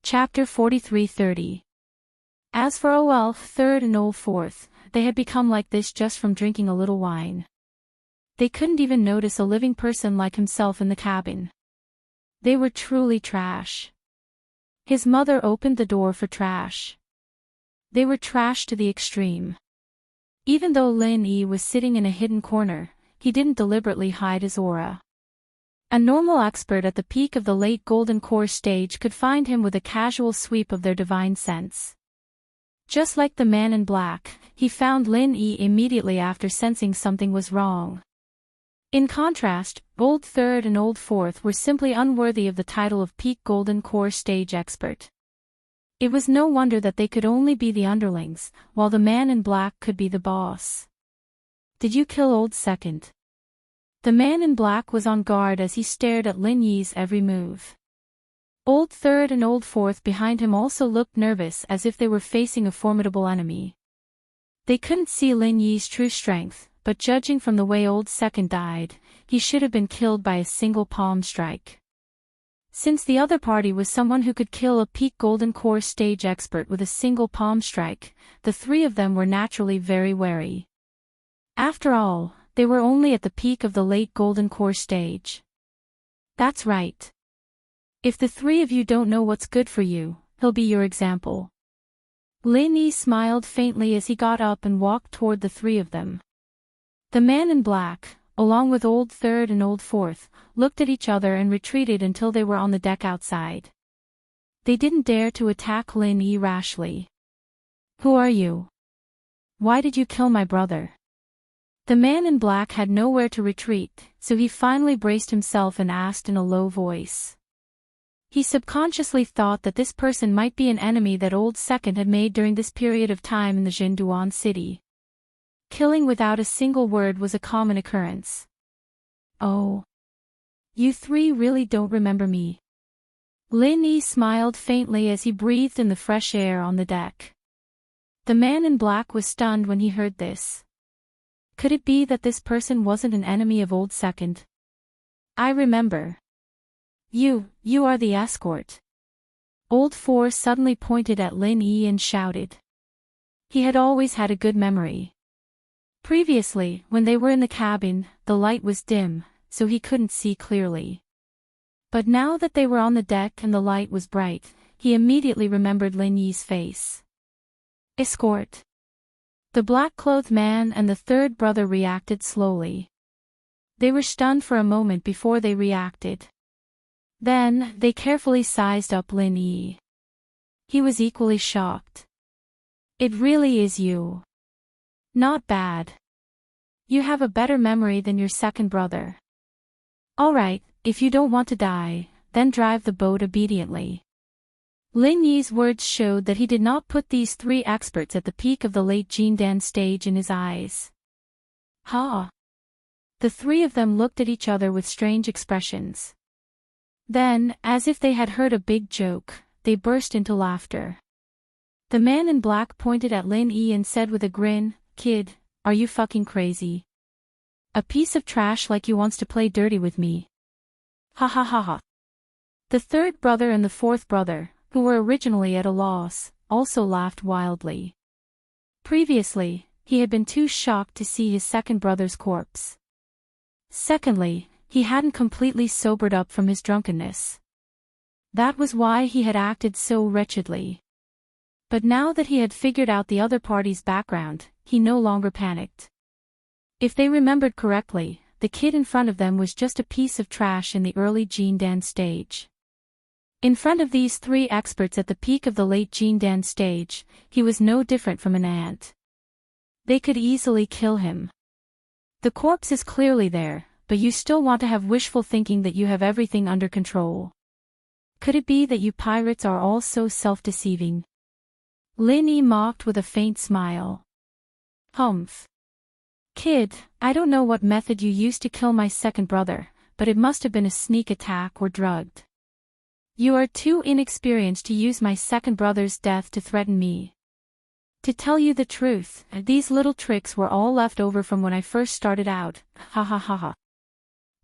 Chapter 43:30. As for Old Third and Old Fourth, they had become like this just from drinking a little wine. They couldn't even notice a living person like himself in the cabin. They were truly trash. His mother opened the door for trash. They were trash to the extreme. Even though Lin Yi was sitting in a hidden corner, he didn't deliberately hide his aura. A normal expert at the peak of the late Golden Core stage could find him with a casual sweep of their divine sense. Just like the man in black, he found Lin Yi immediately after sensing something was wrong. In contrast, Old Third and Old Fourth were simply unworthy of the title of peak Golden Core stage expert. It was no wonder that they could only be the underlings, while the man in black could be the boss. Did you kill Old Second? The man in black was on guard as he stared at Lin Yi's every move. Old Third and Old Fourth behind him also looked nervous as if they were facing a formidable enemy. They couldn't see Lin Yi's true strength, but judging from the way Old Second died, he should have been killed by a single palm strike. Since the other party was someone who could kill a peak Golden Core stage expert with a single palm strike, the three of them were naturally very wary. After all, they were only at the peak of the late Golden Core stage. That's right. If the three of you don't know what's good for you, he'll be your example. Lin Yi smiled faintly as he got up and walked toward the three of them. The man in black, along with Old Third and Old Fourth, looked at each other and retreated until they were on the deck outside. They didn't dare to attack Lin Yi rashly. Who are you? Why did you kill my brother? The man in black had nowhere to retreat, so he finally braced himself and asked in a low voice. He subconsciously thought that this person might be an enemy that Old Second had made during this period of time in the Jinduan city. Killing without a single word was a common occurrence. Oh. You three really don't remember me. Lin Yi smiled faintly as he breathed in the fresh air on the deck. The man in black was stunned when he heard this. Could it be that this person wasn't an enemy of Old Second? I remember. You are the escort. Old Four suddenly pointed at Lin Yi and shouted. He had always had a good memory. Previously, when they were in the cabin, the light was dim, so he couldn't see clearly. But now that they were on the deck and the light was bright, he immediately remembered Lin Yi's face. Escort. The black-clothed man and the third brother reacted slowly. They were stunned for a moment before they reacted. Then, they carefully sized up Lin Yi. He was equally shocked. It really is you. Not bad. You have a better memory than your second brother. Alright, if you don't want to die, then drive the boat obediently. Lin Yi's words showed that he did not put these three experts at the peak of the late Jindan stage in his eyes. Ha! The three of them looked at each other with strange expressions. Then, as if they had heard a big joke, they burst into laughter. The man in black pointed at Lin Yi and said with a grin, Kid, are you fucking crazy? A piece of trash like you wants to play dirty with me. Ha ha ha ha. The third brother and the fourth brother, who were originally at a loss, also laughed wildly. Previously, he had been too shocked to see his second brother's corpse. Secondly, he hadn't completely sobered up from his drunkenness. That was why he had acted so wretchedly. But now that he had figured out the other party's background, he no longer panicked. If they remembered correctly, the kid in front of them was just a piece of trash in the early Jindan stage. In front of these three experts at the peak of the late Jindan stage, he was no different from an ant. They could easily kill him. The corpse is clearly there, but you still want to have wishful thinking that you have everything under control. Could it be that you pirates are all so self-deceiving? Lin Yi mocked with a faint smile. Humph. Kid, I don't know what method you used to kill my second brother, but it must have been a sneak attack or drugged. You are too inexperienced to use my second brother's death to threaten me. To tell you the truth, these little tricks were all left over from when I first started out, ha ha ha ha.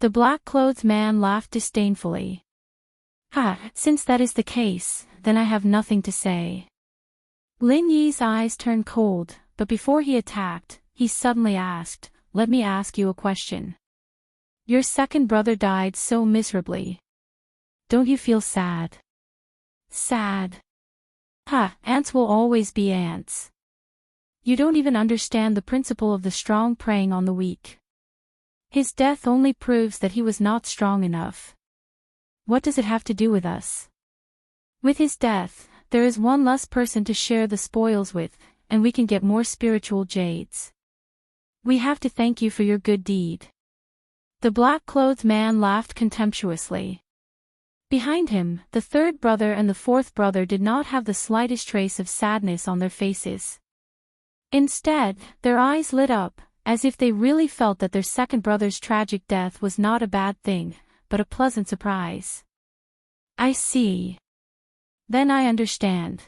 The black-clothed man laughed disdainfully. Ha, since that is the case, then I have nothing to say. Lin Yi's eyes turned cold, but before he attacked, he suddenly asked, "Let me ask you a question. Your second brother died so miserably. Don't you feel sad?" "Sad? Ha, ants will always be ants. You don't even understand the principle of the strong preying on the weak. His death only proves that he was not strong enough. What does it have to do with us? With his death, there is one less person to share the spoils with, and we can get more spiritual jades. We have to thank you for your good deed." The black-clothed man laughed contemptuously. Behind him, the third brother and the fourth brother did not have the slightest trace of sadness on their faces. Instead, their eyes lit up, as if they really felt that their second brother's tragic death was not a bad thing, but a pleasant surprise. "I see. Then I understand."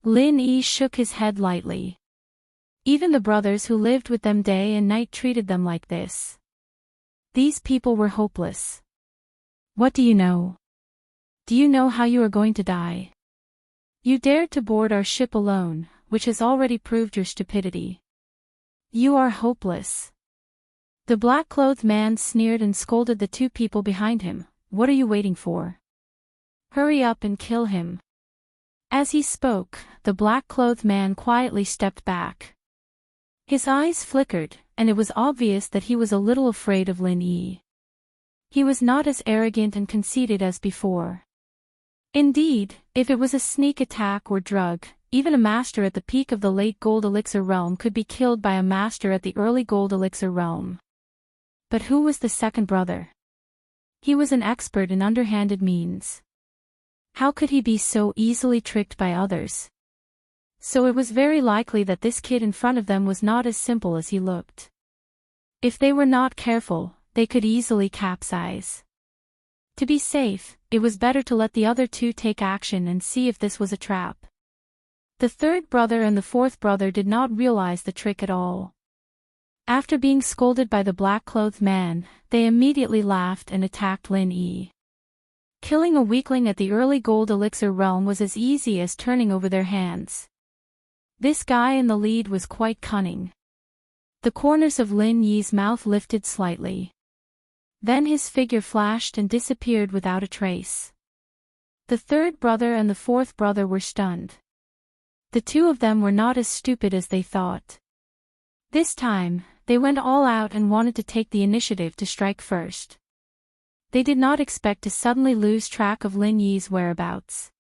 Lin Yi shook his head lightly. Even the brothers who lived with them day and night treated them like this. These people were hopeless. "What do you know? Do you know how you are going to die? You dared to board our ship alone, which has already proved your stupidity. You are hopeless." The black-clothed man sneered and scolded the two people behind him. "What are you waiting for? Hurry up and kill him." As he spoke, the black-clothed man quietly stepped back. His eyes flickered, and it was obvious that he was a little afraid of Lin Yi. He was not as arrogant and conceited as before. Indeed, if it was a sneak attack or drug, even a master at the peak of the late Gold Elixir realm could be killed by a master at the early Gold Elixir realm. But who was the second brother? He was an expert in underhanded means. How could he be so easily tricked by others? So it was very likely that this kid in front of them was not as simple as he looked. If they were not careful, they could easily capsize. To be safe, it was better to let the other two take action and see if this was a trap. The third brother and the fourth brother did not realize the trick at all. After being scolded by the black-clothed man, they immediately laughed and attacked Lin Yi. Killing a weakling at the early Gold Elixir realm was as easy as turning over their hands. This guy in the lead was quite cunning. The corners of Lin Yi's mouth lifted slightly. Then his figure flashed and disappeared without a trace. The third brother and the fourth brother were stunned. The two of them were not as stupid as they thought. This time, they went all out and wanted to take the initiative to strike first. They did not expect to suddenly lose track of Lin Yi's whereabouts.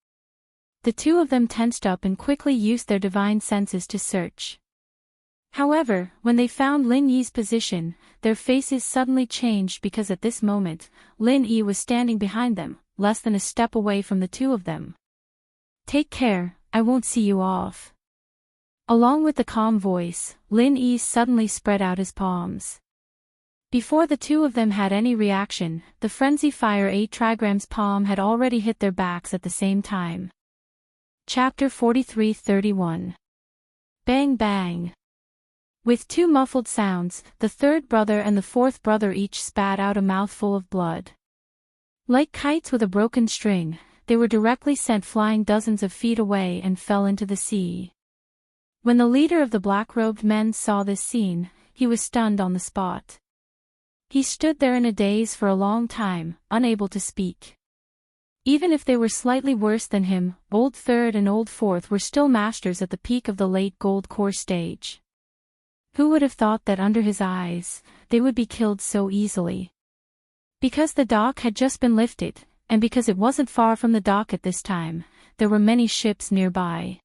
The two of them tensed up and quickly used their divine senses to search. However, when they found Lin Yi's position, their faces suddenly changed because at this moment, Lin Yi was standing behind them, less than a step away from the two of them. "Take care, I won't see you off." Along with the calm voice, Lin Yi suddenly spread out his palms. Before the two of them had any reaction, the Frenzy Fire 8 Trigram's palm had already hit their backs at the same time. Chapter 43-31. Bang bang. With two muffled sounds, the third brother and the fourth brother each spat out a mouthful of blood. Like kites with a broken string, they were directly sent flying dozens of feet away and fell into the sea. When the leader of the black-robed men saw this scene, he was stunned on the spot. He stood there in a daze for a long time, unable to speak. Even if they were slightly worse than him, Old Third and Old Fourth were still masters at the peak of the late Gold Core stage. Who would have thought that under his eyes, they would be killed so easily? Because the dock had just been lifted, and because it wasn't far from the dock at this time, there were many ships nearby.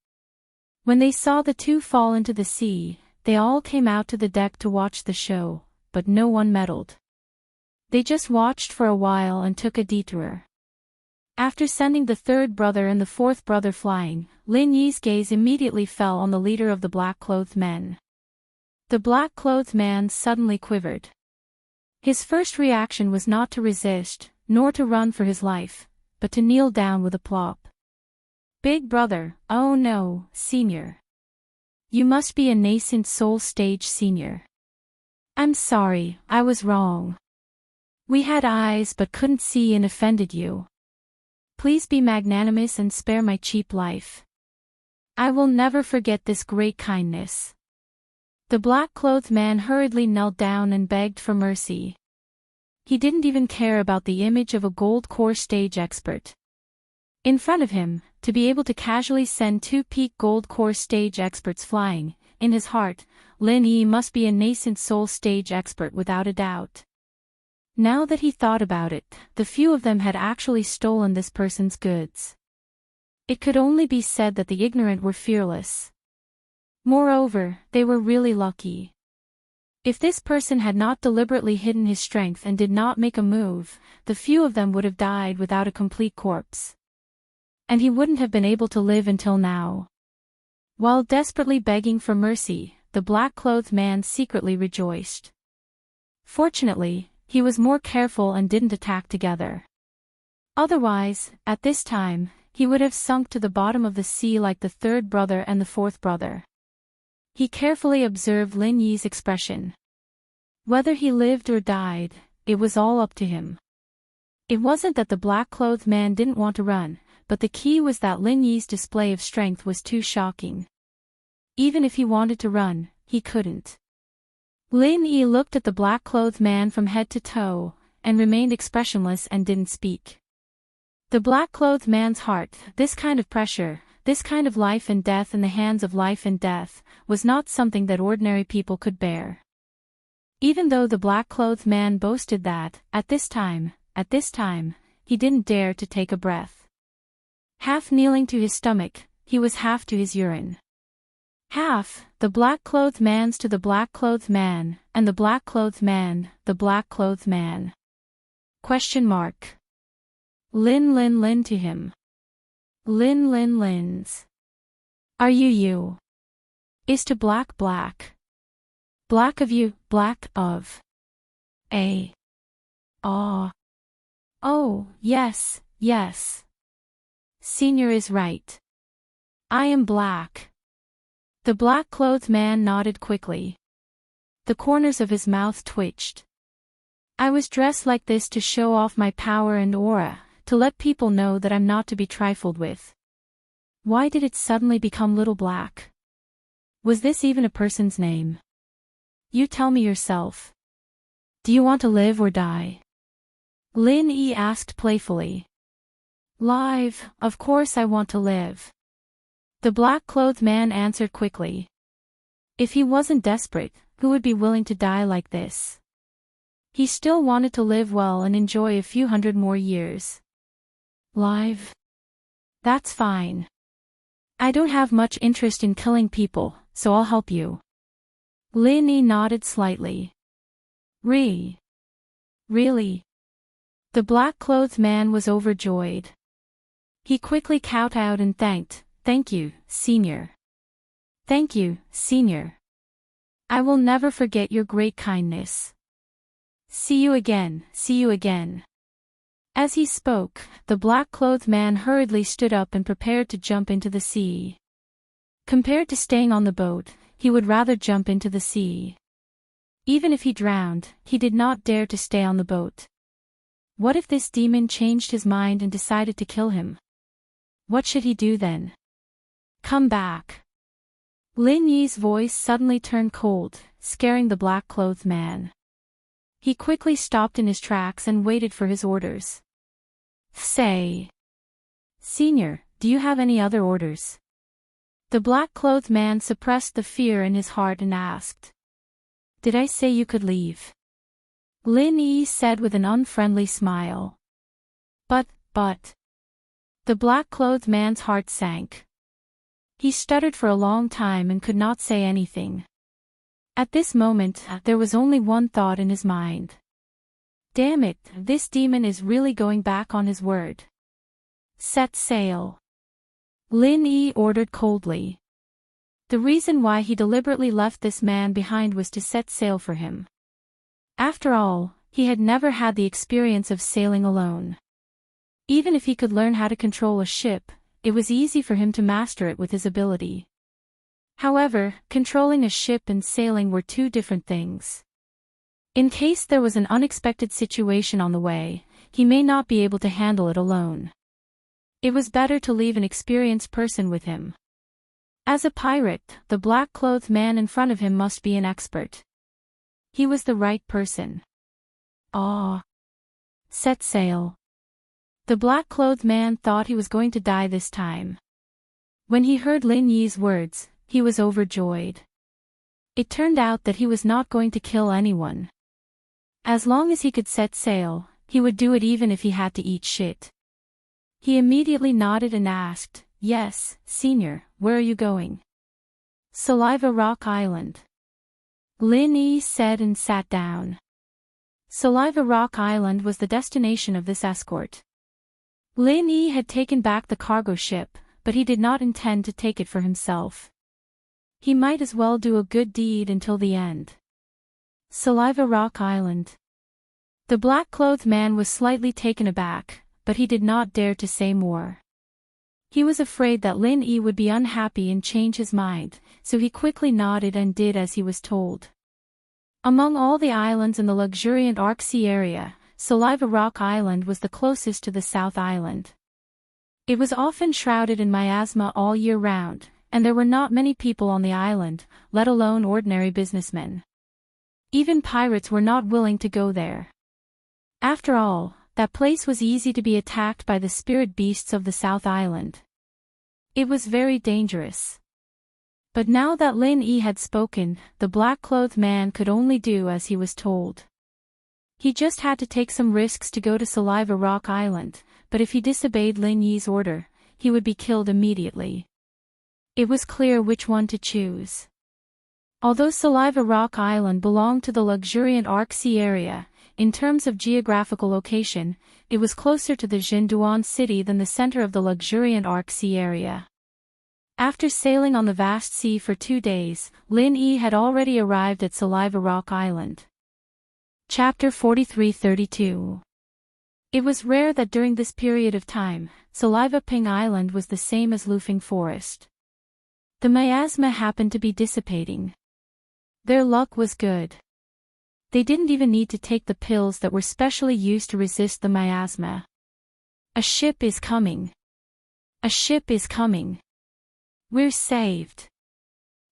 When they saw the two fall into the sea, they all came out to the deck to watch the show, but no one meddled. They just watched for a while and took a detour. After sending the third brother and the fourth brother flying, Lin Yi's gaze immediately fell on the leader of the black-clothed men. The black-clothed man suddenly quivered. His first reaction was not to resist, nor to run for his life, but to kneel down with a plop. "Big brother, oh no, senior. You must be a nascent soul stage senior. I'm sorry, I was wrong. We had eyes but couldn't see and offended you. Please be magnanimous and spare my cheap life. I will never forget this great kindness." The black-clothed man hurriedly knelt down and begged for mercy. He didn't even care about the image of a gold-core stage expert in front of him. To be able to casually send 2 peak gold-core stage experts flying, in his heart, Lin Yi must be a nascent soul stage expert without a doubt. Now that he thought about it, the few of them had actually stolen this person's goods. It could only be said that the ignorant were fearless. Moreover, they were really lucky. If this person had not deliberately hidden his strength and did not make a move, the few of them would have died without a complete corpse. And he wouldn't have been able to live until now. While desperately begging for mercy, the black-clothed man secretly rejoiced. Fortunately, he was more careful and didn't attack together. Otherwise, at this time, he would have sunk to the bottom of the sea like the third brother and the fourth brother. He carefully observed Lin Yi's expression. Whether he lived or died, it was all up to him. It wasn't that the black-clothed man didn't want to run, but the key was that Lin Yi's display of strength was too shocking. Even if he wanted to run, he couldn't. Lin Yi looked at the black-clothed man from head to toe, and remained expressionless and didn't speak. The black-clothed man's heart, this kind of pressure, this kind of life and death in the hands of life and death, was not something that ordinary people could bear. Even though the black-clothed man boasted that, at this time, he didn't dare to take a breath. Half kneeling to his stomach, he was half to his urine. Half, the black-clothed man's to the black-clothed man, and the black-clothed man, the black-clothed man. Question mark. Lin to him. Lin's. Are you? Is to black. Black of you, black of. A. Ah. Oh, yes. Senior is right. I am black. The black-clothed man nodded quickly. The corners of his mouth twitched. I was dressed like this to show off my power and aura, to let people know that I'm not to be trifled with. Why did it suddenly become Little Black? Was this even a person's name? You tell me yourself. Do you want to live or die? Lin Yi asked playfully. Live, of course I want to live. The black-clothed man answered quickly. If he wasn't desperate, who would be willing to die like this? He still wanted to live well and enjoy a few hundred more years. Live? That's fine. I don't have much interest in killing people, so I'll help you. Lin Yi nodded slightly. Really? The black-clothed man was overjoyed. He quickly kowtowed and thank you, Senior. Thank you, Senior. I will never forget your great kindness. See you again. As he spoke, the black-clothed man hurriedly stood up and prepared to jump into the sea. Compared to staying on the boat, he would rather jump into the sea. Even if he drowned, he did not dare to stay on the boat. What if this demon changed his mind and decided to kill him? What should he do then? Come back. Lin Yi's voice suddenly turned cold, scaring the black-clothed man. He quickly stopped in his tracks and waited for his orders. Say. Senior, do you have any other orders? The black-clothed man suppressed the fear in his heart and asked. Did I say you could leave? Lin Yi said with an unfriendly smile. But. The black-clothed man's heart sank. He stuttered for a long time and could not say anything. At this moment, there was only one thought in his mind. Damn it, this demon is really going back on his word. Set sail. Lin Yi ordered coldly. The reason why he deliberately left this man behind was to set sail for him. After all, he had never had the experience of sailing alone. Even if he could learn how to control a ship, it was easy for him to master it with his ability. However, controlling a ship and sailing were two different things. In case there was an unexpected situation on the way, he may not be able to handle it alone. It was better to leave an experienced person with him. As a pirate, the black-clothed man in front of him must be an expert. He was the right person. Ah. Set sail. The black-clothed man thought he was going to die this time. When he heard Lin Yi's words, he was overjoyed. It turned out that he was not going to kill anyone. As long as he could set sail, he would do it even if he had to eat shit. He immediately nodded and asked, "Yes, Senior, where are you going?" "Saliva Rock Island." Lin Yi said and sat down. Saliva Rock Island was the destination of this escort. Lin Yi had taken back the cargo ship, but he did not intend to take it for himself. He might as well do a good deed until the end. Saliva Rock Island. The black-clothed man was slightly taken aback, but he did not dare to say more. He was afraid that Lin Yi would be unhappy and change his mind, so he quickly nodded and did as he was told. Among all the islands in the luxuriant Arc Sea area, Saliva Rock Island was the closest to the South Island. It was often shrouded in miasma all year round, and there were not many people on the island, let alone ordinary businessmen. Even pirates were not willing to go there. After all, that place was easy to be attacked by the spirit beasts of the South Island. It was very dangerous. But now that Lin Yi had spoken, the black-clothed man could only do as he was told. He just had to take some risks to go to Saliva Rock Island, but if he disobeyed Lin Yi's order, he would be killed immediately. It was clear which one to choose. Although Saliva Rock Island belonged to the luxuriant Arc Sea area, in terms of geographical location, it was closer to the Jinduan city than the center of the luxuriant Arc Sea area. After sailing on the vast sea for 2 days, Lin Yi had already arrived at Saliva Rock Island. Chapter 43-32. It was rare that during this period of time, Saliva Ping Island was the same as Lufeng Forest. The miasma happened to be dissipating. Their luck was good. They didn't even need to take the pills that were specially used to resist the miasma. A ship is coming. A ship is coming. We're saved.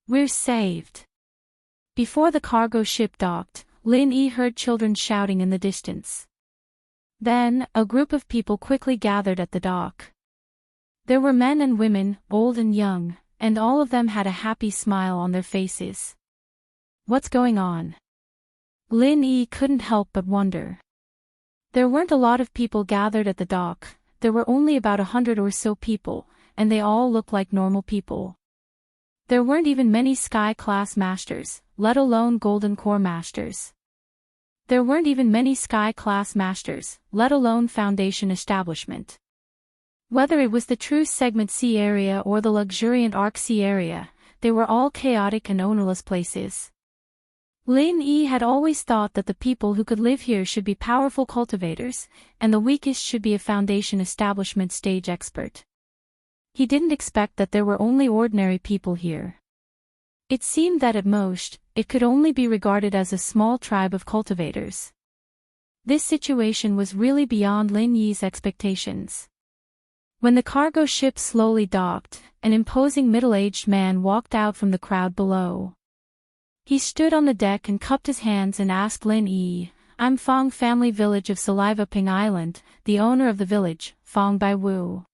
We're saved. Before the cargo ship docked, Lin Yi heard children shouting in the distance. Then, a group of people quickly gathered at the dock. There were men and women, old and young, and all of them had a happy smile on their faces. What's going on? Lin Yi couldn't help but wonder. There weren't a lot of people gathered at the dock, there were only about 100 or so people, and they all looked like normal people. There weren't even many Sky-class masters, let alone Golden Core masters. There weren't even many Sky-class masters, let alone Foundation establishment. Whether it was the true Segment C area or the luxuriant Arc Sea area, they were all chaotic and ownerless places. Lin Yi had always thought that the people who could live here should be powerful cultivators, and the weakest should be a Foundation establishment stage expert. He didn't expect that there were only ordinary people here. It seemed that at most, it could only be regarded as a small tribe of cultivators. This situation was really beyond Lin Yi's expectations. When the cargo ship slowly docked, an imposing middle-aged man walked out from the crowd below. He stood on the deck and cupped his hands and asked Lin Yi, "I'm Fong Family Village of Saliva Ping Island, the owner of the village, Fong Bai Wu.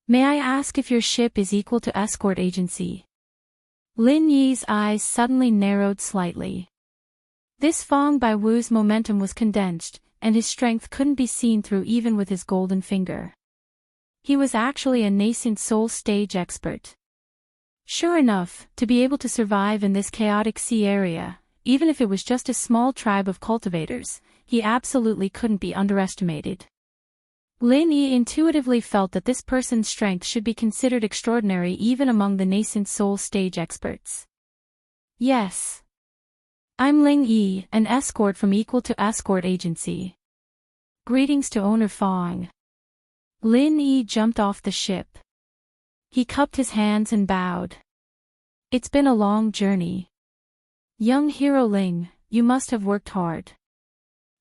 May I ask if your ship is equal to escort agency?" Lin Yi's eyes suddenly narrowed slightly. This Fong Bai Wu's momentum was condensed, and his strength couldn't be seen through even with his golden finger. He was actually a nascent soul stage expert. Sure enough, to be able to survive in this chaotic sea area, even if it was just a small tribe of cultivators, he absolutely couldn't be underestimated. Lin Yi intuitively felt that this person's strength should be considered extraordinary even among the nascent soul stage experts. Yes. I'm Lin Yi, an escort from Equal to Escort Agency. Greetings to owner Fong. Lin Yi jumped off the ship. He cupped his hands and bowed. It's been a long journey. Young hero Ling, you must have worked hard.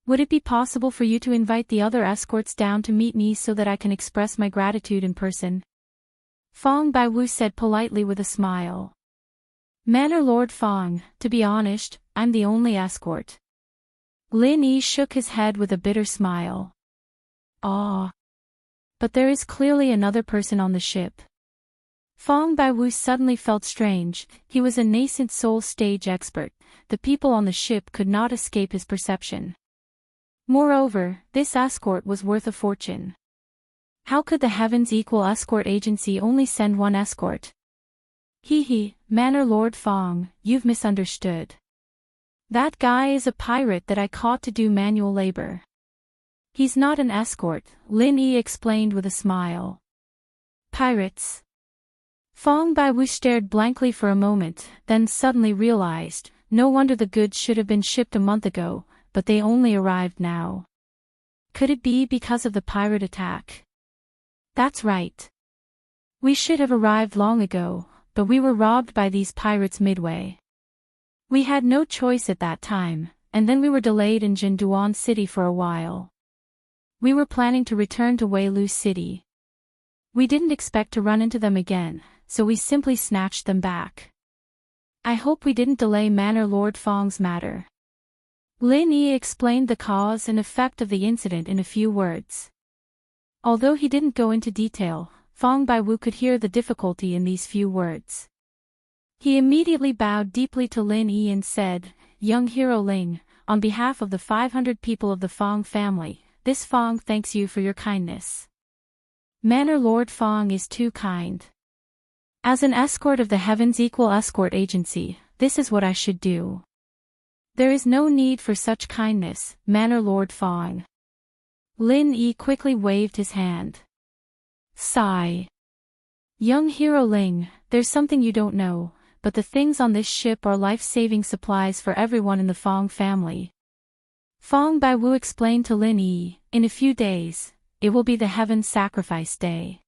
Would it be possible for you to invite the other escorts down to meet me so that I can express my gratitude in person? Fong Baiwu said politely with a smile. Manor Lord Fong, to be honest, I'm the only escort. Lin Yi shook his head with a bitter smile. Ah. But there is clearly another person on the ship. Fong Baiwu suddenly felt strange. He was a nascent soul stage expert. The people on the ship could not escape his perception. Moreover, this escort was worth a fortune. How could the Heavens Equal Escort Agency only send one escort? Manor Lord Fong, you've misunderstood. That guy is a pirate that I caught to do manual labor. He's not an escort, Lin Yi explained with a smile. Pirates? Fong Baiwu stared blankly for a moment, then suddenly realized, no wonder the goods should have been shipped a month ago, but they only arrived now. Could it be because of the pirate attack? That's right. We should have arrived long ago, but we were robbed by these pirates midway. We had no choice at that time, and then we were delayed in Jinduan City for a while. We were planning to return to Weilu City. We didn't expect to run into them again, so we simply snatched them back. I hope we didn't delay Manor Lord Fong's matter. Lin Yi explained the cause and effect of the incident in a few words. Although he didn't go into detail, Fong Baiwu could hear the difficulty in these few words. He immediately bowed deeply to Lin Yi and said, Young Hero Ling, on behalf of the 500 people of the Fong family, this Fong thanks you for your kindness. Manor Lord Fong is too kind. As an escort of the Heavens Equal Escort Agency, this is what I should do. There is no need for such kindness, Manor Lord Fong. Lin Yi quickly waved his hand. Sigh. Young Hero Ling, there's something you don't know, but the things on this ship are life-saving supplies for everyone in the Fong family. Fong Baiwu explained to Lin Yi, in a few days, it will be the Heaven Sacrifice Day.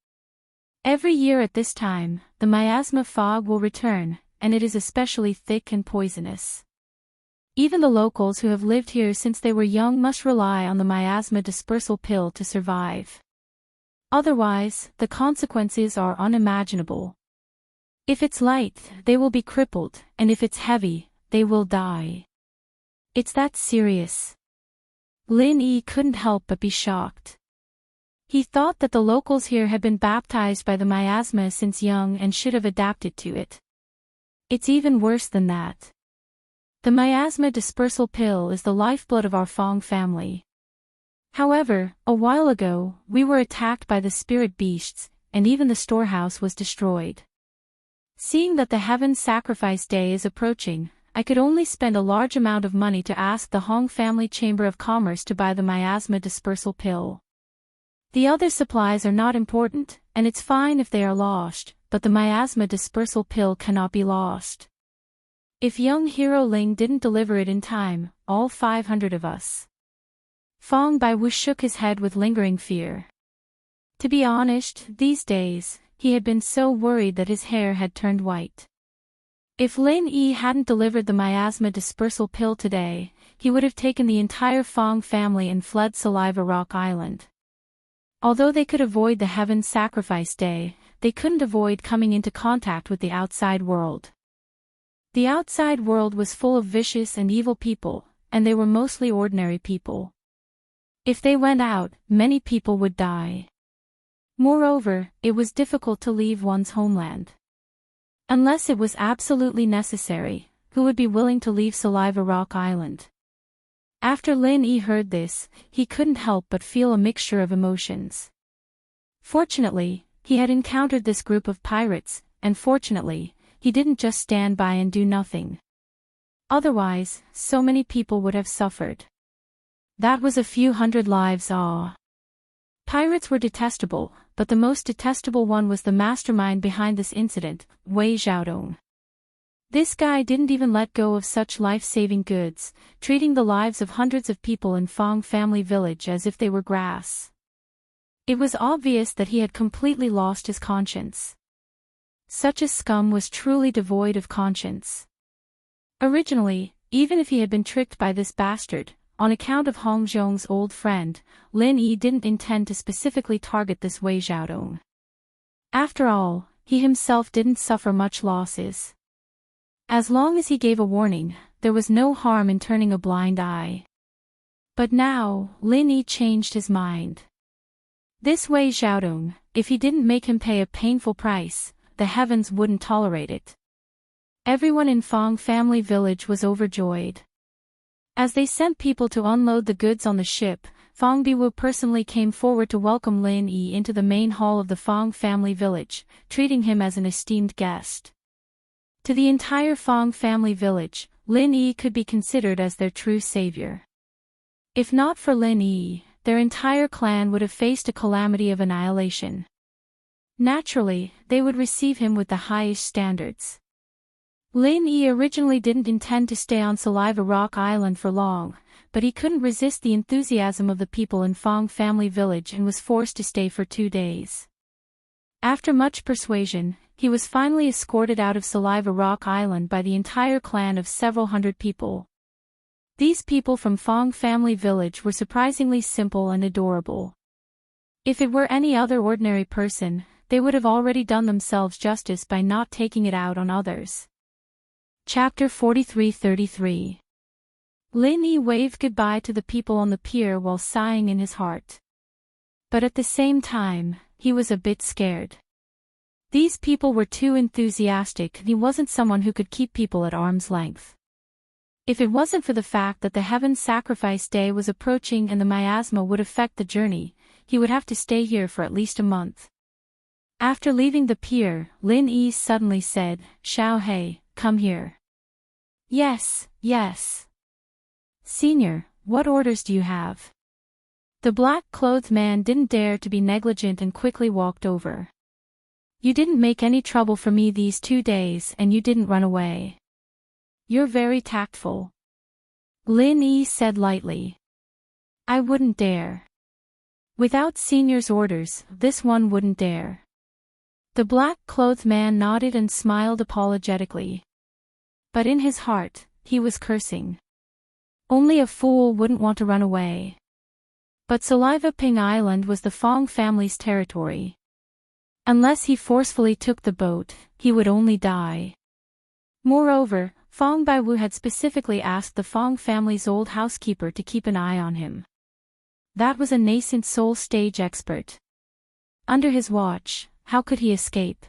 Every year at this time, the miasma fog will return, and it is especially thick and poisonous. Even the locals who have lived here since they were young must rely on the miasma dispersal pill to survive. Otherwise, the consequences are unimaginable. If it's light, they will be crippled, and if it's heavy, they will die. It's that serious. Lin Yi couldn't help but be shocked. He thought that the locals here had been baptized by the miasma since young and should have adapted to it. It's even worse than that. The miasma dispersal pill is the lifeblood of our Fong family. However, a while ago, we were attacked by the spirit beasts, and even the storehouse was destroyed. Seeing that the Heaven Sacrifice Day is approaching, I could only spend a large amount of money to ask the Hong Family Chamber of Commerce to buy the miasma dispersal pill. The other supplies are not important, and it's fine if they are lost, but the miasma dispersal pill cannot be lost. If young Hero Ling didn't deliver it in time, all 500 of us. Fong Baiwu shook his head with lingering fear. To be honest, these days, he had been so worried that his hair had turned white. If Lin Yi hadn't delivered the miasma dispersal pill today, he would have taken the entire Fong family and fled Saliva Rock Island. Although they could avoid the Heaven Sacrifice Day, they couldn't avoid coming into contact with the outside world. The outside world was full of vicious and evil people, and they were mostly ordinary people. If they went out, many people would die. Moreover, it was difficult to leave one's homeland. Unless it was absolutely necessary, who would be willing to leave Saliva Rock Island? After Lin Yi heard this, he couldn't help but feel a mixture of emotions. Fortunately, he had encountered this group of pirates, and fortunately, he didn't just stand by and do nothing. Otherwise, so many people would have suffered. That was a few hundred lives. Pirates were detestable, but the most detestable one was the mastermind behind this incident, Wei Xiaodong. This guy didn't even let go of such life-saving goods, treating the lives of hundreds of people in Fong Family Village as if they were grass. It was obvious that he had completely lost his conscience. Such a scum was truly devoid of conscience. Originally, even if he had been tricked by this bastard, on account of Hong Zhong's old friend, Lin Yi didn't intend to specifically target this Wei Xiaodong. After all, he himself didn't suffer much losses. As long as he gave a warning, there was no harm in turning a blind eye. But now, Lin Yi changed his mind. This Wei Xiaodong, if he didn't make him pay a painful price, the heavens wouldn't tolerate it. Everyone in Fang family village was overjoyed. As they sent people to unload the goods on the ship, Fang Biwu personally came forward to welcome Lin Yi into the main hall of the Fang family village, treating him as an esteemed guest. To the entire Fang family village, Lin Yi could be considered as their true savior. If not for Lin Yi, their entire clan would have faced a calamity of annihilation. Naturally, they would receive him with the highest standards. Lin Yi originally didn't intend to stay on Saliva Rock Island for long, but he couldn't resist the enthusiasm of the people in Fang family village and was forced to stay for 2 days. After much persuasion, he was finally escorted out of Saliva Rock Island by the entire clan of several hundred people. These people from Fang family village were surprisingly simple and adorable. If it were any other ordinary person, they would have already done themselves justice by not taking it out on others. Chapter 43-33. Lin Yi waved goodbye to the people on the pier while sighing in his heart. But at the same time, he was a bit scared. These people were too enthusiastic and he wasn't someone who could keep people at arm's length. If it wasn't for the fact that the Heaven Sacrifice Day was approaching and the miasma would affect the journey, he would have to stay here for at least a month. After leaving the pier, Lin Yi suddenly said, "Xiao Hei, come here." "Yes, yes." "Senior, what orders do you have?" The black-clothed man didn't dare to be negligent and quickly walked over. "You didn't make any trouble for me these 2 days and you didn't run away. You're very tactful." Lin Yi said lightly. "I wouldn't dare. Without Senior's orders, this one wouldn't dare." The black-clothed man nodded and smiled apologetically. But in his heart, he was cursing. Only a fool wouldn't want to run away. But Saliva Ping Island was the Fang family's territory. Unless he forcefully took the boat, he would only die. Moreover, Fang Baiwu had specifically asked the Fang family's old housekeeper to keep an eye on him. That was a nascent soul stage expert. Under his watch, how could he escape?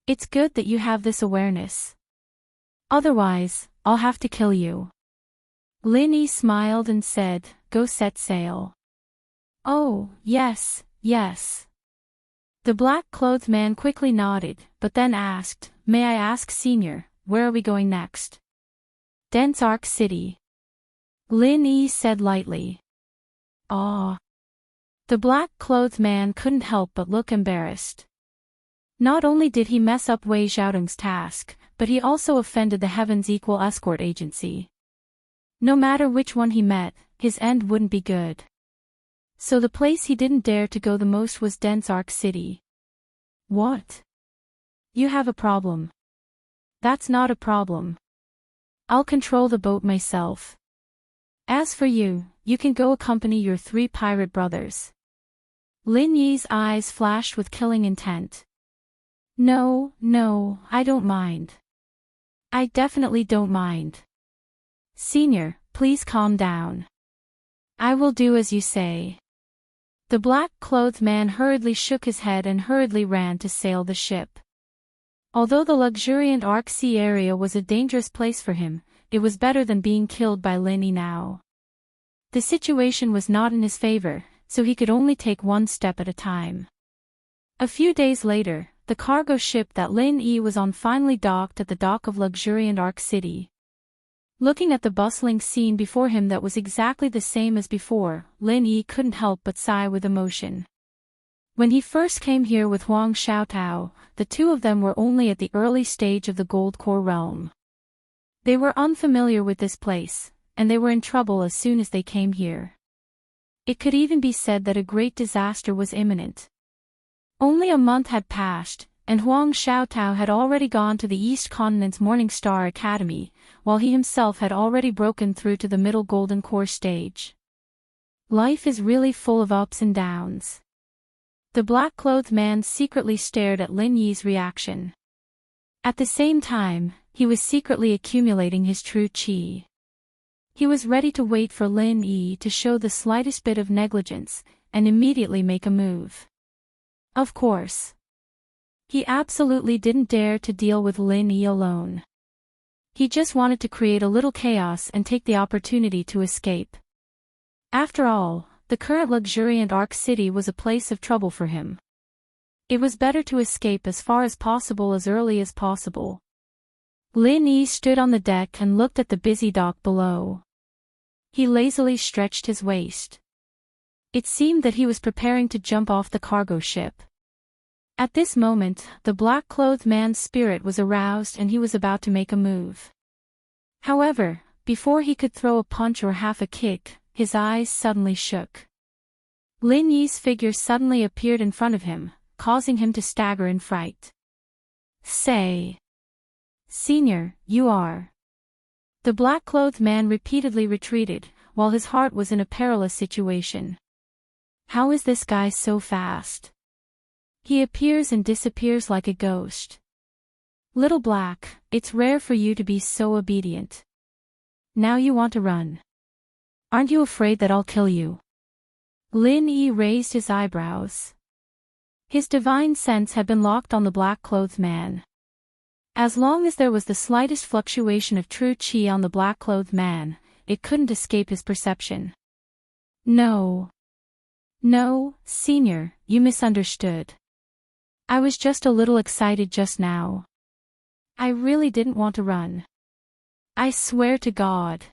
It's good that you have this awareness. Otherwise, I'll have to kill you. Lin Yi smiled and said, "Go set sail." "Oh, yes, yes." The black-clothed man quickly nodded, but then asked, "May I ask, Senior, where are we going next?" "Dense Arc City." Lin Yi said lightly. "Ah." The black-clothed man couldn't help but look embarrassed. Not only did he mess up Wei Xiaodong's task, but he also offended the Heaven's Equal Escort Agency. No matter which one he met, his end wouldn't be good. So the place he didn't dare to go the most was Dense Arc City. "What? You have a problem." "That's not a problem. I'll control the boat myself. As for you, you can go accompany your 3 pirate brothers." Lin Yi's eyes flashed with killing intent. No, I don't mind. I definitely don't mind. Senior, please calm down. I will do as you say." The black-clothed man hurriedly shook his head and hurriedly ran to sail the ship. Although the luxuriant Arc Sea area was a dangerous place for him, it was better than being killed by Lin Yi now. The situation was not in his favor, so he could only take one step at a time. A few days later, the cargo ship that Lin Yi was on finally docked at the dock of luxuriant Arc City. Looking at the bustling scene before him that was exactly the same as before, Lin Yi couldn't help but sigh with emotion. When he first came here with Huang Xiaotao, the two of them were only at the early stage of the Gold Core realm. They were unfamiliar with this place, and they were in trouble as soon as they came here. It could even be said that a great disaster was imminent. Only a month had passed, and Huang Xiaotao had already gone to the East Continent's Morning Star Academy, while he himself had already broken through to the middle Golden Core stage. Life is really full of ups and downs. The black-clothed man secretly stared at Lin Yi's reaction. At the same time, he was secretly accumulating his true qi. He was ready to wait for Lin Yi to show the slightest bit of negligence, and immediately make a move. Of course. He absolutely didn't dare to deal with Lin Yi alone. He just wanted to create a little chaos and take the opportunity to escape. After all, the current luxuriant Ark City was a place of trouble for him. It was better to escape as far as possible as early as possible. Lin Yi stood on the deck and looked at the busy dock below. He lazily stretched his waist. It seemed that he was preparing to jump off the cargo ship. At this moment, the black-clothed man's spirit was aroused and he was about to make a move. However, before he could throw a punch or half a kick, his eyes suddenly shook. Lin Yi's figure suddenly appeared in front of him, causing him to stagger in fright. "Say, Senior, you are..." The black-clothed man repeatedly retreated, while his heart was in a perilous situation. How is this guy so fast? He appears and disappears like a ghost. Little Black, it's rare for you to be so obedient. Now you want to run. Aren't you afraid that I'll kill you? Lin Yi raised his eyebrows. His divine sense had been locked on the black-clothed man. As long as there was the slightest fluctuation of true qi on the black-clothed man, it couldn't escape his perception. No, Senior, you misunderstood. I was just a little excited just now. I really didn't want to run. I swear to God.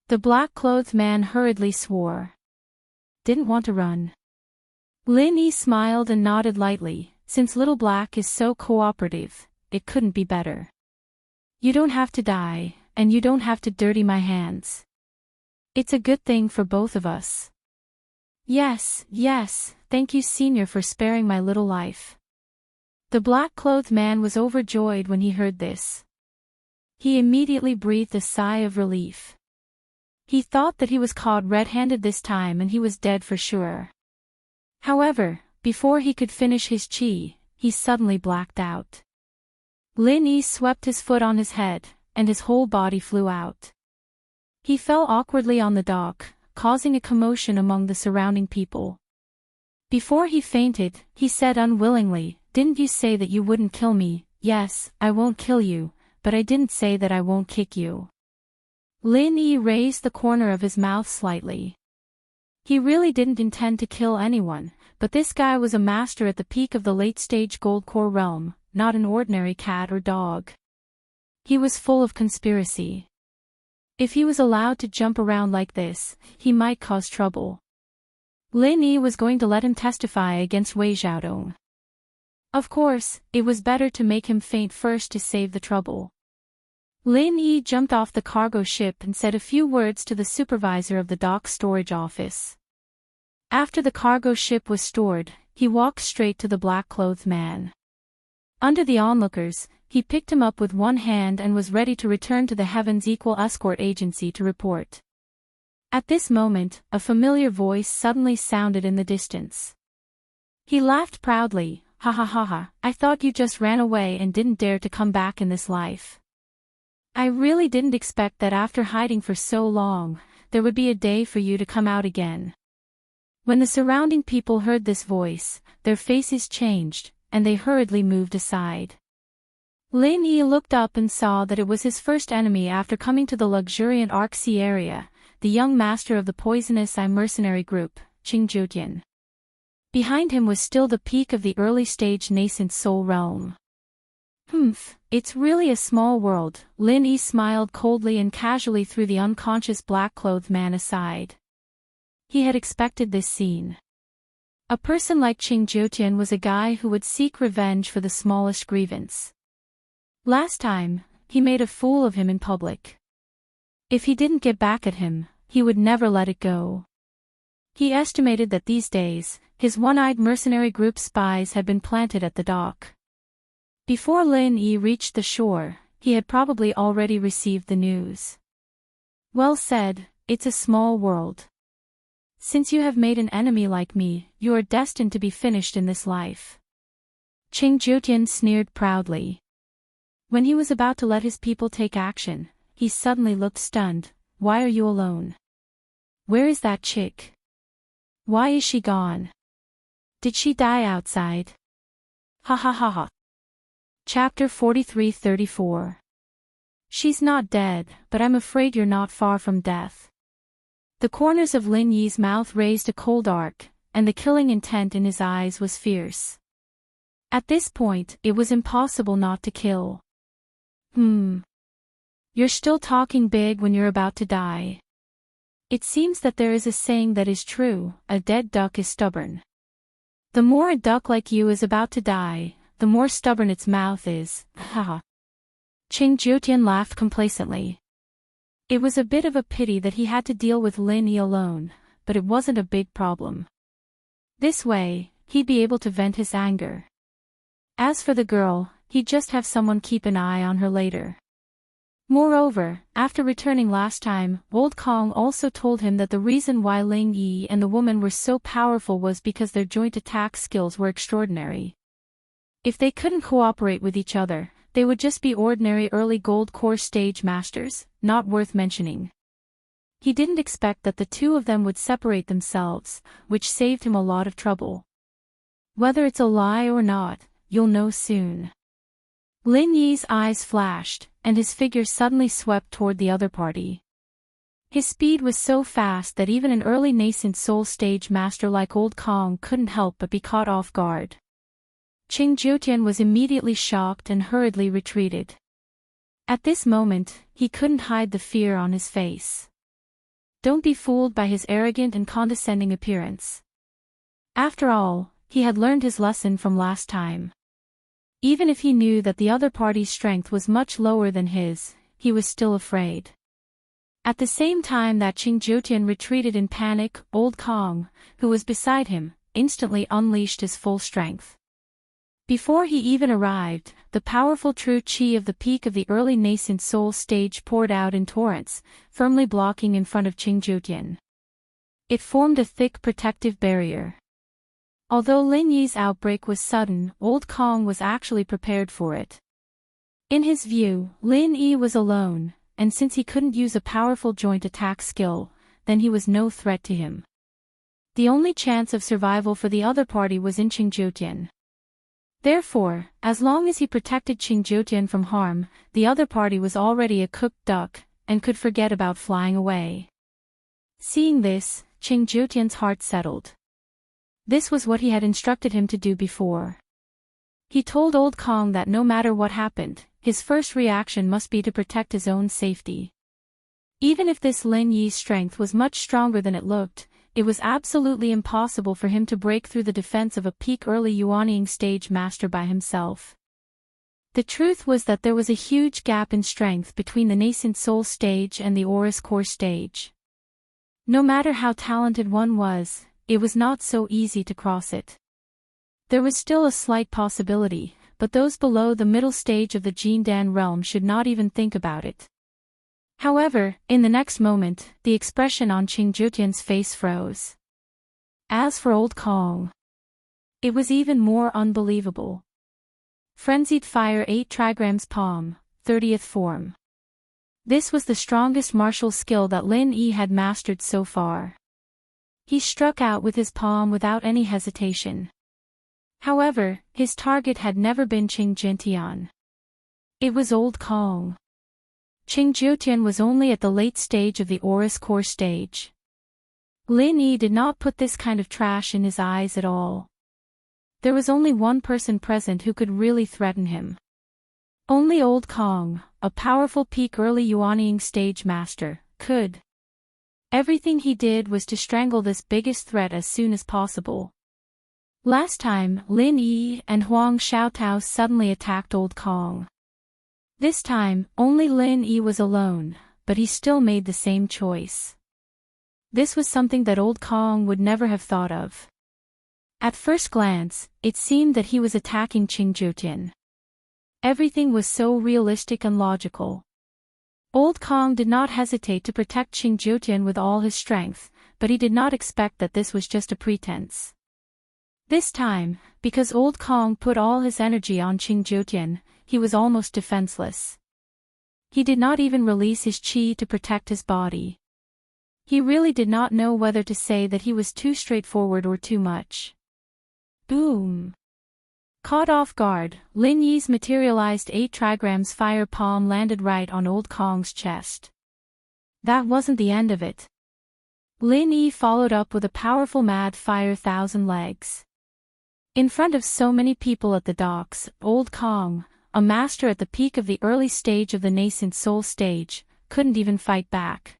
The black-clothed man hurriedly swore. Didn't want to run. Lin Yi smiled and nodded lightly. Since Little Black is so cooperative, it couldn't be better. You don't have to die, and you don't have to dirty my hands. It's a good thing for both of us. Yes, thank you Senior for sparing my little life. The black-clothed man was overjoyed when he heard this. He immediately breathed a sigh of relief. He thought that he was caught red-handed this time and he was dead for sure. However, before he could finish his qi, he suddenly blacked out. Lin Yi swept his foot on his head, and his whole body flew out. He fell awkwardly on the dock, causing a commotion among the surrounding people. Before he fainted, he said unwillingly, "Didn't you say that you wouldn't kill me?" "Yes, I won't kill you, but I didn't say that I won't kick you." Lin Yi raised the corner of his mouth slightly. He really didn't intend to kill anyone, but this guy was a master at the peak of the late-stage Gold Core realm, not an ordinary cat or dog. He was full of conspiracy. If he was allowed to jump around like this, he might cause trouble. Lin Yi was going to let him testify against Wei Xiaodong. Of course, it was better to make him faint first to save the trouble. Lin Yi jumped off the cargo ship and said a few words to the supervisor of the dock storage office. After the cargo ship was stored, he walked straight to the black-clothed man. Under the onlookers, he picked him up with one hand and was ready to return to the Heaven's Equal Escort Agency to report. At this moment, a familiar voice suddenly sounded in the distance. He laughed proudly. "Ha ha ha ha, I thought you just ran away and didn't dare to come back in this life. I really didn't expect that after hiding for so long, there would be a day for you to come out again." When the surrounding people heard this voice, their faces changed, and they hurriedly moved aside. Lin Yi looked up and saw that it was his first enemy after coming to the luxuriant Ark Sea area, the young master of the poisonous mercenary group, Qing Jiutian. Behind him was still the peak of the early-stage nascent soul realm. It's really a small world," Lin Yi smiled coldly and casually threw the unconscious black-clothed man aside. He had expected this scene. A person like Qing Jiutian was a guy who would seek revenge for the smallest grievance. Last time, he made a fool of him in public. If he didn't get back at him, he would never let it go. He estimated that these days, his one-eyed mercenary group spies had been planted at the dock. Before Lin Yi reached the shore, he had probably already received the news. Well said, it's a small world. Since you have made an enemy like me, you are destined to be finished in this life. Qing Jutian sneered proudly. When he was about to let his people take action, he suddenly looked stunned. Why are you alone? Where is that chick? Why is she gone? Did she die outside? Ha ha ha ha. Chapter 43-34. She's not dead, but I'm afraid you're not far from death. The corners of Lin Yi's mouth raised a cold arc, and the killing intent in his eyes was fierce. At this point, it was impossible not to kill. You're still talking big when you're about to die. It seems that there is a saying that is true, a dead duck is stubborn. The more a duck like you is about to die, the more stubborn its mouth is, haha. Qing Jutian laughed complacently. It was a bit of a pity that he had to deal with Lin Yi alone, but it wasn't a big problem. This way, he'd be able to vent his anger. As for the girl, he'd just have someone keep an eye on her later. Moreover, after returning last time, Old Kong also told him that the reason why Ling Yi and the woman were so powerful was because their joint attack skills were extraordinary. If they couldn't cooperate with each other, they would just be ordinary early gold core stage masters, not worth mentioning. He didn't expect that the two of them would separate themselves, which saved him a lot of trouble. Whether it's a lie or not, you'll know soon. Lin Yi's eyes flashed, and his figure suddenly swept toward the other party. His speed was so fast that even an early nascent soul stage master like Old Kong couldn't help but be caught off guard. Qing Jutian was immediately shocked and hurriedly retreated. At this moment, he couldn't hide the fear on his face. Don't be fooled by his arrogant and condescending appearance. After all, he had learned his lesson from last time. Even if he knew that the other party's strength was much lower than his, he was still afraid. At the same time that Qing Jutian retreated in panic, Old Kong, who was beside him, instantly unleashed his full strength. Before he even arrived, the powerful true qi of the peak of the early nascent soul stage poured out in torrents, firmly blocking in front of Qing Jutian. It formed a thick protective barrier. Although Lin Yi's outbreak was sudden, Old Kong was actually prepared for it. In his view, Lin Yi was alone, and since he couldn't use a powerful joint attack skill, then he was no threat to him. The only chance of survival for the other party was in Qing Jutian. Therefore, as long as he protected Qing Jutian from harm, the other party was already a cooked duck, and could forget about flying away. Seeing this, Qing Jutian's heart settled. This was what he had instructed him to do before. He told Old Kong that no matter what happened, his first reaction must be to protect his own safety. Even if this Lin Yi's strength was much stronger than it looked, it was absolutely impossible for him to break through the defense of a peak early Yuanying stage master by himself. The truth was that there was a huge gap in strength between the nascent soul stage and the Aurus core stage. No matter how talented one was, it was not so easy to cross it. There was still a slight possibility, but those below the middle stage of the Jindan realm should not even think about it. However, in the next moment, the expression on Qing Jutian's face froze. As for Old Kong, it was even more unbelievable. Frenzied Fire 8 trigrams palm, 30th form. This was the strongest martial skill that Lin Yi had mastered so far. He struck out with his palm without any hesitation. However, his target had never been Qing Jutian. It was Old Kong. Qing Jutian was only at the late stage of the Aurus core stage. Lin Yi did not put this kind of trash in his eyes at all. There was only one person present who could really threaten him. Only Old Kong, a powerful peak early Yuanying stage master, could. Everything he did was to strangle this biggest threat as soon as possible. Last time, Lin Yi and Huang Xiaotao suddenly attacked Old Kong. This time, only Lin Yi was alone, but he still made the same choice. This was something that Old Kong would never have thought of. At first glance, it seemed that he was attacking Qing Jutian. Everything was so realistic and logical. Old Kong did not hesitate to protect Qing Jiutian with all his strength, but he did not expect that this was just a pretense. This time, because Old Kong put all his energy on Qing Jiutian, he was almost defenseless. He did not even release his qi to protect his body. He really did not know whether to say that he was too straightforward or too much. Boom! Caught off guard, Lin Yi's materialized 8 trigrams fire palm landed right on Old Kong's chest. That wasn't the end of it. Lin Yi followed up with a powerful mad fire 1,000 legs. In front of so many people at the docks, Old Kong, a master at the peak of the early stage of the nascent soul stage, couldn't even fight back.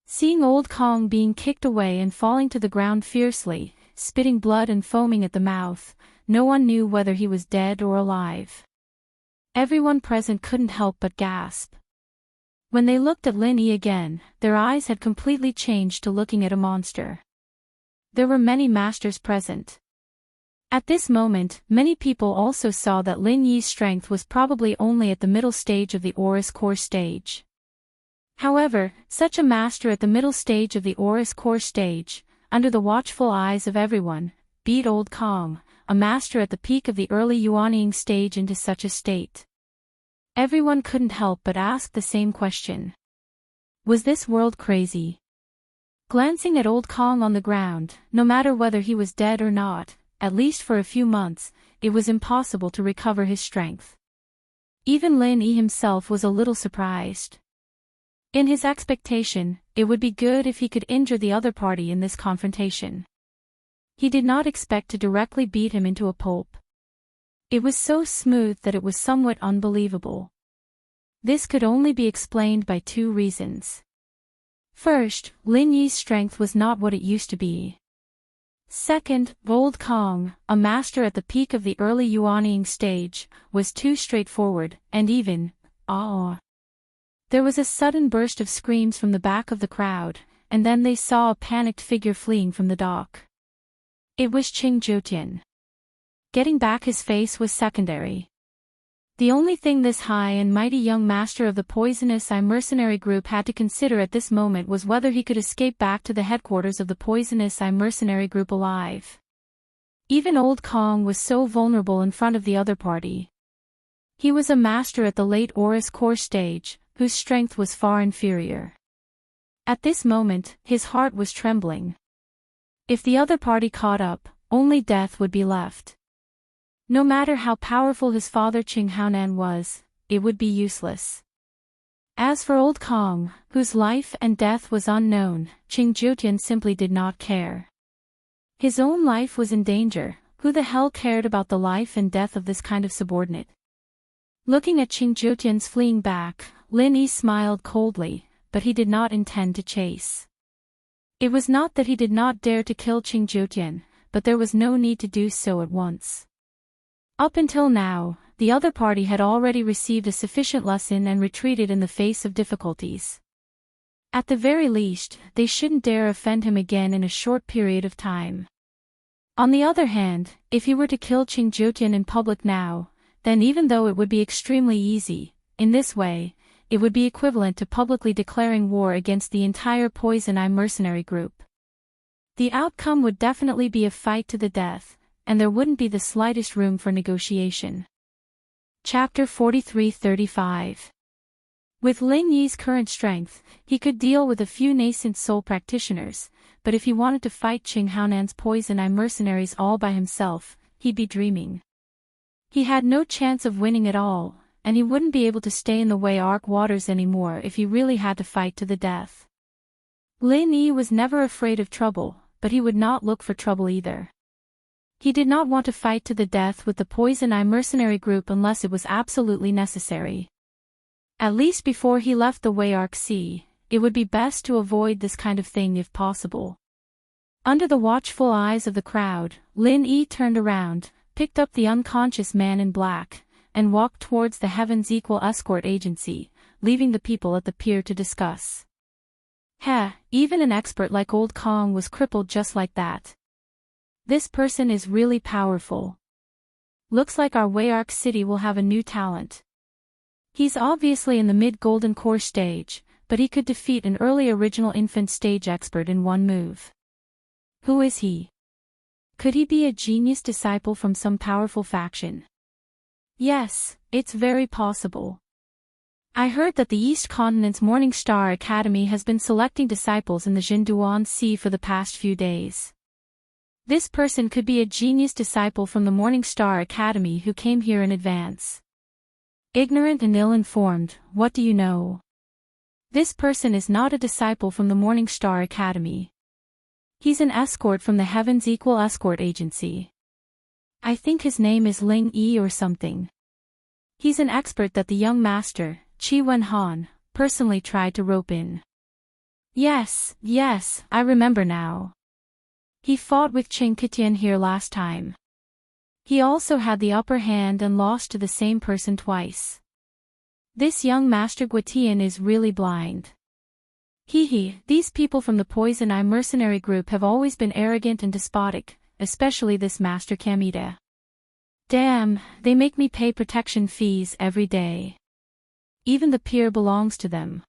Seeing Old Kong being kicked away and falling to the ground fiercely, spitting blood and foaming at the mouth, no one knew whether he was dead or alive. Everyone present couldn't help but gasp. When they looked at Lin Yi again, their eyes had completely changed to looking at a monster. There were many masters present. At this moment, many people also saw that Lin Yi's strength was probably only at the middle stage of the Aurous Core stage. However, such a master at the middle stage of the Aurous Core stage, under the watchful eyes of everyone, beat Old Kong, a master at the peak of the early Yuanying stage, into such a state. Everyone couldn't help but ask the same question. Was this world crazy? Glancing at Old Kong on the ground, no matter whether he was dead or not, at least for a few months, it was impossible to recover his strength. Even Lin Yi himself was a little surprised. In his expectation, it would be good if he could injure the other party in this confrontation. He did not expect to directly beat him into a pulp. It was so smooth that it was somewhat unbelievable. This could only be explained by 2 reasons. First, Lin Yi's strength was not what it used to be. Second, Old Kong, a master at the peak of the early Yuanying stage, was too straightforward, and even, There was a sudden burst of screams from the back of the crowd, and then they saw a panicked figure fleeing from the dock. It was Qing Jiutian. Getting back his face was secondary. The only thing this high and mighty young master of the poisonous Eye mercenary group had to consider at this moment was whether he could escape back to the headquarters of the poisonous Eye mercenary group alive. Even Old Kong was so vulnerable in front of the other party. He was a master at the late Aurous Core stage, whose strength was far inferior. At this moment, his heart was trembling. If the other party caught up, only death would be left. No matter how powerful his father Qing Haonan was, it would be useless. As for Old Kong, whose life and death was unknown, Qing Jiutian simply did not care. His own life was in danger. Who the hell cared about the life and death of this kind of subordinate? Looking at Qing Jiutian's fleeing back, Lin Yi smiled coldly, but he did not intend to chase. It was not that he did not dare to kill Qing Jiutian, but there was no need to do so at once. Up until now, the other party had already received a sufficient lesson and retreated in the face of difficulties. At the very least, they shouldn't dare offend him again in a short period of time. On the other hand, if he were to kill Qing Jiutian in public now, then even though it would be extremely easy, in this way, it would be equivalent to publicly declaring war against the entire Poison Eye mercenary group. The outcome would definitely be a fight to the death, and there wouldn't be the slightest room for negotiation. Chapter 43-35. With Lin Yi's current strength, he could deal with a few nascent soul practitioners, but if he wanted to fight Qing Haonan's Poison Eye mercenaries all by himself, he'd be dreaming. He had no chance of winning at all, and he wouldn't be able to stay in the Wei Arc waters anymore if he really had to fight to the death. Lin Yi was never afraid of trouble, but he would not look for trouble either. He did not want to fight to the death with the Poison Eye mercenary group unless it was absolutely necessary. At least before he left the Wei Arc Sea, it would be best to avoid this kind of thing if possible. Under the watchful eyes of the crowd, Lin Yi turned around, picked up the unconscious man in black, and walked towards the Heaven's Equal Escort Agency, leaving the people at the pier to discuss. Even an expert like Old Kong was crippled just like that. This person is really powerful. Looks like our Wayark City will have a new talent. He's obviously in the mid-golden core stage, but he could defeat an early original infant stage expert in one move. Who is he? Could he be a genius disciple from some powerful faction? Yes, it's very possible. I heard that the East Continent's Morning Star Academy has been selecting disciples in the Jinduan Sea for the past few days. This person could be a genius disciple from the Morning Star Academy who came here in advance. Ignorant and ill-informed, what do you know? This person is not a disciple from the Morning Star Academy. He's an escort from the Heavens Equal Escort Agency. I think his name is Ling Yi or something. He's an expert that the young master, Qi Wenhan, personally tried to rope in. Yes, I remember now. He fought with Qing Qitian here last time. He also had the upper hand and lost to the same person twice. This young Master Guitian is really blind. These people from the Poison Eye mercenary group have always been arrogant and despotic, especially this Master Kamita. Damn, they make me pay protection fees every day. Even the pier belongs to them.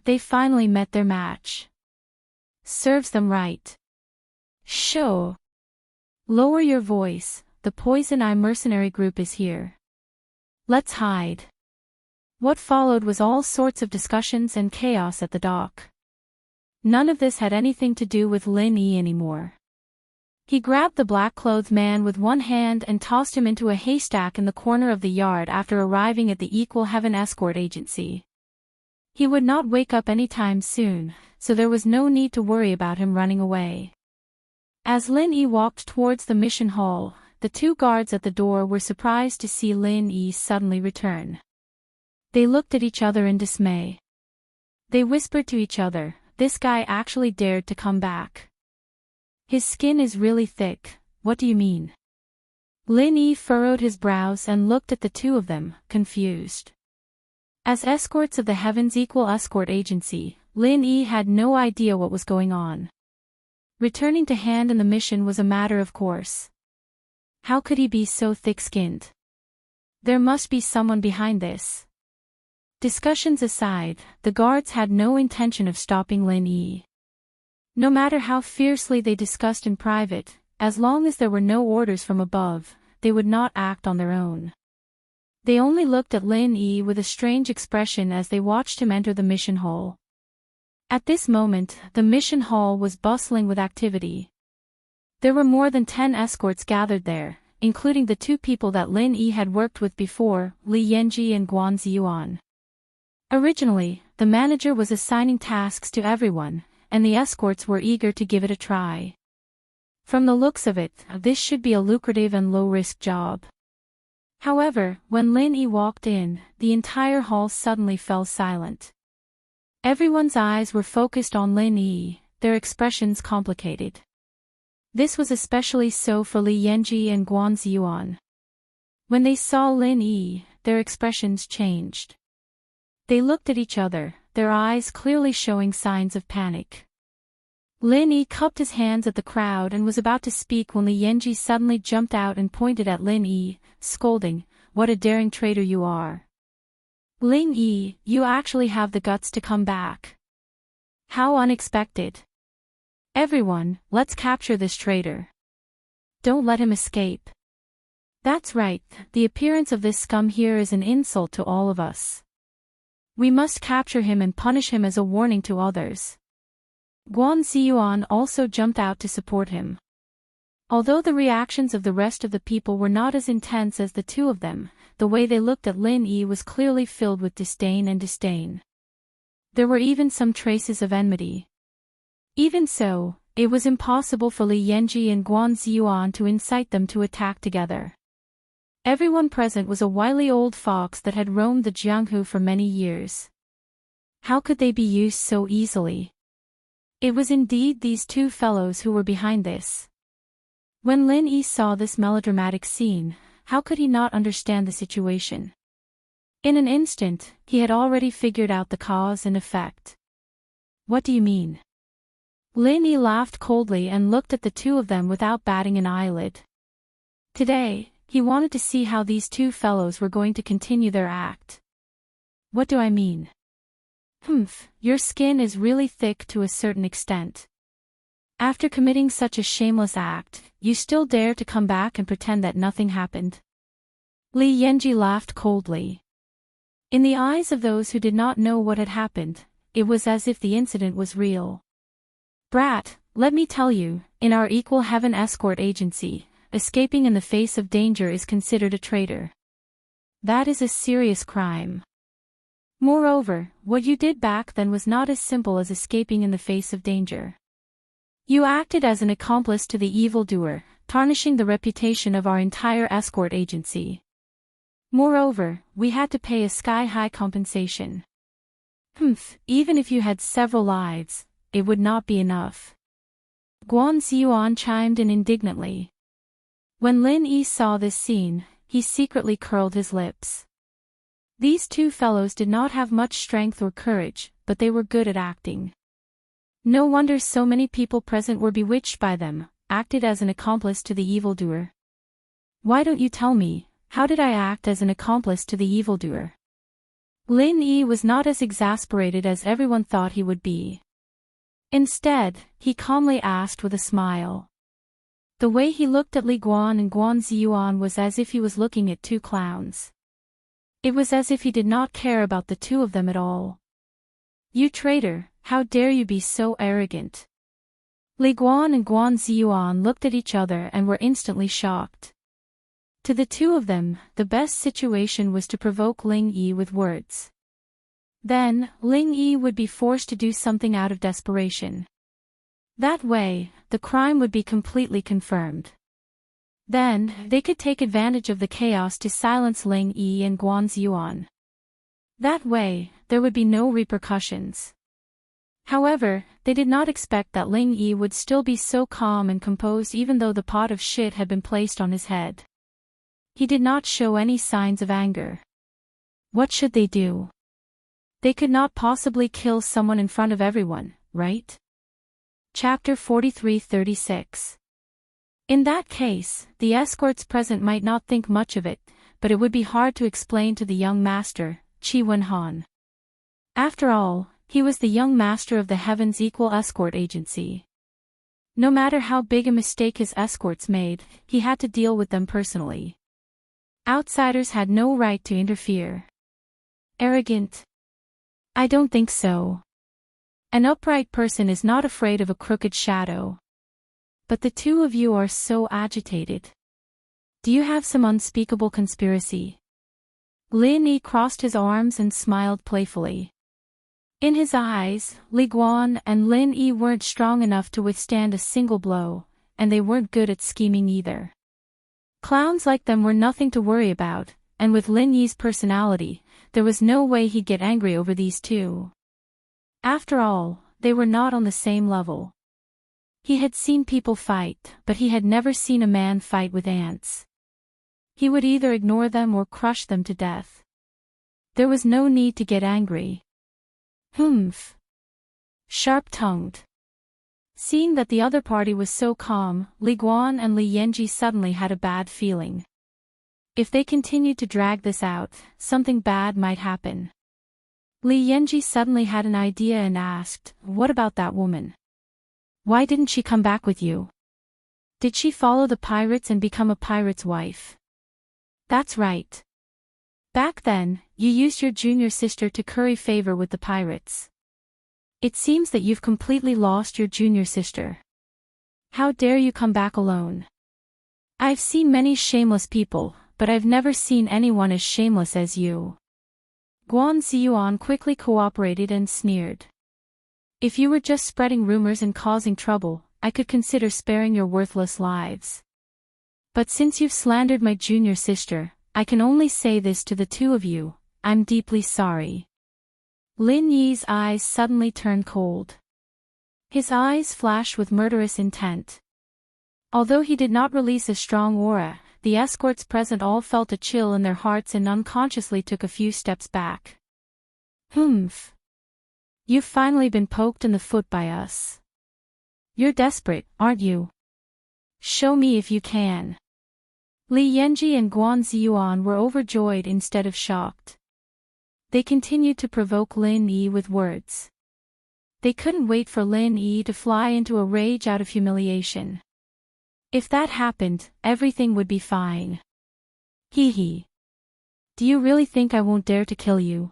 They finally met their match. Serves them right. Sure. Lower your voice, the Poison Eye mercenary group is here. Let's hide. What followed was all sorts of discussions and chaos at the dock. None of this had anything to do with Lin Yi anymore. He grabbed the black-clothed man with one hand and tossed him into a haystack in the corner of the yard after arriving at the Equal Heaven Escort Agency. He would not wake up anytime soon, so there was no need to worry about him running away. As Lin Yi walked towards the mission hall, the two guards at the door were surprised to see Lin Yi suddenly return. They looked at each other in dismay. They whispered to each other, "This guy actually dared to come back. His skin is really thick, what do you mean?" Lin Yi furrowed his brows and looked at the two of them, confused. As escorts of the Heavens Equal Escort Agency, Lin Yi had no idea what was going on. Returning to hand in the mission was a matter of course. How could he be so thick-skinned? There must be someone behind this. Discussions aside, the guards had no intention of stopping Lin Yi. No matter how fiercely they discussed in private, as long as there were no orders from above, they would not act on their own. They only looked at Lin Yi with a strange expression as they watched him enter the mission hall. At this moment, the mission hall was bustling with activity. There were more than 10 escorts gathered there, including the two people that Lin Yi had worked with before, Li Yanji and Guan Ziyuan. Originally, the manager was assigning tasks to everyone, and the escorts were eager to give it a try. From the looks of it, this should be a lucrative and low-risk job. However, when Lin Yi walked in, the entire hall suddenly fell silent. Everyone's eyes were focused on Lin Yi, their expressions complicated. This was especially so for Li Yanji and Guan Ziyuan. When they saw Lin Yi, their expressions changed. They looked at each other, their eyes clearly showing signs of panic. Lin Yi cupped his hands at the crowd and was about to speak when Li Yanji suddenly jumped out and pointed at Lin Yi, scolding, "What a daring traitor you are! Lin Yi, you actually have the guts to come back. How unexpected. Everyone, let's capture this traitor. Don't let him escape." That's right, the appearance of this scum here is an insult to all of us. We must capture him and punish him as a warning to others. Guan Ziyuan also jumped out to support him. Although the reactions of the rest of the people were not as intense as the two of them, the way they looked at Lin Yi was clearly filled with disdain. There were even some traces of enmity. Even so, it was impossible for Li Yanji and Guan Ziyuan to incite them to attack together. Everyone present was a wily old fox that had roamed the Jianghu for many years. How could they be used so easily? It was indeed these two fellows who were behind this. When Lin Yi saw this melodramatic scene, how could he not understand the situation? In an instant, he had already figured out the cause and effect. What do you mean? Lin Yi laughed coldly and looked at the two of them without batting an eyelid. Today, he wanted to see how these two fellows were going to continue their act. What do I mean? Your skin is really thick to a certain extent. After committing such a shameless act, you still dare to come back and pretend that nothing happened? Li Yanji laughed coldly. In the eyes of those who did not know what had happened, it was as if the incident was real. Brat, let me tell you, in our Equal Heaven escort agency, escaping in the face of danger is considered a traitor. That is a serious crime. Moreover, what you did back then was not as simple as escaping in the face of danger. You acted as an accomplice to the evildoer, tarnishing the reputation of our entire escort agency. Moreover, we had to pay a sky-high compensation. Even if you had several lives, it would not be enough. Guan Ziyuan chimed in indignantly. When Lin Yi saw this scene, he secretly curled his lips. These two fellows did not have much strength or courage, but they were good at acting. No wonder so many people present were bewitched by them, acted as an accomplice to the evildoer. Why don't you tell me, how did I act as an accomplice to the evildoer? Lin Yi was not as exasperated as everyone thought he would be. Instead, he calmly asked with a smile. The way he looked at Li Guan and Guan Ziyuan was as if he was looking at two clowns. It was as if he did not care about the two of them at all. You traitor, how dare you be so arrogant? Li Guan and Guan Ziyuan looked at each other and were instantly shocked. To the two of them, the best situation was to provoke Ling Yi with words. Then, Ling Yi would be forced to do something out of desperation. That way, the crime would be completely confirmed. Then, they could take advantage of the chaos to silence Ling Yi and Guan Ziyuan. That way, there would be no repercussions. However, they did not expect that Ling Yi would still be so calm and composed even though the pot of shit had been placed on his head. He did not show any signs of anger. What should they do? They could not possibly kill someone in front of everyone, right? Chapter 43-36. In that case, the escorts present might not think much of it, but it would be hard to explain to the young master, Qi Wenhan. After all, he was the young master of the Heaven's Equal Escort Agency. No matter how big a mistake his escorts made, he had to deal with them personally. Outsiders had no right to interfere. Arrogant? I don't think so. An upright person is not afraid of a crooked shadow. But the two of you are so agitated. Do you have some unspeakable conspiracy? Lin Yi crossed his arms and smiled playfully. In his eyes, Li Guan and Lin Yi weren't strong enough to withstand a single blow, and they weren't good at scheming either. Clowns like them were nothing to worry about, and with Lin Yi's personality, there was no way he'd get angry over these two. After all, they were not on the same level. He had seen people fight, but he had never seen a man fight with ants. He would either ignore them or crush them to death. There was no need to get angry. Sharp-tongued. Seeing that the other party was so calm, Li Guan and Li Yanji suddenly had a bad feeling. If they continued to drag this out, something bad might happen. Li Yanji suddenly had an idea and asked, "What about that woman? Why didn't she come back with you? Did she follow the pirates and become a pirate's wife?" That's right. Back then, you used your junior sister to curry favor with the pirates. It seems that you've completely lost your junior sister. How dare you come back alone? I've seen many shameless people, but I've never seen anyone as shameless as you. Guan Ziyuan quickly cooperated and sneered. If you were just spreading rumors and causing trouble, I could consider sparing your worthless lives. But since you've slandered my junior sister, I can only say this to the two of you, I'm deeply sorry. Lin Yi's eyes suddenly turned cold. His eyes flashed with murderous intent. Although he did not release a strong aura, the escorts present all felt a chill in their hearts and unconsciously took a few steps back. You've finally been poked in the foot by us. You're desperate, aren't you? Show me if you can. Li Yanji and Guan Ziyuan were overjoyed instead of shocked. They continued to provoke Lin Yi with words. They couldn't wait for Lin Yi to fly into a rage out of humiliation. If that happened, everything would be fine. Hee hee. Do you really think I won't dare to kill you?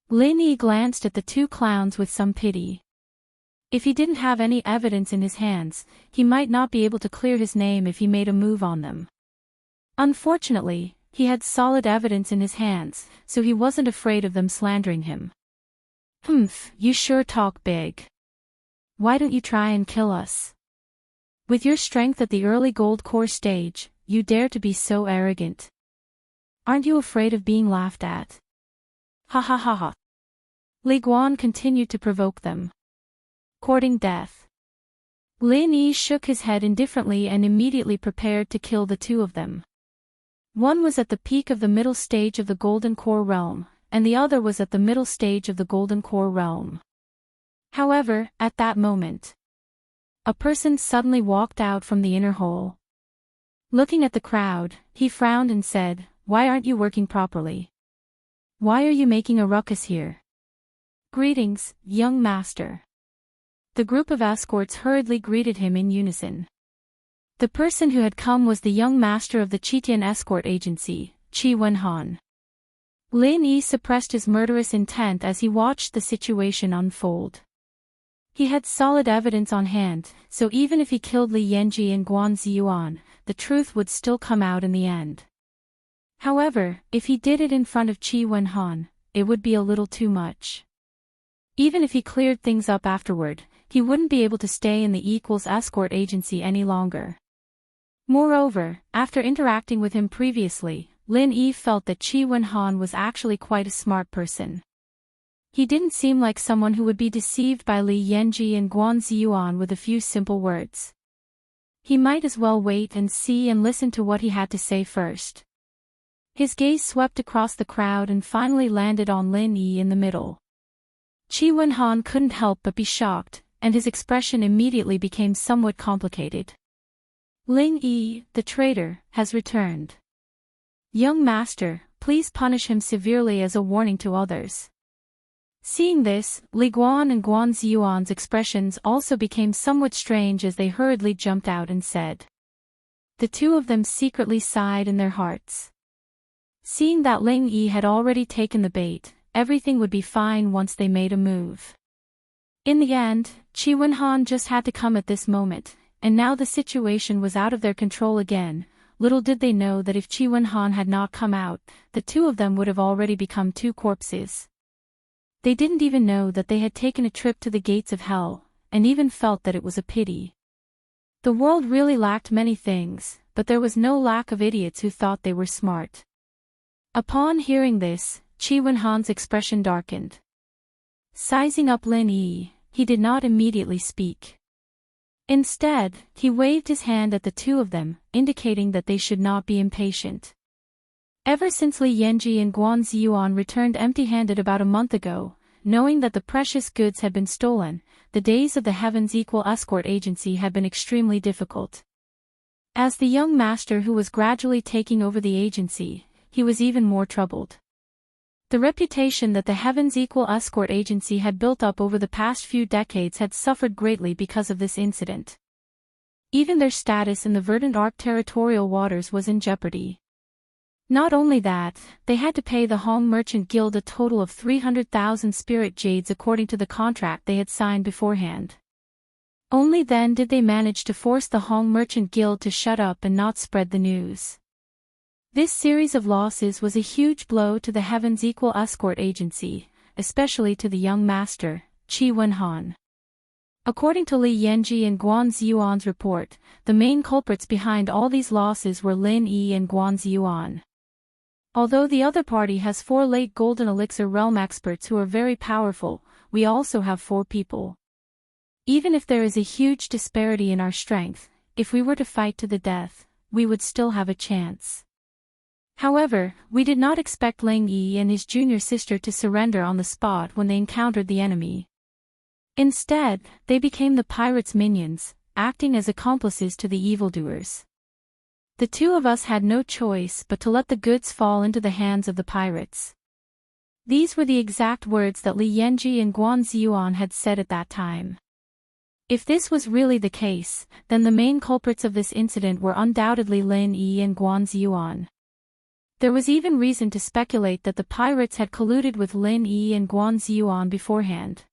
Lin Yi glanced at the two clowns with some pity. If he didn't have any evidence in his hands, he might not be able to clear his name if he made a move on them. Unfortunately, he had solid evidence in his hands, so he wasn't afraid of them slandering him. Humph, you sure talk big. Why don't you try and kill us? With your strength at the early gold core stage, you dare to be so arrogant. Aren't you afraid of being laughed at? Ha ha ha ha. Li Guan continued to provoke them. Courting death. Lin Yi shook his head indifferently and immediately prepared to kill the two of them. One was at the peak of the middle stage of the Golden Core Realm, and the other was at the middle stage of the Golden Core Realm. However, at that moment, a person suddenly walked out from the inner hole. Looking at the crowd, he frowned and said, "Why aren't you working properly? Why are you making a ruckus here?" "Greetings, young master." The group of escorts hurriedly greeted him in unison. The person who had come was the young master of the Qitian escort agency, Qi Wenhan. Lin Yi suppressed his murderous intent as he watched the situation unfold. He had solid evidence on hand, so even if he killed Li Yanji and Guan Ziyuan, the truth would still come out in the end. However, if he did it in front of Qi Wenhan, it would be a little too much. Even if he cleared things up afterward, he wouldn't be able to stay in the escort agency any longer. Moreover, after interacting with him previously, Lin Yi felt that Qi Wenhan was actually quite a smart person. He didn't seem like someone who would be deceived by Li Yanji and Guan Ziyuan with a few simple words. He might as well wait and see and listen to what he had to say first. His gaze swept across the crowd and finally landed on Lin Yi in the middle. Qi Wenhan couldn't help but be shocked, and his expression immediately became somewhat complicated. "Lin Yi, the traitor, has returned. Young master, please punish him severely as a warning to others." Seeing this, Li Guan and Guan Ziyuan's expressions also became somewhat strange as they hurriedly jumped out and said. The two of them secretly sighed in their hearts. Seeing that Lin Yi had already taken the bait, everything would be fine once they made a move. In the end, Qi Wenhan just had to come at this moment, and now the situation was out of their control again. Little did they know that if Qi Wenhan had not come out, the two of them would have already become two corpses. They didn't even know that they had taken a trip to the gates of hell, and even felt that it was a pity. The world really lacked many things, but there was no lack of idiots who thought they were smart. Upon hearing this, Qi Wenhan's expression darkened. Sizing up Lin Yi, he did not immediately speak. Instead, he waved his hand at the two of them, indicating that they should not be impatient. Ever since Li Yanji and Guan Ziyuan returned empty-handed about a month ago, knowing that the precious goods had been stolen, the days of the Heaven's Equal Escort Agency had been extremely difficult. As the young master who was gradually taking over the agency, he was even more troubled. The reputation that the Heaven's Equal Escort Agency had built up over the past few decades had suffered greatly because of this incident. Even their status in the Verdant Arc territorial waters was in jeopardy. Not only that, they had to pay the Hong Merchant Guild a total of 300,000 spirit jades according to the contract they had signed beforehand. Only then did they manage to force the Hong Merchant Guild to shut up and not spread the news. This series of losses was a huge blow to the Heaven's Equal Escort Agency, especially to the young master, Qi Wenhan. According to Li Yanji and Guan Ziyuan's report, the main culprits behind all these losses were Lin Yi and Guan Ziyuan. Although the other party has 4 late Golden Elixir Realm experts who are very powerful, we also have 4 people. Even if there is a huge disparity in our strength, if we were to fight to the death, we would still have a chance. However, we did not expect Lin Yi and his junior sister to surrender on the spot when they encountered the enemy. Instead, they became the pirates' minions, acting as accomplices to the evildoers. The two of us had no choice but to let the goods fall into the hands of the pirates. These were the exact words that Li Yanji and Guan Ziyuan had said at that time. If this was really the case, then the main culprits of this incident were undoubtedly Lin Yi and Guan Ziyuan. There was even reason to speculate that the pirates had colluded with Lin Yi and Guan Ziyuan beforehand.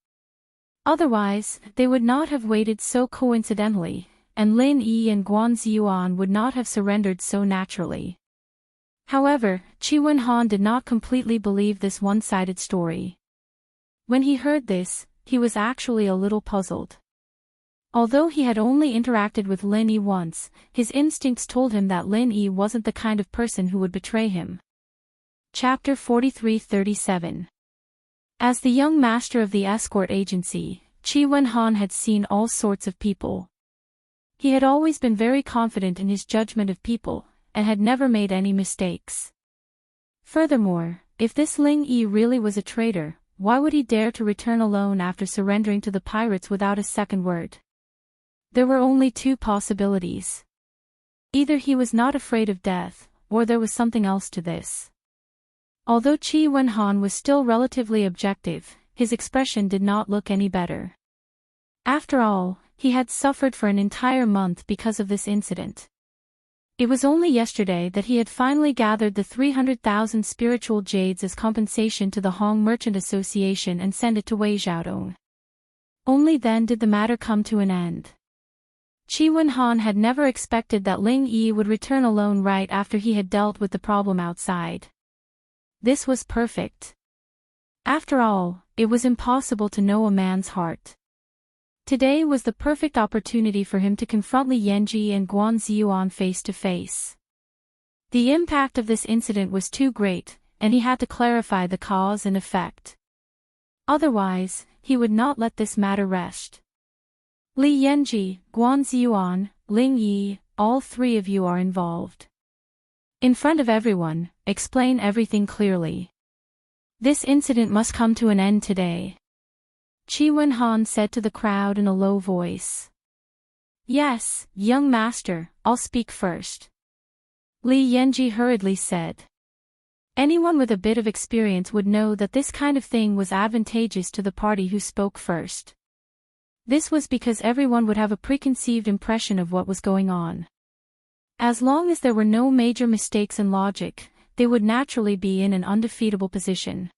Otherwise, they would not have waited so coincidentally, and Lin Yi and Guan Ziyuan would not have surrendered so naturally. However, Qi Wenhan did not completely believe this one-sided story. When he heard this, he was actually a little puzzled. Although he had only interacted with Lin Yi once, his instincts told him that Lin Yi wasn't the kind of person who would betray him. Chapter 43-37. As the young master of the escort agency, Qi Wenhan had seen all sorts of people. He had always been very confident in his judgment of people, and had never made any mistakes. Furthermore, if this Ling Yi really was a traitor, why would he dare to return alone after surrendering to the pirates without a second word? There were only two possibilities. Either he was not afraid of death, or there was something else to this. Although Qi Wenhan was still relatively objective, his expression did not look any better. After all, he had suffered for an entire month because of this incident. It was only yesterday that he had finally gathered the 300,000 spiritual jades as compensation to the Hong Merchant Association and sent it to Wei Xiaodong. Only then did the matter come to an end. Qi Wenhan had never expected that Ling Yi would return alone right after he had dealt with the problem outside. This was perfect. After all, it was impossible to know a man's heart. Today was the perfect opportunity for him to confront Li Yanji and Guan Ziyuan face to face. The impact of this incident was too great, and he had to clarify the cause and effect. Otherwise, he would not let this matter rest. Li Yanji, Guan Ziyuan, Ling Yi, all three of you are involved. In front of everyone, explain everything clearly. This incident must come to an end today. Qi Wenhan said to the crowd in a low voice. Yes, young master, I'll speak first. Li Yanji hurriedly said. Anyone with a bit of experience would know that this kind of thing was advantageous to the party who spoke first. This was because everyone would have a preconceived impression of what was going on. As long as there were no major mistakes in logic, they would naturally be in an undefeatable position.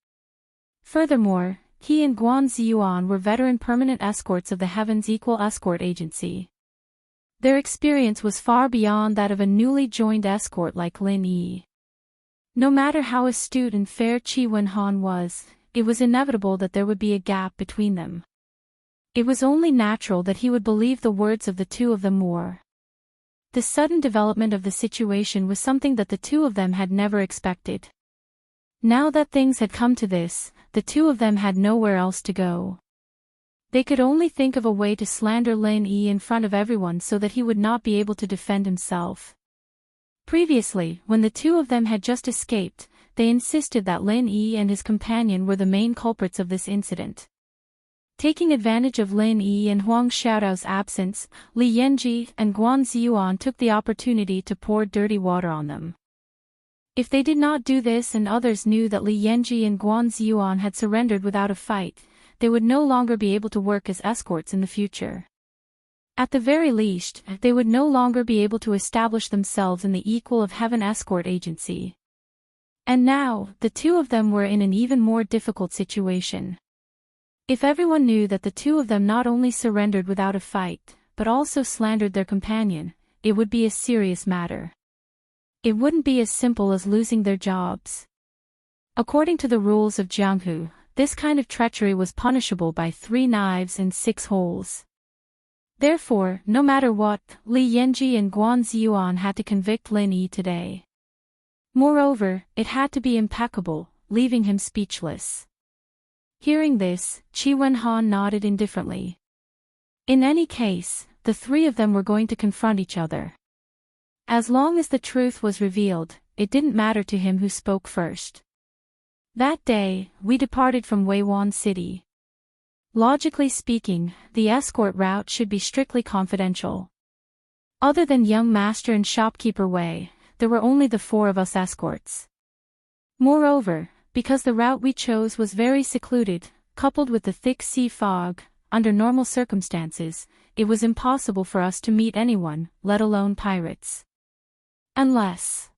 Furthermore, he and Guan Ziyuan were veteran permanent escorts of the Heaven's Equal Escort Agency. Their experience was far beyond that of a newly joined escort like Lin Yi. No matter how astute and fair Qi Wenhan was, it was inevitable that there would be a gap between them. It was only natural that he would believe the words of the two of them more. The sudden development of the situation was something that the two of them had never expected. Now that things had come to this, the two of them had nowhere else to go. They could only think of a way to slander Lin Yi in front of everyone so that he would not be able to defend himself. Previously, when the two of them had just escaped, they insisted that Lin Yi and his companion were the main culprits of this incident. Taking advantage of Lin Yi and Huang Xiaodao's absence, Li Yanji and Guan Ziyuan took the opportunity to pour dirty water on them. If they did not do this and others knew that Li Yanji and Guan Ziyuan had surrendered without a fight, they would no longer be able to work as escorts in the future. At the very least, they would no longer be able to establish themselves in the Equal of Heaven Escort Agency. And now, the two of them were in an even more difficult situation. If everyone knew that the two of them not only surrendered without a fight, but also slandered their companion, it would be a serious matter. It wouldn't be as simple as losing their jobs. According to the rules of Jianghu, this kind of treachery was punishable by 3 knives and 6 holes. Therefore, no matter what, Li Yanji and Guan Ziyuan had to convict Lin Yi today. Moreover, it had to be impeccable, leaving him speechless. Hearing this, Qi Wenhan nodded indifferently. In any case, the three of them were going to confront each other. As long as the truth was revealed, it didn't matter to him who spoke first. That day, we departed from Weiwan City. Logically speaking, the escort route should be strictly confidential. Other than young master and shopkeeper Wei, there were only the four of us escorts. Moreover, because the route we chose was very secluded, coupled with the thick sea fog, under normal circumstances, it was impossible for us to meet anyone, let alone pirates. Unless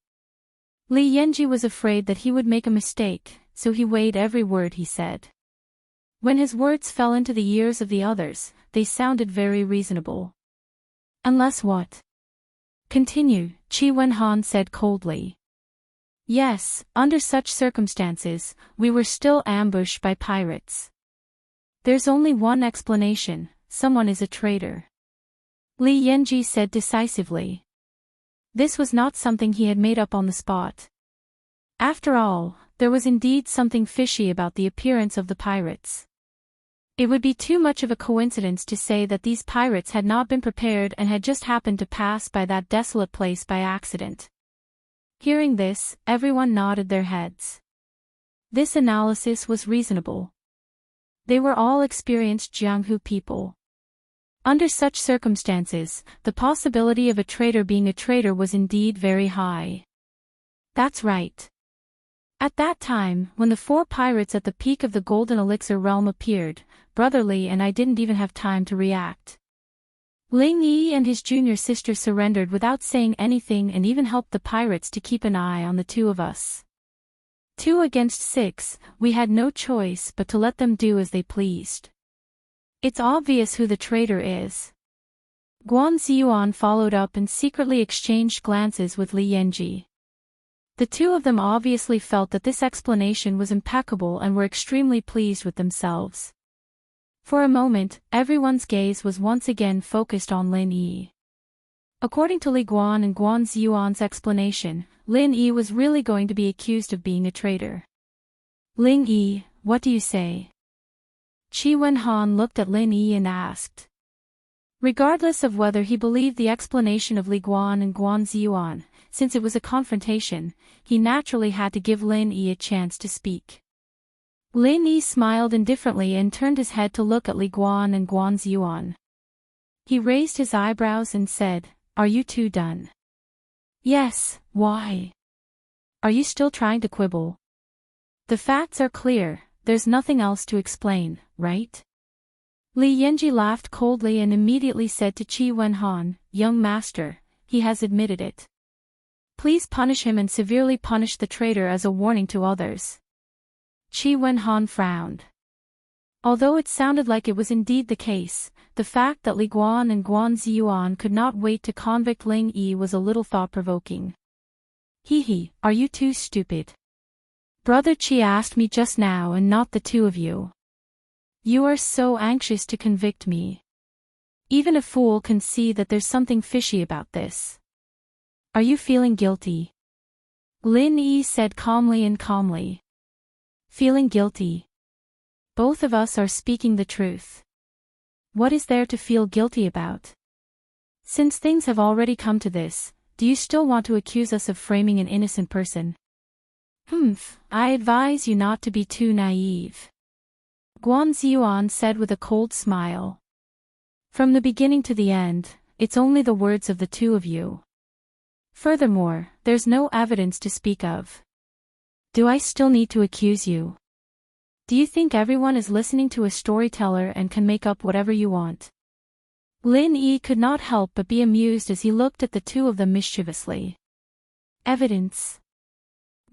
Li Yanji was afraid that he would make a mistake, so he weighed every word he said. When his words fell into the ears of the others, they sounded very reasonable. Unless what? Continue, Qi Wenhan said coldly. Yes, under such circumstances, we were still ambushed by pirates. There's only one explanation, someone is a traitor. Li Yanji said decisively. This was not something he had made up on the spot. After all, there was indeed something fishy about the appearance of the pirates. It would be too much of a coincidence to say that these pirates had not been prepared and had just happened to pass by that desolate place by accident. Hearing this, everyone nodded their heads. This analysis was reasonable. They were all experienced Jianghu people. Under such circumstances, the possibility of a traitor being a traitor was indeed very high. That's right. At that time, when the four pirates at the peak of the Golden Elixir realm appeared, Brother Li and I didn't even have time to react. Ling Yi and his junior sister surrendered without saying anything and even helped the pirates to keep an eye on the two of us. 2 against 6, we had no choice but to let them do as they pleased. It's obvious who the traitor is. Guan Ziyuan followed up and secretly exchanged glances with Li Yanji. The two of them obviously felt that this explanation was impeccable and were extremely pleased with themselves. For a moment, everyone's gaze was once again focused on Lin Yi. According to Li Guan and Guan Ziyuan's explanation, Lin Yi was really going to be accused of being a traitor. Ling Yi, what do you say? Qi Wenhan looked at Lin Yi and asked. Regardless of whether he believed the explanation of Li Guan and Guan Ziyuan, since it was a confrontation, he naturally had to give Lin Yi a chance to speak. Lin Yi smiled indifferently and turned his head to look at Li Guan and Guan Ziyuan. He raised his eyebrows and said, "Are you two done?" "Yes, why? Are you still trying to quibble?" "The facts are clear, there's nothing else to explain, right?" Li Yanji laughed coldly and immediately said to Qi Wenhan, "Young master, he has admitted it. Please punish him and severely punish the traitor as a warning to others." Qi Wenhan frowned. Although it sounded like it was indeed the case, the fact that Li Guan and Guan Ziyuan could not wait to convict Ling Yi was a little thought-provoking. "Hee, are you too stupid? Brother Qi asked me just now and not the two of you. You are so anxious to convict me. Even a fool can see that there's something fishy about this. Are you feeling guilty?" Lin Yi said calmly. "Feeling guilty? Both of us are speaking the truth. What is there to feel guilty about? Since things have already come to this, do you still want to accuse us of framing an innocent person?" I advise you not to be too naive," Guan Ziyuan said with a cold smile. "From the beginning to the end, it's only the words of the two of you. Furthermore, there's no evidence to speak of. Do I still need to accuse you? Do you think everyone is listening to a storyteller and can make up whatever you want?" Lin Yi could not help but be amused as he looked at the two of them mischievously. "Evidence?"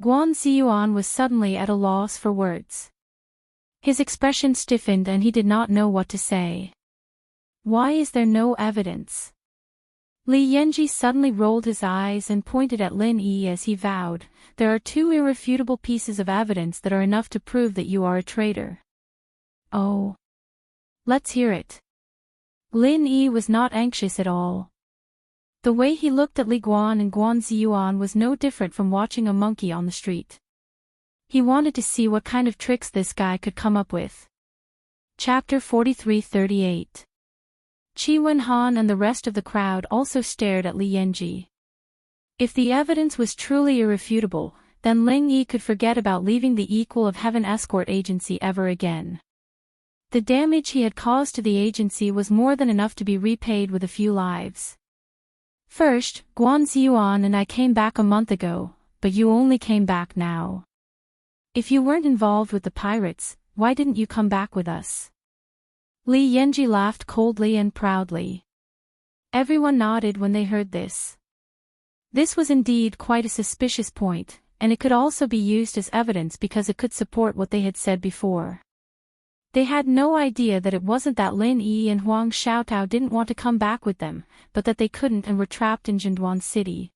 Guan Ziyuan was suddenly at a loss for words. His expression stiffened and he did not know what to say. Why is there no evidence? Li Yanji suddenly rolled his eyes and pointed at Lin Yi as he vowed, "There are 2 irrefutable pieces of evidence that are enough to prove that you are a traitor." "Oh. Let's hear it." Lin Yi was not anxious at all. The way he looked at Li Guan and Guan Ziyuan was no different from watching a monkey on the street. He wanted to see what kind of tricks this guy could come up with. Chapter 43-38. Qi Wenhan and the rest of the crowd also stared at Li Yanji. If the evidence was truly irrefutable, then Ling Yi could forget about leaving the Equal of Heaven escort agency ever again. The damage he had caused to the agency was more than enough to be repaid with a few lives. First, Guan Ziyuan and I came back a month ago, but you only came back now. If you weren't involved with the pirates, why didn't you come back with us? Li Yanji laughed coldly and proudly. Everyone nodded when they heard this. This was indeed quite a suspicious point, and it could also be used as evidence because it could support what they had said before. They had no idea that it wasn't that Lin Yi and Huang Xiaotao didn't want to come back with them, but that they couldn't and were trapped in Jinduan City.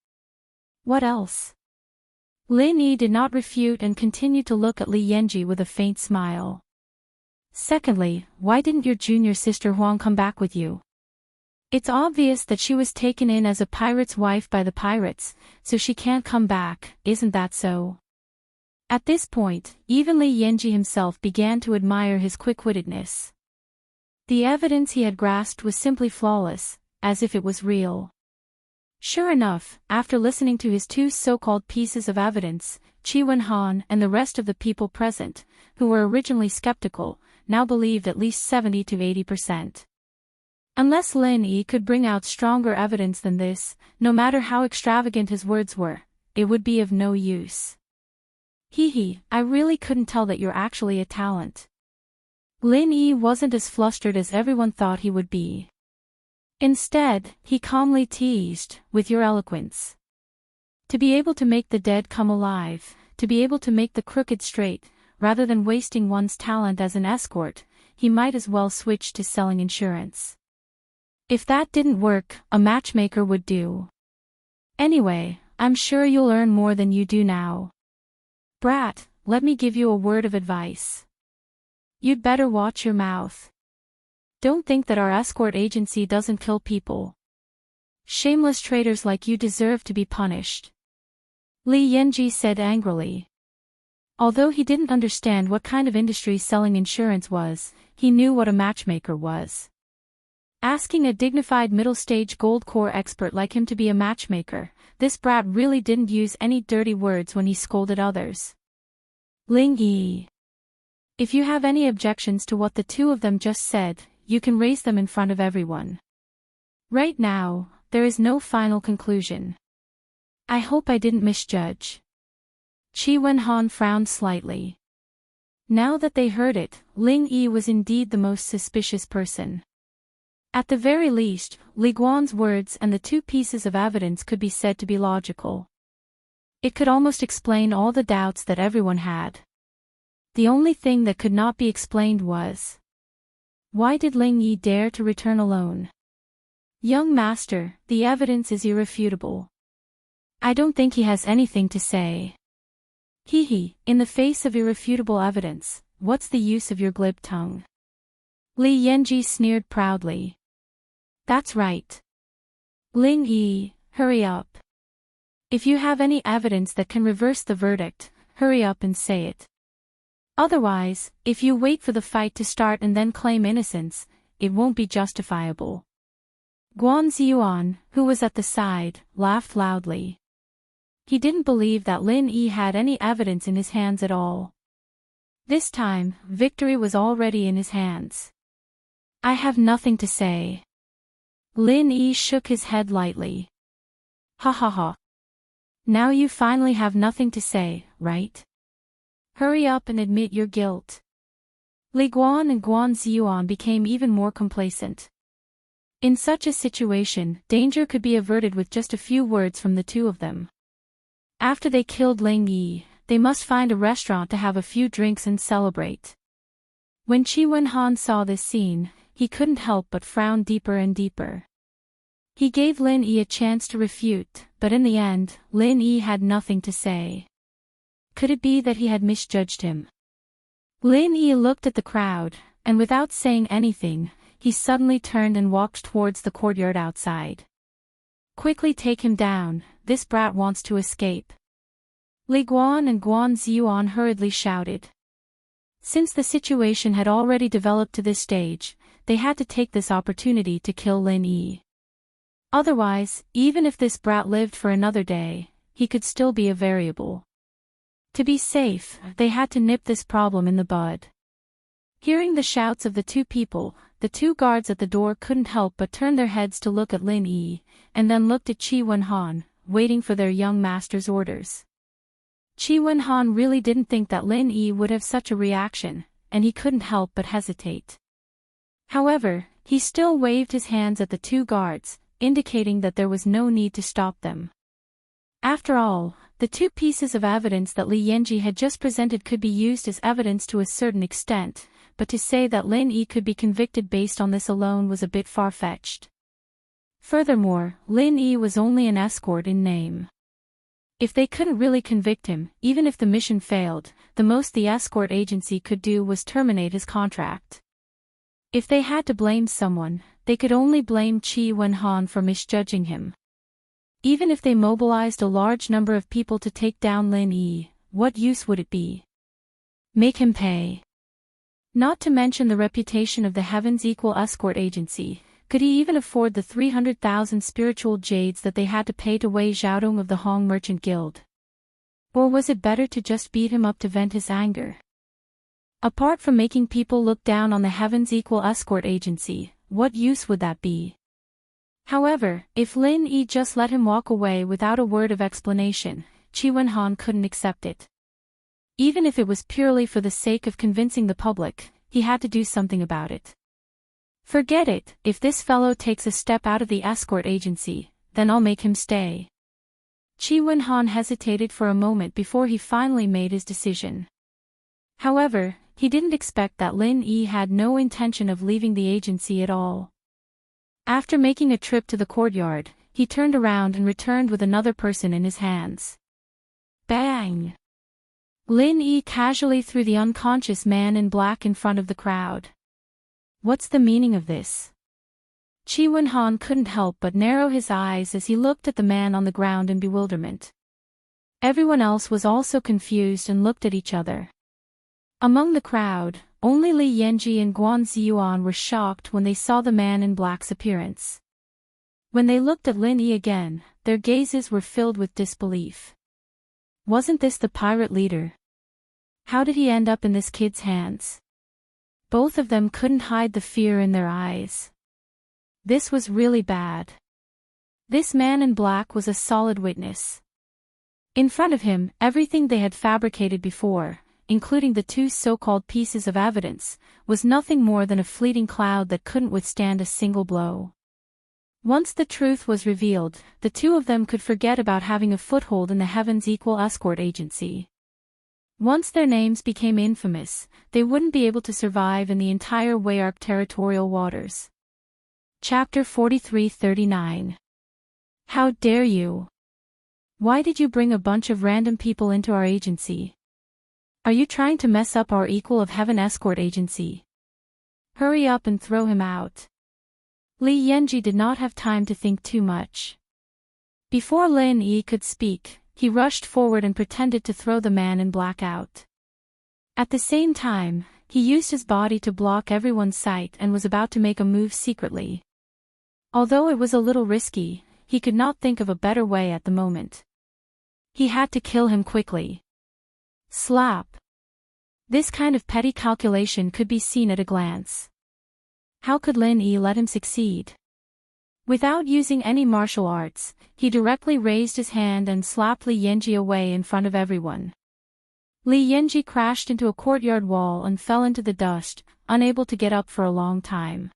What else? Lin Yi did not refute and continued to look at Li Yanji with a faint smile. Secondly, why didn't your junior sister Huang come back with you? It's obvious that she was taken in as a pirate's wife by the pirates, so she can't come back, isn't that so? At this point, even Li Yanji himself began to admire his quick-wittedness. The evidence he had grasped was simply flawless, as if it was real. Sure enough, after listening to his two so-called pieces of evidence, Qi Wenhan and the rest of the people present, who were originally skeptical, now believed at least 70 to 80%. Unless Lin Yi could bring out stronger evidence than this, no matter how extravagant his words were, it would be of no use. I really couldn't tell that you're actually a talent. Lin Yi wasn't as flustered as everyone thought he would be. Instead, he calmly teased, with your eloquence. To be able to make the dead come alive, to be able to make the crooked straight, rather than wasting one's talent as an escort, he might as well switch to selling insurance. If that didn't work, a matchmaker would do. Anyway, I'm sure you'll earn more than you do now. Brat, let me give you a word of advice. You'd better watch your mouth. Don't think that our escort agency doesn't kill people. Shameless traitors like you deserve to be punished. Li Yanji said angrily. Although he didn't understand what kind of industry selling insurance was, he knew what a matchmaker was. Asking a dignified middle-stage gold core expert like him to be a matchmaker, this brat really didn't use any dirty words when he scolded others. Ling Yi. If you have any objections to what the two of them just said, you can raise them in front of everyone. Right now, there is no final conclusion. I hope I didn't misjudge. Qi Wenhan frowned slightly. Now that they heard it, Ling Yi was indeed the most suspicious person. At the very least, Li Guan's words and the two pieces of evidence could be said to be logical. It could almost explain all the doubts that everyone had. The only thing that could not be explained was, why did Ling Yi dare to return alone? Young master, the evidence is irrefutable. I don't think he has anything to say. In the face of irrefutable evidence, what's the use of your glib tongue? Li Yanji sneered proudly. That's right. Ling Yi, hurry up. If you have any evidence that can reverse the verdict, hurry up and say it. Otherwise, if you wait for the fight to start and then claim innocence, it won't be justifiable. Guan Ziyuan, who was at the side, laughed loudly. He didn't believe that Lin Yi had any evidence in his hands at all. This time, victory was already in his hands. I have nothing to say. Lin Yi shook his head lightly. Ha ha ha. Now you finally have nothing to say, right? Hurry up and admit your guilt. Li Guan and Guan Ziyuan became even more complacent. In such a situation, danger could be averted with just a few words from the two of them. After they killed Ling Yi, they must find a restaurant to have a few drinks and celebrate. When Qi Wenhan saw this scene, he couldn't help but frown deeper and deeper. He gave Lin Yi a chance to refute, but in the end, Lin Yi had nothing to say. Could it be that he had misjudged him? Lin Yi looked at the crowd, and without saying anything, he suddenly turned and walked towards the courtyard outside. Quickly take him down, this brat wants to escape. Li Guan and Guan Ziyuan hurriedly shouted. Since the situation had already developed to this stage, they had to take this opportunity to kill Lin Yi. Otherwise, even if this brat lived for another day, he could still be a variable. To be safe, they had to nip this problem in the bud. Hearing the shouts of the two people, the two guards at the door couldn't help but turn their heads to look at Lin Yi, and then looked at Qi Wenhan, waiting for their young master's orders. Qi Wenhan really didn't think that Lin Yi would have such a reaction, and he couldn't help but hesitate. However, he still waved his hands at the two guards, indicating that there was no need to stop them. After all, the two pieces of evidence that Li Yanji had just presented could be used as evidence to a certain extent, but to say that Lin Yi could be convicted based on this alone was a bit far-fetched. Furthermore, Lin Yi was only an escort in name. If they couldn't really convict him, even if the mission failed, the most the escort agency could do was terminate his contract. If they had to blame someone, they could only blame Qi Wenhan for misjudging him. Even if they mobilized a large number of people to take down Lin Yi, what use would it be? Make him pay. Not to mention the reputation of the Heaven's Equal Escort Agency, could he even afford the 300,000 spiritual jades that they had to pay to Wei Xiaodong of the Hong Merchant Guild? Or was it better to just beat him up to vent his anger? Apart from making people look down on the Heaven's Equal Escort Agency, what use would that be? However, if Lin Yi just let him walk away without a word of explanation, Qi Wenhan couldn't accept it. Even if it was purely for the sake of convincing the public, he had to do something about it. Forget it, if this fellow takes a step out of the escort agency, then I'll make him stay. Qi Wenhan hesitated for a moment before he finally made his decision. However, he didn't expect that Lin Yi had no intention of leaving the agency at all. After making a trip to the courtyard, he turned around and returned with another person in his hands. Bang! Lin Yi casually threw the unconscious man in black in front of the crowd. What's the meaning of this? Qi Wenhan couldn't help but narrow his eyes as he looked at the man on the ground in bewilderment. Everyone else was also confused and looked at each other. Among the crowd, only Li Yanji and Guan Ziyuan were shocked when they saw the man in black's appearance. When they looked at Lin Yi again, their gazes were filled with disbelief. Wasn't this the pirate leader? How did he end up in this kid's hands? Both of them couldn't hide the fear in their eyes. This was really bad. This man in black was a solid witness. In front of him, everything they had fabricated before, including the two so-called pieces of evidence, was nothing more than a fleeting cloud that couldn't withstand a single blow. Once the truth was revealed, the two of them could forget about having a foothold in the Heaven's Equal Escort Agency. Once their names became infamous, they wouldn't be able to survive in the entire Wayark territorial waters. Chapter 43-39. How dare you? Why did you bring a bunch of random people into our agency? Are you trying to mess up our Equal of Heaven Escort Agency? Hurry up and throw him out. Li Yanji did not have time to think too much. Before Lin Yi could speak, he rushed forward and pretended to throw the man in black out. At the same time, he used his body to block everyone's sight and was about to make a move secretly. Although it was a little risky, he could not think of a better way at the moment. He had to kill him quickly. Slap. This kind of petty calculation could be seen at a glance. How could Lin Yi let him succeed? Without using any martial arts, he directly raised his hand and slapped Li Yanji away in front of everyone. Li Yanji crashed into a courtyard wall and fell into the dust, unable to get up for a long time.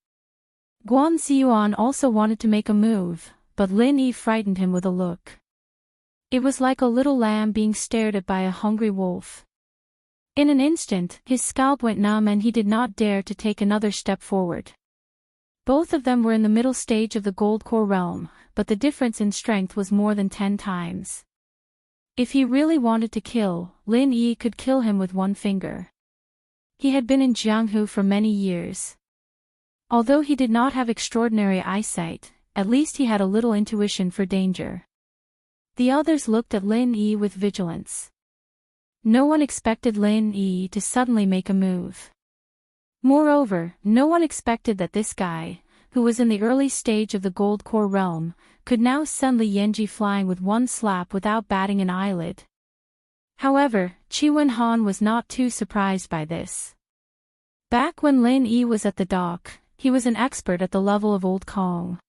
Guan Ziyuan also wanted to make a move, but Lin Yi frightened him with a look. It was like a little lamb being stared at by a hungry wolf. In an instant, his scalp went numb and he did not dare to take another step forward. Both of them were in the middle stage of the Gold Core realm, but the difference in strength was more than 10 times. If he really wanted to kill, Lin Yi could kill him with one finger. He had been in Jianghu for many years. Although he did not have extraordinary eyesight, at least he had a little intuition for danger. The others looked at Lin Yi with vigilance. No one expected Lin Yi to suddenly make a move. Moreover, no one expected that this guy, who was in the early stage of the Gold Core realm, could now send Li Yanji flying with one slap without batting an eyelid. However, Qi Wenhan was not too surprised by this. Back when Lin Yi was at the dock, he was an expert at the level of Old Kong.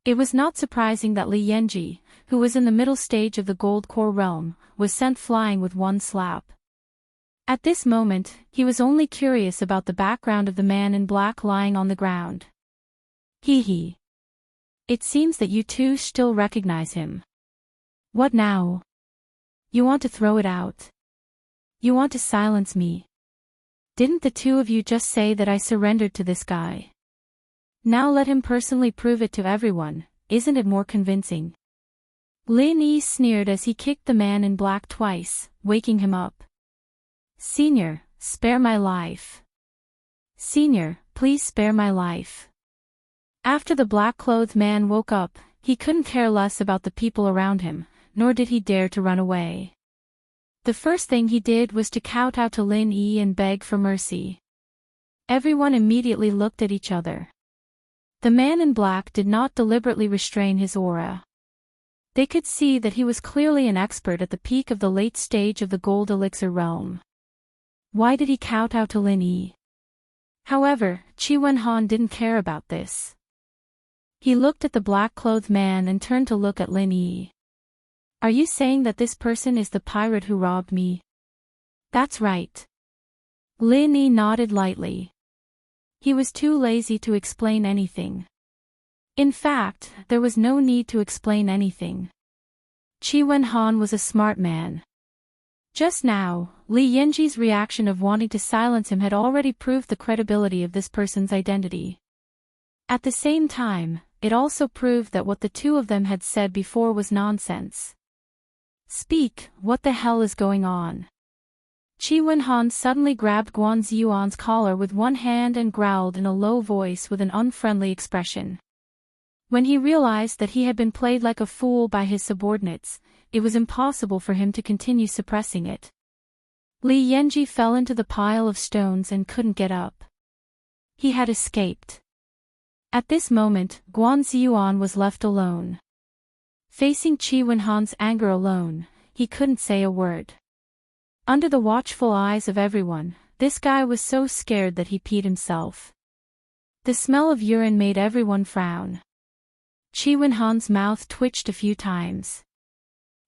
It was not surprising that Li Yanji, who was in the middle stage of the Gold Core realm, was sent flying with one slap. At this moment, he was only curious about the background of the man in black lying on the ground. Hee hee. It seems that you two still recognize him. What now? You want to throw it out? You want to silence me? Didn't the two of you just say that I surrendered to this guy? Now let him personally prove it to everyone, isn't it more convincing? Lin Yi sneered as he kicked the man in black twice, waking him up. Senior, spare my life. Senior, please spare my life. After the black-clothed man woke up, he couldn't care less about the people around him, nor did he dare to run away. The first thing he did was to kowtow to Lin Yi and beg for mercy. Everyone immediately looked at each other. The man in black did not deliberately restrain his aura. They could see that he was clearly an expert at the peak of the late stage of the gold elixir realm. Why did he kowtow to Lin Yi? However, Qi Wenhan didn't care about this. He looked at the black-clothed man and turned to look at Lin Yi. Are you saying that this person is the pirate who robbed me? That's right. Lin Yi nodded lightly. He was too lazy to explain anything. In fact, there was no need to explain anything. Qi Wenhan was a smart man. Just now, Li Yanji's reaction of wanting to silence him had already proved the credibility of this person's identity. At the same time, it also proved that what the two of them had said before was nonsense. Speak, what the hell is going on? Qi Wenhan suddenly grabbed Guan Ziyuan's collar with one hand and growled in a low voice with an unfriendly expression. When he realized that he had been played like a fool by his subordinates, it was impossible for him to continue suppressing it. Li Yanji fell into the pile of stones and couldn't get up. He had escaped. At this moment, Guan Ziyuan was left alone. Facing Qi Wenhan's anger alone, he couldn't say a word. Under the watchful eyes of everyone, this guy was so scared that he peed himself. The smell of urine made everyone frown. Qi Wenhan's mouth twitched a few times.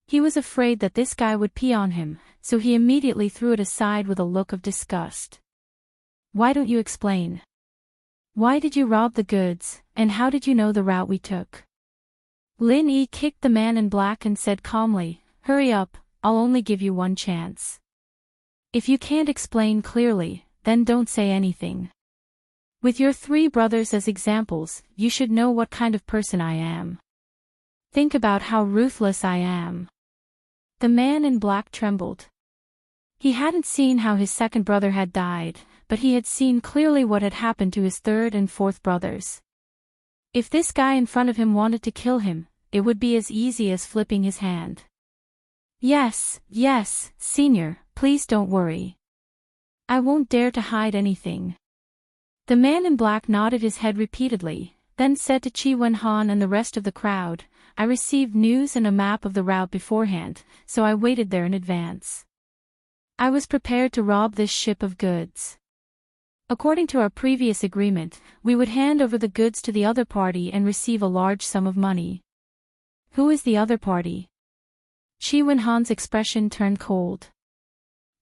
He was afraid that this guy would pee on him, so he immediately threw it aside with a look of disgust. Why don't you explain? Why did you rob the goods, and how did you know the route we took? Lin Yi kicked the man in black and said calmly, hurry up, I'll only give you one chance. If you can't explain clearly, then don't say anything. With your three brothers as examples, you should know what kind of person I am. Think about how ruthless I am. The man in black trembled. He hadn't seen how his second brother had died, but he had seen clearly what had happened to his third and fourth brothers. If this guy in front of him wanted to kill him, it would be as easy as flipping his hand. Yes, senior, please don't worry. I won't dare to hide anything. The man in black nodded his head repeatedly, then said to Qi Wenhan and the rest of the crowd, I received news and a map of the route beforehand, so I waited there in advance. I was prepared to rob this ship of goods. According to our previous agreement, we would hand over the goods to the other party and receive a large sum of money. Who is the other party? Qi Wenhan's expression turned cold.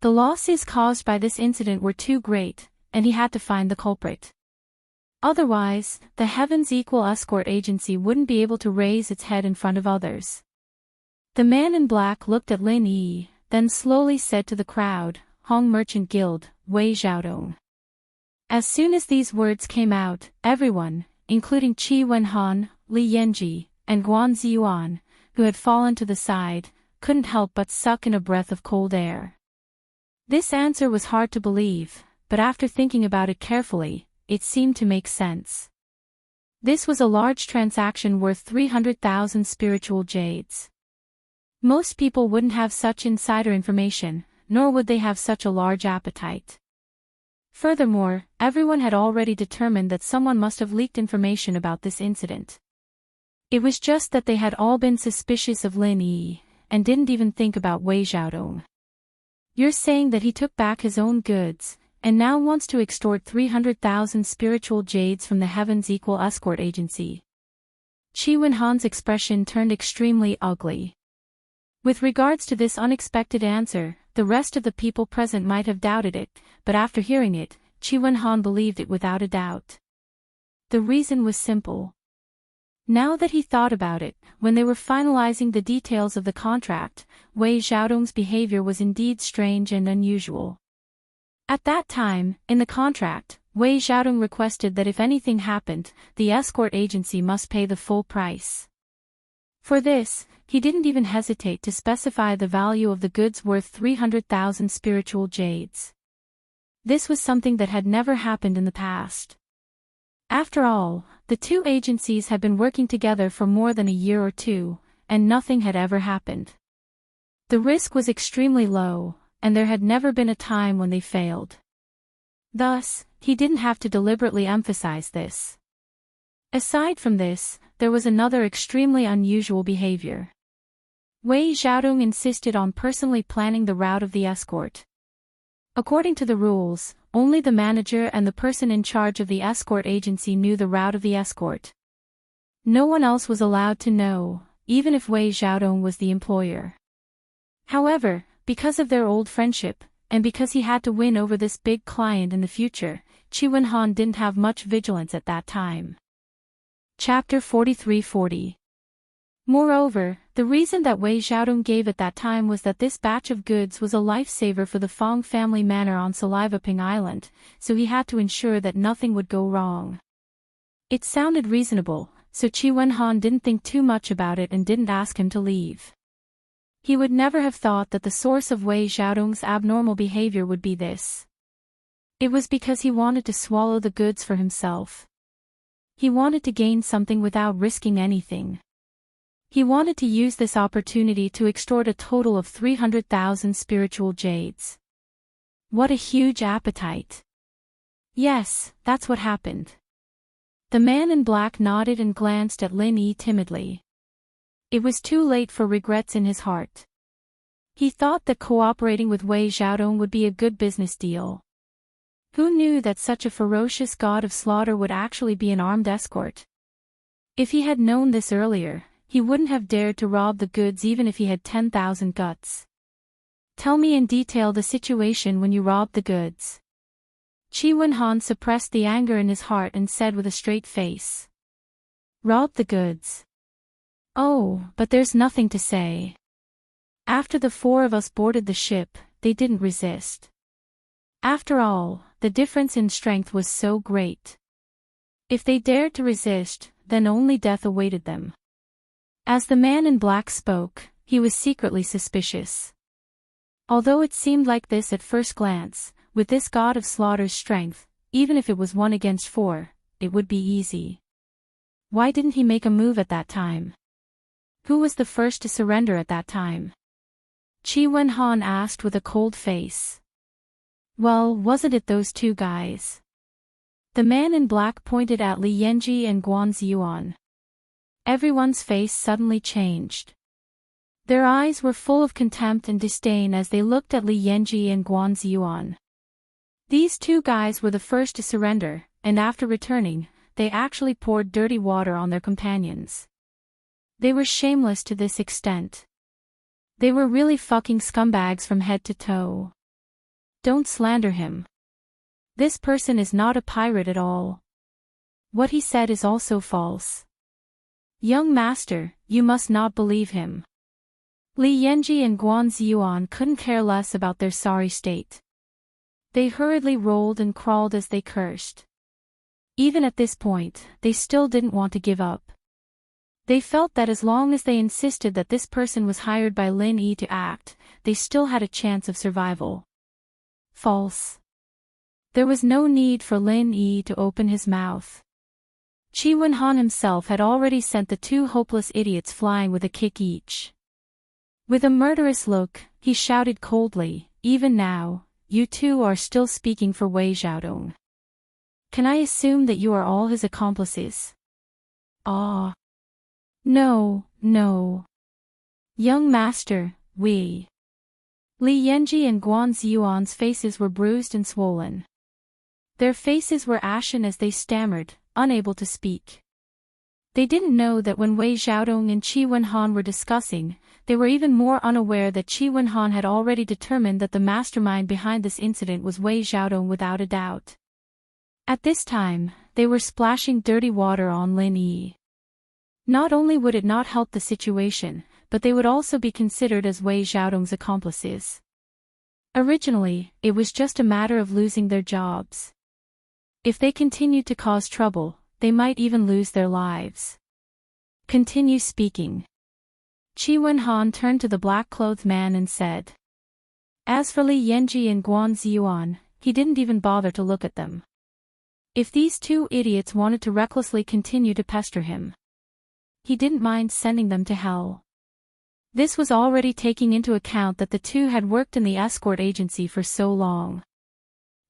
The losses caused by this incident were too great, and he had to find the culprit. Otherwise, the Heaven's Equal Escort Agency wouldn't be able to raise its head in front of others. The man in black looked at Lin Yi, then slowly said to the crowd, Hong Merchant Guild, Wei Xiaodong. As soon as these words came out, everyone, including Qi Wenhan, Li Yanji, and Guan Ziyuan, who had fallen to the side, couldn't help but suck in a breath of cold air. This answer was hard to believe, but after thinking about it carefully, it seemed to make sense. This was a large transaction worth 300,000 spiritual jades. Most people wouldn't have such insider information, nor would they have such a large appetite. Furthermore, everyone had already determined that someone must have leaked information about this incident. It was just that they had all been suspicious of Lin Yi, and didn't even think about Wei Xiaodong. You're saying that he took back his own goods, and now wants to extort 300,000 spiritual jades from the Heavens Equal Escort Agency. Qi Wenhan's expression turned extremely ugly. With regards to this unexpected answer, the rest of the people present might have doubted it, but after hearing it, Qi Wenhan believed it without a doubt. The reason was simple. Now that he thought about it, when they were finalizing the details of the contract, Wei Xiaodong's behavior was indeed strange and unusual. At that time, in the contract, Wei Xiaodong requested that if anything happened, the escort agency must pay the full price. For this, he didn't even hesitate to specify the value of the goods worth 300,000 spiritual jades. This was something that had never happened in the past. After all, the two agencies had been working together for more than a year or two, and nothing had ever happened. The risk was extremely low, and there had never been a time when they failed. Thus, he didn't have to deliberately emphasize this. Aside from this, there was another extremely unusual behavior. Wei Xiaodong insisted on personally planning the route of the escort. According to the rules, only the manager and the person in charge of the escort agency knew the route of the escort. No one else was allowed to know, even if Wei Xiaodong was the employer. However, because of their old friendship, and because he had to win over this big client in the future, Qi Wenhan didn't have much vigilance at that time. Chapter 4340. Moreover, the reason that Wei Xiaodong gave at that time was that this batch of goods was a lifesaver for the Fong family manor on Salivaping Island, so he had to ensure that nothing would go wrong. It sounded reasonable, so Qi Wenhan didn't think too much about it and didn't ask him to leave. He would never have thought that the source of Wei Xiaodong's abnormal behavior would be this. It was because he wanted to swallow the goods for himself. He wanted to gain something without risking anything. He wanted to use this opportunity to extort a total of 300,000 spiritual jades. What a huge appetite. Yes, that's what happened. The man in black nodded and glanced at Lin Yi timidly. It was too late for regrets in his heart. He thought that cooperating with Wei Xiaodong would be a good business deal. Who knew that such a ferocious god of slaughter would actually be an armed escort? If he had known this earlier, he wouldn't have dared to rob the goods even if he had 10,000 guts. Tell me in detail the situation when you robbed the goods. Qi Wenhan suppressed the anger in his heart and said with a straight face. Robbed the goods. Oh, but there's nothing to say. After the four of us boarded the ship, they didn't resist. After all, the difference in strength was so great. If they dared to resist, then only death awaited them. As the man in black spoke, he was secretly suspicious. Although it seemed like this at first glance, with this god of slaughter's strength, even if it was 1 against 4, it would be easy. Why didn't he make a move at that time? Who was the first to surrender at that time? Qi Wenhan asked with a cold face. Well, wasn't it those two guys? The man in black pointed at Li Yanji and Guan Ziyuan. Everyone's face suddenly changed. Their eyes were full of contempt and disdain as they looked at Li Yanji and Guan Ziyuan. These two guys were the first to surrender, and after returning, they actually poured dirty water on their companions. They were shameless to this extent. They were really fucking scumbags from head to toe. Don't slander him. This person is not a pirate at all. What he said is also false. Young master, you must not believe him. Li Yanji and Guan Ziyuan couldn't care less about their sorry state. They hurriedly rolled and crawled as they cursed. Even at this point, they still didn't want to give up. They felt that as long as they insisted that this person was hired by Lin Yi to act, they still had a chance of survival. False. There was no need for Lin Yi to open his mouth. Qi Wenhan himself had already sent the two hopeless idiots flying with a kick each. With a murderous look, he shouted coldly, even now, you two are still speaking for Wei Xiaodong. Can I assume that you are all his accomplices? Ah. No, no. Young master, we. Li Yanji and Guan Ziyuan's faces were bruised and swollen. Their faces were ashen as they stammered, unable to speak. They didn't know that when Wei Xiaodong and Qi Wenhan were discussing, they were even more unaware that Qi Wenhan had already determined that the mastermind behind this incident was Wei Xiaodong without a doubt. At this time, they were splashing dirty water on Lin Yi. Not only would it not help the situation, but they would also be considered as Wei Xiaodong's accomplices. Originally, it was just a matter of losing their jobs. If they continued to cause trouble, they might even lose their lives. Continue speaking. Qi Wenhan turned to the black-clothed man and said. As for Li Yanji and Guan Ziyuan, he didn't even bother to look at them. If these two idiots wanted to recklessly continue to pester him, he didn't mind sending them to hell. This was already taking into account that the two had worked in the escort agency for so long.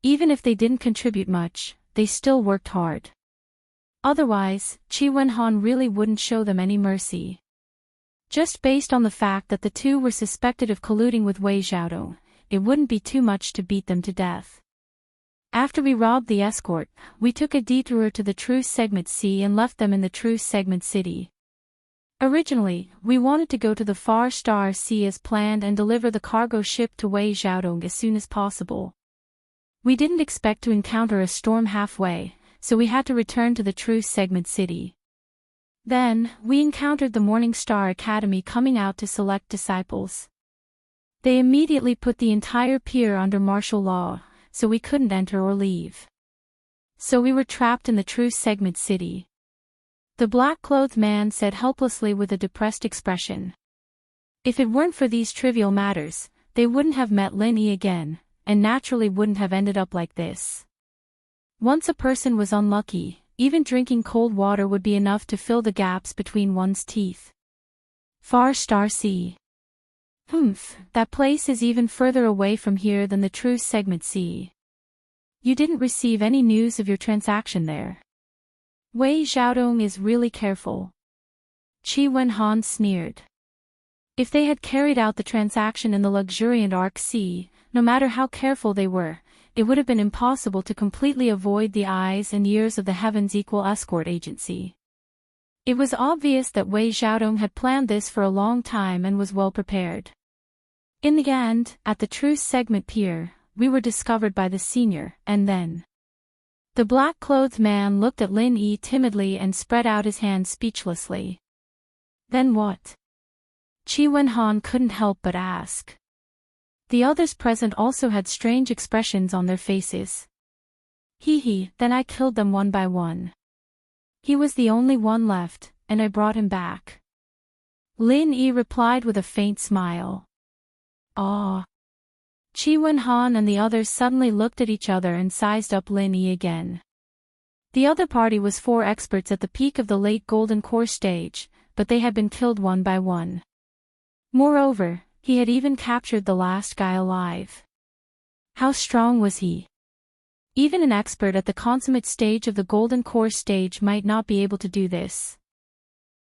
Even if they didn't contribute much, they still worked hard. Otherwise, Qi Wenhan really wouldn't show them any mercy. Just based on the fact that the two were suspected of colluding with Wei Xiaodong, it wouldn't be too much to beat them to death. After we robbed the escort, we took a detour to the True Segment Sea and left them in the True Segment City. Originally, we wanted to go to the Far Star Sea as planned and deliver the cargo ship to Wei Xiaodong as soon as possible. We didn't expect to encounter a storm halfway, so we had to return to the True Segment City. Then, we encountered the Morning Star Academy coming out to select disciples. They immediately put the entire pier under martial law, so we couldn't enter or leave. So we were trapped in the True Segment City. The black-clothed man said helplessly with a depressed expression. If it weren't for these trivial matters, they wouldn't have met Lin Yi again, and naturally wouldn't have ended up like this. Once a person was unlucky, even drinking cold water would be enough to fill the gaps between one's teeth. Far Star Sea. That place is even further away from here than the True Segment Sea. You didn't receive any news of your transaction there. Wei Xiaodong is really careful. Qi Wenhan sneered. If they had carried out the transaction in the luxuriant Arc Sea, no matter how careful they were, it would have been impossible to completely avoid the eyes and ears of the Heaven's Equal Escort Agency. It was obvious that Wei Xiaodong had planned this for a long time and was well prepared. In the end, at the True Segment Pier, we were discovered by the senior, and then. The black-clothed man looked at Lin Yi timidly and spread out his hands speechlessly. Then what? Qi Wenhan couldn't help but ask. The others present also had strange expressions on their faces. Then I killed them one by one. He was the only one left, and I brought him back. Lin Yi replied with a faint smile. Ah. Qi Wenhan and the others suddenly looked at each other and sized up Lin Yi again. The other party was 4 experts at the peak of the late Golden Core stage, but they had been killed one by one. Moreover, he had even captured the last guy alive. How strong was he? Even an expert at the consummate stage of the Golden Core stage might not be able to do this.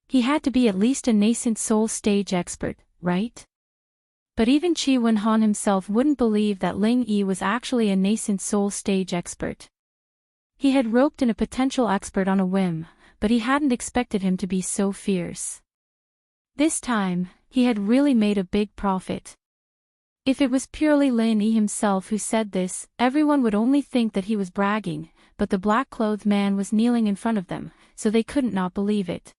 He had to be at least a nascent soul stage expert, right? But even Qi Wenhan himself wouldn't believe that Ling Yi was actually a nascent soul stage expert. He had roped in a potential expert on a whim, but he hadn't expected him to be so fierce. This time, he had really made a big profit. If it was purely Lin Yi himself who said this, everyone would only think that he was bragging, but the black-clothed man was kneeling in front of them, so they couldn't not believe it.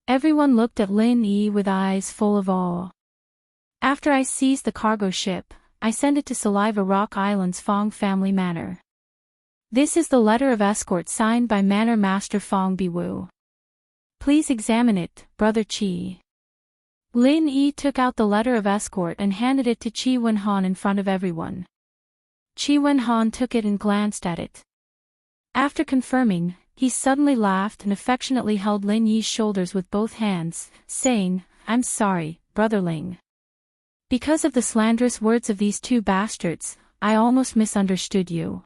Everyone looked at Lin Yi with eyes full of awe. After I seized the cargo ship, I sent it to Saliva Rock Island's Fong family manor. This is the letter of escort signed by Manor Master Fong Biwu. Please examine it, Brother Qi. Lin Yi took out the letter of escort and handed it to Qi Wenhan in front of everyone. Qi Wenhan took it and glanced at it. After confirming, he suddenly laughed and affectionately held Lin Yi's shoulders with both hands, saying, "I'm sorry, Brother Ling. Because of the slanderous words of these 2 bastards, I almost misunderstood you.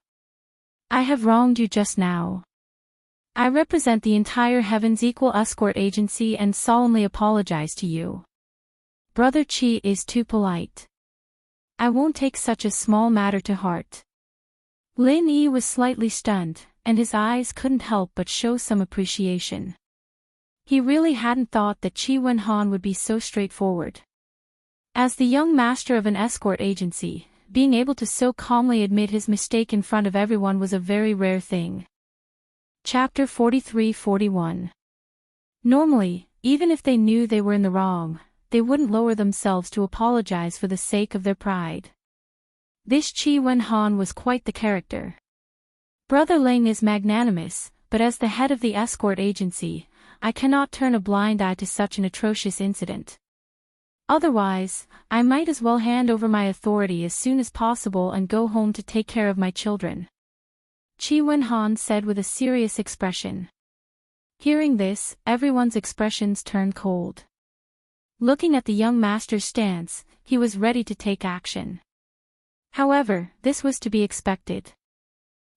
I have wronged you just now. I represent the entire Heaven's Equal Escort Agency and solemnly apologize to you. Brother Qi is too polite. I won't take such a small matter to heart." Lin Yi was slightly stunned, and his eyes couldn't help but show some appreciation. He really hadn't thought that Qi Wenhan would be so straightforward. As the young master of an escort agency, being able to so calmly admit his mistake in front of everyone was a very rare thing. Chapter 43-41. Normally, even if they knew they were in the wrong, they wouldn't lower themselves to apologize for the sake of their pride. This Qi Wenhan was quite the character. Brother Ling is magnanimous, but as the head of the escort agency, I cannot turn a blind eye to such an atrocious incident. Otherwise, I might as well hand over my authority as soon as possible and go home to take care of my children. Qi Wenhan said with a serious expression. Hearing this, everyone's expressions turned cold. Looking at the young master's stance, he was ready to take action. However, this was to be expected.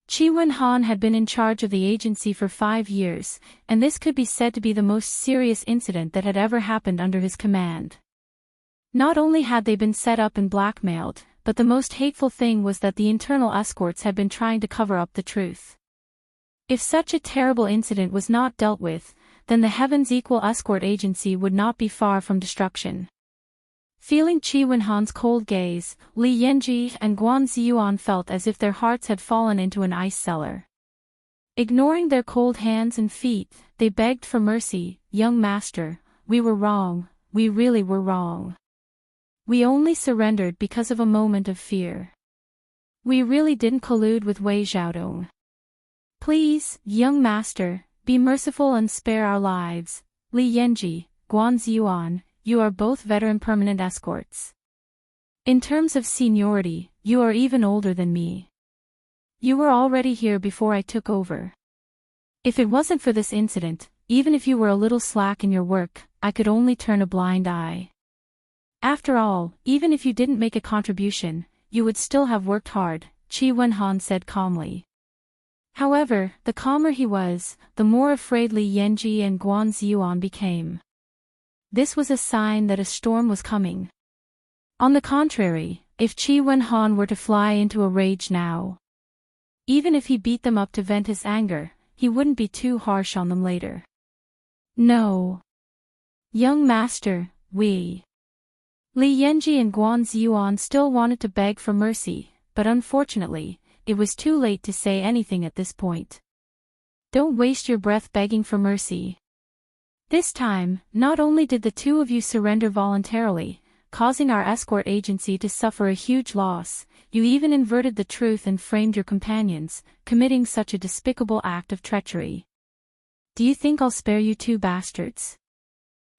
Qi Wenhan had been in charge of the agency for 5 years, and this could be said to be the most serious incident that had ever happened under his command. Not only had they been set up and blackmailed, but the most hateful thing was that the internal escorts had been trying to cover up the truth. If such a terrible incident was not dealt with, then the Heaven's Equal Escort Agency would not be far from destruction. Feeling Qi Wenhan's cold gaze, Li Yanji and Guan Ziyuan felt as if their hearts had fallen into an ice cellar. Ignoring their cold hands and feet, they begged for mercy. Young master, we were wrong, we really were wrong. We only surrendered because of a moment of fear. We really didn't collude with Wei Xiaodong. Please, young master, be merciful and spare our lives. Li Yanji, Guan Ziyuan, you are both veteran permanent escorts. In terms of seniority, you are even older than me. You were already here before I took over. If it wasn't for this incident, even if you were a little slack in your work, I could only turn a blind eye. After all, even if you didn't make a contribution, you would still have worked hard, Qi Wenhan said calmly. However, the calmer he was, the more afraid Li Yanji and Guan Ziyuan became. This was a sign that a storm was coming. On the contrary, if Qi Wenhan were to fly into a rage now, even if he beat them up to vent his anger, he wouldn't be too harsh on them later. No. Young master, we. Li Yanji and Guan Ziyuan still wanted to beg for mercy, but unfortunately, it was too late to say anything at this point. Don't waste your breath begging for mercy. This time, not only did the two of you surrender voluntarily, causing our escort agency to suffer a huge loss, you even inverted the truth and framed your companions, committing such a despicable act of treachery. Do you think I'll spare you two bastards?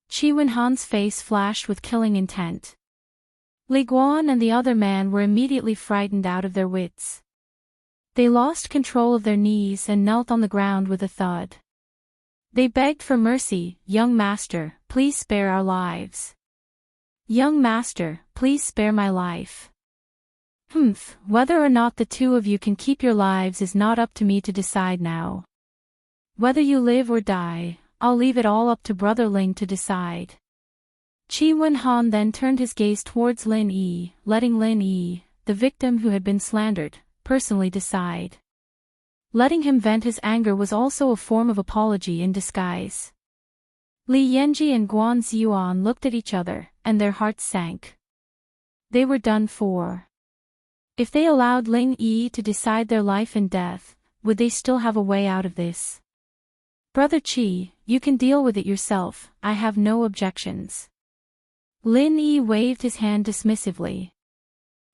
Qi Wenhan's face flashed with killing intent. Li Guan and the other man were immediately frightened out of their wits. They lost control of their knees and knelt on the ground with a thud. They begged for mercy. Young master, please spare our lives. Young master, please spare my life. Whether or not the two of you can keep your lives is not up to me to decide now. Whether you live or die, I'll leave it all up to Brother Ling to decide. Qi Wenhan then turned his gaze towards Lin Yi, letting Lin Yi, the victim who had been slandered, personally decide. Letting him vent his anger was also a form of apology in disguise. Li Yanji and Guan Ziyuan looked at each other, and their hearts sank. They were done for. If they allowed Lin Yi to decide their life and death, would they still have a way out of this? Brother Qi, you can deal with it yourself, I have no objections. Lin Yi waved his hand dismissively.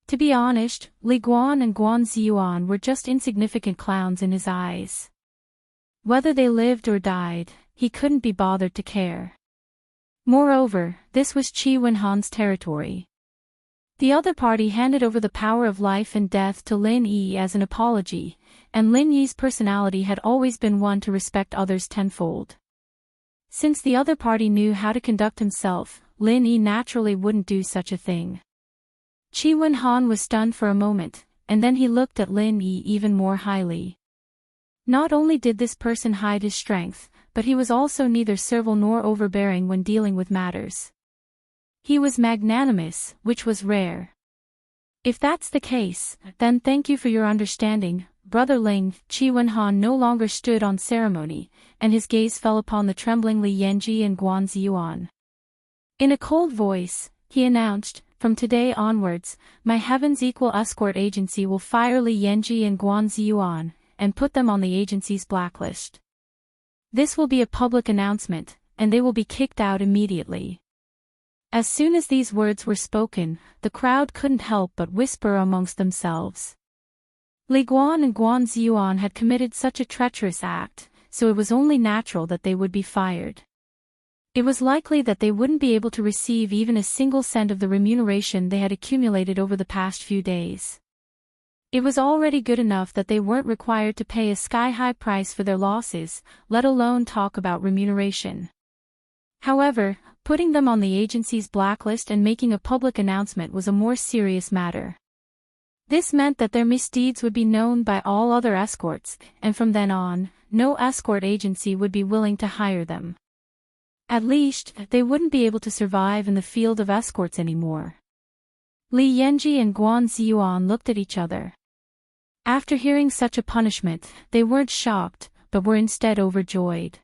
To be honest, Li Guan and Guan Ziyuan were just insignificant clowns in his eyes. Whether they lived or died, he couldn't be bothered to care. Moreover, this was Qi Wenhan's territory. The other party handed over the power of life and death to Lin Yi as an apology, and Lin Yi's personality had always been one to respect others tenfold. Since the other party knew how to conduct himself, Lin Yi naturally wouldn't do such a thing. Qi Wenhan was stunned for a moment, and then he looked at Lin Yi even more highly. Not only did this person hide his strength, but he was also neither servile nor overbearing when dealing with matters. He was magnanimous, which was rare. If that's the case, then thank you for your understanding, Brother Ling, Qi Wenhan no longer stood on ceremony, and his gaze fell upon the trembling Li Yanji and Guan Ziyuan. In a cold voice, he announced, "From today onwards, my heaven's equal escort agency will fire Li Yanji and Guan Ziyuan, and put them on the agency's blacklist. This will be a public announcement, and they will be kicked out immediately." As soon as these words were spoken, the crowd couldn't help but whisper amongst themselves. Li Guan and Guan Ziyuan had committed such a treacherous act, so it was only natural that they would be fired. It was likely that they wouldn't be able to receive even a single cent of the remuneration they had accumulated over the past few days. It was already good enough that they weren't required to pay a sky-high price for their losses, let alone talk about remuneration. However, putting them on the agency's blacklist and making a public announcement was a more serious matter. This meant that their misdeeds would be known by all other escorts, and from then on, no escort agency would be willing to hire them. At least, they wouldn't be able to survive in the field of escorts anymore. Li Yanji and Guan Ziyuan looked at each other. After hearing such a punishment, they weren't shocked, but were instead overjoyed.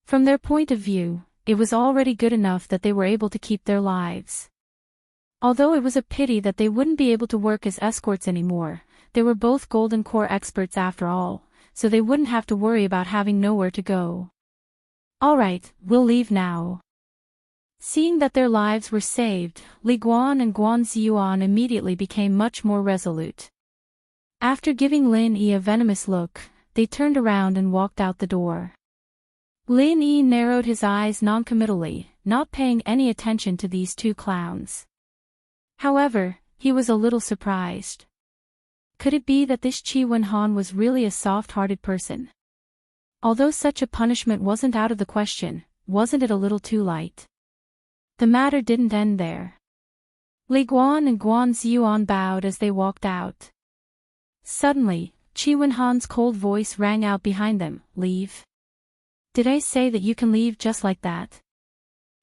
From their point of view, it was already good enough that they were able to keep their lives. Although it was a pity that they wouldn't be able to work as escorts anymore, they were both Golden Core experts after all, so they wouldn't have to worry about having nowhere to go. "Alright, we'll leave now." Seeing that their lives were saved, Li Guan and Guan Ziyuan immediately became much more resolute. After giving Lin Yi a venomous look, they turned around and walked out the door. Lin Yi narrowed his eyes noncommittally, not paying any attention to these two clowns. However, he was a little surprised. Could it be that this Qi Wenhan was really a soft-hearted person? Although such a punishment wasn't out of the question, wasn't it a little too light? The matter didn't end there. Li Guan and Guan Ziyuan bowed as they walked out. Suddenly, Qi Wenhan's cold voice rang out behind them, "Leave? Did I say that you can leave just like that?"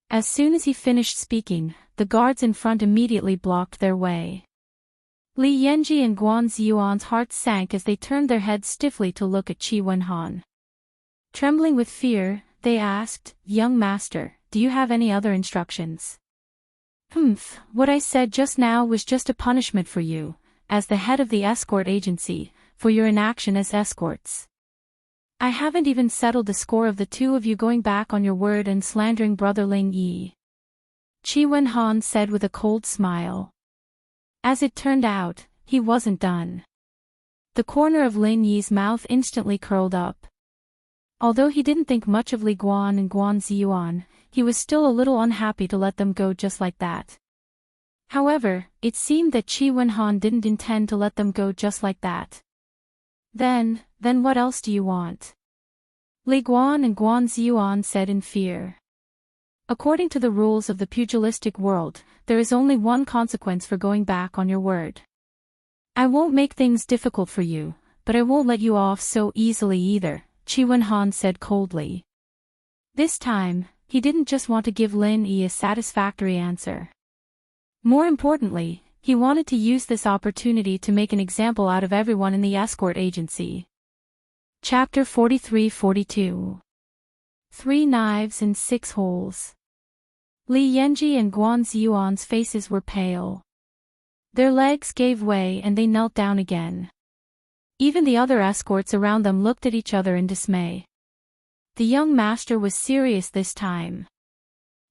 As soon as he finished speaking, the guards in front immediately blocked their way. Li Yanji and Guan Ziyuan's hearts sank as they turned their heads stiffly to look at Qi Wenhan. Trembling with fear, they asked, "Young master, do you have any other instructions?" What I said just now was just a punishment for you, as the head of the escort agency, for your inaction as escorts. I haven't even settled the score of the two of you going back on your word and slandering Brother Ling Yi," Qi Wenhan said with a cold smile. As it turned out, he wasn't done. The corner of Lin Yi's mouth instantly curled up. Although he didn't think much of Li Guan and Guan Ziyuan, he was still a little unhappy to let them go just like that. However, it seemed that Qi Wenhan didn't intend to let them go just like that. Then what else do you want?" Li Guan and Guan Ziyuan said in fear. "According to the rules of the pugilistic world, there is only one consequence for going back on your word. I won't make things difficult for you, but I won't let you off so easily either," Qi Wenhan said coldly. This time, he didn't just want to give Lin Yi a satisfactory answer. More importantly, he wanted to use this opportunity to make an example out of everyone in the escort agency. Chapter 43-42. 3 Knives and 6 Holes. Li Yanji and Guan Ziyuan's faces were pale. Their legs gave way and they knelt down again. Even the other escorts around them looked at each other in dismay. The young master was serious this time.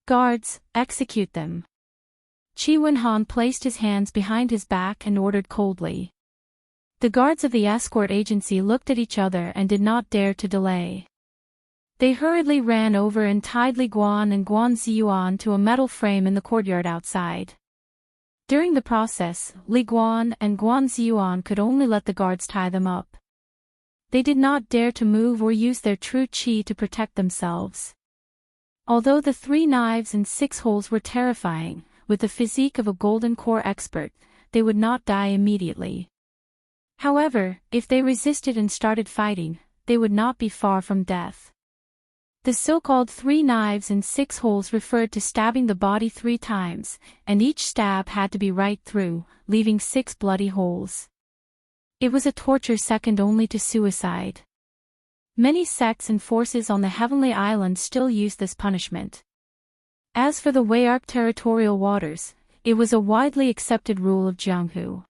"Guards, execute them." Qi Wenhan placed his hands behind his back and ordered coldly. The guards of the escort agency looked at each other and did not dare to delay. They hurriedly ran over and tied Li Guan and Guan Ziyuan to a metal frame in the courtyard outside. During the process, Li Guan and Guan Ziyuan could only let the guards tie them up. They did not dare to move or use their true qi to protect themselves. Although the 3 knives and 6 holes were terrifying, with the physique of a golden core expert, they would not die immediately. However, if they resisted and started fighting, they would not be far from death. The so-called 3 knives and 6 holes referred to stabbing the body 3 times, and each stab had to be right through, leaving 6 bloody holes. It was a torture second only to suicide. Many sects and forces on the Heavenly Island still use this punishment. As for the Wayark territorial waters, it was a widely accepted rule of Jianghu.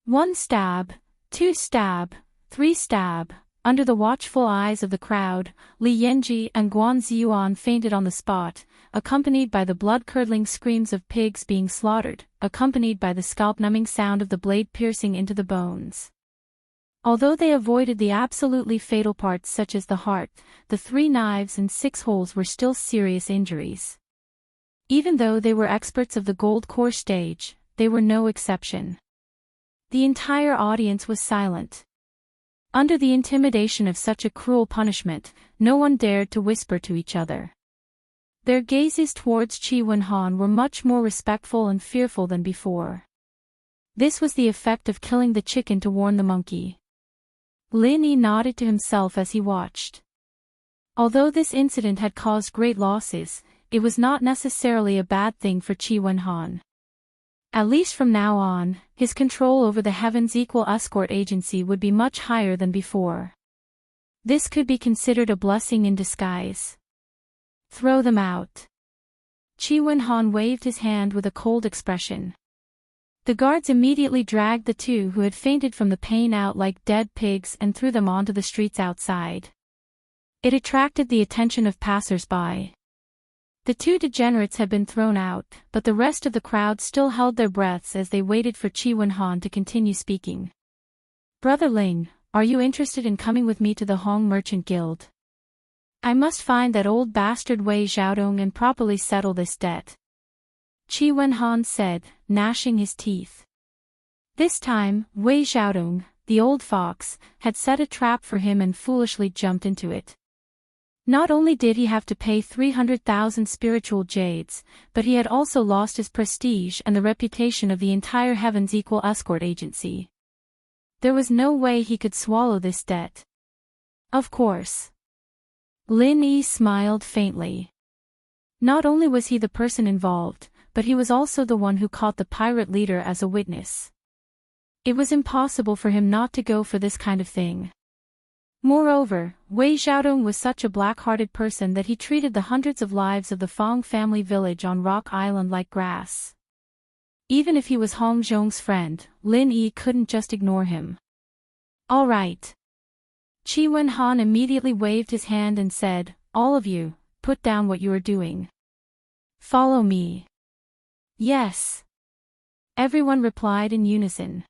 1 stab, 2 stab, 3 stab. Under the watchful eyes of the crowd, Li Yanji and Guan Ziyuan fainted on the spot, accompanied by the blood-curdling screams of pigs being slaughtered, accompanied by the scalp-numbing sound of the blade piercing into the bones. Although they avoided the absolutely fatal parts such as the heart, the 3 knives and 6 holes were still serious injuries. Even though they were experts of the gold core stage, they were no exception. The entire audience was silent. Under the intimidation of such a cruel punishment, no one dared to whisper to each other. Their gazes towards Qi Wenhan were much more respectful and fearful than before. This was the effect of killing the chicken to warn the monkey. Lin Yi nodded to himself as he watched. Although this incident had caused great losses, it was not necessarily a bad thing for Qi Wenhan. At least from now on, his control over the Heaven's Equal Escort Agency would be much higher than before. This could be considered a blessing in disguise. Throw them out. Qi Wenhan waved his hand with a cold expression. The guards immediately dragged the 2 who had fainted from the pain out like dead pigs and threw them onto the streets outside. It attracted the attention of passers-by. The 2 degenerates had been thrown out, but the rest of the crowd still held their breaths as they waited for Qi Wenhan to continue speaking. Brother Ling, are you interested in coming with me to the Hong Merchant Guild? I must find that old bastard Wei Xiaodong and properly settle this debt. Qi Wenhan said, gnashing his teeth. This time, Wei Xiaodong, the old fox, had set a trap for him and foolishly jumped into it. Not only did he have to pay 300,000 spiritual jades, but he had also lost his prestige and the reputation of the entire Heaven's Equal Escort Agency. There was no way he could swallow this debt. Of course. Lin Yi smiled faintly. Not only was he the person involved, but he was also the one who caught the pirate leader as a witness. It was impossible for him not to go for this kind of thing. Moreover, Wei Xiaodong was such a black-hearted person that he treated the hundreds of lives of the Fong family village on Rock Island like grass. Even if he was Hong Zhong's friend, Lin Yi couldn't just ignore him. All right. Qi Wenhan immediately waved his hand and said, all of you, put down what you are doing. Follow me. Yes. Everyone replied in unison.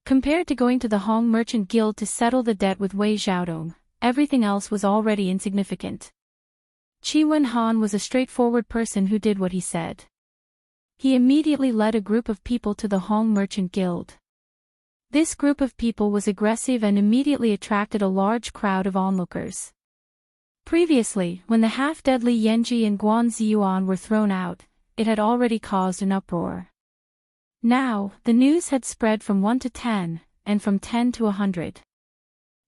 Compared to going to the Hong Merchant Guild to settle the debt with Wei Xiaodong, everything else was already insignificant. Qi Wenhan was a straightforward person who did what he said. He immediately led a group of people to the Hong Merchant Guild. This group of people was aggressive and immediately attracted a large crowd of onlookers. Previously, when the half-dead Li Yanji and Guan Ziyuan were thrown out, it had already caused an uproar. Now, the news had spread from 1 to 10, and from 10 to 100.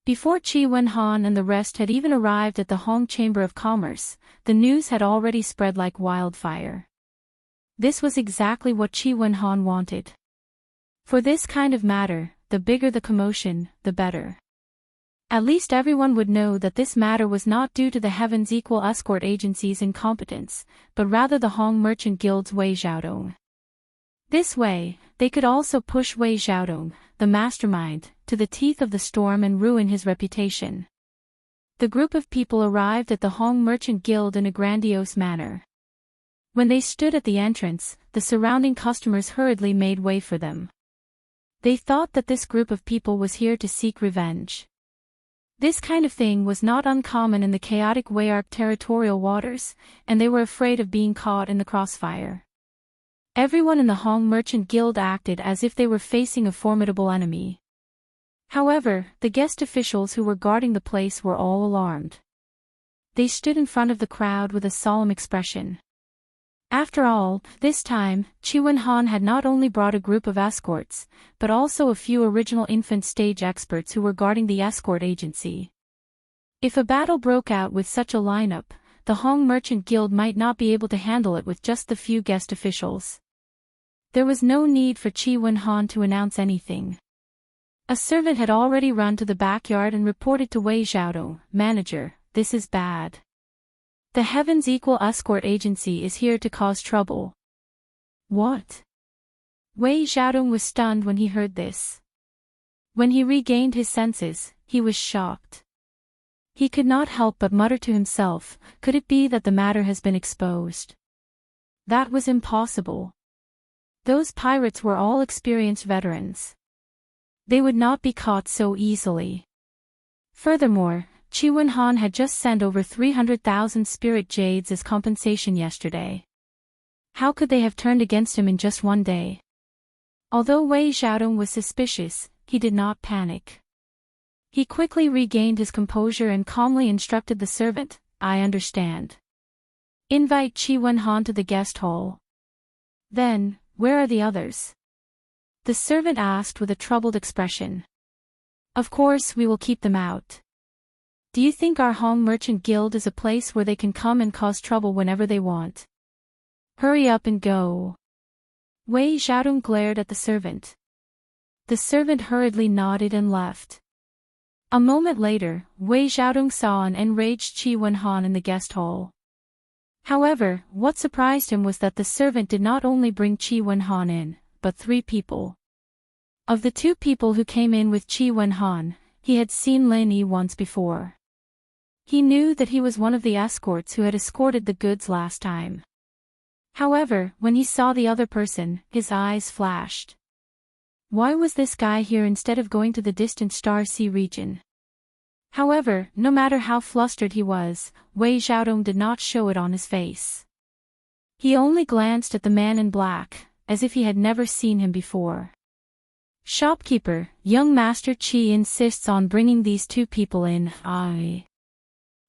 Before Qi Wenhan and the rest had even arrived at the Hong Chamber of Commerce, the news had already spread like wildfire. This was exactly what Qi Wenhan wanted. For this kind of matter, the bigger the commotion, the better. At least everyone would know that this matter was not due to the Heaven's Equal Escort Agency's incompetence, but rather the Hong Merchant Guild's Wei Xiaodong. This way, they could also push Wei Xiaodong, the mastermind, to the teeth of the storm and ruin his reputation. The group of people arrived at the Hong Merchant Guild in a grandiose manner. When they stood at the entrance, the surrounding customers hurriedly made way for them. They thought that this group of people was here to seek revenge. This kind of thing was not uncommon in the chaotic Wayark territorial waters, and they were afraid of being caught in the crossfire. Everyone in the Hong Merchant Guild acted as if they were facing a formidable enemy. However, the guest officials who were guarding the place were all alarmed. They stood in front of the crowd with a solemn expression. After all, this time, Qi Wenhan had not only brought a group of escorts, but also a few original infant stage experts who were guarding the escort agency. If a battle broke out with such a lineup, the Hong Merchant Guild might not be able to handle it with just the few guest officials. There was no need for Qi Wenhan to announce anything. A servant had already run to the backyard and reported to Wei Xiaodong, "Manager, this is bad. The Heaven's Equal Escort Agency is here to cause trouble." What? Wei Xiaodong was stunned when he heard this. When he regained his senses, he was shocked. He could not help but mutter to himself, could it be that the matter has been exposed? That was impossible. Those pirates were all experienced veterans. They would not be caught so easily. Furthermore, Qi Wenhan had just sent over 300,000 spirit jades as compensation yesterday. How could they have turned against him in just one day? Although Wei Xiaodong was suspicious, he did not panic. He quickly regained his composure and calmly instructed the servant, "I understand. Invite Qi Wenhan to the guest hall." "Then, where are the others?" the servant asked with a troubled expression. "Of course we will keep them out. Do you think our Hong Merchant Guild is a place where they can come and cause trouble whenever they want? Hurry up and go." Wei Xiaodong glared at the servant. The servant hurriedly nodded and left. A moment later, Wei Xiaodong saw an enraged Qi Wenhan in the guest hall. However, what surprised him was that the servant did not only bring Qi Wenhan in, but 3 people. Of the 2 people who came in with Qi Wenhan, he had seen Lin Yi once before. He knew that he was one of the escorts who had escorted the goods last time. However, when he saw the other person, his eyes flashed. Why was this guy here instead of going to the distant Star Sea region? However, no matter how flustered he was, Wei Xiaodong did not show it on his face. He only glanced at the man in black, as if he had never seen him before. "Shopkeeper, young Master Qi insists on bringing these 2 people in."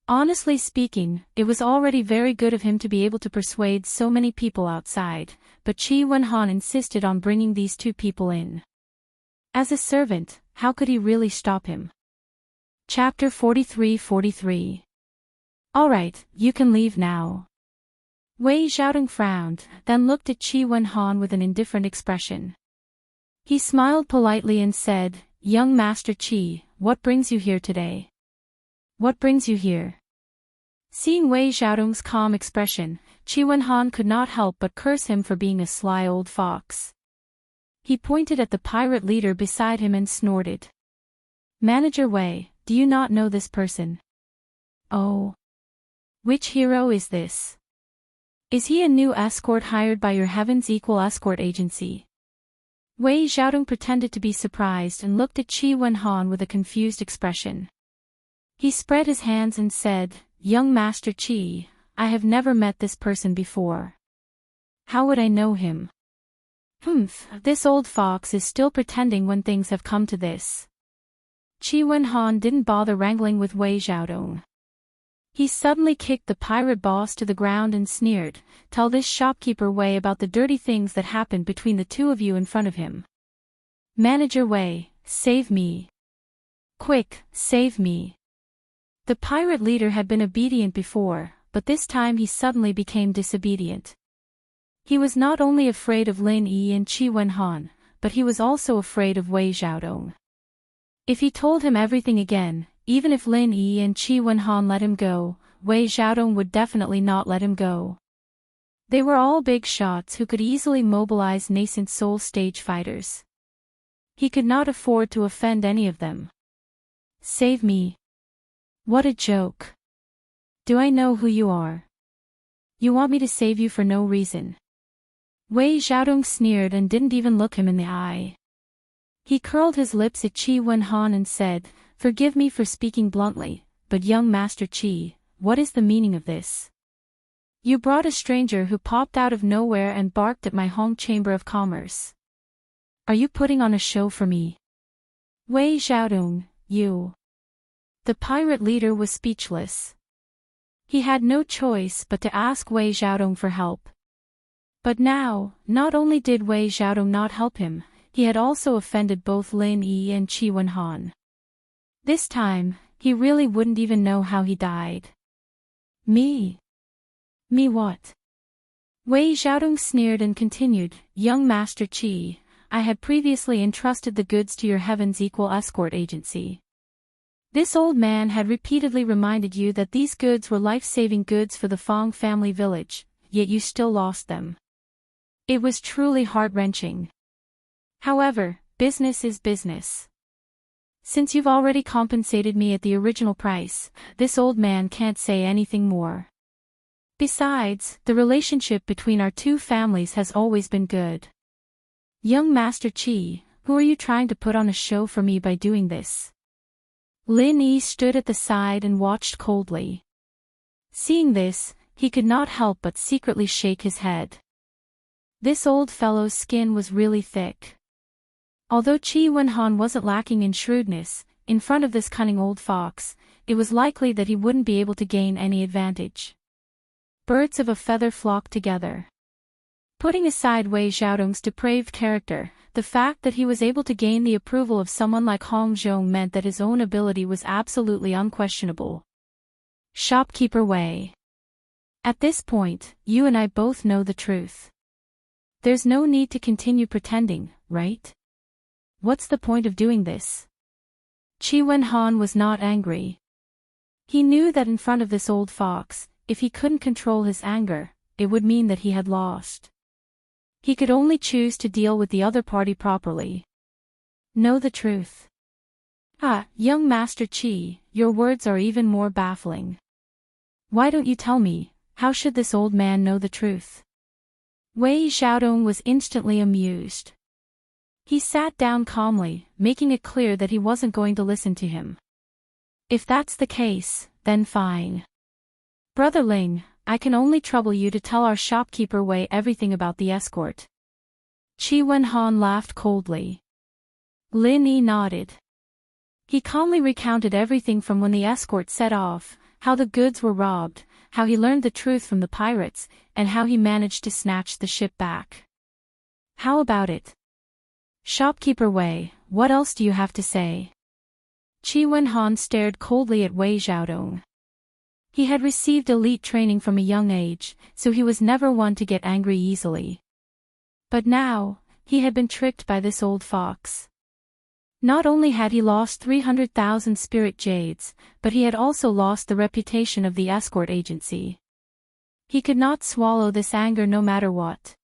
Honestly speaking, it was already very good of him to be able to persuade so many people outside, but Qi Wenhan insisted on bringing these 2 people in. As a servant, how could he really stop him? Chapter 43-43. "Alright, you can leave now." Wei Xiaodong frowned, then looked at Qi Wenhan with an indifferent expression. He smiled politely and said, "Young Master Qi, what brings you here today? What brings you here?" Seeing Wei Xiaodong's calm expression, Qi Wenhan could not help but curse him for being a sly old fox. He pointed at the pirate leader beside him and snorted. "Manager Wei, do you not know this person?" "Oh. Which hero is this? Is he a new escort hired by your Heaven's Equal Escort Agency?" Wei Xiaodong pretended to be surprised and looked at Qi Wenhan with a confused expression. He spread his hands and said, "Young Master Qi, I have never met this person before. How would I know him? This old fox is still pretending when things have come to this." Qi Wenhan didn't bother wrangling with Wei Xiaodong. He suddenly kicked the pirate boss to the ground and sneered, "Tell this shopkeeper Wei about the dirty things that happened between the 2 of you in front of him. Manager Wei, save me. Quick, save me." The pirate leader had been obedient before, but this time he suddenly became disobedient. He was not only afraid of Lin Yi and Qi Wenhan, but he was also afraid of Wei Xiaodong. If he told him everything again, even if Lin Yi and Qi Wenhan let him go, Wei Xiaodong would definitely not let him go. They were all big shots who could easily mobilize nascent soul stage fighters. He could not afford to offend any of them. "Save me. What a joke. Do I know who you are? You want me to save you for no reason." Wei Xiaodong sneered and didn't even look him in the eye. He curled his lips at Qi Wenhan and said, "Forgive me for speaking bluntly, but young Master Qi, what is the meaning of this? You brought a stranger who popped out of nowhere and barked at my home chamber of commerce. Are you putting on a show for me?" "Wei Xiaodong, you..." The pirate leader was speechless. He had no choice but to ask Wei Xiaodong for help. But now, not only did Wei Xiaodong not help him, he had also offended both Lin Yi and Qi Wenhan. This time, he really wouldn't even know how he died. Me? Me what?" Wei Xiaodong sneered and continued, "Young Master Qi, I had previously entrusted the goods to your Heaven's Equal escort agency. This old man had repeatedly reminded you that these goods were life-saving goods for the Fong family village, yet you still lost them. It was truly heart-wrenching. However, business is business. Since you've already compensated me at the original price, this old man can't say anything more. Besides, the relationship between our two families has always been good. Young Master Chi, who are you trying to put on a show for me by doing this? Lin Yi stood at the side and watched coldly. Seeing this, he could not help but secretly shake his head. This old fellow's skin was really thick. Although Chi Wenhan wasn't lacking in shrewdness, in front of this cunning old fox, it was likely that he wouldn't be able to gain any advantage. Birds of a feather flock together. Putting aside Wei Xiaodong's depraved character, the fact that he was able to gain the approval of someone like Hong Zhong meant that his own ability was absolutely unquestionable. Shopkeeper Wei. At this point, you and I both know the truth. There's no need to continue pretending, right? What's the point of doing this? Chi Wenhan was not angry. He knew that in front of this old fox, if he couldn't control his anger, it would mean that he had lost. He could only choose to deal with the other party properly. Know the truth. Young Master Chi, your words are even more baffling. Why don't you tell me, how should this old man know the truth? Wei Xiaodong was instantly amused. He sat down calmly, making it clear that he wasn't going to listen to him. If that's the case, then fine. Brother Ling, I can only trouble you to tell our shopkeeper Wei everything about the escort. Chi Wenhan laughed coldly. Lin Yi nodded. He calmly recounted everything from when the escort set off, how the goods were robbed, how he learned the truth from the pirates, and how he managed to snatch the ship back. How about it? Shopkeeper Wei, what else do you have to say? Chi Wenhan stared coldly at Wei Xiaodong. He had received elite training from a young age, so he was never one to get angry easily. But now, he had been tricked by this old fox. Not only had he lost 300,000 spirit jades, but he had also lost the reputation of the escort agency. He could not swallow this anger no matter what.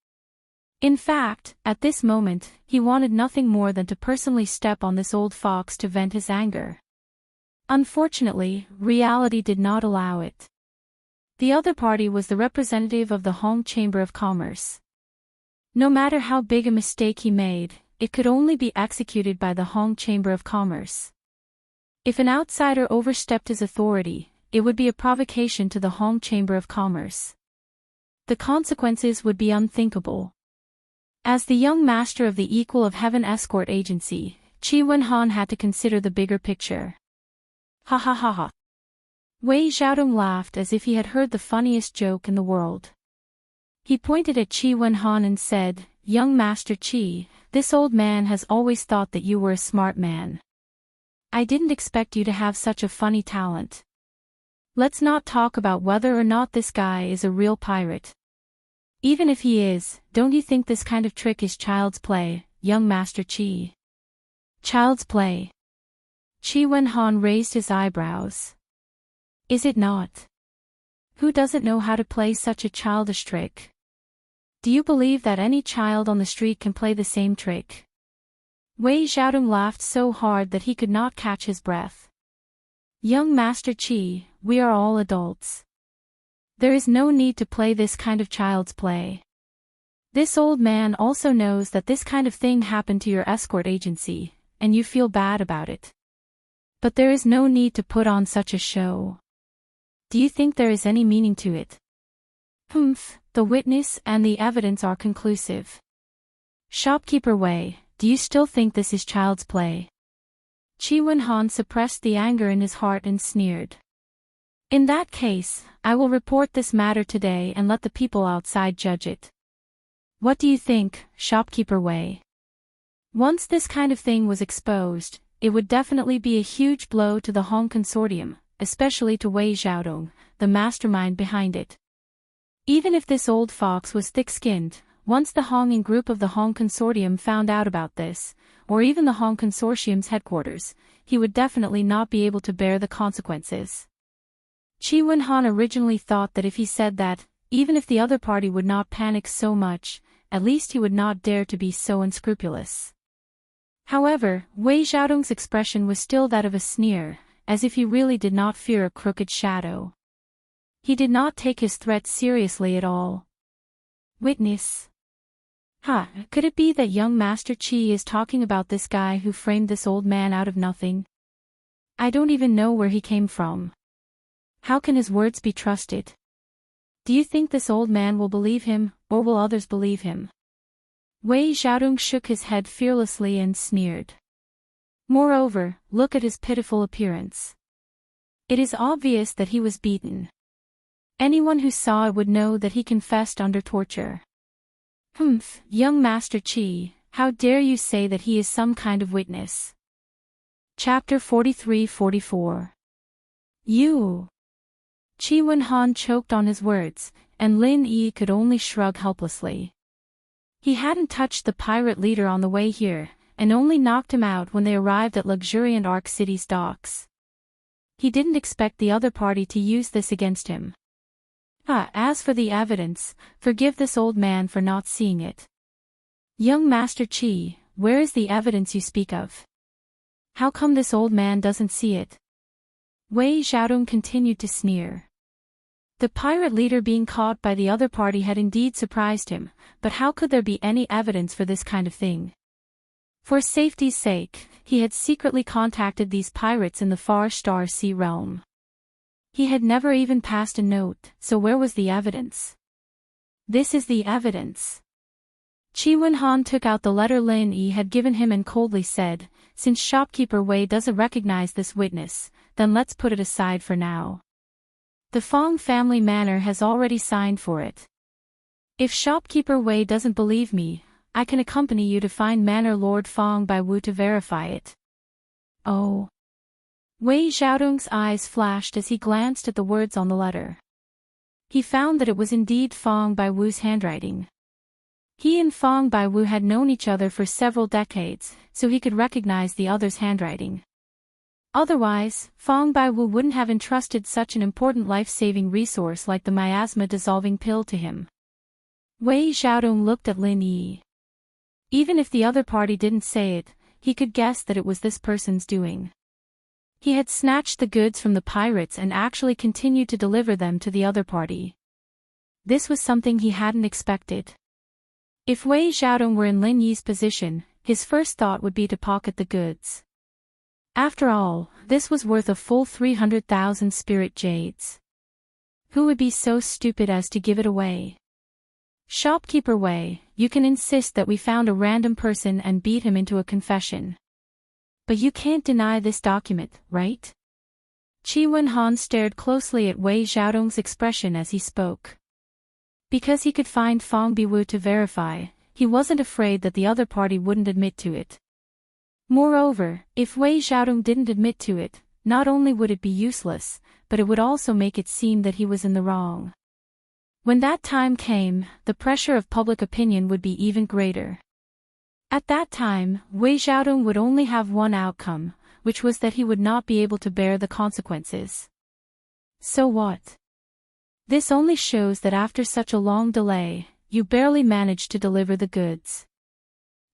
In fact, at this moment, he wanted nothing more than to personally step on this old fox to vent his anger. Unfortunately, reality did not allow it. The other party was the representative of the Hong Chamber of Commerce. No matter how big a mistake he made, it could only be executed by the Hong Chamber of Commerce. If an outsider overstepped his authority, it would be a provocation to the Hong Chamber of Commerce. The consequences would be unthinkable. As the young master of the Equal of Heaven escort agency, Chi Wenhan had to consider the bigger picture. Ha ha ha ha. Wei Xiaodong laughed as if he had heard the funniest joke in the world. He pointed at Chi Wenhan and said, Young Master Chi, this old man has always thought that you were a smart man. I didn't expect you to have such a funny talent. Let's not talk about whether or not this guy is a real pirate. Even if he is, don't you think this kind of trick is child's play, young Master Chi? Child's play. Chi Wenhan raised his eyebrows. Is it not? Who doesn't know how to play such a childish trick? Do you believe that any child on the street can play the same trick? Wei Xiaodong laughed so hard that he could not catch his breath. Young Master Chi, we are all adults. There is no need to play this kind of child's play. This old man also knows that this kind of thing happened to your escort agency, and you feel bad about it. But there is no need to put on such a show. Do you think there is any meaning to it? The witness and the evidence are conclusive. Shopkeeper Wei, do you still think this is child's play? Chi Wenhan suppressed the anger in his heart and sneered. In that case, I will report this matter today and let the people outside judge it. What do you think, Shopkeeper Wei? Once this kind of thing was exposed, it would definitely be a huge blow to the Hong Consortium, especially to Wei Xiaodong, the mastermind behind it. Even if this old fox was thick-skinned, once the Hong and group of the Hong Consortium found out about this, or even the Hong Consortium's headquarters, he would definitely not be able to bear the consequences. Chi Wen-han originally thought that if he said that, even if the other party would not panic so much, at least he would not dare to be so unscrupulous. However, Wei Xiaodong's expression was still that of a sneer, as if he really did not fear a crooked shadow. He did not take his threat seriously at all. Witness. Could it be that young Master Qi is talking about this guy who framed this old man out of nothing? I don't even know where he came from. How can his words be trusted? Do you think this old man will believe him, or will others believe him? Wei Xiaodong shook his head fearlessly and sneered. Moreover, look at his pitiful appearance. It is obvious that he was beaten. Anyone who saw it would know that he confessed under torture. Young Master Qi, how dare you say that he is some kind of witness? Chapter 43-44. You. Chi Wen-han choked on his words, and Lin Yi could only shrug helplessly. He hadn't touched the pirate leader on the way here, and only knocked him out when they arrived at luxuriant Ark City's docks. He didn't expect the other party to use this against him. As for the evidence, forgive this old man for not seeing it. Young Master Qi, where is the evidence you speak of? How come this old man doesn't see it? Wei Xiaodong continued to sneer. The pirate leader being caught by the other party had indeed surprised him, but how could there be any evidence for this kind of thing? For safety's sake, he had secretly contacted these pirates in the far Star Sea realm. He had never even passed a note, so where was the evidence? This is the evidence. Chi Wen-han took out the letter Lin Yi had given him and coldly said, since shopkeeper Wei doesn't recognize this witness, then let's put it aside for now. The Fong family manor has already signed for it. If shopkeeper Wei doesn't believe me, I can accompany you to find Manor Lord Fong Baiwu to verify it. Oh. Wei Xiaodong's eyes flashed as he glanced at the words on the letter. He found that it was indeed Fong Baiwu's handwriting. He and Fong Baiwu had known each other for several decades, so he could recognize the other's handwriting. Otherwise, Fong Baiwu wouldn't have entrusted such an important life-saving resource like the miasma-dissolving pill to him. Wei Xiaodong looked at Lin Yi. Even if the other party didn't say it, he could guess that it was this person's doing. He had snatched the goods from the pirates and actually continued to deliver them to the other party. This was something he hadn't expected. If Wei Xiaodong were in Lin Yi's position, his first thought would be to pocket the goods. After all, this was worth a full 300,000 spirit jades. Who would be so stupid as to give it away? Shopkeeper Wei, you can insist that we found a random person and beat him into a confession. But you can't deny this document, right? Chi Wen-han stared closely at Wei Xiaodong's expression as he spoke. Because he could find Fong Baiwu to verify, he wasn't afraid that the other party wouldn't admit to it. Moreover, if Wei Xiaodong didn't admit to it, not only would it be useless, but it would also make it seem that he was in the wrong. When that time came, the pressure of public opinion would be even greater. At that time, Wei Xiaodong would only have one outcome, which was that he would not be able to bear the consequences. So what? This only shows that after such a long delay, you barely managed to deliver the goods.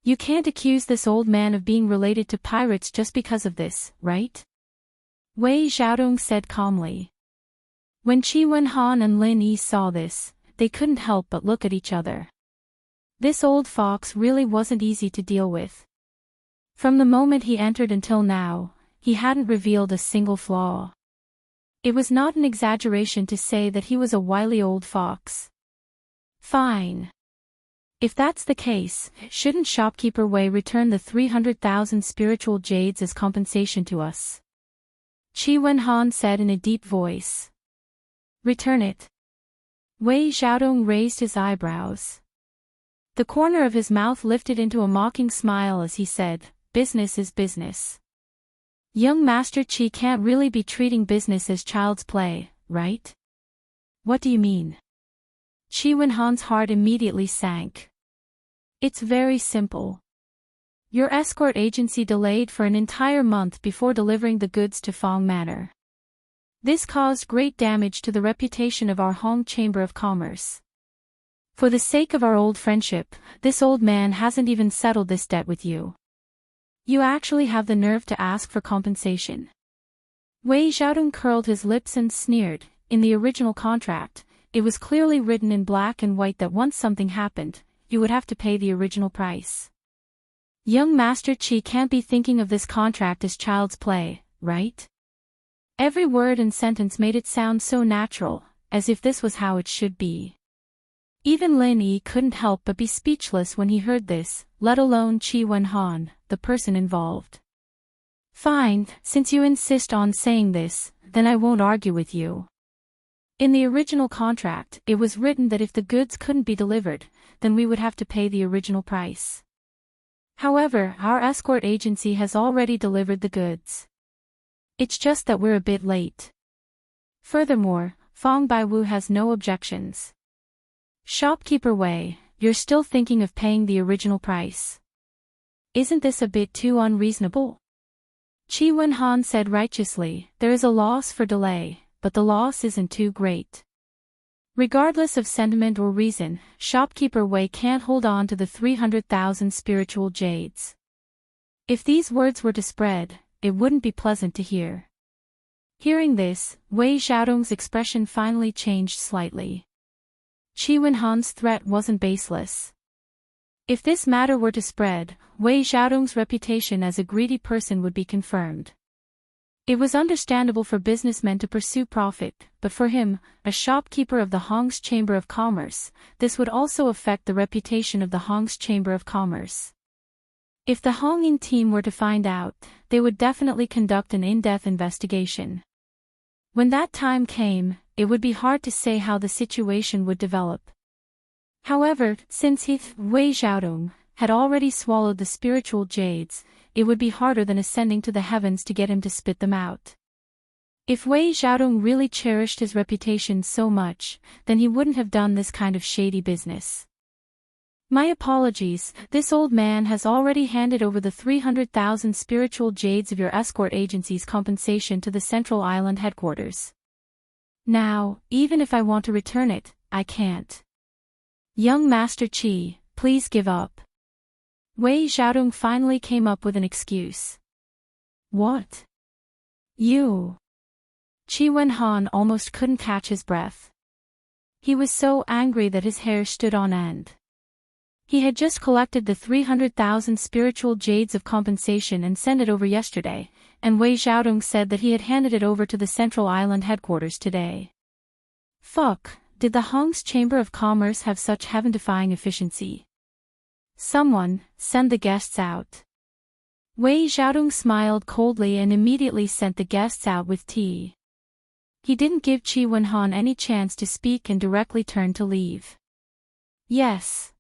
You can't accuse this old man of being related to pirates just because of this, right? Wei Xiaodong said calmly. When Chi Wen-han and Lin Yi saw this, they couldn't help but look at each other. This old fox really wasn't easy to deal with. From the moment he entered until now, he hadn't revealed a single flaw. It was not an exaggeration to say that he was a wily old fox. Fine. If that's the case, shouldn't shopkeeper Wei return the 300,000 spiritual jades as compensation to us? Chi Wen-han said in a deep voice. Return it. Wei Xiaodong raised his eyebrows. The corner of his mouth lifted into a mocking smile as he said, business is business. Young Master Qi can't really be treating business as child's play, right? What do you mean? Chi Wen-han's heart immediately sank. It's very simple. Your escort agency delayed for an entire month before delivering the goods to Fong Manor. This caused great damage to the reputation of our home Chamber of Commerce. For the sake of our old friendship, this old man hasn't even settled this debt with you. You actually have the nerve to ask for compensation. Wei Xiaodong curled his lips and sneered. In the original contract, it was clearly written in black and white that once something happened, you would have to pay the original price. Young Master Qi can't be thinking of this contract as child's play, right? Every word and sentence made it sound so natural, as if this was how it should be. Even Lin Yi couldn't help but be speechless when he heard this, let alone Qi Wenhan, the person involved. Fine, since you insist on saying this, then I won't argue with you. In the original contract, it was written that if the goods couldn't be delivered, then we would have to pay the original price. However, our escort agency has already delivered the goods. It's just that we're a bit late. Furthermore, Fong Baiwu has no objections. Shopkeeper Wei, you're still thinking of paying the original price. Isn't this a bit too unreasonable? Qi Wenhan said righteously, there is a loss for delay, but the loss isn't too great. Regardless of sentiment or reason, Shopkeeper Wei can't hold on to the 300,000 spiritual jades. If these words were to spread, it wouldn't be pleasant to hear. Hearing this, Wei Xiaodong's expression finally changed slightly. Qi Wenhan's threat wasn't baseless. If this matter were to spread, Wei Xiaodong's reputation as a greedy person would be confirmed. It was understandable for businessmen to pursue profit, but for him, a shopkeeper of the Hong's Chamber of Commerce, this would also affect the reputation of the Hong's Chamber of Commerce. If the Hongyin team were to find out, they would definitely conduct an in-depth investigation. When that time came, it would be hard to say how the situation would develop. However, since Wei Xiaodong had already swallowed the spiritual jades, it would be harder than ascending to the heavens to get him to spit them out. If Wei Xiaodong really cherished his reputation so much, then he wouldn't have done this kind of shady business. My apologies, this old man has already handed over the 300,000 spiritual jades of your escort agency's compensation to the Central Island headquarters. Now, even if I want to return it, I can't. Young Master Qi, please give up. Wei Xiaodong finally came up with an excuse. What? You? Qi Wenhan almost couldn't catch his breath. He was so angry that his hair stood on end. He had just collected the 300,000 spiritual jades of compensation and sent it over yesterday, and Wei Xiaodong said that he had handed it over to the Central Island headquarters today. Fuck, did the Hong's Chamber of Commerce have such heaven-defying efficiency? Someone, send the guests out. Wei Xiaodong smiled coldly and immediately sent the guests out with tea. He didn't give Qi Wenhan any chance to speak and directly turned to leave. Yes.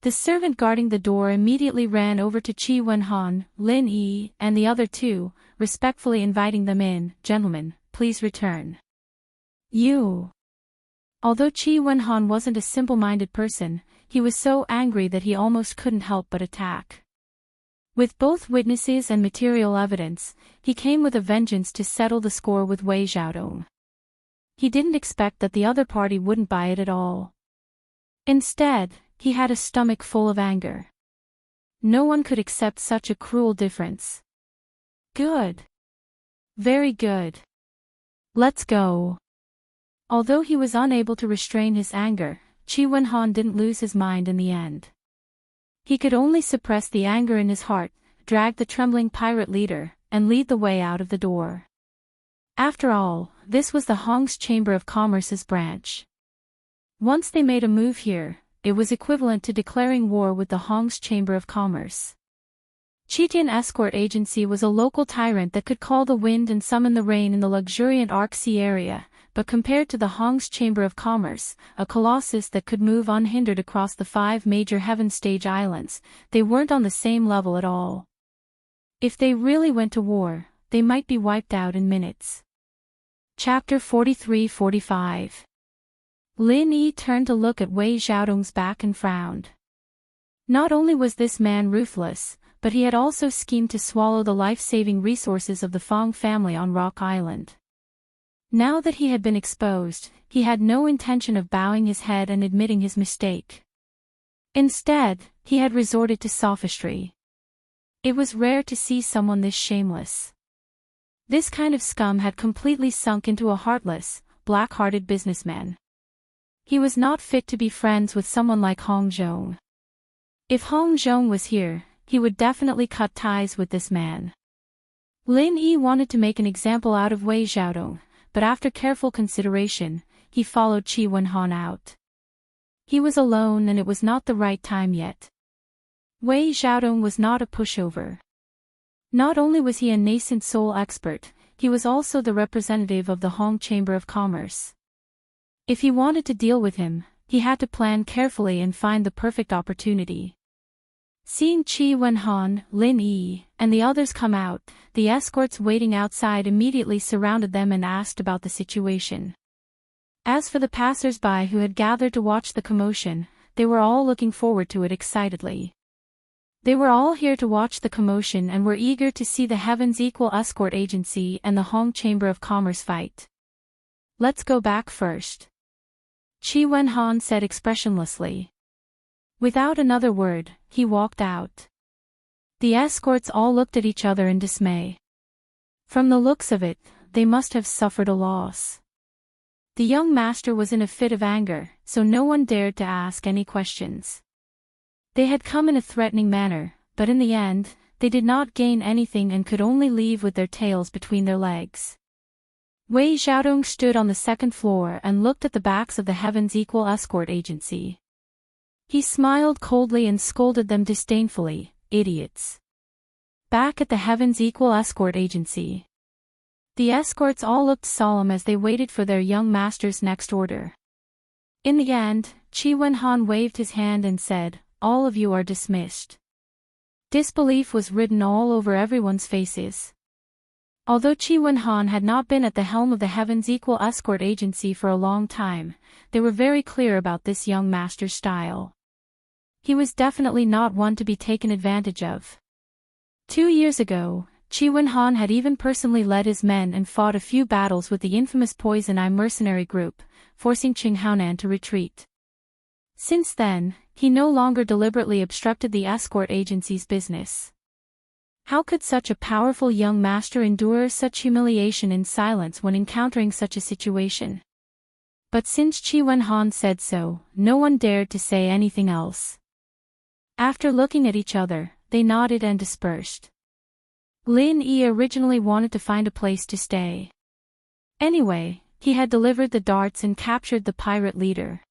The servant guarding the door immediately ran over to Qi Wenhan, Lin Yi, and the other two, respectfully inviting them in. Gentlemen, please return. You. Although Qi Wenhan wasn't a simple-minded person, he was so angry that he almost couldn't help but attack. With both witnesses and material evidence, he came with a vengeance to settle the score with Wei Xiaodong. He didn't expect that the other party wouldn't buy it at all. Instead, he had a stomach full of anger. No one could accept such a cruel difference. Good. Very good. Let's go. Although he was unable to restrain his anger, Qi Wenhan didn't lose his mind in the end. He could only suppress the anger in his heart, drag the trembling pirate leader, and lead the way out of the door. After all, this was the Hong's Chamber of Commerce's branch. Once they made a move here, it was equivalent to declaring war with the Hong's Chamber of Commerce. Qitian Escort Agency was a local tyrant that could call the wind and summon the rain in the luxuriant Arc Sea area, but compared to the Hong's Chamber of Commerce, a colossus that could move unhindered across the 5 major heaven stage islands, they weren't on the same level at all. If they really went to war, they might be wiped out in minutes. Chapter 43-45. Lin Yi turned to look at Wei Xiaodong's back and frowned. Not only was this man ruthless, but he had also schemed to swallow the life-saving resources of the Fong family on Rock Island. Now that he had been exposed, he had no intention of bowing his head and admitting his mistake. Instead, he had resorted to sophistry. It was rare to see someone this shameless. This kind of scum had completely sunk into a heartless, black-hearted businessman. He was not fit to be friends with someone like Hong Zhong. If Hong Zhong was here, he would definitely cut ties with this man. Lin Yi wanted to make an example out of Wei Xiaodong, but after careful consideration, he followed Qi Wenhan out. He was alone and it was not the right time yet. Wei Xiaodong was not a pushover. Not only was he a nascent soul expert, he was also the representative of the Hong Chamber of Commerce. If he wanted to deal with him, he had to plan carefully and find the perfect opportunity. Seeing Qi Wenhan, Lin Yi, and the others come out, the escorts waiting outside immediately surrounded them and asked about the situation. As for the passers-by who had gathered to watch the commotion, they were all looking forward to it excitedly. They were all here to watch the commotion and were eager to see the Heaven's Equal Escort Agency and the Hong Chamber of Commerce fight. "Let's go back first," Qi Wenhan said expressionlessly. Without another word, he walked out. The escorts all looked at each other in dismay. From the looks of it, they must have suffered a loss. The young master was in a fit of anger, so no one dared to ask any questions. They had come in a threatening manner, but in the end, they did not gain anything and could only leave with their tails between their legs. Wei Xiaodong stood on the second floor and looked at the backs of the Heaven's Equal Escort Agency. He smiled coldly and scolded them disdainfully, "Idiots." Back at the Heaven's Equal Escort Agency, the escorts all looked solemn as they waited for their young master's next order. In the end, Qi Wenhan waved his hand and said, "All of you are dismissed." Disbelief was written all over everyone's faces. Although Qi Wenhan had not been at the helm of the Heaven's Equal Escort Agency for a long time, they were very clear about this young master's style. He was definitely not one to be taken advantage of. 2 years ago, Qi Wenhan had even personally led his men and fought a few battles with the infamous Poison Eye mercenary group, forcing Qing Haonan to retreat. Since then, he no longer deliberately obstructed the escort agency's business. How could such a powerful young master endure such humiliation in silence when encountering such a situation? But since Qi Wenhan said so, no one dared to say anything else. After looking at each other, they nodded and dispersed. Lin Yi originally wanted to find a place to stay. Anyway, he had delivered the darts and captured the pirate leader.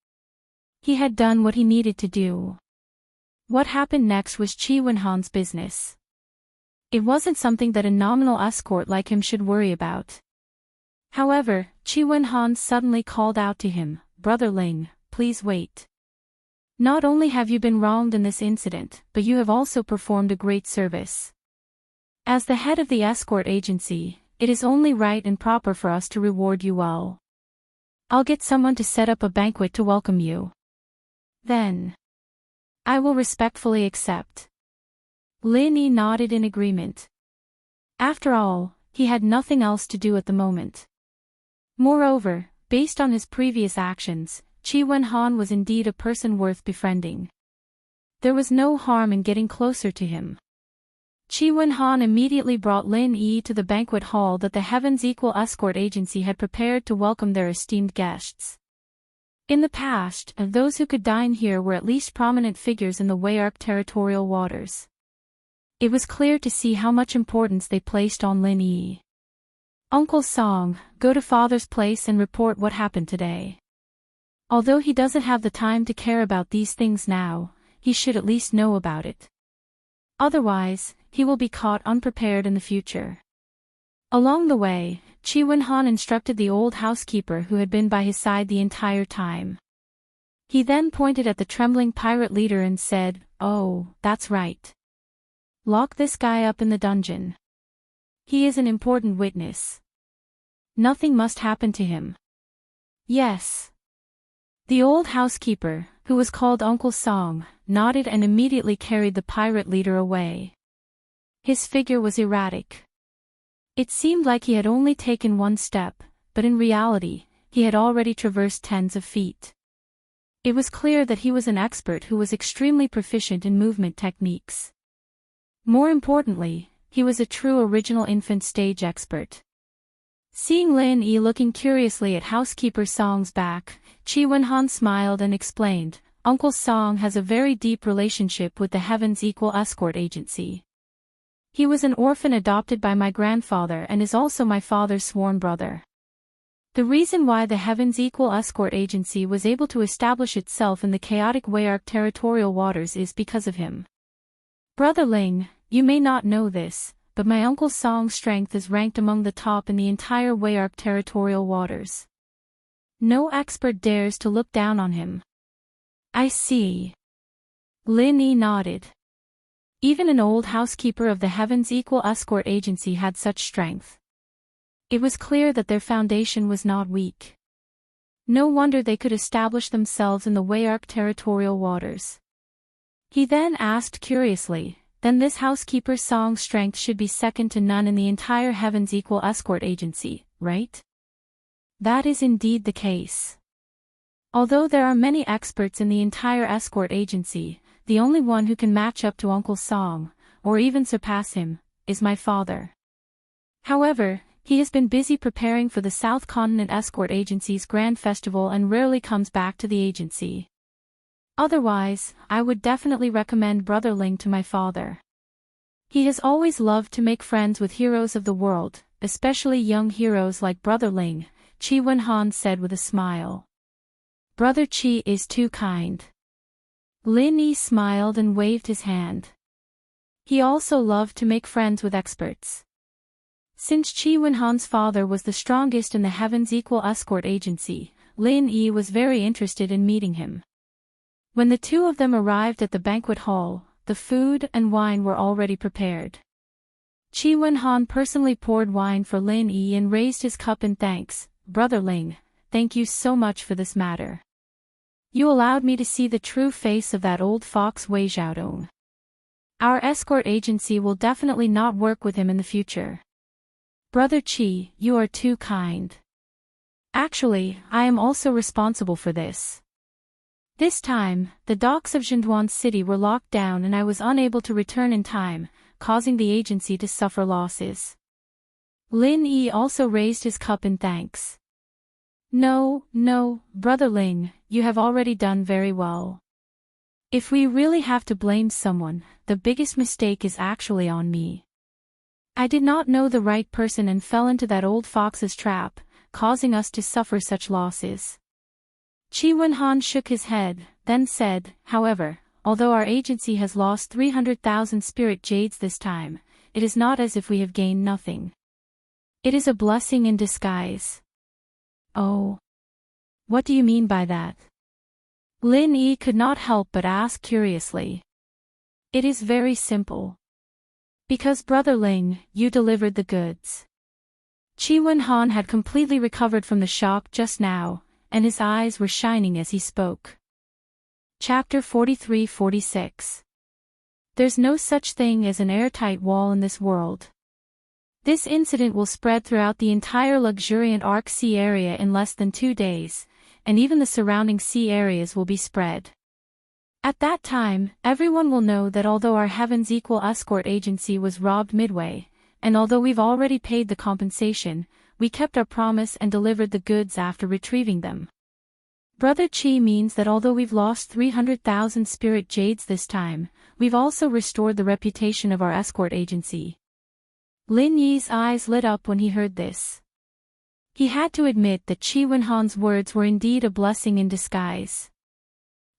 He had done what he needed to do. What happened next was Qi Wenhan's business. It wasn't something that a nominal escort like him should worry about. However, Qi Wenhan suddenly called out to him, "Brother Ling, please wait. Not only have you been wronged in this incident, but you have also performed a great service. As the head of the escort agency, it is only right and proper for us to reward you well. I'll get someone to set up a banquet to welcome you. Then I will respectfully accept." Lin Yi nodded in agreement. After all, he had nothing else to do at the moment. Moreover, based on his previous actions, Qi Wenhan was indeed a person worth befriending. There was no harm in getting closer to him. Qi Wenhan immediately brought Lin Yi to the banquet hall that the Heaven's Equal Escort Agency had prepared to welcome their esteemed guests. In the past, those who could dine here were at least prominent figures in the Wei-Arc territorial waters. It was clear to see how much importance they placed on Lin Yi. "Uncle Song, go to father's place and report what happened today. Although he doesn't have the time to care about these things now, he should at least know about it. Otherwise, he will be caught unprepared in the future." Along the way, Qi Wenhan instructed the old housekeeper who had been by his side the entire time. He then pointed at the trembling pirate leader and said, "Oh, that's right. Lock this guy up in the dungeon. He is an important witness. Nothing must happen to him." "Yes." The old housekeeper, who was called Uncle Song, nodded and immediately carried the pirate leader away. His figure was erratic. It seemed like he had only taken one step, but in reality, he had already traversed tens of feet. It was clear that he was an expert who was extremely proficient in movement techniques. More importantly, he was a true original infant stage expert. Seeing Lin Yi looking curiously at housekeeper Song's back, Chi Wenhan smiled and explained, Uncle Song has a very deep relationship with the Heaven's Equal Escort Agency. He was an orphan adopted by my grandfather and is also my father's sworn brother. The reason why the Heaven's Equal Escort Agency was able to establish itself in the chaotic Wayark territorial waters is because of him. Brother Ling, you may not know this, but my Uncle Song's strength is ranked among the top in the entire Wayark territorial waters. No expert dares to look down on him. I see. Lin Yi nodded. Even an old housekeeper of the Heaven's Equal Escort Agency had such strength. It was clear that their foundation was not weak. No wonder they could establish themselves in the Wayark territorial waters. He then asked curiously, then this housekeeper Song's strength should be second to none in the entire Heaven's Equal Escort Agency, right? That is indeed the case. Although there are many experts in the entire escort agency, the only one who can match up to Uncle Song, or even surpass him, is my father. However, he has been busy preparing for the South Continent Escort Agency's Grand Festival and rarely comes back to the agency. Otherwise, I would definitely recommend Brother Ling to my father. He has always loved to make friends with heroes of the world, especially young heroes like Brother Ling, Chi Wenhan said with a smile. Brother Chi is too kind. Lin Yi smiled and waved his hand. He also loved to make friends with experts. Since Chi Wenhan's father was the strongest in the Heaven's Equal Escort Agency, Lin Yi was very interested in meeting him. When the two of them arrived at the banquet hall, the food and wine were already prepared. Chi Wenhan personally poured wine for Lin Yi and raised his cup in thanks. Brother Ling, thank you so much for this matter. You allowed me to see the true face of that old fox Wei Xiaodong. Our escort agency will definitely not work with him in the future. Brother Chi, you are too kind. Actually, I am also responsible for this. This time, the docks of Zhenduan City were locked down and I was unable to return in time, causing the agency to suffer losses. Lin Yi also raised his cup in thanks. No, Brother Ling, you have already done very well. If we really have to blame someone, the biggest mistake is actually on me. I did not know the right person and fell into that old fox's trap, causing us to suffer such losses. Chi Wenhan shook his head, then said, however, although our agency has lost 300,000 spirit jades this time, it is not as if we have gained nothing. It is a blessing in disguise. Oh. What do you mean by that? Lin Yi could not help but ask curiously. It is very simple. Because Brother Ling, you delivered the goods. Chi Wenhan had completely recovered from the shock just now, and his eyes were shining as he spoke. Chapter 43-46. There's no such thing as an airtight wall in this world. This incident will spread throughout the entire luxuriant Arc Sea area in less than 2 days, and even the surrounding sea areas will be spread. At that time, everyone will know that although our Heaven's Equal Escort Agency was robbed midway, and although we've already paid the compensation, we kept our promise and delivered the goods after retrieving them. Brother Chi means that although we've lost 300,000 spirit jades this time, we've also restored the reputation of our escort agency. Lin Yi's eyes lit up when he heard this. He had to admit that Chi Wenhan's words were indeed a blessing in disguise.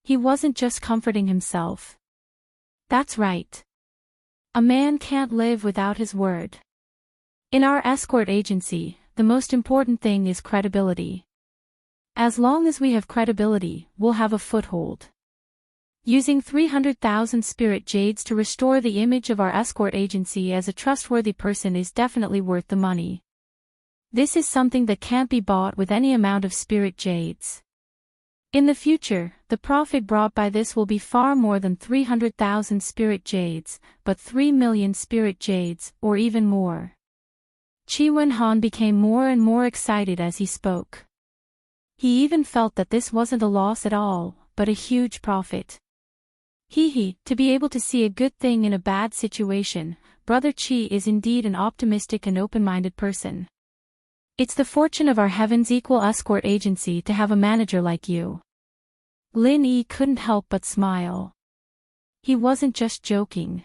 He wasn't just comforting himself. That's right. A man can't live without his word. In our escort agency, the most important thing is credibility. As long as we have credibility, we'll have a foothold. Using 300,000 spirit jades to restore the image of our escort agency as a trustworthy person is definitely worth the money. This is something that can't be bought with any amount of spirit jades. In the future, the profit brought by this will be far more than 300,000 spirit jades, but 3 million spirit jades, or even more. Qi Wenhan became more and more excited as he spoke. He even felt that this wasn't a loss at all, but a huge profit. To be able to see a good thing in a bad situation, Brother Qi is indeed an optimistic and open-minded person. It's the fortune of our Heaven's Equal Escort Agency to have a manager like you. Lin Yi couldn't help but smile. He wasn't just joking.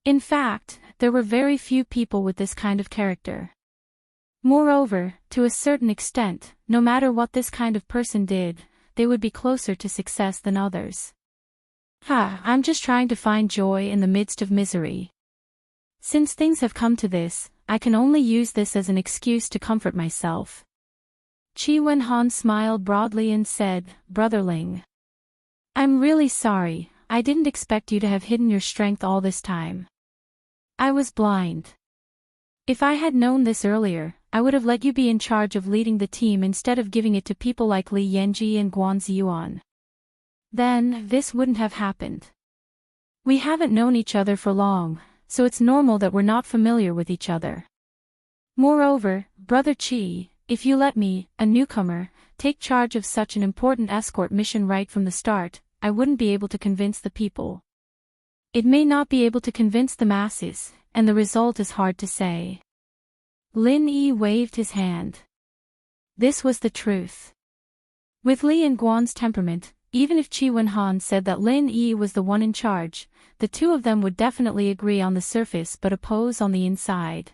In fact, there were very few people with this kind of character. Moreover, to a certain extent, no matter what this kind of person did, they would be closer to success than others. I'm just trying to find joy in the midst of misery. Since things have come to this, I can only use this as an excuse to comfort myself. Qi Wenhan smiled broadly and said, Brother Ling. I'm really sorry, I didn't expect you to have hidden your strength all this time. I was blind. If I had known this earlier, I would have let you be in charge of leading the team instead of giving it to people like Li Yanji and Guan Ziyuan. Then, this wouldn't have happened. We haven't known each other for long, so it's normal that we're not familiar with each other. Moreover, Brother Qi, if you let me, a newcomer, take charge of such an important escort mission right from the start, I wouldn't be able to convince the people. It may not be able to convince the masses, and the result is hard to say. Lin Yi waved his hand. This was the truth. With Li and Guan's temperament, even if Qi Wenhan said that Lin Yi was the one in charge, the two of them would definitely agree on the surface but oppose on the inside.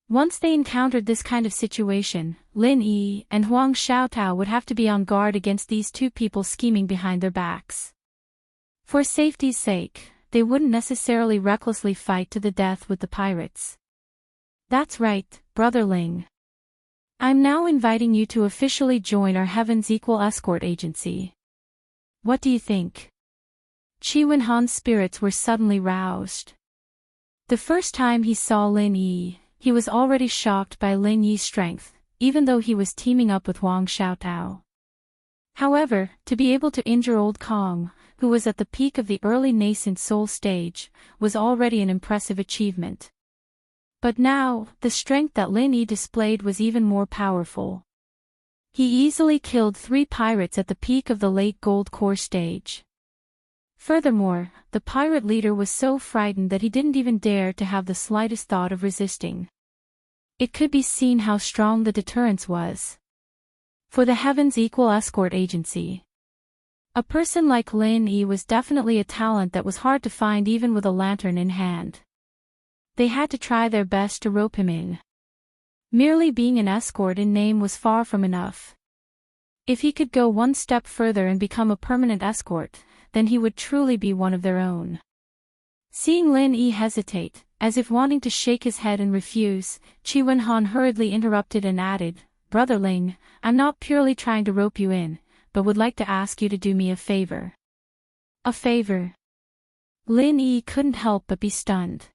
Once they encountered this kind of situation, Lin Yi and Huang Xiaotao would have to be on guard against these two people scheming behind their backs. For safety's sake, they wouldn't necessarily recklessly fight to the death with the pirates. That's right, Brother Ling. I'm now inviting you to officially join our Heaven's Equal Escort Agency. What do you think? Qi Wenhan's spirits were suddenly roused. The first time he saw Lin Yi, he was already shocked by Lin Yi's strength, even though he was teaming up with Huang Xiaotao. However, to be able to injure Old Kong, who was at the peak of the early nascent soul stage, was already an impressive achievement. But now, the strength that Lin Yi displayed was even more powerful. He easily killed 3 pirates at the peak of the late gold core stage. Furthermore, the pirate leader was so frightened that he didn't even dare to have the slightest thought of resisting. It could be seen how strong the deterrence was. For the Heaven's Equal Escort Agency, a person like Lin Yi was definitely a talent that was hard to find even with a lantern in hand. They had to try their best to rope him in. Merely being an escort in name was far from enough. If he could go one step further and become a permanent escort, then he would truly be one of their own. Seeing Lin Yi hesitate, as if wanting to shake his head and refuse, Qi Wenhan hurriedly interrupted and added, Brother Ling, I'm not purely trying to rope you in, but would like to ask you to do me a favor. A favor? Lin Yi couldn't help but be stunned.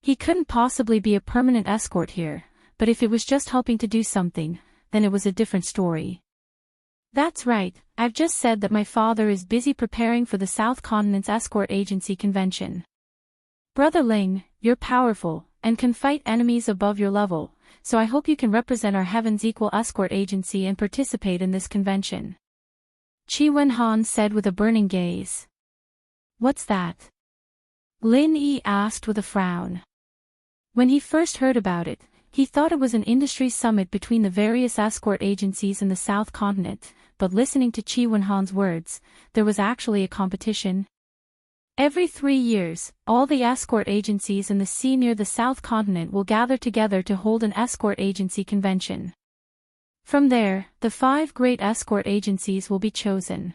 He couldn't possibly be a permanent escort here, but if it was just helping to do something, then it was a different story. That's right, I've just said that my father is busy preparing for the South Continent's Escort Agency convention. Brother Ling, you're powerful, and can fight enemies above your level, so I hope you can represent our Heaven's Equal Escort Agency and participate in this convention. Qi Wenhan said with a burning gaze. What's that? Lin Yi asked with a frown. When he first heard about it, he thought it was an industry summit between the various escort agencies in the South Continent, but listening to Qi Wenhan's words, there was actually a competition. Every 3 years, all the escort agencies in the sea near the South Continent will gather together to hold an escort agency convention. From there, the 5 great escort agencies will be chosen.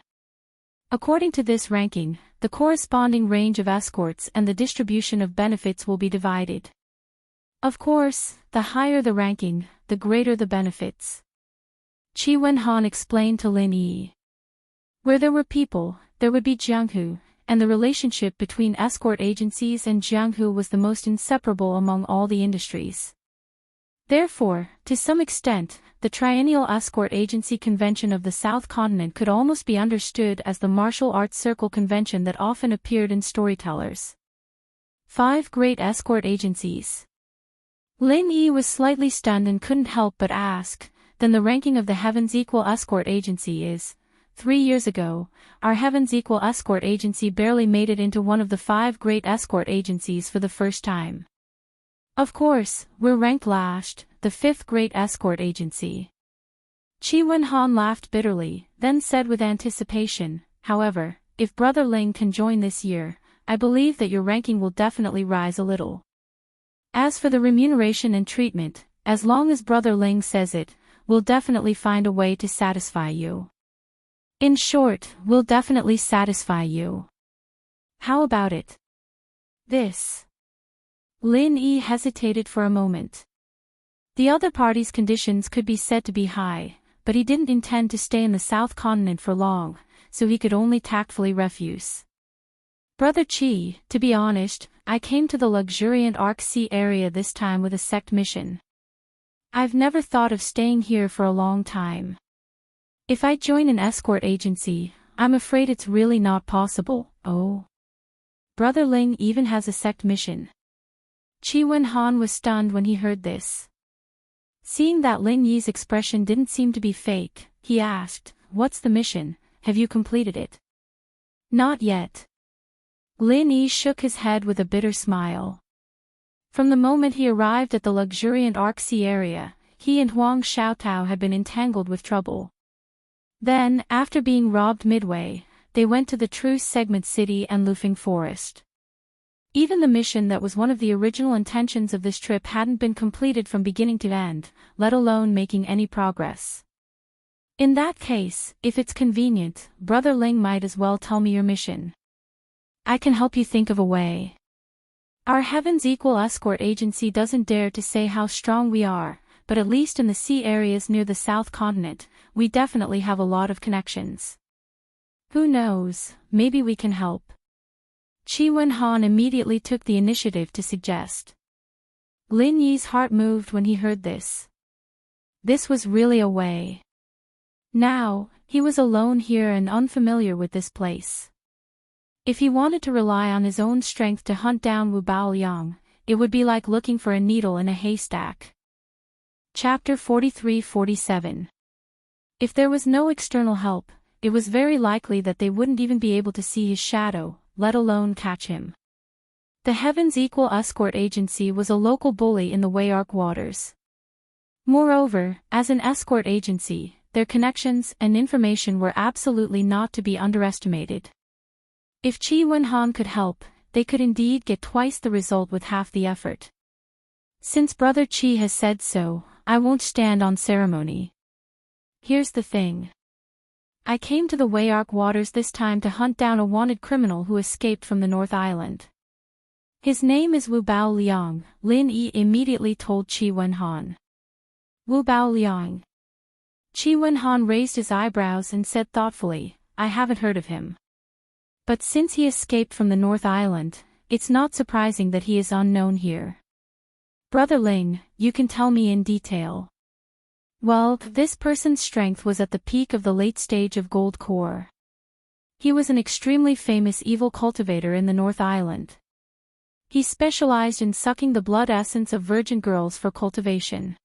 According to this ranking, the corresponding range of escorts and the distribution of benefits will be divided. Of course, the higher the ranking, the greater the benefits. Qi Wenhan explained to Lin Yi. Where there were people, there would be Jianghu, and the relationship between escort agencies and Jianghu was the most inseparable among all the industries. Therefore, to some extent, the Triennial Escort Agency Convention of the South Continent could almost be understood as the martial arts circle convention that often appeared in storytellers. 5 Great Escort Agencies. Lin Yi was slightly stunned and couldn't help but ask, then the ranking of the Heavens Equal Escort Agency is? 3 years ago, our Heavens Equal Escort Agency barely made it into one of the 5 great escort agencies for the first time. Of course, we're ranked last, the 5th great escort agency. Qi Wenhan laughed bitterly, then said with anticipation, however, if Brother Ling can join this year, I believe that your ranking will definitely rise a little. As for the remuneration and treatment, as long as Brother Ling says it, we'll definitely find a way to satisfy you. In short, we'll definitely satisfy you. How about it? This. Lin Yi hesitated for a moment. The other party's conditions could be said to be high, but he didn't intend to stay in the South Continent for long, so he could only tactfully refuse. Brother Qi, to be honest, I came to the luxuriant Arc Sea area this time with a sect mission. I've never thought of staying here for a long time. If I join an escort agency, I'm afraid it's really not possible. Oh. Brother Ling even has a sect mission. Qi Wenhan was stunned when he heard this. Seeing that Lin Yi's expression didn't seem to be fake, he asked, "What's the mission? Have you completed it?" "Not yet." Lin Yi shook his head with a bitter smile. From the moment he arrived at the luxuriant Arc Sea area, he and Huang Xiaotao had been entangled with trouble. Then, after being robbed midway, they went to the Truce Segment City and Lufeng Forest. Even the mission that was one of the original intentions of this trip hadn't been completed from beginning to end, let alone making any progress. In that case, if it's convenient, Brother Ling might as well tell me your mission. I can help you think of a way. Our Heavens Equal Escort Agency doesn't dare to say how strong we are, but at least in the sea areas near the South Continent, we definitely have a lot of connections. Who knows, maybe we can help. Qi Wenhan immediately took the initiative to suggest. Lin Yi's heart moved when he heard this. This was really a way. Now, he was alone here and unfamiliar with this place. If he wanted to rely on his own strength to hunt down Wu Baoliang, it would be like looking for a needle in a haystack. Chapter 43-47. If there was no external help, it was very likely that they wouldn't even be able to see his shadow, let alone catch him. The Heavens Equal Escort Agency was a local bully in the Wayark waters. Moreover, as an escort agency, their connections and information were absolutely not to be underestimated. If Qi Wenhan could help, they could indeed get twice the result with half the effort. Since Brother Qi has said so, I won't stand on ceremony. Here's the thing. I came to the Wayark waters this time to hunt down a wanted criminal who escaped from the North Island. His name is Wu Baoliang, Lin Yi immediately told Qi Wenhan. Wu Baoliang. Qi Wenhan raised his eyebrows and said thoughtfully, I haven't heard of him. But since he escaped from the North Island, it's not surprising that he is unknown here. Brother Ling, you can tell me in detail. Well, this person's strength was at the peak of the late stage of Gold Core. He was an extremely famous evil cultivator in the North Island. He specialized in sucking the blood essence of virgin girls for cultivation.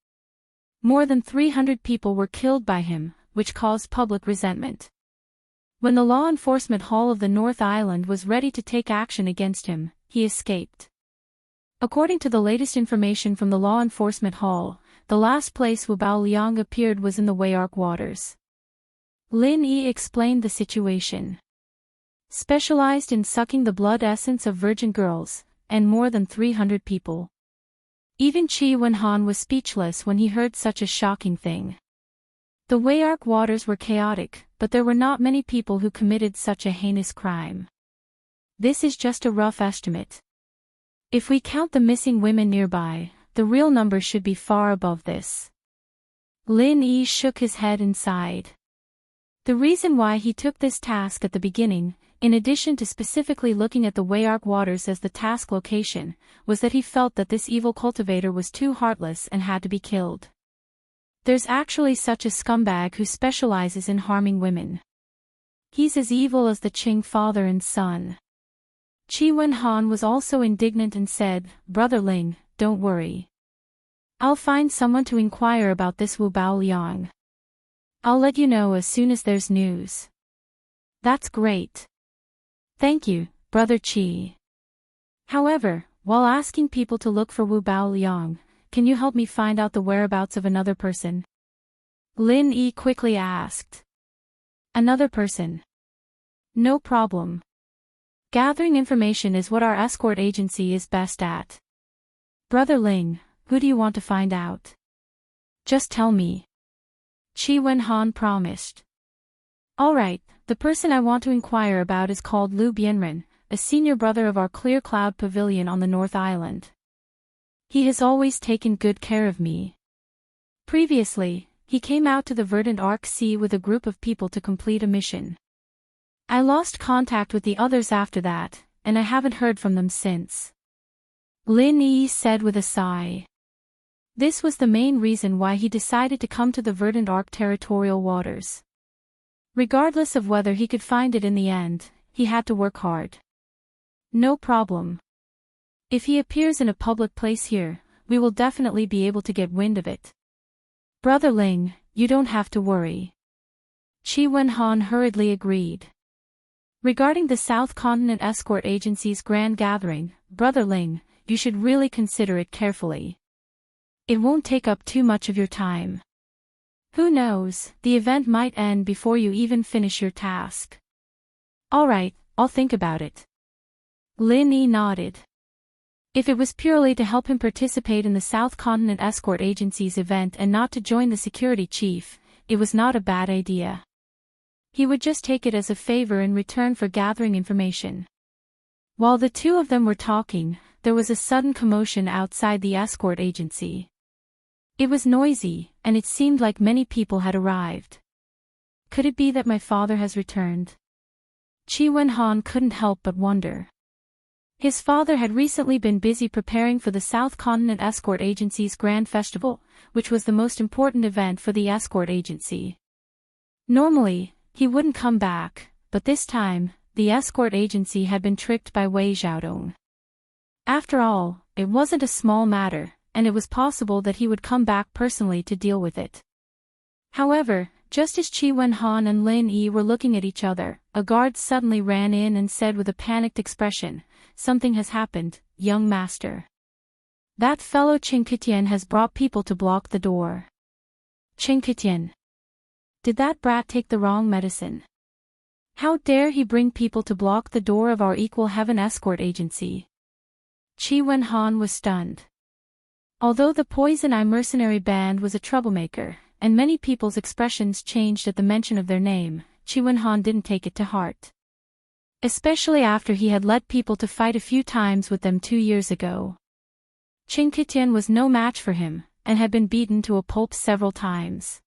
More than 300 people were killed by him, which caused public resentment. When the law enforcement hall of the North Island was ready to take action against him, he escaped. According to the latest information from the law enforcement hall, the last place Wu Baoliang appeared was in the Wayark waters. Lin Yi explained the situation. Specialized in sucking the blood essence of virgin girls, and more than 300 people. Even Qi Wenhan was speechless when he heard such a shocking thing. The Wayark waters were chaotic, but there were not many people who committed such a heinous crime. This is just a rough estimate. If we count the missing women nearby, the real number should be far above this. Lin Yi shook his head and sighed. The reason why he took this task at the beginning in addition to specifically looking at the Wayark waters as the task location, was that he felt that this evil cultivator was too heartless and had to be killed. There's actually such a scumbag who specializes in harming women. He's as evil as the Qing father and son. Qi Wenhan was also indignant and said, Brother Ling, don't worry. I'll find someone to inquire about this Wu Bao Liang. I'll let you know as soon as there's news. That's great. Thank you, Brother Qi. However, while asking people to look for Wu Bao Liang, can you help me find out the whereabouts of another person? Lin Yi quickly asked. Another person. No problem. Gathering information is what our escort agency is best at. Brother Ling, who do you want to find out? Just tell me. Qi Wenhan promised. All right, the person I want to inquire about is called Liu Bianren, a senior brother of our Clear Cloud Pavilion on the North Island. He has always taken good care of me. Previously, he came out to the Verdant Arc Sea with a group of people to complete a mission. I lost contact with the others after that, and I haven't heard from them since. Lin Yi said with a sigh. This was the main reason why he decided to come to the Verdant Arc territorial waters. Regardless of whether he could find it in the end, he had to work hard. No problem. If he appears in a public place here, we will definitely be able to get wind of it. Brother Ling, you don't have to worry. Qi Wenhan hurriedly agreed. Regarding the South Continent Escort Agency's grand gathering, Brother Ling, you should really consider it carefully. It won't take up too much of your time. Who knows, the event might end before you even finish your task. All right, I'll think about it. Lin Yi nodded. If it was purely to help him participate in the South Continent Escort Agency's event and not to join the security chief, it was not a bad idea. He would just take it as a favor in return for gathering information. While the two of them were talking, there was a sudden commotion outside the escort agency. It was noisy, and it seemed like many people had arrived. Could it be that my father has returned? Qi Wenhan couldn't help but wonder. His father had recently been busy preparing for the South Continent Escort Agency's Grand Festival, which was the most important event for the escort agency. Normally, he wouldn't come back, but this time, the escort agency had been tricked by Wei Xiaodong. After all, it wasn't a small matter, and it was possible that he would come back personally to deal with it. However, just as Qi Wenhan and Lin Yi were looking at each other, a guard suddenly ran in and said with a panicked expression, "Something has happened, young master. That fellow Qing Qitian has brought people to block the door." Qing Qitian. Did that brat take the wrong medicine? How dare he bring people to block the door of our Equal Heaven Escort Agency? Qi Wenhan was stunned. Although the Poison Eye mercenary band was a troublemaker, and many people's expressions changed at the mention of their name, Qi Wenhan didn't take it to heart. Especially after he had led people to fight a few times with them 2 years ago. Qing Qitian was no match for him, and had been beaten to a pulp several times.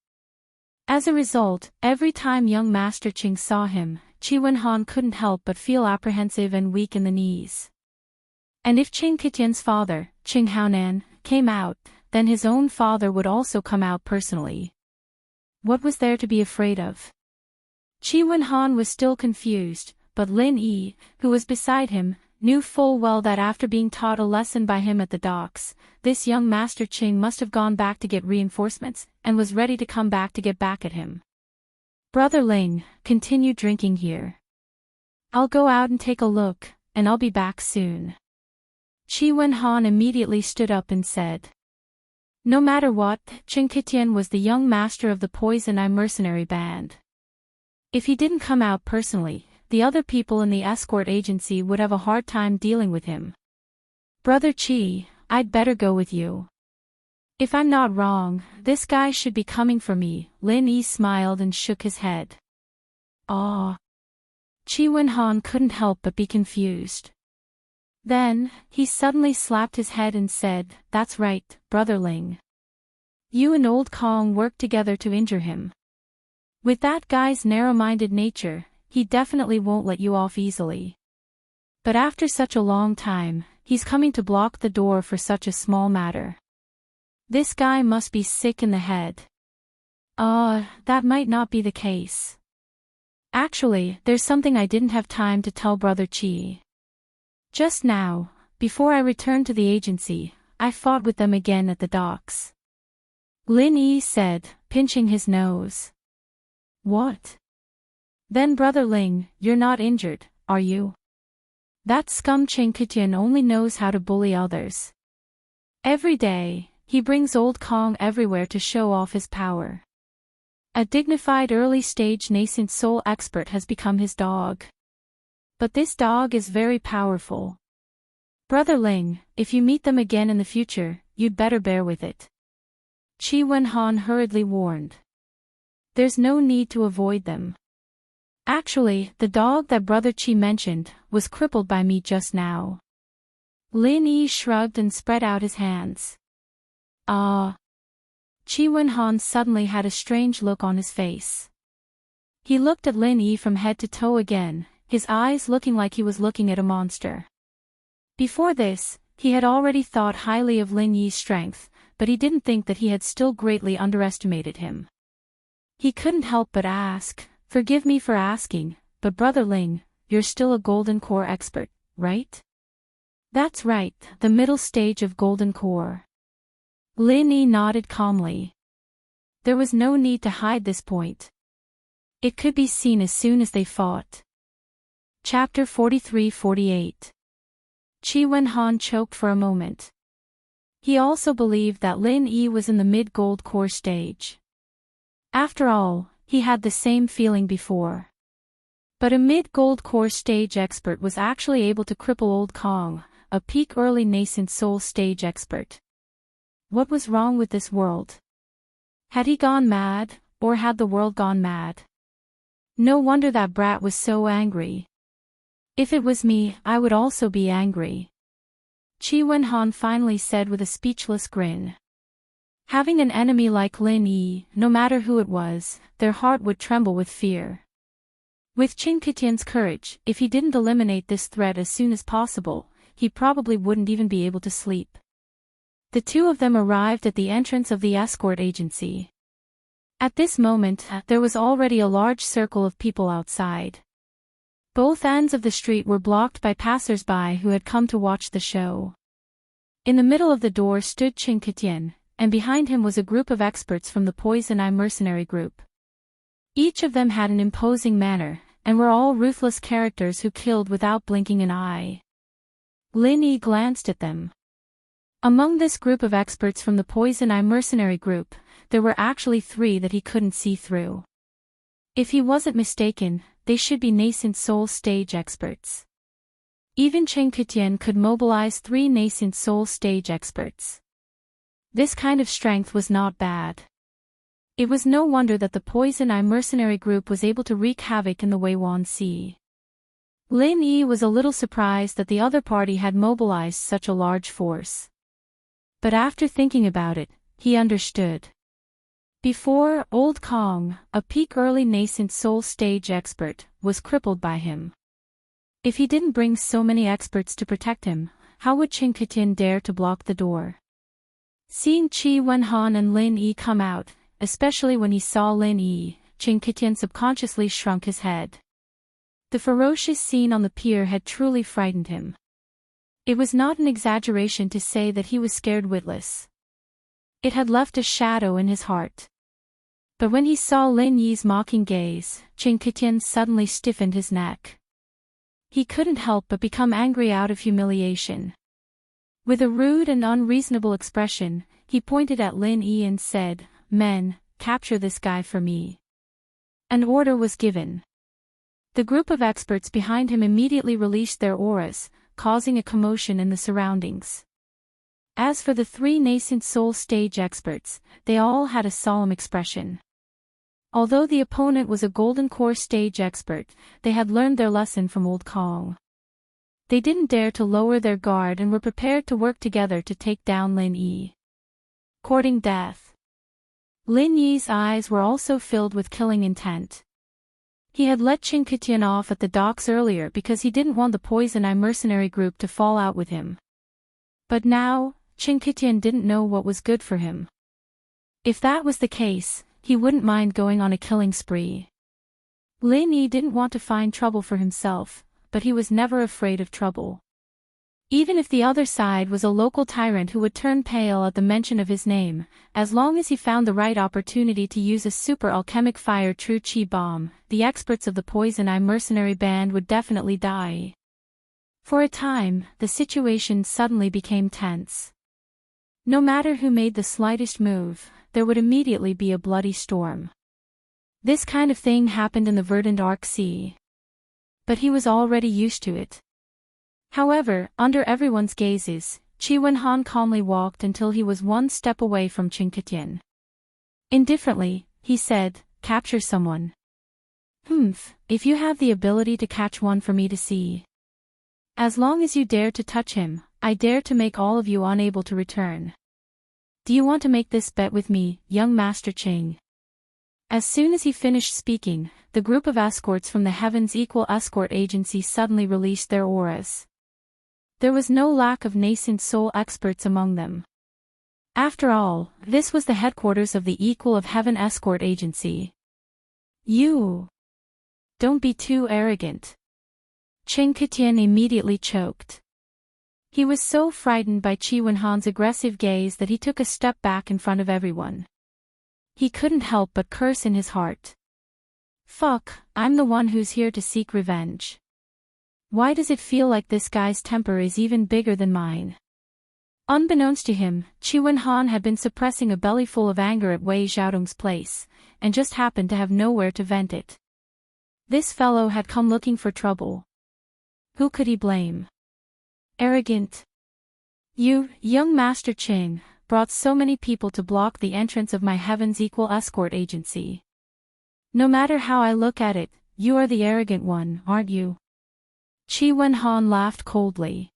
As a result, every time young Master Qing saw him, Qi Wenhan couldn't help but feel apprehensive and weak in the knees. And if Qing Qitian's father, Qing Haonan, came out, then his own father would also come out personally. What was there to be afraid of? Qi Wenhan was still confused, but Lin Yi, who was beside him, knew full well that after being taught a lesson by him at the docks, this young Master Qing must have gone back to get reinforcements, and was ready to come back to get back at him. Brother Ling, continue drinking here. I'll go out and take a look, and I'll be back soon. Qi Wenhan immediately stood up and said. No matter what, Qing Qitian was the young master of the Poison Eye mercenary band. If he didn't come out personally, the other people in the escort agency would have a hard time dealing with him. Brother Qi, I'd better go with you. If I'm not wrong, this guy should be coming for me. Lin Yi smiled and shook his head. Ah. Qi Wenhan couldn't help but be confused. Then, he suddenly slapped his head and said, That's right, Brother Ling. You and Old Kong worked together to injure him. With that guy's narrow-minded nature, he definitely won't let you off easily. But after such a long time, he's coming to block the door for such a small matter. This guy must be sick in the head. That might not be the case. Actually, there's something I didn't have time to tell Brother Chi. Just now, before I returned to the agency, I fought with them again at the docks. Lin Yi said, pinching his nose. What? Then Brother Ling, you're not injured, are you? That scum Ching Kitian only knows how to bully others. Every day, he brings old Kong everywhere to show off his power. A dignified early-stage nascent soul expert has become his dog. But this dog is very powerful. Brother Ling, if you meet them again in the future, you'd better bear with it. Qi Wenhan hurriedly warned. There's no need to avoid them. Actually, the dog that Brother Qi mentioned was crippled by me just now. Lin Yi shrugged and spread out his hands. Qi Wenhan suddenly had a strange look on his face. He looked at Lin Yi from head to toe again, his eyes looking like he was looking at a monster. Before this, he had already thought highly of Lin Yi's strength, but he didn't think that he had still greatly underestimated him. He couldn't help but ask, forgive me for asking, but Brother Ling, you're still a Golden Core expert, right? That's right, the middle stage of Golden Core. Lin Yi nodded calmly. There was no need to hide this point. It could be seen as soon as they fought. Chapter 43-48. Qi Wenhan choked for a moment. He also believed that Lin Yi was in the mid-gold core stage. After all, he had the same feeling before. But a mid-gold core stage expert was actually able to cripple old Kong, a peak early nascent soul stage expert. What was wrong with this world? Had he gone mad, or had the world gone mad? No wonder that brat was so angry. If it was me, I would also be angry. Qi Wenhan finally said with a speechless grin. Having an enemy like Lin Yi, no matter who it was, their heart would tremble with fear. With Qing Kitian's courage, if he didn't eliminate this threat as soon as possible, he probably wouldn't even be able to sleep. The two of them arrived at the entrance of the escort agency. At this moment, there was already a large circle of people outside. Both ends of the street were blocked by passers-by who had come to watch the show. In the middle of the door stood Qing Kitian, and behind him was a group of experts from the Poison Eye mercenary group. Each of them had an imposing manner, and were all ruthless characters who killed without blinking an eye. Lin Yi glanced at them. Among this group of experts from the Poison Eye mercenary group, there were actually 3 that he couldn't see through. If he wasn't mistaken, they should be nascent soul stage experts. Even Qing Kitian could mobilize 3 nascent soul stage experts. This kind of strength was not bad. It was no wonder that the Poison Eye mercenary group was able to wreak havoc in the Weiwan Sea. Lin Yi was a little surprised that the other party had mobilized such a large force. But after thinking about it, he understood. Before, old Kong, a peak early nascent soul stage expert, was crippled by him. If he didn't bring so many experts to protect him, how would Qing Kitian dare to block the door? Seeing Qi Wenhan and Lin Yi come out, especially when he saw Lin Yi, Qing Kitian subconsciously shrunk his head. The ferocious scene on the pier had truly frightened him. It was not an exaggeration to say that he was scared witless. It had left a shadow in his heart. But when he saw Lin Yi's mocking gaze, Qing Kitian suddenly stiffened his neck. He couldn't help but become angry out of humiliation. With a rude and unreasonable expression, he pointed at Lin Yi and said, "Men, capture this guy for me." An order was given. The group of experts behind him immediately released their auras, causing a commotion in the surroundings. As for the 3 nascent soul stage experts, they all had a solemn expression. Although the opponent was a golden core stage expert, they had learned their lesson from old Kong. They didn't dare to lower their guard and were prepared to work together to take down Lin Yi. Courting death. Lin Yi's eyes were also filled with killing intent. He had let Chinquitian off at the docks earlier because he didn't want the Poison Eye mercenary group to fall out with him. But now, Chinquitian didn't know what was good for him. If that was the case, he wouldn't mind going on a killing spree. Lin Yi didn't want to find trouble for himself, but he was never afraid of trouble. Even if the other side was a local tyrant who would turn pale at the mention of his name, as long as he found the right opportunity to use a super alchemic fire true chi bomb, the experts of the Poison Eye mercenary band would definitely die. For a time, the situation suddenly became tense. No matter who made the slightest move, there would immediately be a bloody storm. This kind of thing happened in the verdant Arc Sea. But he was already used to it. However, under everyone's gazes, Qi Wenhan calmly walked until he was one step away from Chinquitian. Indifferently, he said, "Capture someone." If you have the ability to catch one for me to see. As long as you dare to touch him, I dare to make all of you unable to return. Do you want to make this bet with me, young Master Qing? As soon as he finished speaking, the group of escorts from the Heaven's Equal Escort Agency suddenly released their auras. There was no lack of nascent soul experts among them. After all, this was the headquarters of the Equal of Heaven Escort Agency. You! Don't be too arrogant. Chinquitian immediately choked. He was so frightened by Qi Wenhan's aggressive gaze that he took a step back in front of everyone. He couldn't help but curse in his heart. Fuck, I'm the one who's here to seek revenge. Why does it feel like this guy's temper is even bigger than mine? Unbeknownst to him, Qi Wenhan had been suppressing a bellyful of anger at Wei Xiaodong's place, and just happened to have nowhere to vent it. This fellow had come looking for trouble. Who could he blame? Arrogant. You, young Master Qing, brought so many people to block the entrance of my Heaven's Equal Escort Agency. No matter how I look at it, you are the arrogant one, aren't you? Qi Wenhan laughed coldly.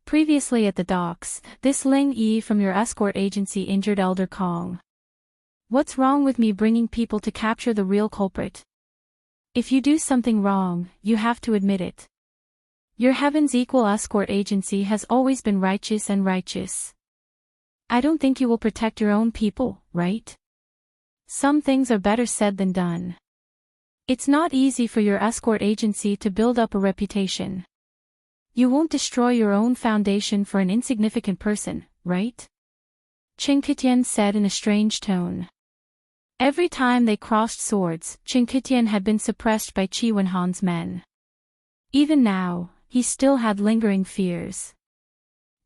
Previously at the docks, this Ling Yi from your escort agency injured Elder Kong. What's wrong with me bringing people to capture the real culprit? If you do something wrong, you have to admit it. Your Heaven's Equal Escort Agency has always been righteous and righteous. I don't think you will protect your own people, right? Some things are better said than done. It's not easy for your escort agency to build up a reputation. You won't destroy your own foundation for an insignificant person, right? Chinquitian said in a strange tone. Every time they crossed swords, Chinquitian had been suppressed by Qi Wenhan's men. Even now, he still had lingering fears.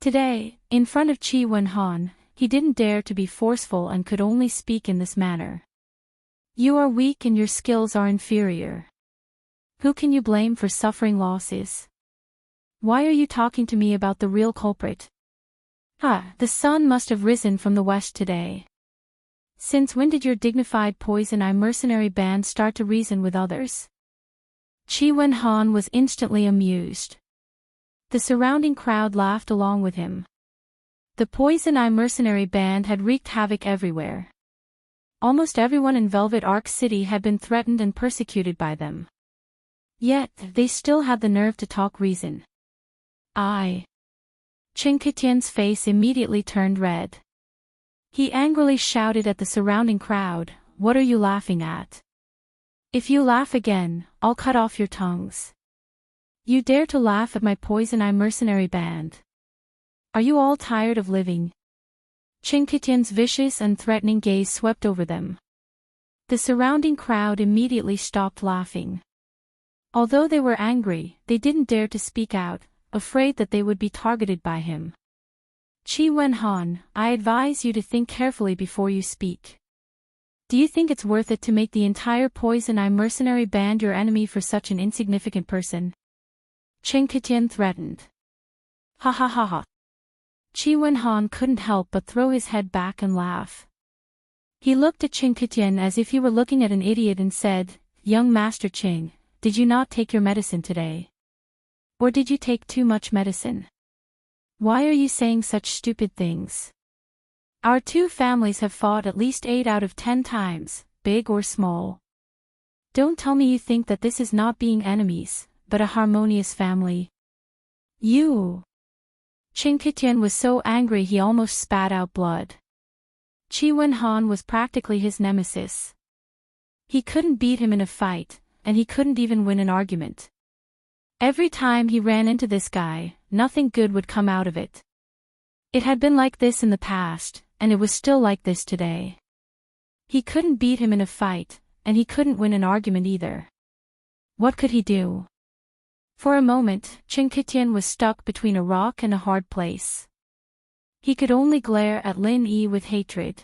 Today, in front of Qi Wenhan, he didn't dare to be forceful and could only speak in this manner. You are weak and your skills are inferior. Who can you blame for suffering losses? Why are you talking to me about the real culprit? The sun must have risen from the west today. Since when did your dignified Poison Eye mercenary band start to reason with others? Qi Wenhan was instantly amused. The surrounding crowd laughed along with him. The Poison Eye mercenary band had wreaked havoc everywhere. Almost everyone in Velvet Arc City had been threatened and persecuted by them. Yet, they still had the nerve to talk reason. Chinquitian's face immediately turned red. He angrily shouted at the surrounding crowd, "What are you laughing at? If you laugh again, I'll cut off your tongues. You dare to laugh at my Poison Eye mercenary band? Are you all tired of living?" Chinquitian's vicious and threatening gaze swept over them. The surrounding crowd immediately stopped laughing. Although they were angry, they didn't dare to speak out, afraid that they would be targeted by him. Qi Wenhan, I advise you to think carefully before you speak. Do you think it's worth it to make the entire Poison Eye mercenary band your enemy for such an insignificant person? Chinquitian threatened. Ha ha ha ha. Qi Wenhan couldn't help but throw his head back and laugh. He looked at Chinquitian as if he were looking at an idiot and said, "Young Master Qing, did you not take your medicine today? Or did you take too much medicine? Why are you saying such stupid things? Our two families have fought at least 8 out of 10 times, big or small. Don't tell me you think that this is not being enemies, but a harmonious family. You! Qin Ketian was so angry he almost spat out blood. Qi Wenhan was practically his nemesis. He couldn't beat him in a fight, and he couldn't even win an argument. Every time he ran into this guy, nothing good would come out of it. It had been like this in the past, and it was still like this today. He couldn't beat him in a fight, and he couldn't win an argument either. What could he do? For a moment, Qin Ketian was stuck between a rock and a hard place. He could only glare at Lin Yi with hatred.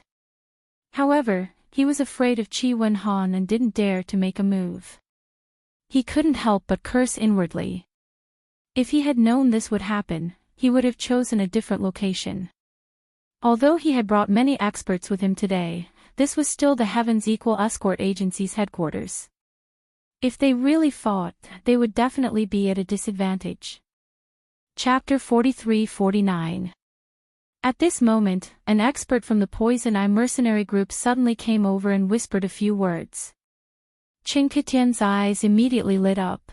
However, he was afraid of Qi Wenhan and didn't dare to make a move. He couldn't help but curse inwardly. If he had known this would happen, he would have chosen a different location. Although he had brought many experts with him today, this was still the Heaven's Equal Escort Agency's headquarters. If they really fought, they would definitely be at a disadvantage. Chapter 43-49. At this moment, an expert from the Poison Eye mercenary group suddenly came over and whispered a few words. Qin Ketian's eyes immediately lit up.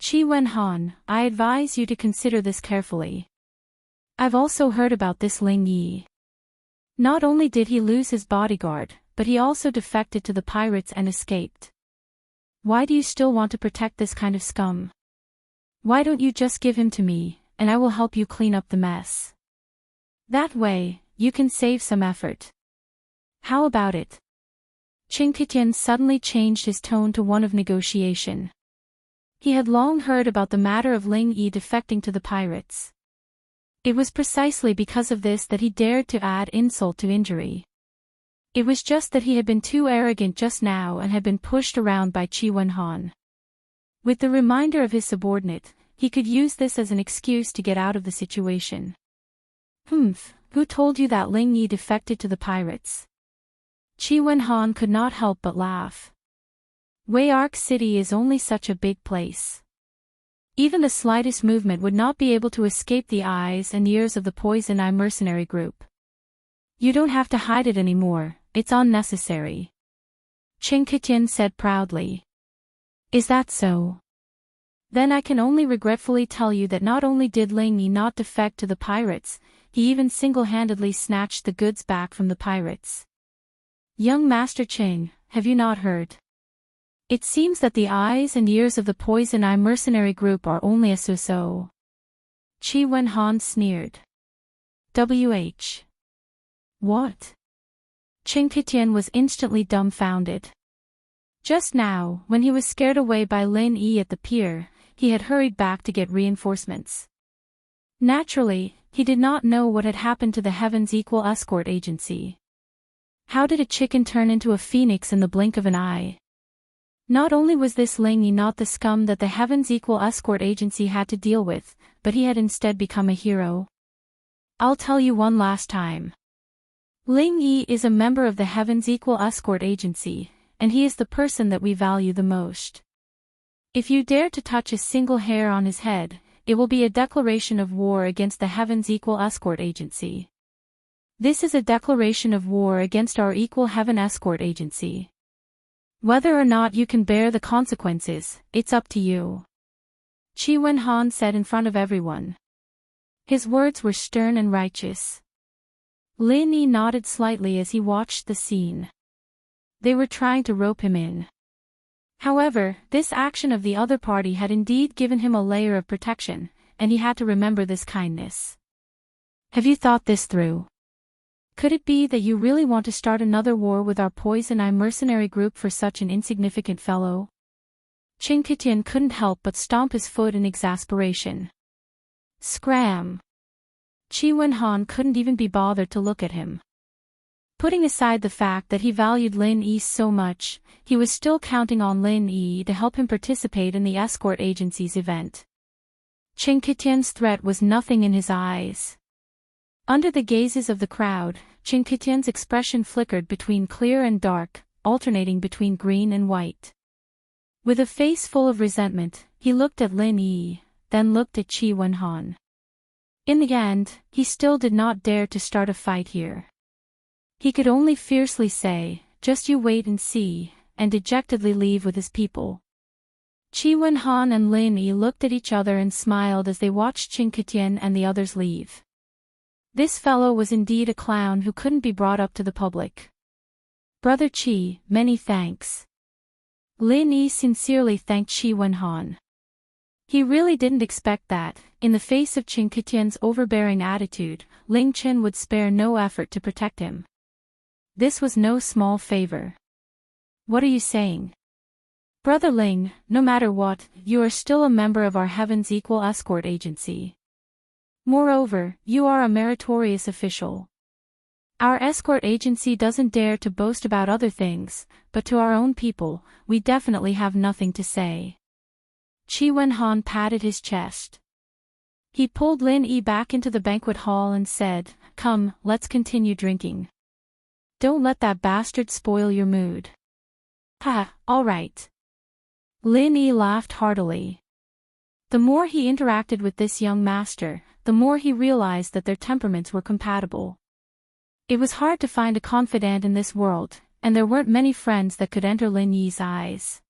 Qi Wenhan, I advise you to consider this carefully. I've also heard about this Ling Yi. Not only did he lose his bodyguard, but he also defected to the pirates and escaped. Why do you still want to protect this kind of scum? Why don't you just give him to me, and I will help you clean up the mess? That way, you can save some effort. How about it? Qin Ketian suddenly changed his tone to one of negotiation. He had long heard about the matter of Ling Yi defecting to the pirates. It was precisely because of this that he dared to add insult to injury. It was just that he had been too arrogant just now and had been pushed around by Qi Wenhan. With the reminder of his subordinate, he could use this as an excuse to get out of the situation. Who told you that Ling Yi defected to the pirates? Qi Wenhan could not help but laugh. Wei Arc City is only such a big place. Even the slightest movement would not be able to escape the eyes and ears of the Poison Eye mercenary group. You don't have to hide it anymore, it's unnecessary. Qin Ketian said proudly. Is that so? Then I can only regretfully tell you that not only did Ling Yi not defect to the pirates, he even single-handedly snatched the goods back from the pirates. Young Master Qing, have you not heard? It seems that the eyes and ears of the Poison Eye mercenary group are only a so-so. Qi Wenhan sneered. WH. What? Qin Ketian was instantly dumbfounded. Just now, when he was scared away by Lin Yi at the pier, he had hurried back to get reinforcements. Naturally, he did not know what had happened to the Heaven's Equal Escort Agency. How did a chicken turn into a phoenix in the blink of an eye? Not only was this Ling Yi not the scum that the Heaven's Equal Escort Agency had to deal with, but he had instead become a hero. I'll tell you one last time. Ling Yi is a member of the Heaven's Equal Escort Agency, and he is the person that we value the most. If you dare to touch a single hair on his head, it will be a declaration of war against the Heaven's Equal Escort Agency. This is a declaration of war against our Equal Heaven Escort Agency. Whether or not you can bear the consequences, it's up to you. Qi Wenhan said in front of everyone. His words were stern and righteous. Lin Yi nodded slightly as he watched the scene. They were trying to rope him in. However, this action of the other party had indeed given him a layer of protection, and he had to remember this kindness. Have you thought this through? Could it be that you really want to start another war with our Poison Eye mercenary group for such an insignificant fellow? Qin Ketian couldn't help but stomp his foot in exasperation. Scram! Qi Wenhan couldn't even be bothered to look at him. Putting aside the fact that he valued Lin Yi so much, he was still counting on Lin Yi to help him participate in the escort agency's event. Qin Ketian's threat was nothing in his eyes. Under the gazes of the crowd, Qin Ketian's expression flickered between clear and dark, alternating between green and white. With a face full of resentment, he looked at Lin Yi, then looked at Qi Wenhan. In the end, he still did not dare to start a fight here. He could only fiercely say, just you wait and see, and dejectedly leave with his people. Qi Wenhan and Lin Yi looked at each other and smiled as they watched Qin Ketian and the others leave. This fellow was indeed a clown who couldn't be brought up to the public. Brother Qi, many thanks. Lin Yi sincerely thanked Qi Wenhan. He really didn't expect that, in the face of Qin Ketian's overbearing attitude, Ling Chen would spare no effort to protect him. This was no small favor. What are you saying? Brother Ling, no matter what, you are still a member of our Heaven's Equal Escort Agency. Moreover, you are a meritorious official. Our escort agency doesn't dare to boast about other things, but to our own people, we definitely have nothing to say. Qi Wenhan patted his chest. He pulled Lin Yi back into the banquet hall and said, "Come, let's continue drinking. Don't let that bastard spoil your mood." "Ha, all right." Lin Yi laughed heartily. The more he interacted with this young master, the more he realized that their temperaments were compatible. It was hard to find a confidant in this world, and there weren't many friends that could enter Lin Yi's eyes.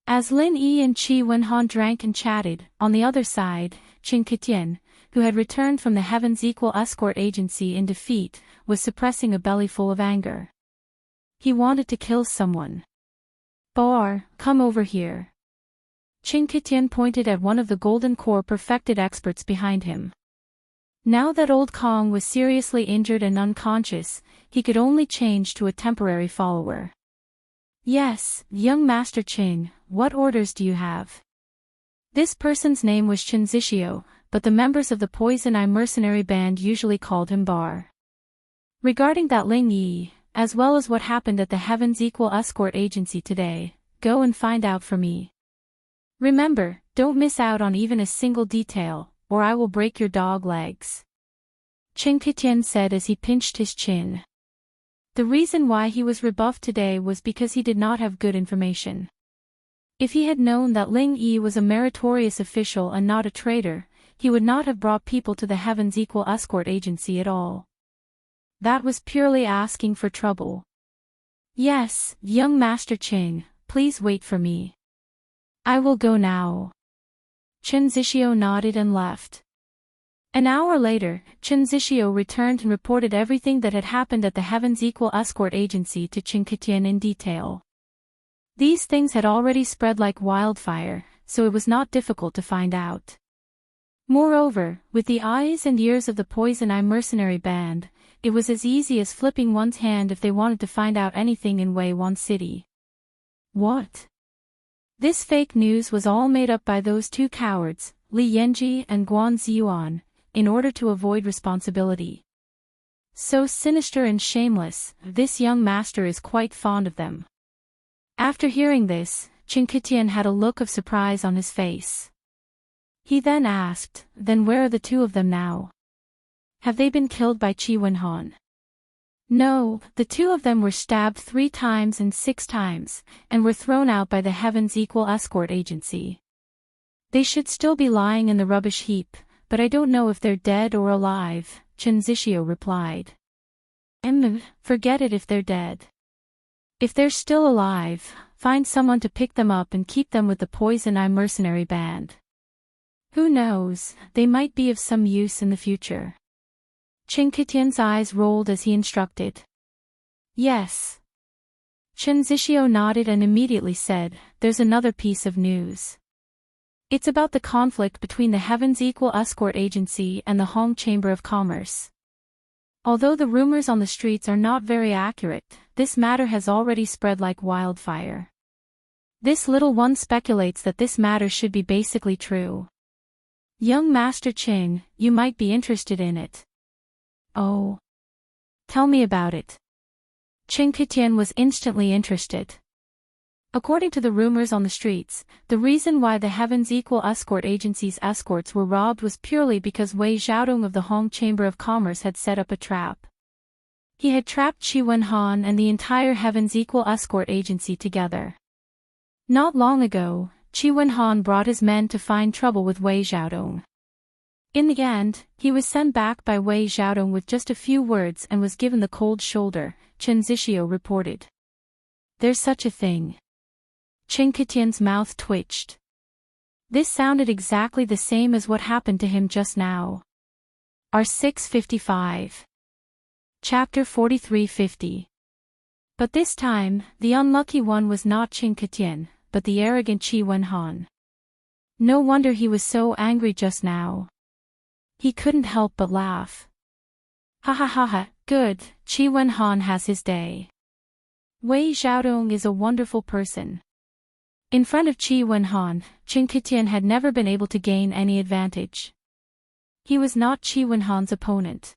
As Lin Yi and Qi Wenhan drank and chatted, on the other side, Qin Ketian, who had returned from the Heaven's Equal Escort Agency in defeat, was suppressing a bellyful of anger. He wanted to kill someone. "Bar, come over here." Qin Ketian pointed at one of the Golden Core perfected experts behind him. Now that old Kong was seriously injured and unconscious, he could only change to a temporary follower. "Yes, young Master Qin, what orders do you have?" This person's name was Chen Zixio, but the members of the Poison Eye mercenary band usually called him Bar. "Regarding that Ling Yi, as well as what happened at the Heaven's Equal Escort Agency today, go and find out for me. Remember, don't miss out on even a single detail, or I will break your dog legs." Qin Ketian said as he pinched his chin. The reason why he was rebuffed today was because he did not have good information. If he had known that Ling Yi was a meritorious official and not a traitor, he would not have brought people to the Heaven's Equal Escort Agency at all. That was purely asking for trouble. "Yes, young Master Qin, please wait for me. I will go now." Chen Zixio nodded and left. An hour later, Chen Zixio returned and reported everything that had happened at the Heaven's Equal Escort Agency to Qin Ketian in detail. These things had already spread like wildfire, so it was not difficult to find out. Moreover, with the eyes and ears of the Poison Eye mercenary band, it was as easy as flipping one's hand if they wanted to find out anything in Wei-Wan City. What? This fake news was all made up by those two cowards, Li Yanji and Guan Ziyuan, in order to avoid responsibility. So sinister and shameless, this young master is quite fond of them. After hearing this, Qin Ketian had a look of surprise on his face. He then asked, "Then where are the two of them now? Have they been killed by Qi Wenhan?" "No, the two of them were stabbed 3 times and 6 times, and were thrown out by the Heaven's Equal Escort Agency. They should still be lying in the rubbish heap, but I don't know if they're dead or alive," Chen Zixio replied. Forget it if they're dead. If they're still alive, find someone to pick them up and keep them with the Poison Eye mercenary band. Who knows, they might be of some use in the future. Qin Ketian's eyes rolled as he instructed. "Yes." Chen Zixio nodded and immediately said, "There's another piece of news. It's about the conflict between the Heaven's Equal Escort Agency and the Hong Chamber of Commerce. Although the rumors on the streets are not very accurate, this matter has already spread like wildfire. This little one speculates that this matter should be basically true. Young Master Qin, you might be interested in it." "Oh. Tell me about it." Qin Ketian was instantly interested. According to the rumors on the streets, the reason why the Heaven's Equal Escort Agency's escorts were robbed was purely because Wei Xiaodong of the Hong Chamber of Commerce had set up a trap. He had trapped Qi Wenhan and the entire Heaven's Equal Escort Agency together. Not long ago, Qi Wenhan brought his men to find trouble with Wei Xiaodong. In the end, he was sent back by Wei Xiaodong with just a few words and was given the cold shoulder, Chen Zixio reported. There's such a thing. Chinquitian's mouth twitched. This sounded exactly the same as what happened to him just now. R655. Chapter 4350. But this time, the unlucky one was not Chinquitian, but the arrogant Qi Wenhan. No wonder he was so angry just now. He couldn't help but laugh. Ha ha ha ha, good, Qi Wenhan has his day. Wei Xiaodong is a wonderful person. In front of Qi Wenhan, Chinquitian had never been able to gain any advantage. He was not Qi Wenhan's opponent.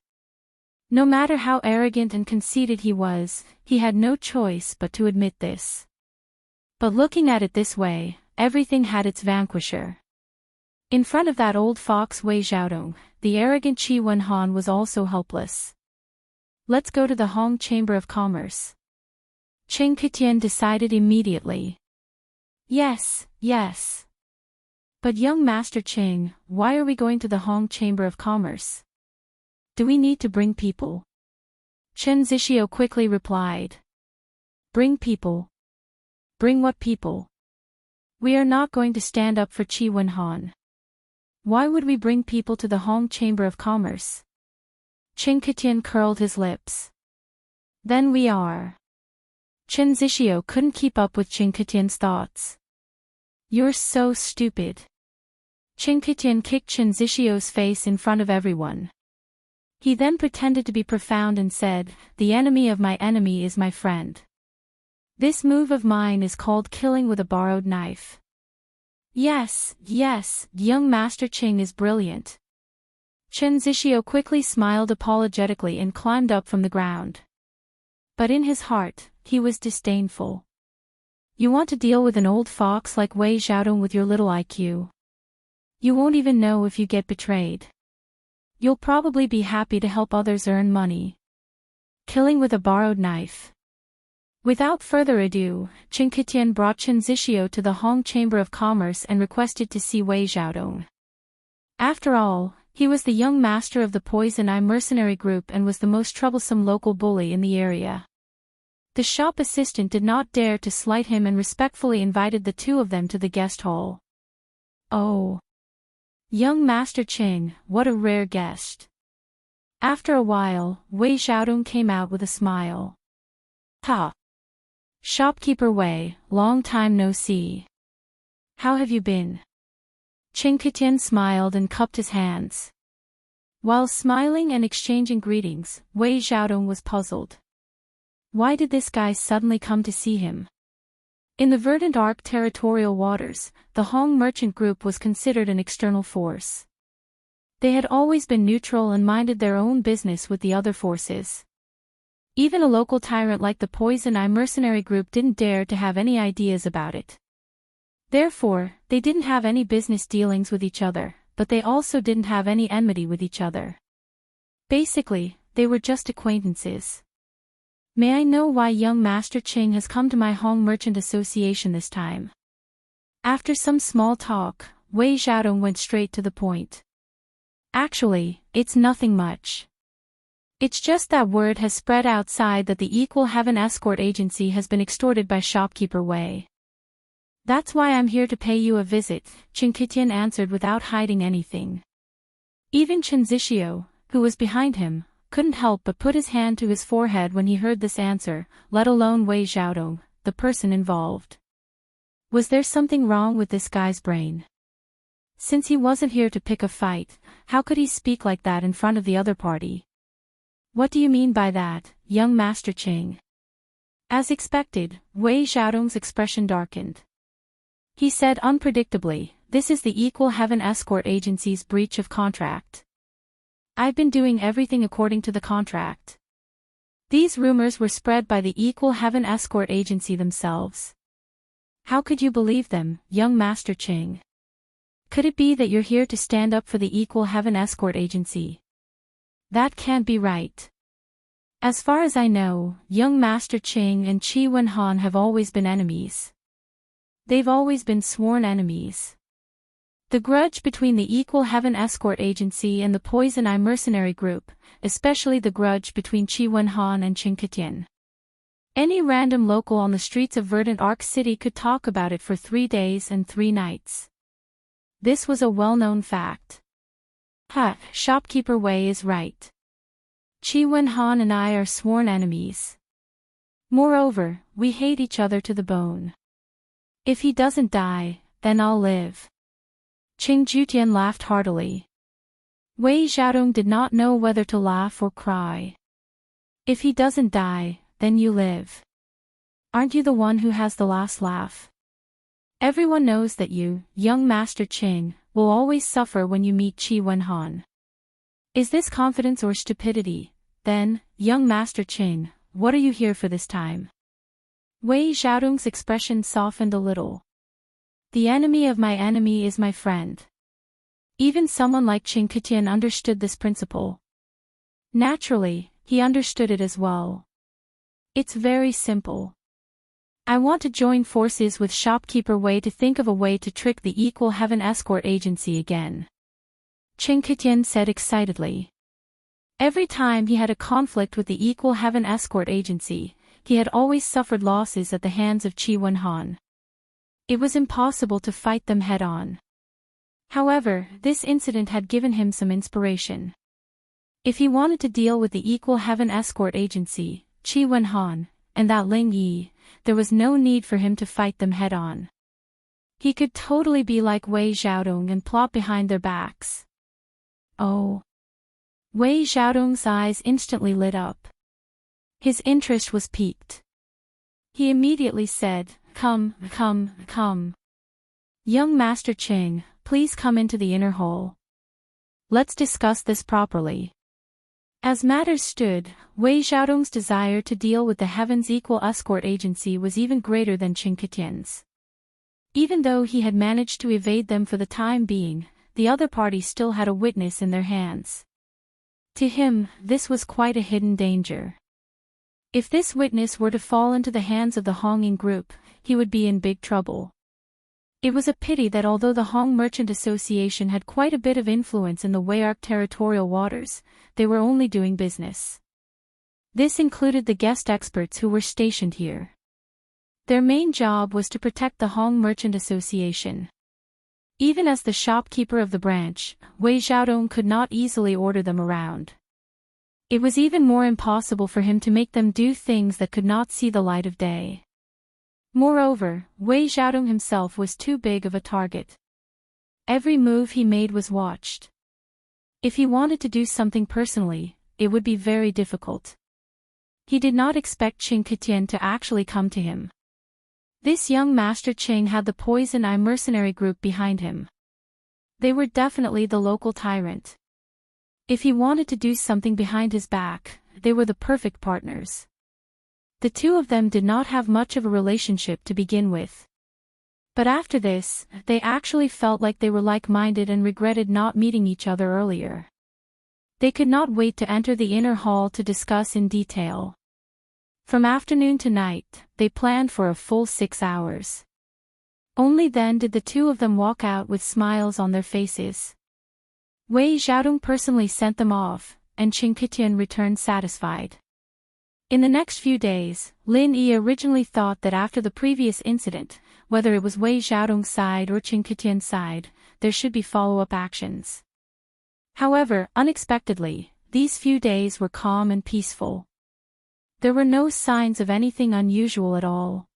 No matter how arrogant and conceited he was, he had no choice but to admit this. But looking at it this way, everything had its vanquisher. In front of that old fox Wei Xiaodong, the arrogant Qi Wenhan was also helpless. Let's go to the Hong Chamber of Commerce. Chinquitian decided immediately. Yes, yes. But young Master Ching, why are we going to the Hong Chamber of Commerce? Do we need to bring people? Chen Zixio quickly replied. Bring people? Bring what people? We are not going to stand up for Qi Wenhan. Why would we bring people to the Hong Chamber of Commerce? Chinquitian curled his lips. Then we are. Chen Zixio couldn't keep up with Chinquitian's thoughts. You're so stupid. Chinquitian kicked Chen Zixio's face in front of everyone. He then pretended to be profound and said, "The enemy of my enemy is my friend. This move of mine is called killing with a borrowed knife." Yes, yes, young Master Ching is brilliant. Chen Zixio quickly smiled apologetically and climbed up from the ground. But in his heart, he was disdainful. You want to deal with an old fox like Wei Xiaodong with your little IQ? You won't even know if you get betrayed. You'll probably be happy to help others earn money. Killing with a borrowed knife. Without further ado, Chinquitian brought Chen Zixio to the Hong Chamber of Commerce and requested to see Wei Xiaodong. After all, he was the young master of the Poison Eye mercenary group and was the most troublesome local bully in the area. The shop assistant did not dare to slight him and respectfully invited the two of them to the guest hall. Oh! Young Master Ching, what a rare guest. After a while, Wei Xiaodong came out with a smile. Ha! Shopkeeper Wei, long time no see. How have you been? Chinquitian smiled and cupped his hands. While smiling and exchanging greetings, Wei Xiaodong was puzzled. Why did this guy suddenly come to see him? In the Verdant Arc territorial waters, the Hong merchant group was considered an external force. They had always been neutral and minded their own business with the other forces. Even a local tyrant like the Poison Eye mercenary group didn't dare to have any ideas about it. Therefore, they didn't have any business dealings with each other, but they also didn't have any enmity with each other. Basically, they were just acquaintances. May I know why young Master Ching has come to my Hong Merchant Association this time? After some small talk, Wei Xiaodong went straight to the point. Actually, it's nothing much. It's just that word has spread outside that the Equal Heaven Escort Agency has been extorted by shopkeeper Wei. That's why I'm here to pay you a visit, Chinquitian answered without hiding anything. Even Chen Zixio, who was behind him, couldn't help but put his hand to his forehead when he heard this answer, let alone Wei Xiaodong, the person involved. Was there something wrong with this guy's brain? Since he wasn't here to pick a fight, how could he speak like that in front of the other party? What do you mean by that, young Master Ching? As expected, Wei Xiaodong's expression darkened. He said unpredictably, "This is the Equal Heaven Escort Agency's breach of contract. I've been doing everything according to the contract." These rumors were spread by the Equal Heaven Escort Agency themselves. How could you believe them, young Master Ching? Could it be that you're here to stand up for the Equal Heaven Escort Agency? That can't be right. As far as I know, young Master Ching and Qi Wenhan have always been enemies. They've always been sworn enemies. The grudge between the Equal Heaven Escort Agency and the Poison Eye mercenary group, especially the grudge between Qi Wenhan and Chinquitian. Any random local on the streets of verdant Arc City could talk about it for 3 days and 3 nights. This was a well-known fact. Shopkeeper Wei is right. Qi Wenhan and I are sworn enemies. Moreover, we hate each other to the bone. If he doesn't die, then I'll live. Qing Jutian laughed heartily. Wei Xiaodong did not know whether to laugh or cry. If he doesn't die, then you live. Aren't you the one who has the last laugh? Everyone knows that you, young Master Qing, will always suffer when you meet Qi Wenhan. Is this confidence or stupidity? Then, young Master Qing, what are you here for this time? Wei Xiaodong's expression softened a little. The enemy of my enemy is my friend. Even someone like Qing Ketian understood this principle. Naturally, he understood it as well. It's very simple. I want to join forces with Shopkeeper Wei to think of a way to trick the Equal Heaven Escort Agency again. Qing Ketian said excitedly. Every time he had a conflict with the Equal Heaven Escort Agency, he had always suffered losses at the hands of Qi Wenhan. It was impossible to fight them head-on. However, this incident had given him some inspiration. If he wanted to deal with the Equal Heaven Escort Agency, Qi Wenhan, and that Ling Yi, there was no need for him to fight them head-on. He could totally be like Wei Xiaodong and plot behind their backs. Oh. Wei Xiaodong's eyes instantly lit up. His interest was piqued. He immediately said, Come. Young Master Qing, please come into the inner hall. Let's discuss this properly. As matters stood, Wei Xiaodong's desire to deal with the Heaven's Equal Escort Agency was even greater than Qing Ketian's. Even though he had managed to evade them for the time being, the other party still had a witness in their hands. To him, this was quite a hidden danger. If this witness were to fall into the hands of the Honging group, he would be in big trouble. It was a pity that although the Hong Merchant Association had quite a bit of influence in the Weyark territorial waters, they were only doing business. This included the guest experts who were stationed here. Their main job was to protect the Hong Merchant Association. Even as the shopkeeper of the branch, Wei Xiaodong could not easily order them around. It was even more impossible for him to make them do things that could not see the light of day. Moreover, Wei Xiaodong himself was too big of a target. Every move he made was watched. If he wanted to do something personally, it would be very difficult. He did not expect Qing Ketian to actually come to him. This young Master Qing had the Poison Eye mercenary group behind him. They were definitely the local tyrant. If he wanted to do something behind his back, they were the perfect partners. The two of them did not have much of a relationship to begin with. But after this, they actually felt like they were like-minded and regretted not meeting each other earlier. They could not wait to enter the inner hall to discuss in detail. From afternoon to night, they planned for a full 6 hours. Only then did the two of them walk out with smiles on their faces. Wei Xiaodong personally sent them off, and Qing Ketian returned satisfied. In the next few days, Lin Yi originally thought that after the previous incident, whether it was Wei Xiaodong's side or Qing Ketian's side, there should be follow-up actions. However, unexpectedly, these few days were calm and peaceful. There were no signs of anything unusual at all.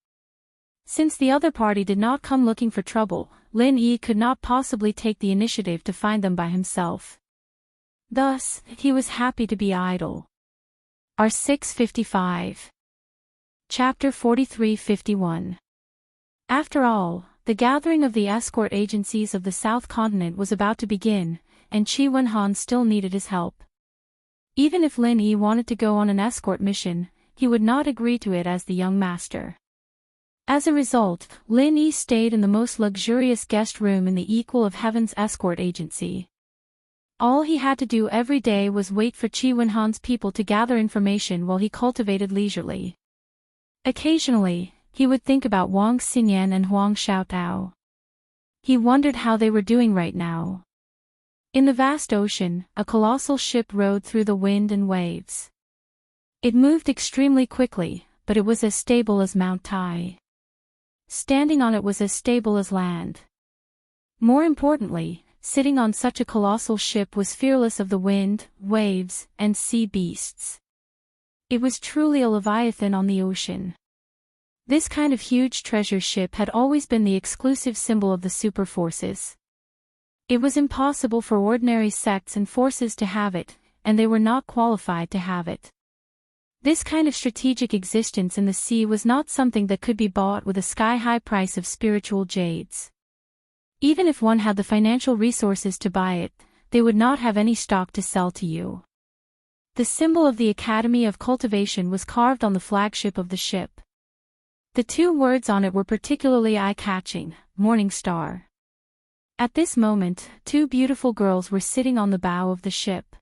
Since the other party did not come looking for trouble, Lin Yi could not possibly take the initiative to find them by himself. Thus, he was happy to be idle. R655. Chapter 43-51. After all, the gathering of the escort agencies of the South Continent was about to begin, and Qi Wenhan still needed his help. Even if Lin Yi wanted to go on an escort mission, he would not agree to it as the young master. As a result, Lin Yi stayed in the most luxurious guest room in the Equal of Heaven's escort agency. All he had to do every day was wait for Qi Wenhan's people to gather information while he cultivated leisurely. Occasionally, he would think about Wang Xinyan and Huang Xiaotao. He wondered how they were doing right now. In the vast ocean, a colossal ship rode through the wind and waves. It moved extremely quickly, but it was as stable as Mount Tai. Standing on it was as stable as land. More importantly, sitting on such a colossal ship was fearless of the wind, waves, and sea beasts. It was truly a leviathan on the ocean. This kind of huge treasure ship had always been the exclusive symbol of the super forces. It was impossible for ordinary sects and forces to have it, and they were not qualified to have it. This kind of strategic existence in the sea was not something that could be bought with a sky-high price of spiritual jades. Even if one had the financial resources to buy it, they would not have any stock to sell to you. The symbol of the Academy of Cultivation was carved on the flagship of the ship. The two words on it were particularly eye-catching, Morning Star. At this moment, two beautiful girls were sitting on the bow of the ship.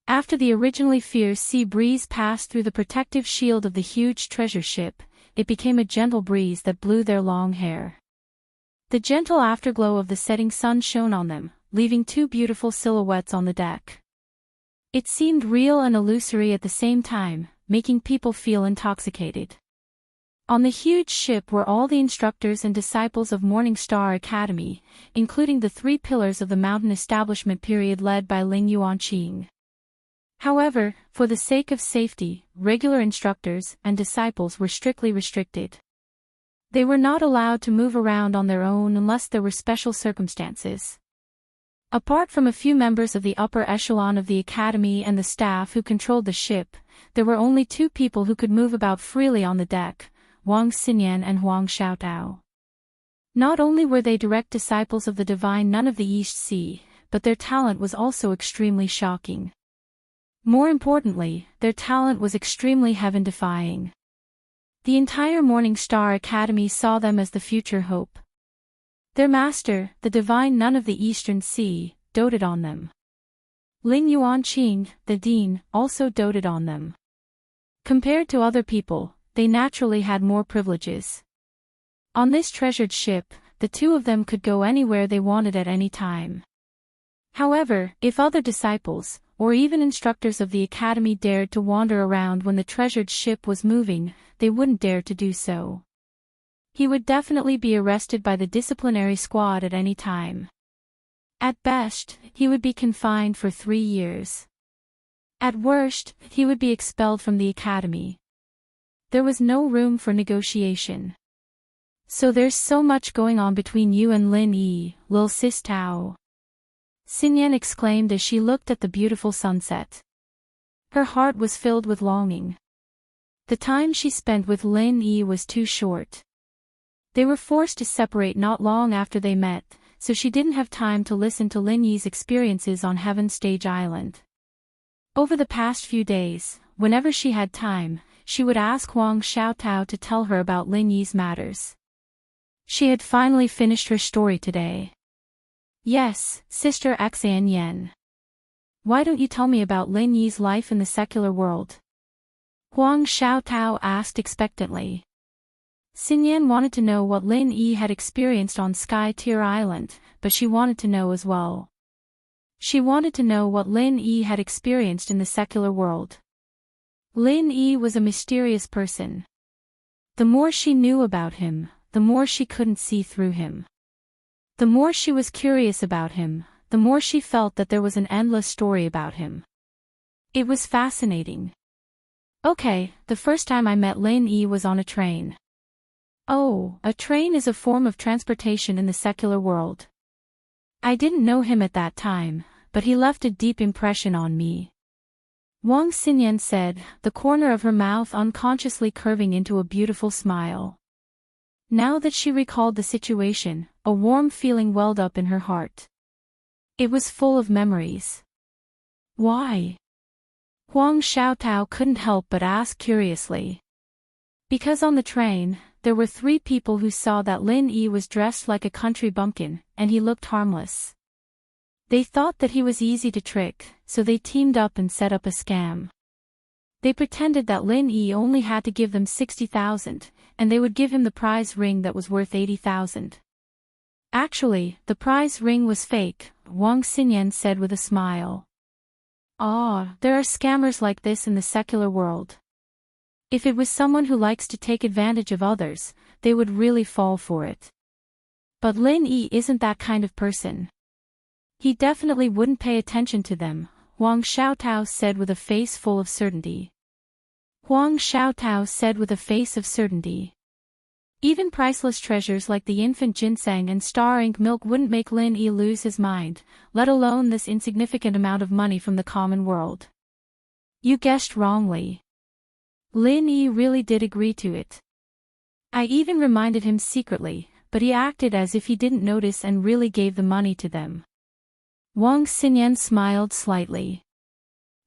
After the originally fierce sea breeze passed through the protective shield of the huge treasure ship, it became a gentle breeze that blew their long hair. The gentle afterglow of the setting sun shone on them, leaving two beautiful silhouettes on the deck. It seemed real and illusory at the same time, making people feel intoxicated. On the huge ship were all the instructors and disciples of Morning Star Academy, including the three pillars of the mountain establishment period led by Ling Yuanqing. However, for the sake of safety, regular instructors and disciples were strictly restricted. They were not allowed to move around on their own unless there were special circumstances. Apart from a few members of the upper echelon of the academy and the staff who controlled the ship, there were only two people who could move about freely on the deck, Wang Xinyan and Huang Xiaotao. Not only were they direct disciples of the divine Nun of the East Sea, but their talent was also extremely shocking. More importantly, their talent was extremely heaven-defying. The entire Morning Star Academy saw them as the future hope. Their master, the divine Nun of the Eastern Sea, doted on them. Ling Yuanqing, the dean, also doted on them. Compared to other people, they naturally had more privileges. On this treasured ship, the two of them could go anywhere they wanted at any time. However, if other disciples, or even instructors of the academy dared to wander around when the treasured ship was moving, they wouldn't dare to do so. He would definitely be arrested by the disciplinary squad at any time. At best, he would be confined for 3 years. At worst, he would be expelled from the academy. There was no room for negotiation. So there's so much going on between you and Lin Yi, Lil Sis Tao. Xinyan exclaimed as she looked at the beautiful sunset. Her heart was filled with longing. The time she spent with Lin Yi was too short. They were forced to separate not long after they met, so she didn't have time to listen to Lin Yi's experiences on Heaven Stage Island. Over the past few days, whenever she had time, she would ask Huang Xiaotao to tell her about Lin Yi's matters. She had finally finished her story today. Yes, Sister Xan Yen. Why don't you tell me about Lin Yi's life in the secular world? Huang Xiaotao asked expectantly. Xinyan wanted to know what Lin Yi had experienced on Sky Tier Island, but she wanted to know as well. She wanted to know what Lin Yi had experienced in the secular world. Lin Yi was a mysterious person. The more she knew about him, the more she couldn't see through him. The more she was curious about him, the more she felt that there was an endless story about him. It was fascinating. Okay, the first time I met Lin Yi was on a train. Oh, a train is a form of transportation in the secular world. I didn't know him at that time, but he left a deep impression on me. Wang Xinyan said, the corner of her mouth unconsciously curving into a beautiful smile. Now that she recalled the situation, a warm feeling welled up in her heart. It was full of memories. Why? Huang Xiaotao couldn't help but ask curiously. Because on the train, there were 3 people who saw that Lin Yi was dressed like a country bumpkin, and he looked harmless. They thought that he was easy to trick, so they teamed up and set up a scam. They pretended that Lin Yi only had to give them 60,000, and they would give him the prize ring that was worth 80,000. Actually, the prize ring was fake, Wang Xinyan said with a smile. Ah, there are scammers like this in the secular world. If it was someone who likes to take advantage of others, they would really fall for it. But Lin Yi isn't that kind of person. He definitely wouldn't pay attention to them, Huang Xiaotao said with a face full of certainty. Huang Xiaotao said with a face of certainty. Even priceless treasures like the infant ginseng and star ink milk wouldn't make Lin Yi lose his mind, let alone this insignificant amount of money from the common world. You guessed wrongly. Lin Yi really did agree to it. I even reminded him secretly, but he acted as if he didn't notice and really gave the money to them. Wang Xinyan smiled slightly.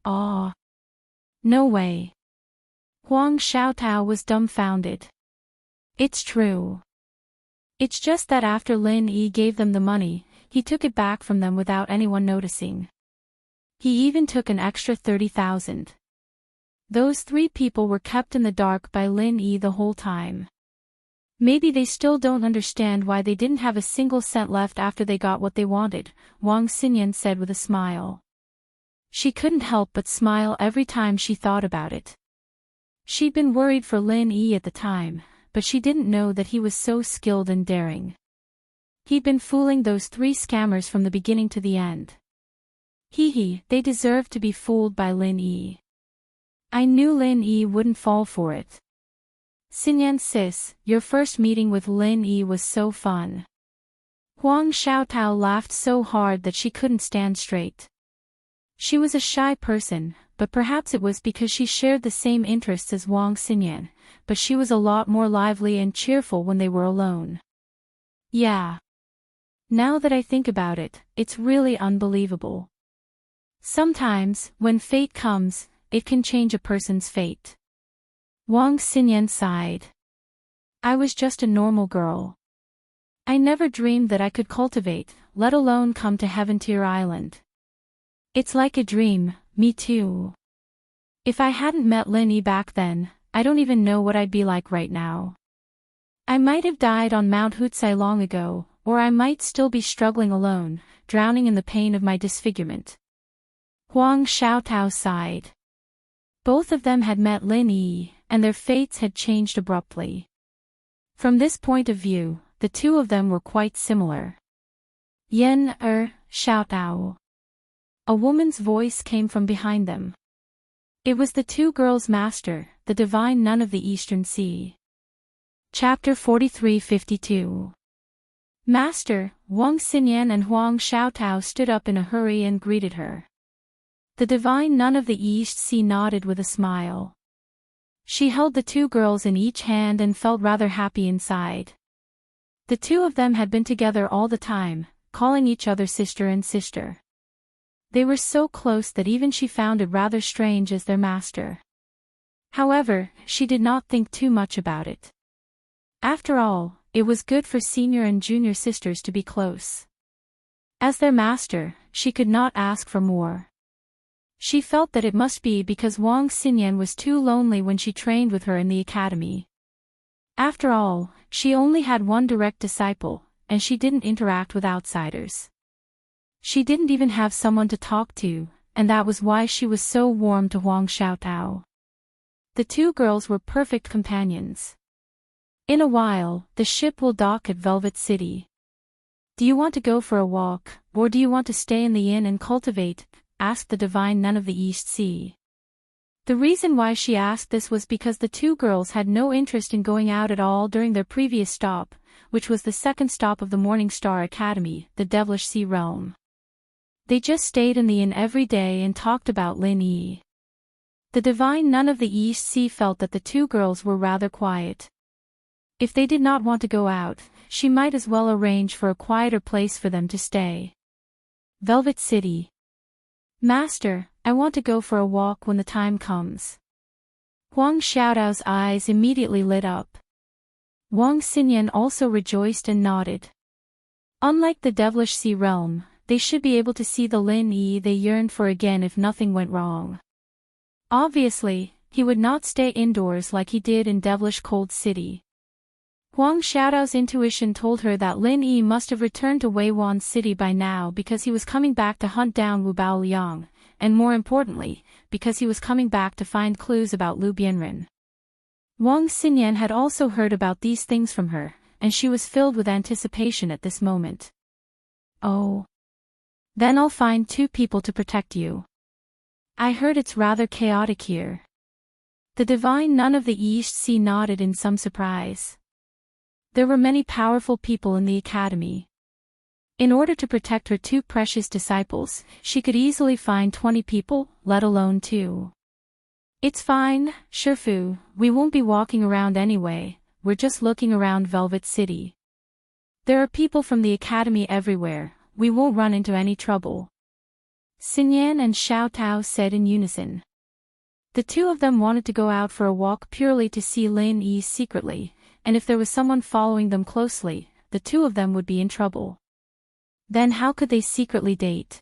Ah. No way. Huang Xiaotao was dumbfounded. It's true. It's just that after Lin Yi gave them the money, he took it back from them without anyone noticing. He even took an extra 30,000. Those 3 people were kept in the dark by Lin Yi the whole time. Maybe they still don't understand why they didn't have a single cent left after they got what they wanted, Wang Xinyan said with a smile. She couldn't help but smile every time she thought about it. She'd been worried for Lin Yi at the time, but she didn't know that he was so skilled and daring. He'd been fooling those 3 scammers from the beginning to the end. They deserved to be fooled by Lin Yi. I knew Lin Yi wouldn't fall for it. Xinyan sis, your first meeting with Lin Yi was so fun. Huang Xiaotao laughed so hard that she couldn't stand straight. She was a shy person, but perhaps it was because she shared the same interests as Wang Xinyan, but she was a lot more lively and cheerful when they were alone. Yeah. Now that I think about it, it's really unbelievable. Sometimes, when fate comes, it can change a person's fate. Wang Xinyan sighed. I was just a normal girl. I never dreamed that I could cultivate, let alone come to Heaventear Island. It's like a dream, me too. If I hadn't met Lin Yi back then, I don't even know what I'd be like right now. I might have died on Mount Hutsai long ago, or I might still be struggling alone, drowning in the pain of my disfigurement. Huang Xiaotao sighed. Both of them had met Lin Yi, and their fates had changed abruptly. From this point of view, the 2 of them were quite similar. Xiaotao. A woman's voice came from behind them. It was the 2 girls' master, the divine nun of the Eastern Sea. Chapter 43-52. Master, Wang Xinyan and Huang Xiaotao stood up in a hurry and greeted her. The divine nun of the East Sea nodded with a smile. She held the 2 girls in each hand and felt rather happy inside. The 2 of them had been together all the time, calling each other sister and sister. They were so close that even she found it rather strange as their master. However, she did not think too much about it. After all, it was good for senior and junior sisters to be close. As their master, she could not ask for more. She felt that it must be because Wang Xinyan was too lonely when she trained with her in the academy. After all, she only had one direct disciple, and she didn't interact with outsiders. She didn't even have someone to talk to, and that was why she was so warm to Huang Xiaotao. The 2 girls were perfect companions. In a while, the ship will dock at Velvet City. Do you want to go for a walk, or do you want to stay in the inn and cultivate? Asked the divine nun of the East Sea. The reason why she asked this was because the 2 girls had no interest in going out at all during their previous stop, which was the second stop of the Morning Star Academy, the Devilish Sea Realm. They just stayed in the inn every day and talked about Lin Yi. The divine nun of the East Sea felt that the 2 girls were rather quiet. If they did not want to go out, she might as well arrange for a quieter place for them to stay. Velvet City. Master, I want to go for a walk when the time comes. Huang Xiaotao's eyes immediately lit up. Wang Xinyan also rejoiced and nodded. Unlike the Devilish Sea Realm, they should be able to see the Lin Yi they yearned for again if nothing went wrong. Obviously, he would not stay indoors like he did in Devilish Cold City. Huang Xiaotao's intuition told her that Lin Yi must have returned to Weiwan City by now because he was coming back to hunt down Wu Baoliang, and more importantly, because he was coming back to find clues about Lu Bianren. Wang Xinyan had also heard about these things from her, and she was filled with anticipation at this moment. Oh. Then I'll find 2 people to protect you. I heard it's rather chaotic here. The divine nun of the East Sea nodded in some surprise. There were many powerful people in the academy. In order to protect her 2 precious disciples, she could easily find 20 people, let alone 2. It's fine, Shifu, we won't be walking around anyway, we're just looking around Velvet City. There are people from the academy everywhere, we won't run into any trouble. Xinyan and Xiao Tao said in unison. The 2 of them wanted to go out for a walk purely to see Lin Yi secretly, and if there was someone following them closely, the 2 of them would be in trouble. Then how could they secretly date?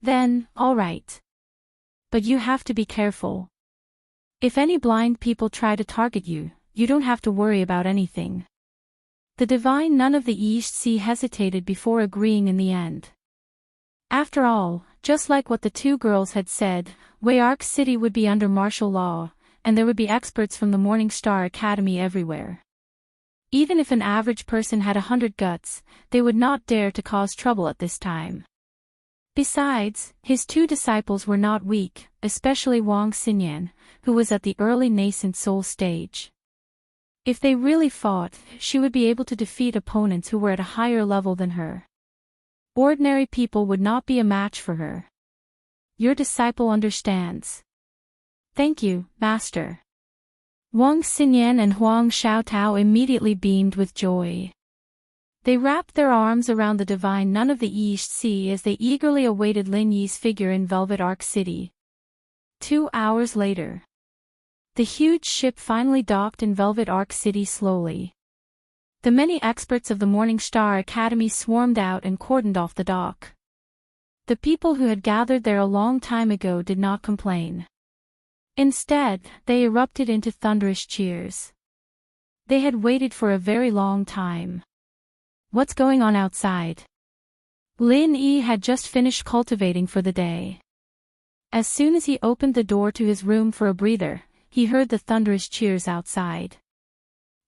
Then, all right. But you have to be careful. If any blind people try to target you, you don't have to worry about anything. The divine nun of the East Sea hesitated before agreeing in the end. After all, just like what the 2 girls had said, Wayark City would be under martial law, and there would be experts from the Morning Star Academy everywhere. Even if an average person had 100 guts, they would not dare to cause trouble at this time. Besides, his 2 disciples were not weak, especially Wang Xinyan, who was at the early nascent soul stage. If they really fought, she would be able to defeat opponents who were at a higher level than her. Ordinary people would not be a match for her. Your disciple understands. Thank you, Master. Wang Xinyan and Huang Xiaotao immediately beamed with joy. They wrapped their arms around the divine nun of the East Sea as they eagerly awaited Lin Yi's figure in Velvet Arc City. 2 hours later. The huge ship finally docked in Velvet Arc City slowly. The many experts of the Morning Star Academy swarmed out and cordoned off the dock. The people who had gathered there a long time ago did not complain. Instead, they erupted into thunderous cheers. They had waited for a very long time. What's going on outside? Lin Yi had just finished cultivating for the day. As soon as he opened the door to his room for a breather, he heard the thunderous cheers outside.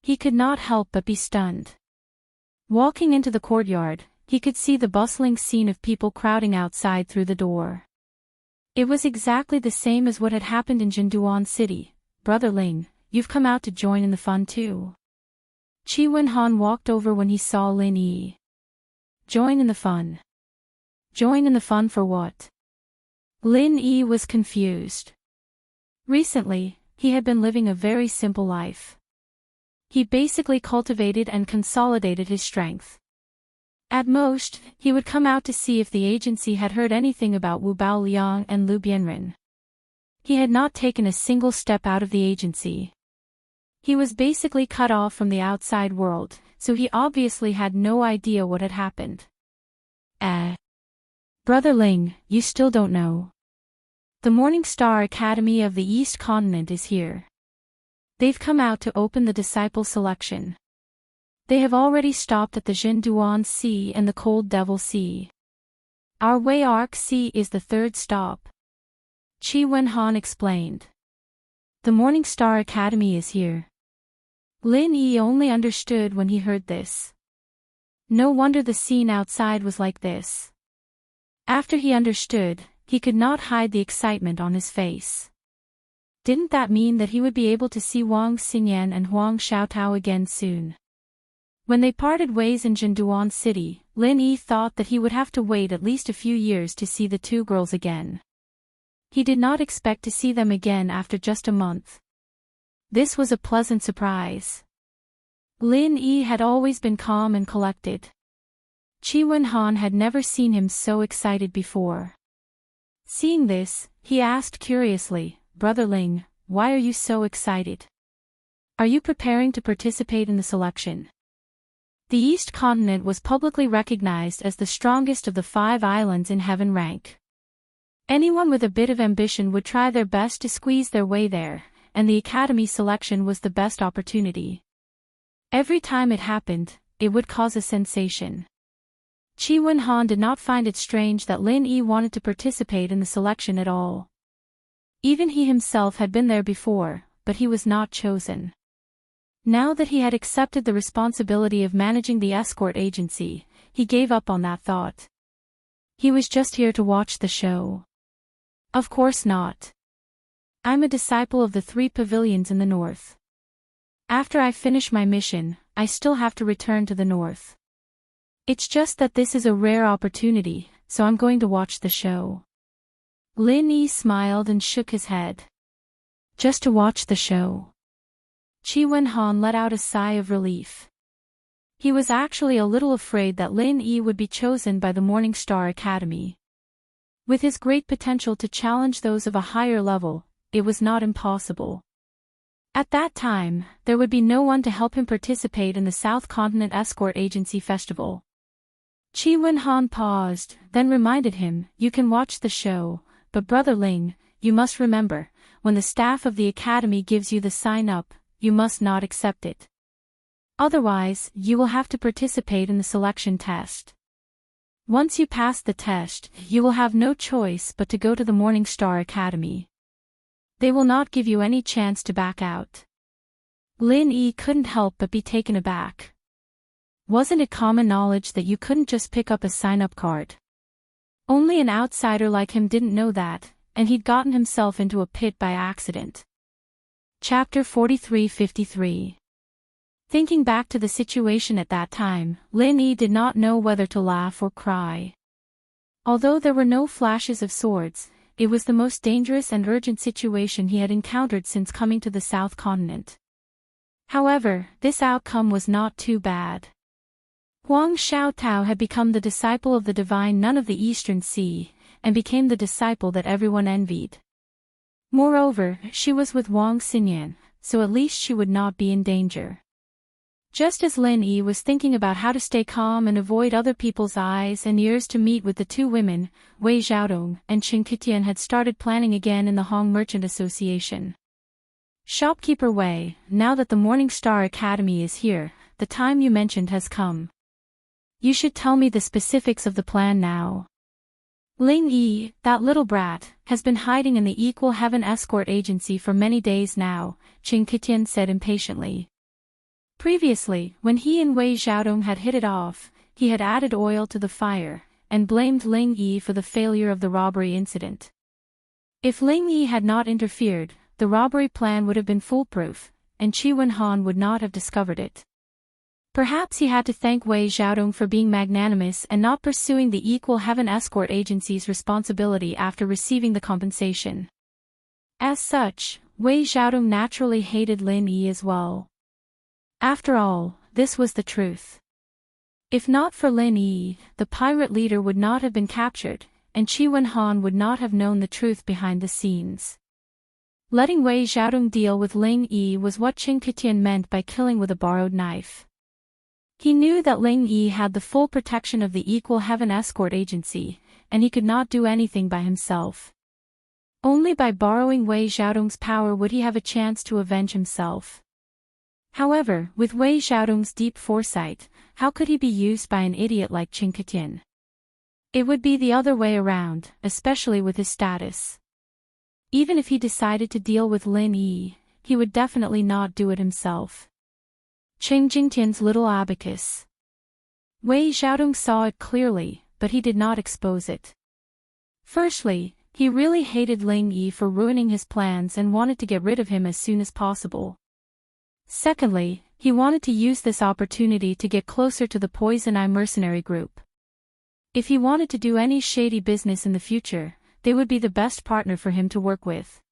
He could not help but be stunned. Walking into the courtyard, he could see the bustling scene of people crowding outside through the door. It was exactly the same as what had happened in Jinduan City. Brother Ling, you've come out to join in the fun too. Qi Wenhan walked over when he saw Lin Yi. Join in the fun. Join in the fun for what? Lin Yi was confused. Recently, he had been living a very simple life. He basically cultivated and consolidated his strength. At most, he would come out to see if the agency had heard anything about Wu Baoliang and Lu Bianren. He had not taken a single step out of the agency. He was basically cut off from the outside world, so he obviously had no idea what had happened. Brother Ling, you still don't know. The Morning Star Academy of the East Continent is here. They've come out to open the disciple selection. They have already stopped at the Jinduan Sea and the Cold Devil Sea. Our Wayark Sea is the 3rd stop. Qi Wenhan explained. The Morning Star Academy is here. Lin Yi only understood when he heard this. No wonder the scene outside was like this. After he understood, he could not hide the excitement on his face. Didn't that mean that he would be able to see Wang Xinyan and Huang Xiaotao again soon? When they parted ways in Jinduan City, Lin Yi thought that he would have to wait at least a few years to see the 2 girls again. He did not expect to see them again after just a month. This was a pleasant surprise. Lin Yi had always been calm and collected. Qi Wenhan had never seen him so excited before. Seeing this, he asked curiously, Brother Ling, why are you so excited? Are you preparing to participate in the selection? The East Continent was publicly recognized as the strongest of the 5 islands in heaven rank. Anyone with a bit of ambition would try their best to squeeze their way there, and the Academy selection was the best opportunity. Every time it happened, it would cause a sensation. Qi Wenhan did not find it strange that Lin Yi wanted to participate in the selection at all. Even he himself had been there before, but he was not chosen. Now that he had accepted the responsibility of managing the escort agency, he gave up on that thought. He was just here to watch the show. Of course not. I'm a disciple of the 3 pavilions in the north. After I finish my mission, I still have to return to the north. It's just that this is a rare opportunity, so I'm going to watch the show. Lin Yi smiled and shook his head. Just to watch the show. Qi Wenhan let out a sigh of relief. He was actually a little afraid that Lin Yi would be chosen by the Morning Star Academy. With his great potential to challenge those of a higher level, it was not impossible. At that time, there would be no one to help him participate in the South Continent Escort Agency Festival. Qi Wenhan paused, then reminded him, "You can watch the show, but Brother Ling, you must remember, when the staff of the academy gives you the sign-up, you must not accept it. Otherwise, you will have to participate in the selection test. Once you pass the test, you will have no choice but to go to the Morning Star Academy. They will not give you any chance to back out." Lin Yi couldn't help but be taken aback. Wasn't it common knowledge that you couldn't just pick up a sign-up card? Only an outsider like him didn't know that, and he'd gotten himself into a pit by accident. Chapter 43-53. Thinking back to the situation at that time, Lin Yi did not know whether to laugh or cry. Although there were no flashes of swords, it was the most dangerous and urgent situation he had encountered since coming to the South Continent. However, this outcome was not too bad. Huang Xiaotao had become the disciple of the divine nun of the Eastern Sea, and became the disciple that everyone envied. Moreover, she was with Wang Xinyan, so at least she would not be in danger. Just as Lin Yi was thinking about how to stay calm and avoid other people's eyes and ears to meet with the 2 women, Wei Xiaodong and Qin Kitian had started planning again in the Hong Merchant Association. "Shopkeeper Wei, now that the Morning Star Academy is here, the time you mentioned has come. You should tell me the specifics of the plan now. Ling Yi, that little brat, has been hiding in the Equal Heaven Escort Agency for many days now," Qin Kitian said impatiently. Previously, when he and Wei Xiaodong had hit it off, he had added oil to the fire, and blamed Ling Yi for the failure of the robbery incident. If Ling Yi had not interfered, the robbery plan would have been foolproof, and Qi Wenhan would not have discovered it. Perhaps he had to thank Wei Xiaodong for being magnanimous and not pursuing the Equal Heaven Escort Agency's responsibility after receiving the compensation. As such, Wei Xiaodong naturally hated Lin Yi as well. After all, this was the truth. If not for Lin Yi, the pirate leader would not have been captured, and Qi Wenhan would not have known the truth behind the scenes. Letting Wei Xiaodong deal with Ling Yi was what Qin Kitian meant by killing with a borrowed knife. He knew that Ling Yi had the full protection of the Equal Heaven Escort Agency, and he could not do anything by himself. Only by borrowing Wei Xiaodong's power would he have a chance to avenge himself. However, with Wei Xiaodong's deep foresight, how could he be used by an idiot like Qin Kitian? It would be the other way around, especially with his status. Even if he decided to deal with Lin Yi, he would definitely not do it himself. Qing Jingtian's little abacus. Wei Xiaodong saw it clearly, but he did not expose it. Firstly, he really hated Ling Yi for ruining his plans and wanted to get rid of him as soon as possible. Secondly, he wanted to use this opportunity to get closer to the Poison Eye mercenary group. If he wanted to do any shady business in the future, they would be the best partner for him to work with.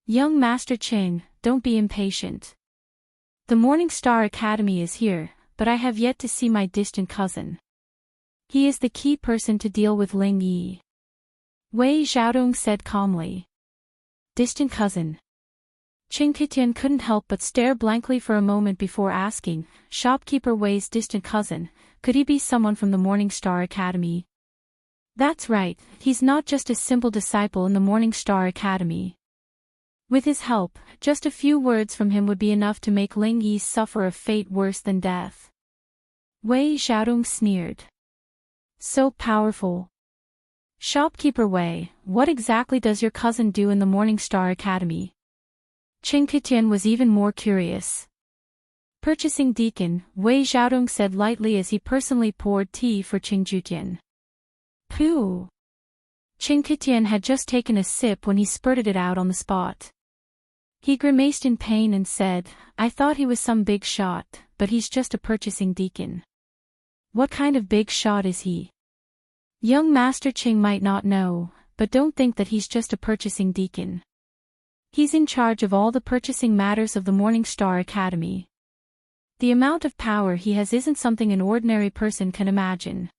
Young Master Qing, don't be impatient. The Morning Star Academy is here, but I have yet to see my distant cousin. He is the key person to deal with Ling Yi. Wei Xiaodong said calmly. Distant cousin. Qin Kitian couldn't help but stare blankly for a moment before asking, "Shopkeeper Wei's distant cousin, could he be someone from the Morning Star Academy?" That's right, he's not just a simple disciple in the Morning Star Academy. With his help, just a few words from him would be enough to make Ling Yi suffer a fate worse than death. Wei Xiaodong sneered. So powerful. Shopkeeper Wei, what exactly does your cousin do in the Morning Star Academy? Qing Ketian was even more curious. Purchasing deacon, Wei Xiaodong said lightly as he personally poured tea for Qing Jutian. Pooh! Qing Ketian had just taken a sip when he spurted it out on the spot. He grimaced in pain and said, I thought he was some big shot, but he's just a purchasing deacon. What kind of big shot is he? Young Master Qing might not know, but don't think that he's just a purchasing deacon. He's in charge of all the purchasing matters of the Morning Star Academy. The amount of power he has isn't something an ordinary person can imagine.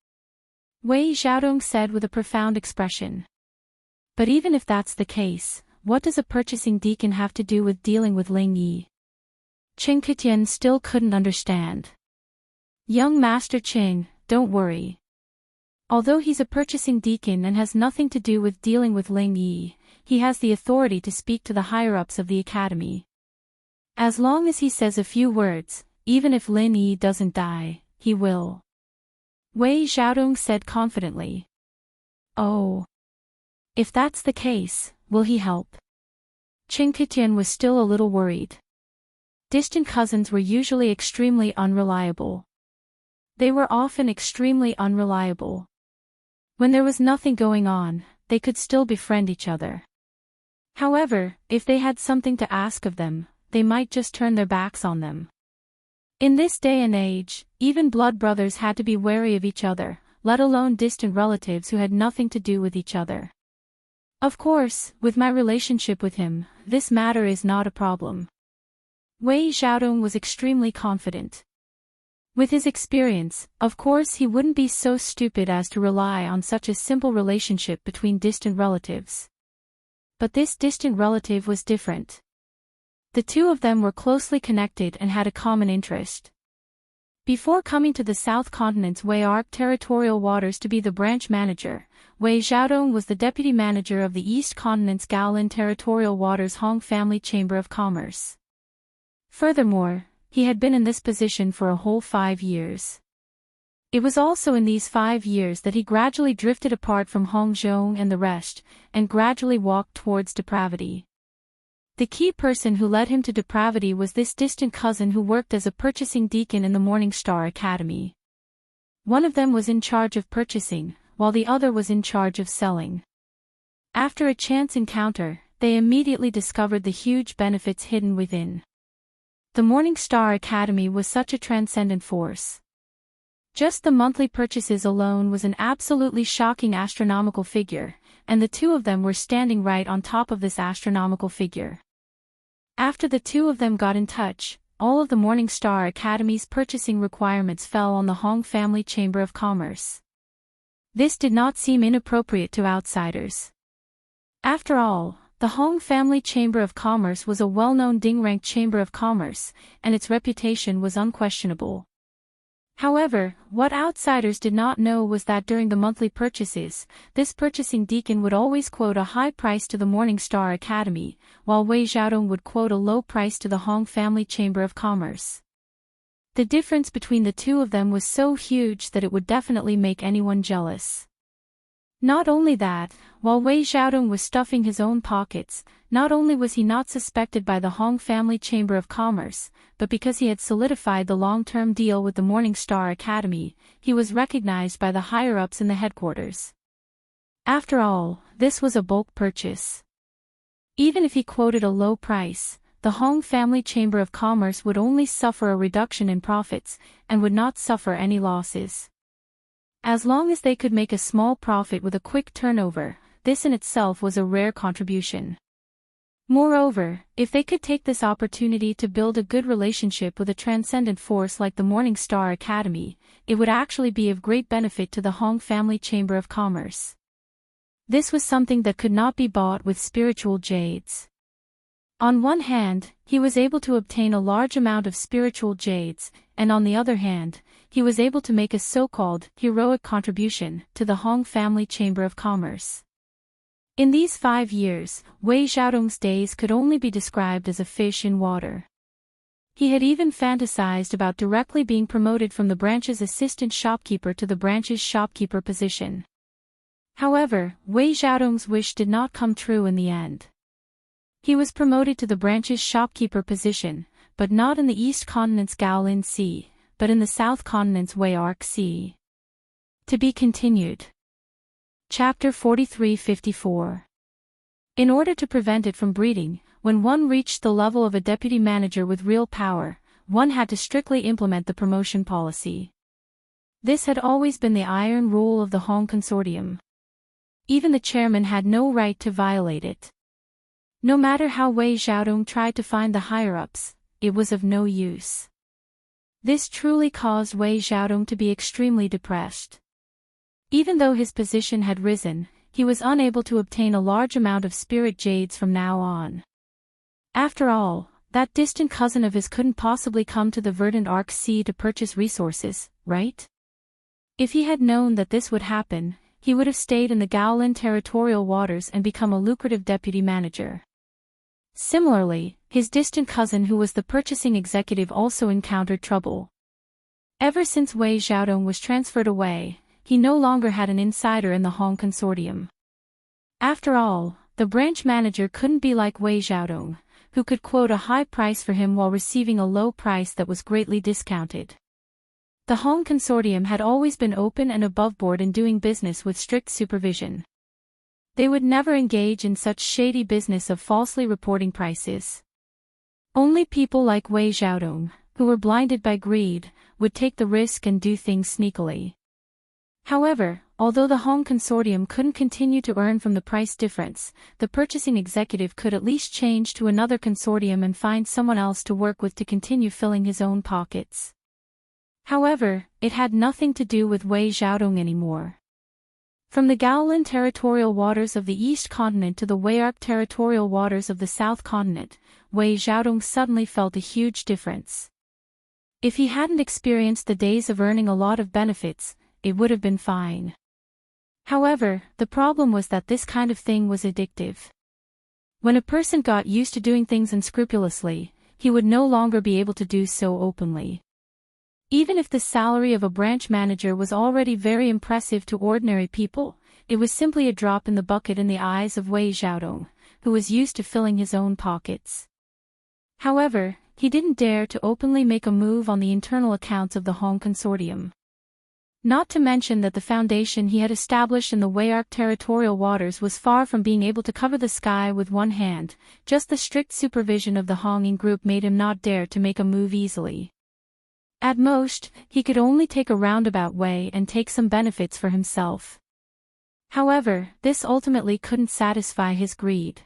Wei Xiaodong said with a profound expression. But even if that's the case, what does a purchasing deacon have to do with dealing with Ling Yi? Qing Ketian still couldn't understand. Young Master Qing, don't worry. Although he's a purchasing deacon and has nothing to do with dealing with Ling Yi, he has the authority to speak to the higher-ups of the academy. As long as he says a few words, even if Lin Yi doesn't die, he will. Wei Xiaodong said confidently. Oh. If that's the case, will he help? Qing Ketian was still a little worried. Distant cousins were usually extremely unreliable. They were often extremely unreliable. When there was nothing going on, they could still befriend each other. However, if they had something to ask of them, they might just turn their backs on them. In this day and age, even blood brothers had to be wary of each other, let alone distant relatives who had nothing to do with each other. Of course, with my relationship with him, this matter is not a problem. Wei Xiaodong was extremely confident. With his experience, of course he wouldn't be so stupid as to rely on such a simple relationship between distant relatives. But this distant relative was different. The two of them were closely connected and had a common interest. Before coming to the South Continent's Wei Arc territorial waters to be the branch manager, Wei Xiaodong was the deputy manager of the East Continent's Gaolin territorial waters Hong Family Chamber of Commerce. Furthermore, he had been in this position for a whole 5 years. It was also in these 5 years that he gradually drifted apart from Hong Zhong and the rest, and gradually walked towards depravity. The key person who led him to depravity was this distant cousin who worked as a purchasing deacon in the Morning Star Academy. One of them was in charge of purchasing, while the other was in charge of selling. After a chance encounter, they immediately discovered the huge benefits hidden within. The Morning Star Academy was such a transcendent force. Just the monthly purchases alone was an absolutely shocking astronomical figure, and the two of them were standing right on top of this astronomical figure. After the two of them got in touch, all of the Morning Star Academy's purchasing requirements fell on the Hong Family Chamber of Commerce. This did not seem inappropriate to outsiders. After all, the Hong Family Chamber of Commerce was a well-known Ding-ranked chamber of commerce, and its reputation was unquestionable. However, what outsiders did not know was that during the monthly purchases, this purchasing deacon would always quote a high price to the Morning Star Academy, while Wei Xiaodong would quote a low price to the Hong Family Chamber of Commerce. The difference between the two of them was so huge that it would definitely make anyone jealous. Not only that, while Wei Xiaodong was stuffing his own pockets, not only was he not suspected by the Hong Family Chamber of Commerce, but because he had solidified the long-term deal with the Morning Star Academy, he was recognized by the higher-ups in the headquarters. After all, this was a bulk purchase. Even if he quoted a low price, the Hong Family Chamber of Commerce would only suffer a reduction in profits, and would not suffer any losses. As long as they could make a small profit with a quick turnover, this in itself was a rare contribution. Moreover, if they could take this opportunity to build a good relationship with a transcendent force like the Morning Star Academy, it would actually be of great benefit to the Hong Family Chamber of Commerce. This was something that could not be bought with spiritual jades. On one hand, he was able to obtain a large amount of spiritual jades, and on the other hand, he was able to make a so-called heroic contribution to the Hong Family Chamber of Commerce. In these 5 years, Wei Xiaodong's days could only be described as a fish in water. He had even fantasized about directly being promoted from the branch's assistant shopkeeper to the branch's shopkeeper position. However, Wei Xiaodong's wish did not come true in the end. He was promoted to the branch's shopkeeper position, but not in the East Continent's Gowlin Sea, but in the South Continent's Wayark Sea. To be continued. Chapter 43-54. In order to prevent it from breeding, when one reached the level of a deputy manager with real power, one had to strictly implement the promotion policy. This had always been the iron rule of the Hong Consortium. Even the chairman had no right to violate it. No matter how Wei Xiaodong tried to find the higher-ups, it was of no use. This truly caused Wei Xiaodong to be extremely depressed. Even though his position had risen, he was unable to obtain a large amount of spirit jades from now on. After all, that distant cousin of his couldn't possibly come to the Verdant Arc Sea to purchase resources, right? If he had known that this would happen, he would have stayed in the Gowlin territorial waters and become a lucrative deputy manager. Similarly, his distant cousin who was the purchasing executive also encountered trouble. Ever since Wei Xiaodong was transferred away, he no longer had an insider in the Hong Consortium. After all, the branch manager couldn't be like Wei Xiaodong, who could quote a high price for him while receiving a low price that was greatly discounted. The Hong Consortium had always been open and aboveboard in doing business with strict supervision. They would never engage in such shady business of falsely reporting prices. Only people like Wei Xiaodong, who were blinded by greed, would take the risk and do things sneakily. However, although the Hong Consortium couldn't continue to earn from the price difference, the purchasing executive could at least change to another consortium and find someone else to work with to continue filling his own pockets. However, it had nothing to do with Wei Xiaodong anymore. From the Gowlin territorial waters of the East Continent to the Wayark territorial waters of the South Continent, Wei Xiaodong suddenly felt a huge difference. If he hadn't experienced the days of earning a lot of benefits, it would have been fine. However, the problem was that this kind of thing was addictive. When a person got used to doing things unscrupulously, he would no longer be able to do so openly. Even if the salary of a branch manager was already very impressive to ordinary people, it was simply a drop in the bucket in the eyes of Wei Xiaodong, who was used to filling his own pockets. However, he didn't dare to openly make a move on the internal accounts of the Hong Consortium. Not to mention that the foundation he had established in the Wayark territorial waters was far from being able to cover the sky with one hand. Just the strict supervision of the Honging group made him not dare to make a move easily. At most, he could only take a roundabout way and take some benefits for himself. However, this ultimately couldn't satisfy his greed.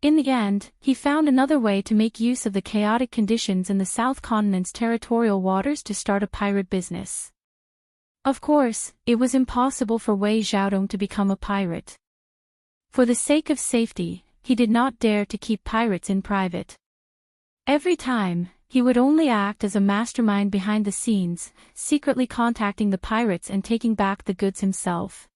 In the end, he found another way to make use of the chaotic conditions in the South Continent's territorial waters to start a pirate business. Of course, it was impossible for Wei Xiaodong to become a pirate. For the sake of safety, he did not dare to keep pirates in private. Every time, he would only act as a mastermind behind the scenes, secretly contacting the pirates and taking back the goods himself.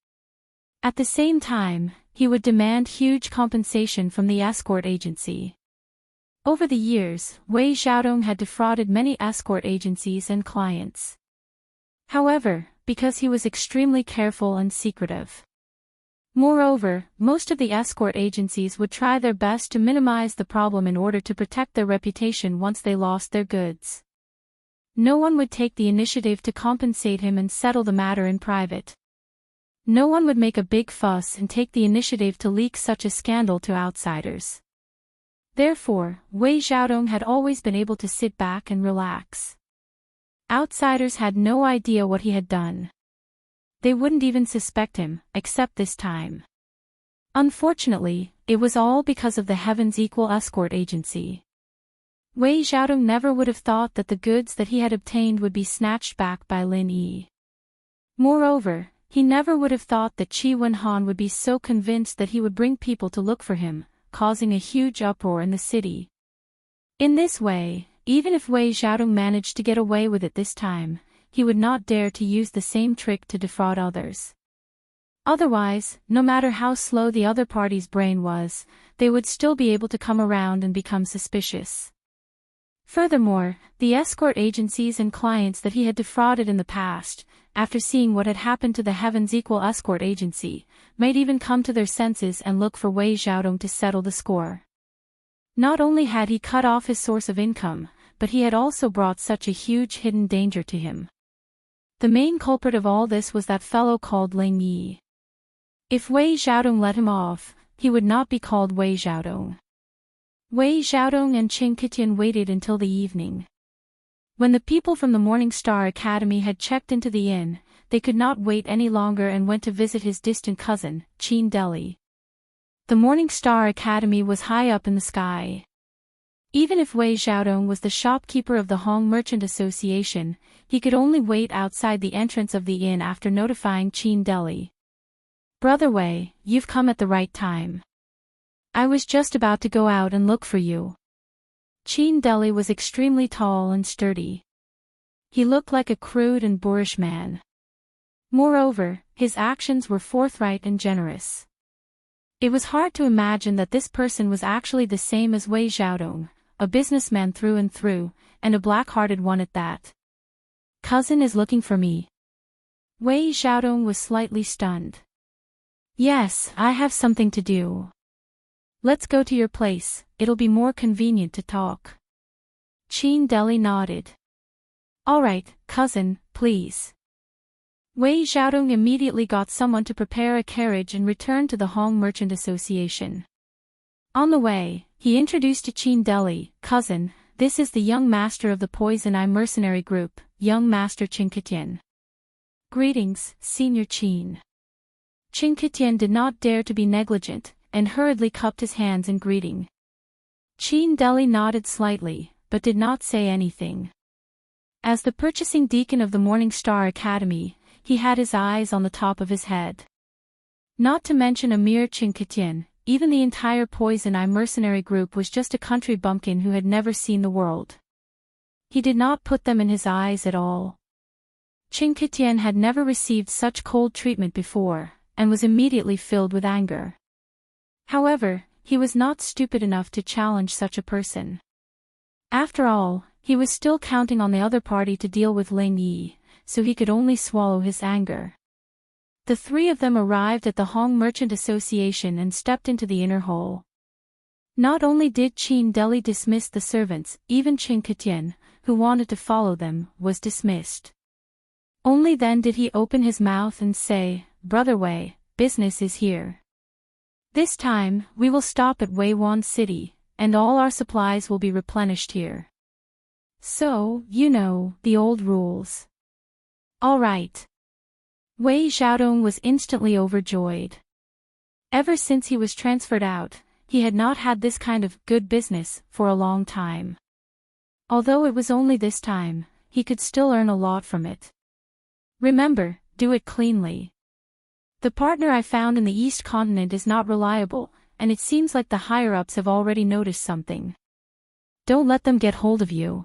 At the same time, he would demand huge compensation from the escort agency. Over the years, Wei Xiaodong had defrauded many escort agencies and clients. However, because he was extremely careful and secretive. Moreover, most of the escort agencies would try their best to minimize the problem in order to protect their reputation once they lost their goods. No one would take the initiative to compensate him and settle the matter in private. No one would make a big fuss and take the initiative to leak such a scandal to outsiders. Therefore, Wei Xiaodong had always been able to sit back and relax. Outsiders had no idea what he had done. They wouldn't even suspect him, except this time. Unfortunately, it was all because of the Heavens Equal escort agency. Wei Xiaodong never would have thought that the goods that he had obtained would be snatched back by Lin Yi. Moreover, he never would have thought that Qi Wenhan would be so convinced that he would bring people to look for him, causing a huge uproar in the city. In this way, even if Wei Xiaodong managed to get away with it this time, he would not dare to use the same trick to defraud others. Otherwise, no matter how slow the other party's brain was, they would still be able to come around and become suspicious. Furthermore, the escort agencies and clients that he had defrauded in the past, after seeing what had happened to the Heavens Equal escort agency, might even come to their senses and look for Wei Xiaodong to settle the score. Not only had he cut off his source of income, but he had also brought such a huge hidden danger to him. The main culprit of all this was that fellow called Ling Yi. If Wei Xiaodong let him off, he would not be called Wei Xiaodong. Wei Xiaodong and Qing Kitian waited until the evening. When the people from the Morning Star Academy had checked into the inn, they could not wait any longer and went to visit his distant cousin, Qin Deli. The Morning Star Academy was high up in the sky. Even if Wei Xiaodong was the shopkeeper of the Hong Merchant Association, he could only wait outside the entrance of the inn after notifying Qin Deli. "Brother Wei, you've come at the right time. I was just about to go out and look for you." Qin Deli was extremely tall and sturdy. He looked like a crude and boorish man. Moreover, his actions were forthright and generous. It was hard to imagine that this person was actually the same as Wei Xiaodong, a businessman through and through, and a black-hearted one at that. "Cousin is looking for me." Wei Xiaodong was slightly stunned. "Yes, I have something to do. Let's go to your place, it'll be more convenient to talk." Qin Deli nodded. "All right, cousin, please." Wei Xiaodong immediately got someone to prepare a carriage and returned to the Hong Merchant Association. On the way, he introduced to Qin Deli, "Cousin, this is the young master of the Poison Eye mercenary group, young master Qing Kitian." "Greetings, Senior Qin." Qing Kitian did not dare to be negligent, and hurriedly cupped his hands in greeting. Qin Deli nodded slightly, but did not say anything. As the purchasing deacon of the Morning Star Academy, he had his eyes on the top of his head. Not to mention a mere Qing Kitian, even the entire Poison Eye mercenary group was just a country bumpkin who had never seen the world. He did not put them in his eyes at all. Qing Kitian had never received such cold treatment before, and was immediately filled with anger. However, he was not stupid enough to challenge such a person. After all, he was still counting on the other party to deal with Ling Yi, so he could only swallow his anger. The three of them arrived at the Hong Merchant Association and stepped into the inner hall. Not only did Qin Deli dismiss the servants, even Qing Kitian, who wanted to follow them, was dismissed. Only then did he open his mouth and say, "Brother Wei, business is here. This time, we will stop at Weiwan City, and all our supplies will be replenished here. So, you know, the old rules." "All right." Wei Xiaodong was instantly overjoyed. Ever since he was transferred out, he had not had this kind of good business for a long time. Although it was only this time, he could still earn a lot from it. "Remember, do it cleanly. The partner I found in the East Continent is not reliable, and it seems like the higher-ups have already noticed something. Don't let them get hold of you."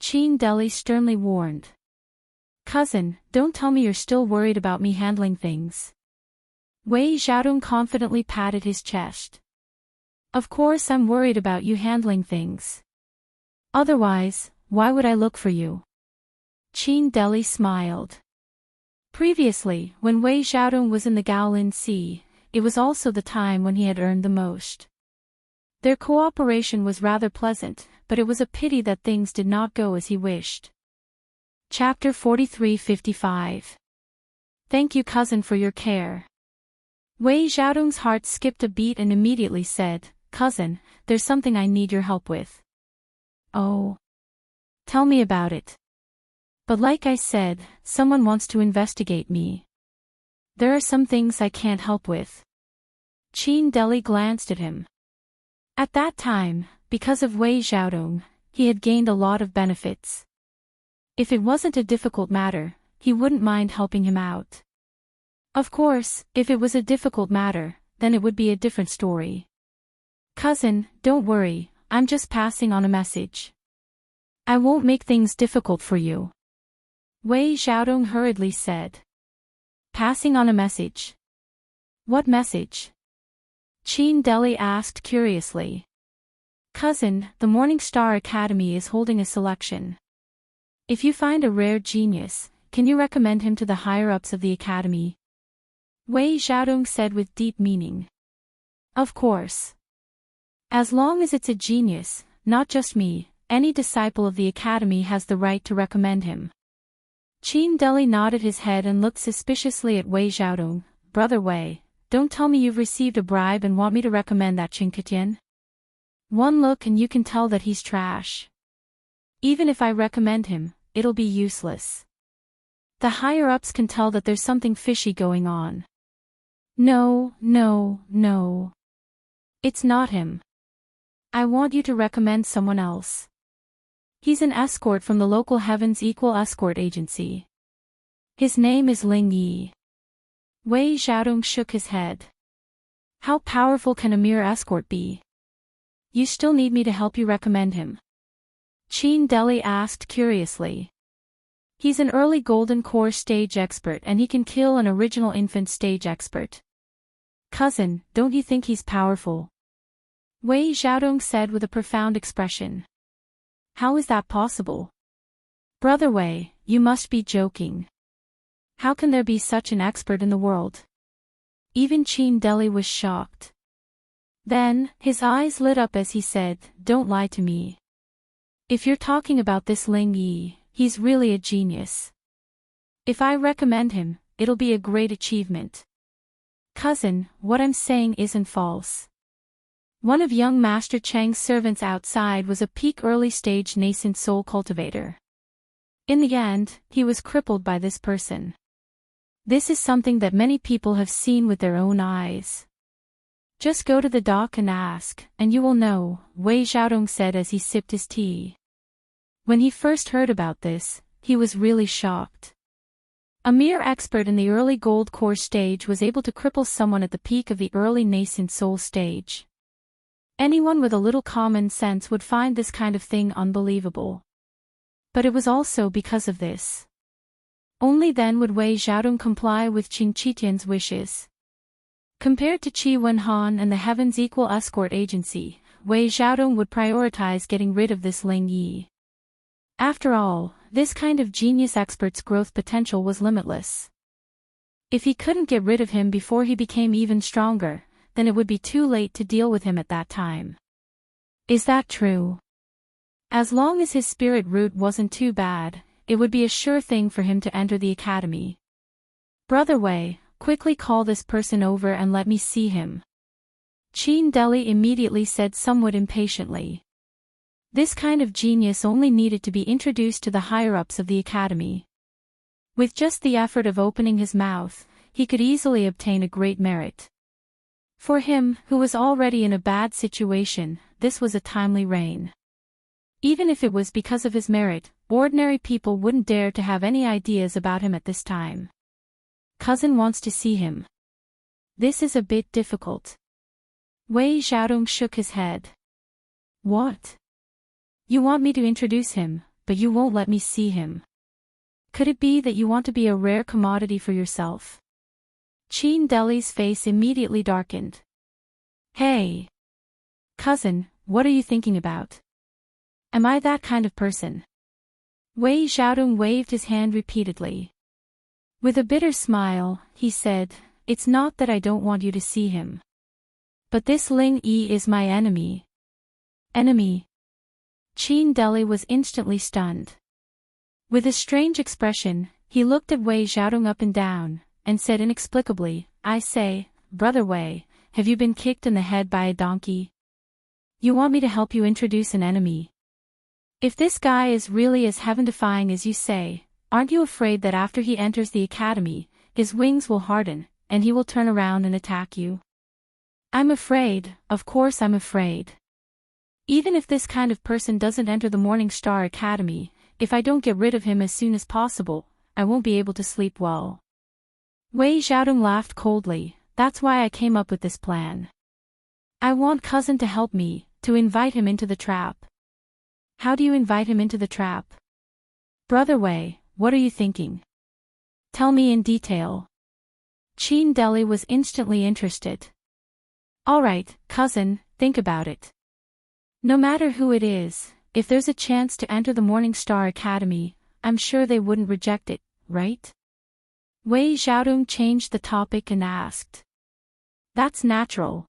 Qin Deli sternly warned. "Cousin, don't tell me you're still worried about me handling things." Wei Xiaodong confidently patted his chest. "Of course I'm worried about you handling things. Otherwise, why would I look for you?" Qin Deli smiled. Previously, when Wei Xiaodong was in the Gaolin Sea, it was also the time when he had earned the most. Their cooperation was rather pleasant, but it was a pity that things did not go as he wished. Chapter 43-55. Thank you, cousin, for your care. Wei Xiaodong's heart skipped a beat and immediately said, "Cousin, there's something I need your help with." "Oh. Tell me about it." "But like I said, someone wants to investigate me. There are some things I can't help with." Qin Deli glanced at him. At that time, because of Wei Xiaodong, he had gained a lot of benefits. If it wasn't a difficult matter, he wouldn't mind helping him out. Of course, if it was a difficult matter, then it would be a different story. "Cousin, don't worry, I'm just passing on a message. I won't make things difficult for you." Wei Xiaodong hurriedly said. "Passing on a message? What message?" Qin Deli asked curiously. "Cousin, the Morning Star Academy is holding a selection. If you find a rare genius, can you recommend him to the higher-ups of the academy?" Wei Xiaodong said with deep meaning. "Of course. As long as it's a genius, not just me, any disciple of the academy has the right to recommend him. Qin Deli nodded his head and looked suspiciously at Wei Xiaodong. Brother Wei, don't tell me you've received a bribe and want me to recommend that Qin. One look and you can tell that he's trash. Even if I recommend him, it'll be useless. The higher-ups can tell that there's something fishy going on. No. It's not him. I want you to recommend someone else. He's an escort from the local Heaven's Equal Escort Agency. His name is Ling Yi. Wei Xiaodong shook his head. How powerful can a mere escort be? You still need me to help you recommend him? Qin Deli asked curiously. He's an early Golden Core stage expert and he can kill an original infant stage expert. Cousin, don't you think he's powerful? Wei Xiaodong said with a profound expression. How is that possible? Brother Wei, you must be joking. How can there be such an expert in the world? Even Qin Deli was shocked. Then, his eyes lit up as he said, don't lie to me. If you're talking about this Ling Yi, he's really a genius. If I recommend him, it'll be a great achievement. Cousin, what I'm saying isn't false. One of young Master Cheng's servants outside was a peak early-stage nascent soul cultivator. In the end, he was crippled by this person. This is something that many people have seen with their own eyes. Just go to the dock and ask, and you will know, Wei Xiaodong said as he sipped his tea. When he first heard about this, he was really shocked. A mere expert in the early gold core stage was able to cripple someone at the peak of the early nascent soul stage. Anyone with a little common sense would find this kind of thing unbelievable. But it was also because of this. Only then would Wei Xiaodong comply with Qin Qitian's wishes. Compared to Qi Wenhan and the Heaven's Equal Escort Agency, Wei Xiaodong would prioritize getting rid of this Ling Yi. After all, this kind of genius expert's growth potential was limitless. If he couldn't get rid of him before he became even stronger, then it would be too late to deal with him at that time. Is that true? As long as his spirit root wasn't too bad, it would be a sure thing for him to enter the academy. Brother Wei, quickly call this person over and let me see him. Qin Deli immediately said somewhat impatiently. This kind of genius only needed to be introduced to the higher-ups of the academy. With just the effort of opening his mouth, he could easily obtain a great merit. For him, who was already in a bad situation, this was a timely reign. Even if it was because of his merit, ordinary people wouldn't dare to have any ideas about him at this time. Cousin wants to see him. This is a bit difficult. Wei Xiaodong shook his head. What? You want me to introduce him, but you won't let me see him. Could it be that you want to be a rare commodity for yourself? Qin Deli's face immediately darkened. Hey! Cousin, what are you thinking about? Am I that kind of person? Wei Xiaodong waved his hand repeatedly. With a bitter smile, he said, It's not that I don't want you to see him. But this Ling Yi is my enemy. Enemy? Qin Deli was instantly stunned. With a strange expression, he looked at Wei Xiaodong up and down, and said inexplicably, I say, Brother Wei, have you been kicked in the head by a donkey? You want me to help you introduce an enemy? If this guy is really as heaven-defying as you say, aren't you afraid that after he enters the academy, his wings will harden, and he will turn around and attack you? I'm afraid, of course I'm afraid. Even if this kind of person doesn't enter the Morning Star Academy, if I don't get rid of him as soon as possible, I won't be able to sleep well. Wei Xiaodong laughed coldly, that's why I came up with this plan. I want cousin to help me, to invite him into the trap. How do you invite him into the trap? Brother Wei, what are you thinking? Tell me in detail. Qin Deli was instantly interested. Alright, cousin, think about it. No matter who it is, if there's a chance to enter the Morning Star Academy, I'm sure they wouldn't reject it, right? Wei Xiaodong changed the topic and asked. That's natural.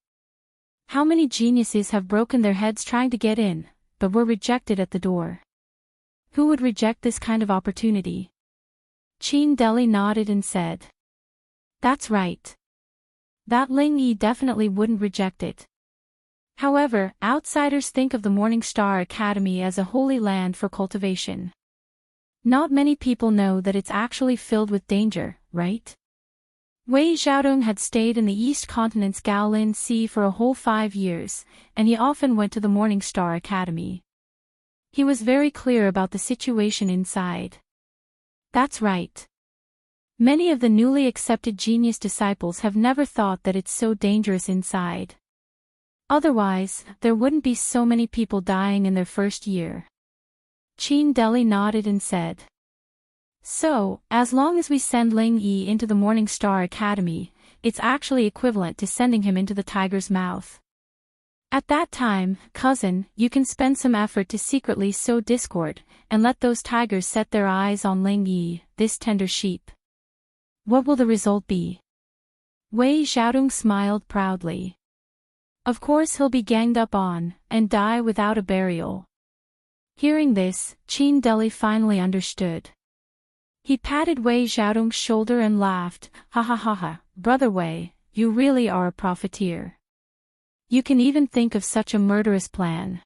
How many geniuses have broken their heads trying to get in, but were rejected at the door? Who would reject this kind of opportunity? Qin Deli nodded and said. That's right. That Ling Yi definitely wouldn't reject it. However, outsiders think of the Morning Star Academy as a holy land for cultivation. Not many people know that it's actually filled with danger, right? Wei Xiaodong had stayed in the East Continent's Gaolin Sea for a whole 5 years, and he often went to the Morning Star Academy. He was very clear about the situation inside. That's right. Many of the newly accepted genius disciples have never thought that it's so dangerous inside. Otherwise, there wouldn't be so many people dying in their first year. Qin Deli nodded and said. So, as long as we send Ling Yi into the Morning Star Academy, it's actually equivalent to sending him into the tiger's mouth. At that time, cousin, you can spend some effort to secretly sow discord, and let those tigers set their eyes on Ling Yi, this tender sheep. What will the result be? Wei Xiaodong smiled proudly. Of course he'll be ganged up on, and die without a burial. Hearing this, Qin Deli finally understood. He patted Wei Xiaodong's shoulder and laughed, ha ha ha ha, brother Wei, you really are a profiteer. You can even think of such a murderous plan.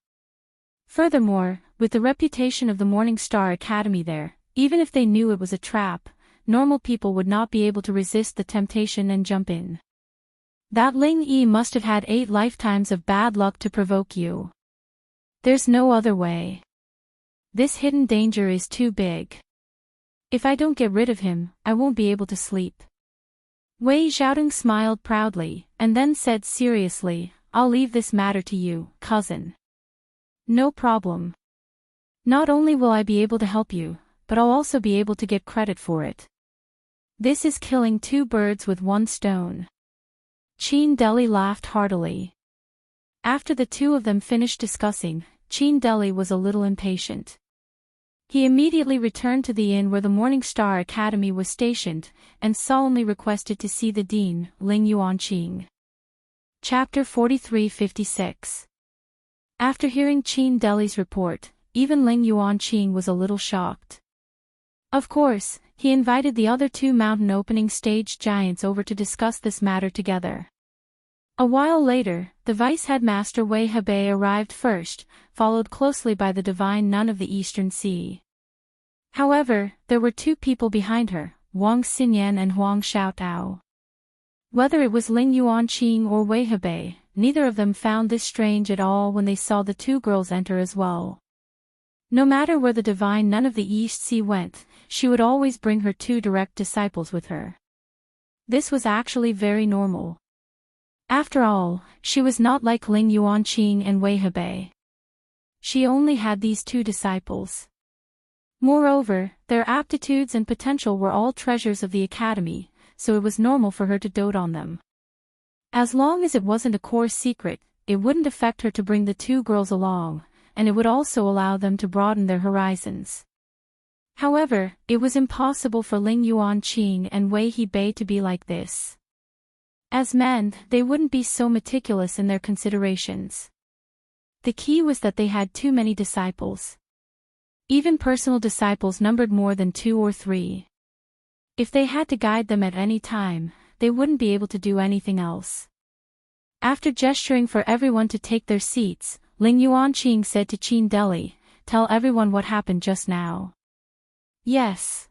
Furthermore, with the reputation of the Morning Star Academy there, even if they knew it was a trap, normal people would not be able to resist the temptation and jump in. That Ling Yi must have had 8 lifetimes of bad luck to provoke you. There's no other way. This hidden danger is too big. If I don't get rid of him, I won't be able to sleep. Wei Xiaodong smiled proudly, and then said seriously, I'll leave this matter to you, cousin. No problem. Not only will I be able to help you, but I'll also be able to get credit for it. This is killing 2 birds with 1 stone. Qin Deli laughed heartily. After the two of them finished discussing, Qin Deli was a little impatient. He immediately returned to the inn where the Morning Star Academy was stationed, and solemnly requested to see the dean, Ling Yuanqing. Chapter 43-56. After hearing Qin Deli's report, even Ling Yuanqing was a little shocked. Of course, he invited the other 2 mountain opening stage giants over to discuss this matter together. A while later, the vice-headmaster Wei Hebei arrived first, followed closely by the divine nun of the Eastern Sea. However, there were 2 people behind her, Wang Xinyan and Huang Xiaotao. Whether it was Ling Yuanqing or Wei Hebei, neither of them found this strange at all when they saw the 2 girls enter as well. No matter where the divine nun of the East Sea went, she would always bring her 2 direct disciples with her. This was actually very normal. After all, she was not like Ling Yuanqing and Wei Hebei. She only had these 2 disciples. Moreover, their aptitudes and potential were all treasures of the academy, so it was normal for her to dote on them. As long as it wasn't a core secret, it wouldn't affect her to bring the 2 girls along, and it would also allow them to broaden their horizons. However, it was impossible for Ling Yuanqing and Wei Hebei to be like this. As men, they wouldn't be so meticulous in their considerations. The key was that they had too many disciples. Even personal disciples numbered more than 2 or 3. If they had to guide them at any time, they wouldn't be able to do anything else. After gesturing for everyone to take their seats, Ling Yuanqing said to Qin Deli, "Tell everyone what happened just now." Yes.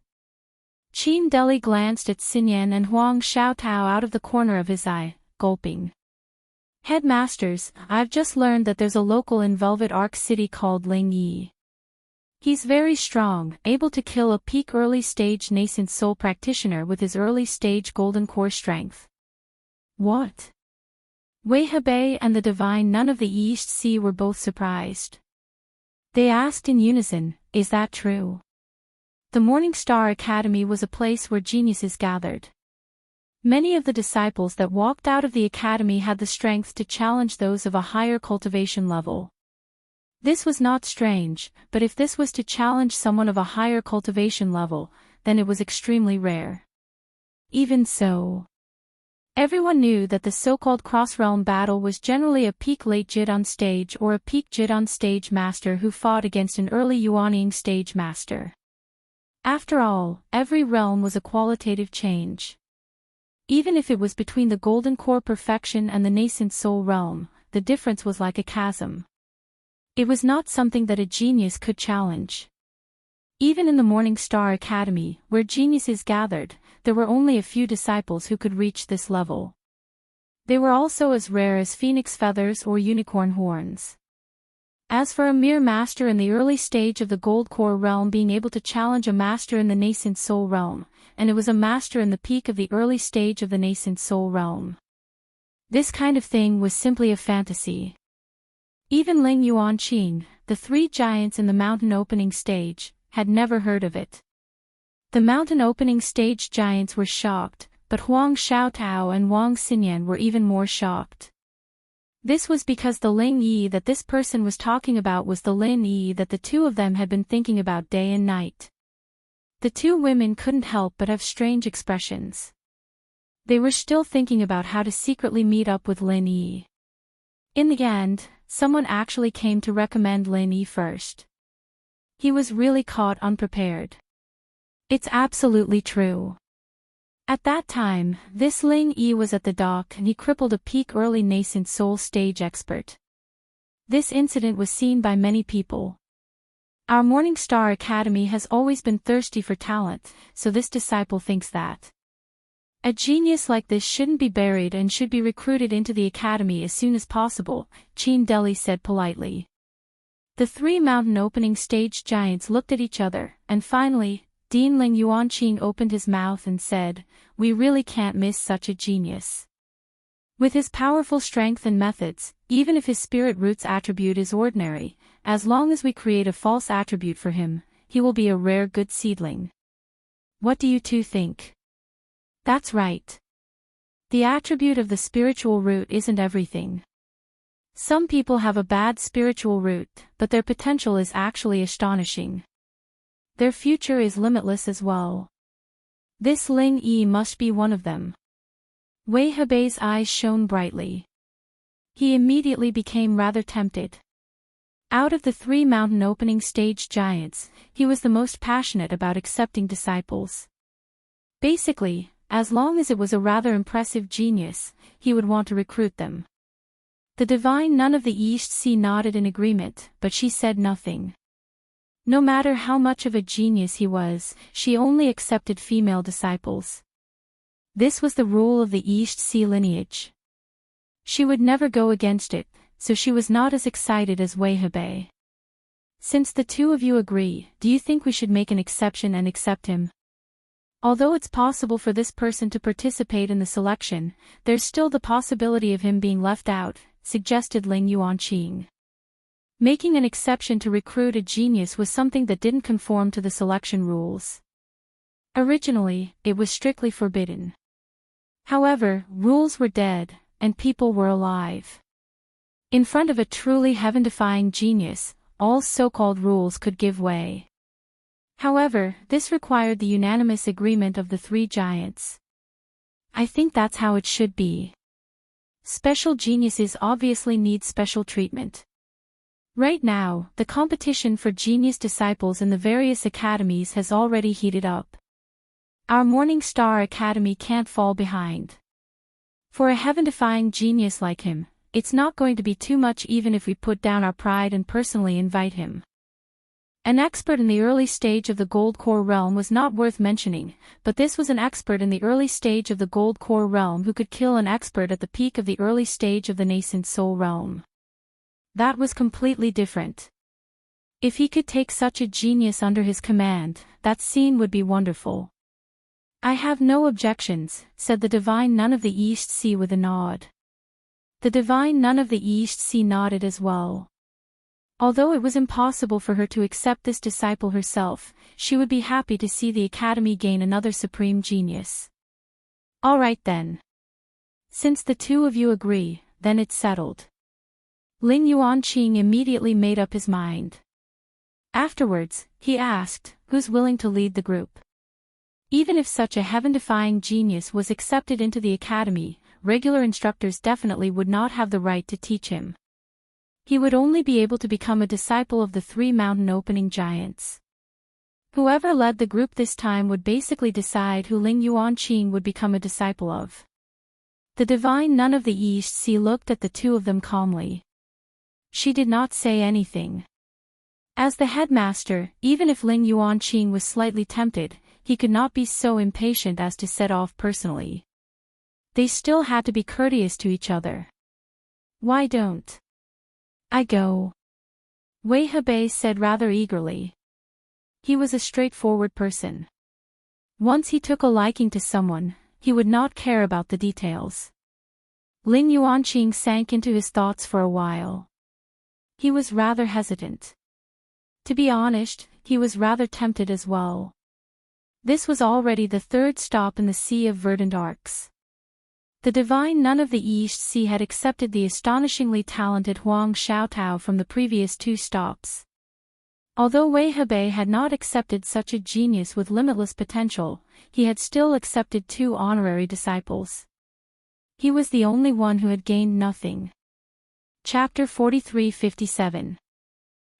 Qin Deli glanced at Xinyan and Huang Xiaotao out of the corner of his eye, gulping. Headmasters, I've just learned that there's a local in Velvet Arc City called Ling Yi. He's very strong, able to kill a peak early-stage nascent soul practitioner with his early-stage golden core strength. What? Wei Hebei and the divine nun of the East Sea were both surprised. They asked in unison, is that true? The Morning Star Academy was a place where geniuses gathered. Many of the disciples that walked out of the academy had the strength to challenge those of a higher cultivation level. This was not strange, but if this was to challenge someone of a higher cultivation level, then it was extremely rare. Even so, Everyone knew that the so-called cross-realm battle was generally a peak late Jid on stage or a peak Jid on stage master who fought against an early Yuaning stage master. After all, every realm was a qualitative change. Even if it was between the golden core perfection and the nascent soul realm, the difference was like a chasm. It was not something that a genius could challenge. Even in the Morning Star Academy, where geniuses gathered, there were only a few disciples who could reach this level. They were also as rare as phoenix feathers or unicorn horns. As for a mere master in the early stage of the gold core realm being able to challenge a master in the nascent soul realm, and it was a master in the peak of the early stage of the nascent soul realm. This kind of thing was simply a fantasy. Even Ling Yuanqing, the three giants in the mountain opening stage, had never heard of it. The mountain opening stage giants were shocked, but Huang Xiaotao and Wang Xinyan were even more shocked. This was because the Ling Yi that this person was talking about was the Lin Yi that the two of them had been thinking about day and night. The two women couldn't help but have strange expressions. They were still thinking about how to secretly meet up with Lin Yi. In the end, someone actually came to recommend Lin Yi first. He was really caught unprepared. It's absolutely true. At that time, this Ling Yi was at the dock and he crippled a peak early nascent soul stage expert. This incident was seen by many people. Our Morning Star Academy has always been thirsty for talent, so this disciple thinks that a genius like this shouldn't be buried and should be recruited into the academy as soon as possible, Qin Deli said politely. The three mountain opening stage giants looked at each other, and finally, Dean Ling Yuanqing opened his mouth and said, "We really can't miss such a genius. With his powerful strength and methods, even if his spirit roots attribute is ordinary, as long as we create a false attribute for him, he will be a rare good seedling." What do you two think? That's right. The attribute of the spiritual root isn't everything. Some people have a bad spiritual root, but their potential is actually astonishing. Their future is limitless as well. This Ling Yi must be one of them. Wei Hebei's eyes shone brightly. He immediately became rather tempted. Out of the three mountain opening stage giants, he was the most passionate about accepting disciples. Basically, as long as it was a rather impressive genius, he would want to recruit them. The divine nun of the East Sea nodded in agreement, but she said nothing. No matter how much of a genius he was, she only accepted female disciples. This was the rule of the East Sea lineage. She would never go against it, so she was not as excited as Wei Hebei. Since the two of you agree, do you think we should make an exception and accept him? Although it's possible for this person to participate in the selection, there's still the possibility of him being left out, suggested Ling Yuanqing. Making an exception to recruit a genius was something that didn't conform to the selection rules. Originally, it was strictly forbidden. However, rules were dead, and people were alive. In front of a truly heaven-defying genius, all so-called rules could give way. However, this required the unanimous agreement of the three giants. I think that's how it should be. Special geniuses obviously need special treatment. Right now, the competition for genius disciples in the various academies has already heated up. Our Morning Star Academy can't fall behind. For a heaven-defying genius like him, it's not going to be too much even if we put down our pride and personally invite him. An expert in the early stage of the Gold Core realm was not worth mentioning, but this was an expert in the early stage of the Gold Core realm who could kill an expert at the peak of the early stage of the nascent soul realm. That was completely different. If he could take such a genius under his command, that scene would be wonderful. I have no objections, said the divine nun of the East Sea with a nod. The divine nun of the East Sea nodded as well. Although it was impossible for her to accept this disciple herself, she would be happy to see the academy gain another supreme genius. All right then. Since the two of you agree, then it's settled. Ling Yuanqing immediately made up his mind. Afterwards, he asked, who's willing to lead the group? Even if such a heaven-defying genius was accepted into the academy, regular instructors definitely would not have the right to teach him. He would only be able to become a disciple of the 3 mountain-opening giants. Whoever led the group this time would basically decide who Ling Yuanqing would become a disciple of. The divine nun of the East Sea looked at the two of them calmly. She did not say anything. As the headmaster, even if Ling Yuanqing was slightly tempted, he could not be so impatient as to set off personally. They still had to be courteous to each other. "Why don't I go?" Wei Hebei said rather eagerly. He was a straightforward person. Once he took a liking to someone, he would not care about the details. Ling Yuanqing sank into his thoughts for a while. He was rather hesitant. To be honest, he was rather tempted as well. This was already the 3rd stop in the Sea of Verdant Arcs. The divine nun of the East Sea had accepted the astonishingly talented Huang Xiaotao from the previous 2 stops. Although Wei Hebei had not accepted such a genius with limitless potential, he had still accepted 2 honorary disciples. He was the only one who had gained nothing. Chapter 43-57.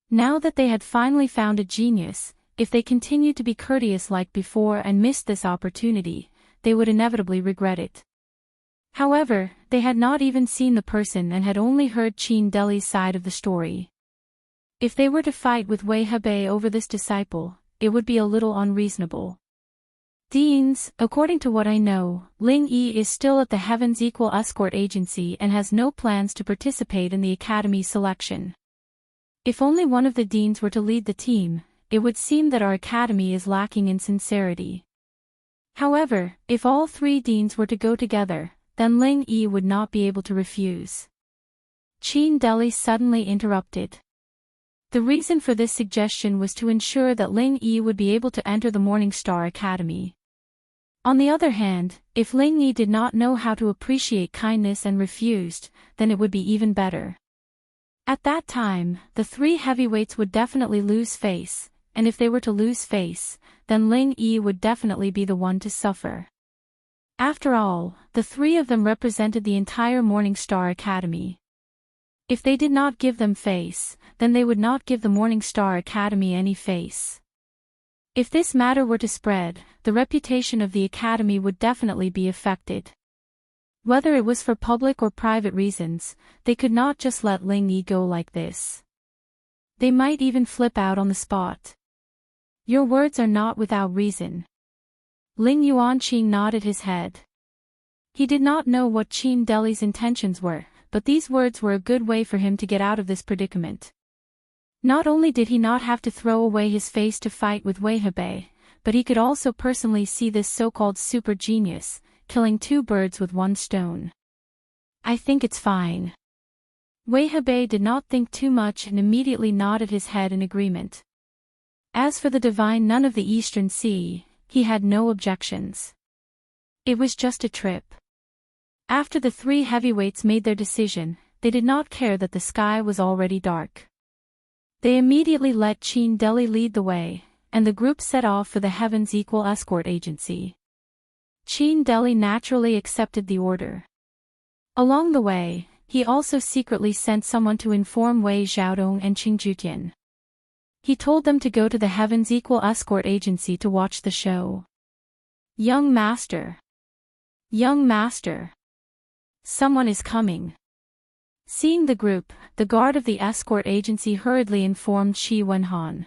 Now that they had finally found a genius, if they continued to be courteous like before and missed this opportunity, they would inevitably regret it. However, they had not even seen the person and had only heard Qin Deli's side of the story. If they were to fight with Wei Hebei over this disciple, it would be a little unreasonable. "Deans, according to what I know, Ling Yi is still at the Heavens Equal Escort Agency and has no plans to participate in the academy selection. If only one of the deans were to lead the team, it would seem that our academy is lacking in sincerity. However, if all 3 deans were to go together, then Ling Yi would not be able to refuse." Qin Deli suddenly interrupted. The reason for this suggestion was to ensure that Ling Yi would be able to enter the Morning Star Academy. On the other hand, if Ling Yi did not know how to appreciate kindness and refused, then it would be even better. At that time, the 3 heavyweights would definitely lose face, and if they were to lose face, then Ling Yi would definitely be the one to suffer. After all, the 3 of them represented the entire Morning Star Academy. If they did not give them face, then they would not give the Morning Star Academy any face. If this matter were to spread, the reputation of the academy would definitely be affected. Whether it was for public or private reasons, they could not just let Ling Yi go like this. They might even flip out on the spot. "Your words are not without reason." Ling Yuanqing nodded his head. He did not know what Qin Deli's intentions were, but these words were a good way for him to get out of this predicament. Not only did he not have to throw away his face to fight with Wei Hebei, but he could also personally see this so-called super genius, killing 2 birds with 1 stone. "I think it's fine." Wei Hebei did not think too much and immediately nodded his head in agreement. As for the divine nun of the Eastern Sea, he had no objections. It was just a trip. After the 3 heavyweights made their decision, they did not care that the sky was already dark. They immediately let Qin Deli lead the way, and the group set off for the Heavens Equal Escort Agency. Qin Deli naturally accepted the order. Along the way, he also secretly sent someone to inform Wei Xiaodong and Qing Jutian. He told them to go to the Heavens Equal Escort Agency to watch the show. "Young master! Young master! Someone is coming." Seeing the group, the guard of the escort agency hurriedly informed Shi Wenhan.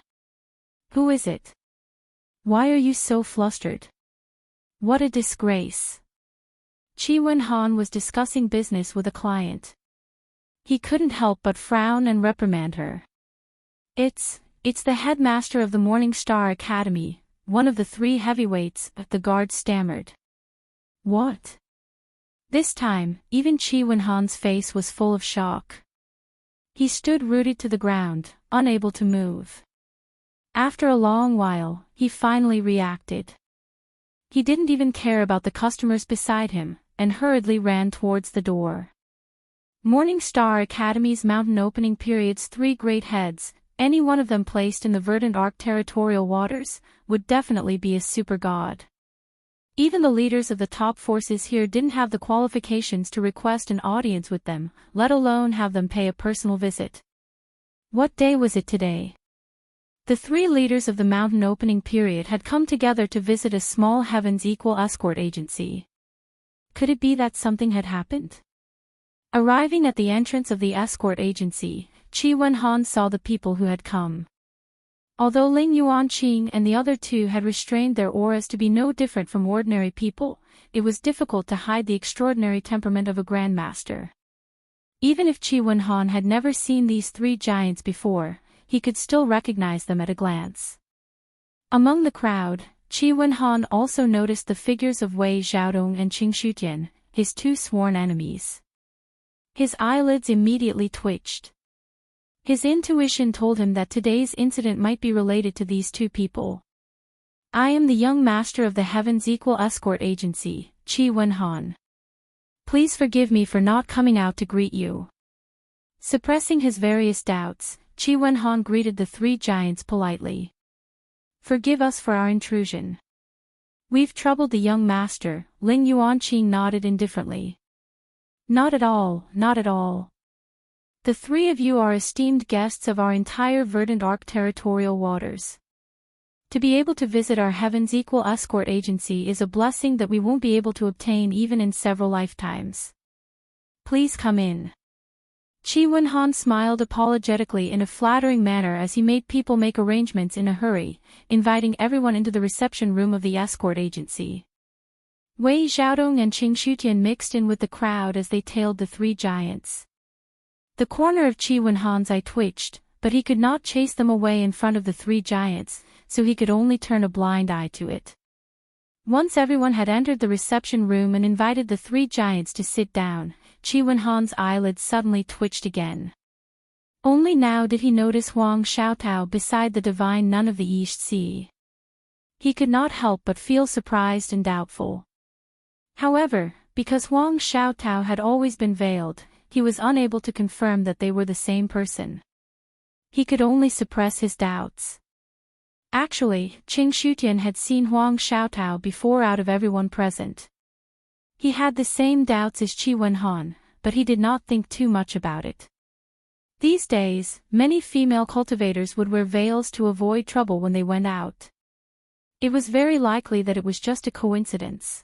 "Who is it? Why are you so flustered? What a disgrace." Shi Wenhan was discussing business with a client. He couldn't help but frown and reprimand her. It's the headmaster of the Morning Star Academy, one of the 3 heavyweights," the guard stammered. "What?" This time, even Shi Wenhan's face was full of shock. He stood rooted to the ground, unable to move. After a long while, he finally reacted. He didn't even care about the customers beside him, and hurriedly ran towards the door. Morning Star Academy's mountain opening period's 3 great heads, any one of them placed in the Verdant Arc territorial waters, would definitely be a super god. Even the leaders of the top forces here didn't have the qualifications to request an audience with them, let alone have them pay a personal visit. What day was it today? The three leaders of the mountain opening period had come together to visit a small Heavens Equal escort agency. Could it be that something had happened? Arriving at the entrance of the escort agency, Qi Wenhan saw the people who had come. Although Ling Yuanqing and the other two had restrained their auras to be no different from ordinary people, it was difficult to hide the extraordinary temperament of a grandmaster. Even if Qi Wenhan had never seen these three giants before, he could still recognize them at a glance. Among the crowd, Qi Wenhan also noticed the figures of Wei Xiaodong and Qing Shutian, his two sworn enemies. His eyelids immediately twitched. His intuition told him that today's incident might be related to these two people. I am the young master of the Heavens Equal escort agency, Qi Wenhan. Please forgive me for not coming out to greet you. Suppressing his various doubts, Qi Wenhan greeted the three giants politely. Forgive us for our intrusion. We've troubled the young master, Ling Yuanqing nodded indifferently. Not at all, not at all. The three of you are esteemed guests of our entire Verdant Arc territorial waters. To be able to visit our Heavens Equal escort agency is a blessing that we won't be able to obtain even in several lifetimes. Please come in. Qi Wenhan smiled apologetically in a flattering manner as he made people make arrangements in a hurry, inviting everyone into the reception room of the escort agency. Wei Xiaodong and Qing Shutian mixed in with the crowd as they tailed the three giants. The corner of Qi Wenhan's eye twitched, but he could not chase them away in front of the three giants, so he could only turn a blind eye to it. Once everyone had entered the reception room and invited the three giants to sit down, Qi Wenhan's eyelids suddenly twitched again. Only now did he notice Huang Xiaotao beside the divine nun of the East Sea. He could not help but feel surprised and doubtful. However, because Huang Xiaotao had always been veiled, he was unable to confirm that they were the same person. He could only suppress his doubts. Actually, Qing Shutian had seen Huang Xiaotao before out of everyone present. He had the same doubts as Qi Wenhan, but he did not think too much about it. These days, many female cultivators would wear veils to avoid trouble when they went out. It was very likely that it was just a coincidence.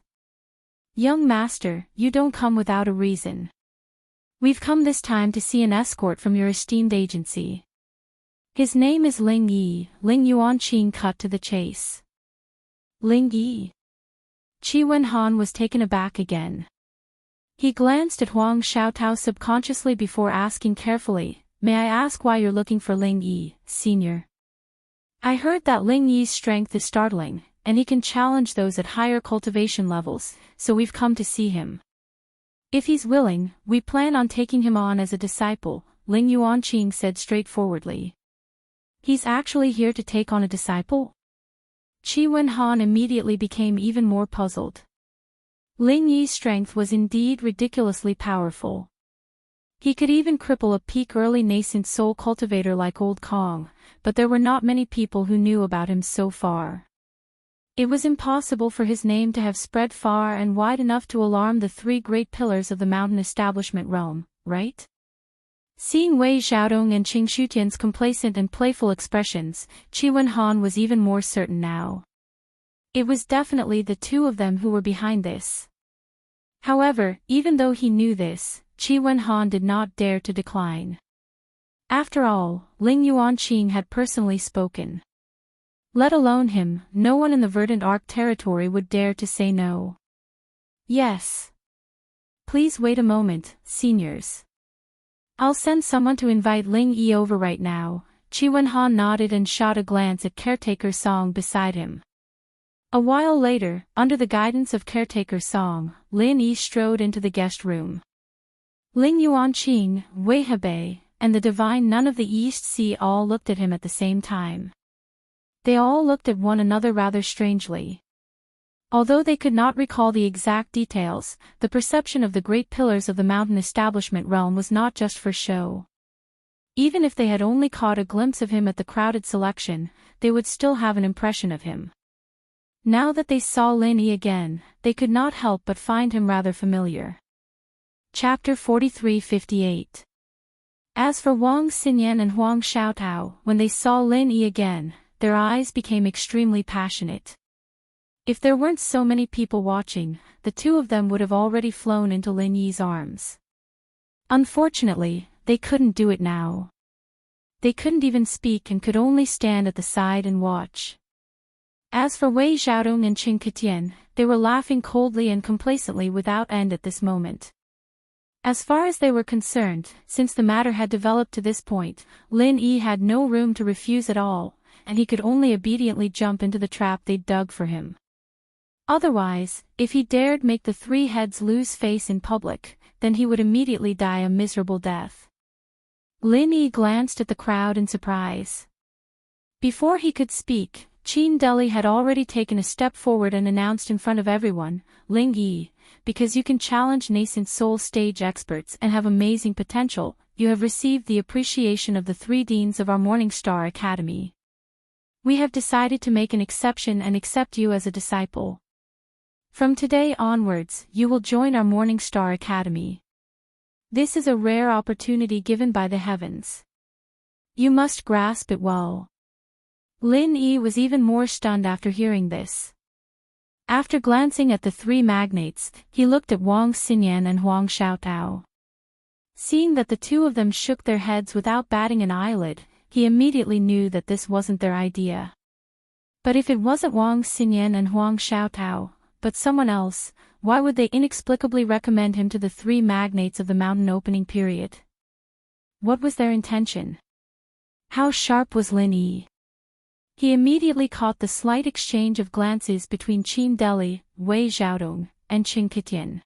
Young master, you don't come without a reason. We've come this time to see an escort from your esteemed agency. His name is Ling Yi, Ling Yuanqing cut to the chase. Ling Yi. Qi Wenhan was taken aback again. He glanced at Huang Xiaotao subconsciously before asking carefully, may I ask why you're looking for Ling Yi, senior? I heard that Ling Yi's strength is startling, and he can challenge those at higher cultivation levels, so we've come to see him. If he's willing, we plan on taking him on as a disciple, Ling Yuanqing said straightforwardly. He's actually here to take on a disciple? Qi Wenhan immediately became even more puzzled. Ling Yi's strength was indeed ridiculously powerful. He could even cripple a peak early nascent soul cultivator like Old Kong, but there were not many people who knew about him so far. It was impossible for his name to have spread far and wide enough to alarm the three great pillars of the mountain establishment realm, right? Seeing Wei Xiaodong and Qing Shutian's complacent and playful expressions, Qi Wenhan was even more certain now. It was definitely the two of them who were behind this. However, even though he knew this, Qi Wenhan did not dare to decline. After all, Ling Yuanqing had personally spoken. Let alone him, no one in the Verdant Arc territory would dare to say no. Yes. Please wait a moment, seniors. I'll send someone to invite Ling Yi over right now. Qi Wenhan nodded and shot a glance at Caretaker Song beside him. A while later, under the guidance of Caretaker Song, Lin Yi strode into the guest room. Ling Yuanqing, Wei Hebei, and the divine nun of the East Sea all looked at him at the same time. They all looked at one another rather strangely. Although they could not recall the exact details, the perception of the great pillars of the mountain establishment realm was not just for show. Even if they had only caught a glimpse of him at the crowded selection, they would still have an impression of him. Now that they saw Lin Yi again, they could not help but find him rather familiar. Chapter 43-58. As for Wang Xinyan and Huang Xiaotao, when they saw Lin Yi again, their eyes became extremely passionate. If there weren't so many people watching, the two of them would have already flown into Lin Yi's arms. Unfortunately, they couldn't do it now. They couldn't even speak and could only stand at the side and watch. As for Wei Xiaodong and Qin Ketian, they were laughing coldly and complacently without end at this moment. As far as they were concerned, since the matter had developed to this point, Lin Yi had no room to refuse at all, and he could only obediently jump into the trap they'd dug for him. Otherwise, if he dared make the three heads lose face in public, then he would immediately die a miserable death. Lin Yi glanced at the crowd in surprise. Before he could speak, Qin Deli had already taken a step forward and announced in front of everyone, Ling Yi, because you can challenge nascent soul stage experts and have amazing potential, you have received the appreciation of the 3 deans of our Morning Star Academy. We have decided to make an exception and accept you as a disciple. From today onwards, you will join our Morning Star Academy. This is a rare opportunity given by the heavens. You must grasp it well. Lin Yi was even more stunned after hearing this. After glancing at the 3 magnates, he looked at Wang Xinyan and Huang Xiaotao. Seeing that the two of them shook their heads without batting an eyelid, he immediately knew that this wasn't their idea. But if it wasn't Wang Xinyan and Huang Xiaotao, but someone else, why would they inexplicably recommend him to the 3 magnates of the mountain opening period? What was their intention? How sharp was Lin Yi? He immediately caught the slight exchange of glances between Qin Deli, Wei Xiaodong, and Qin Ketian.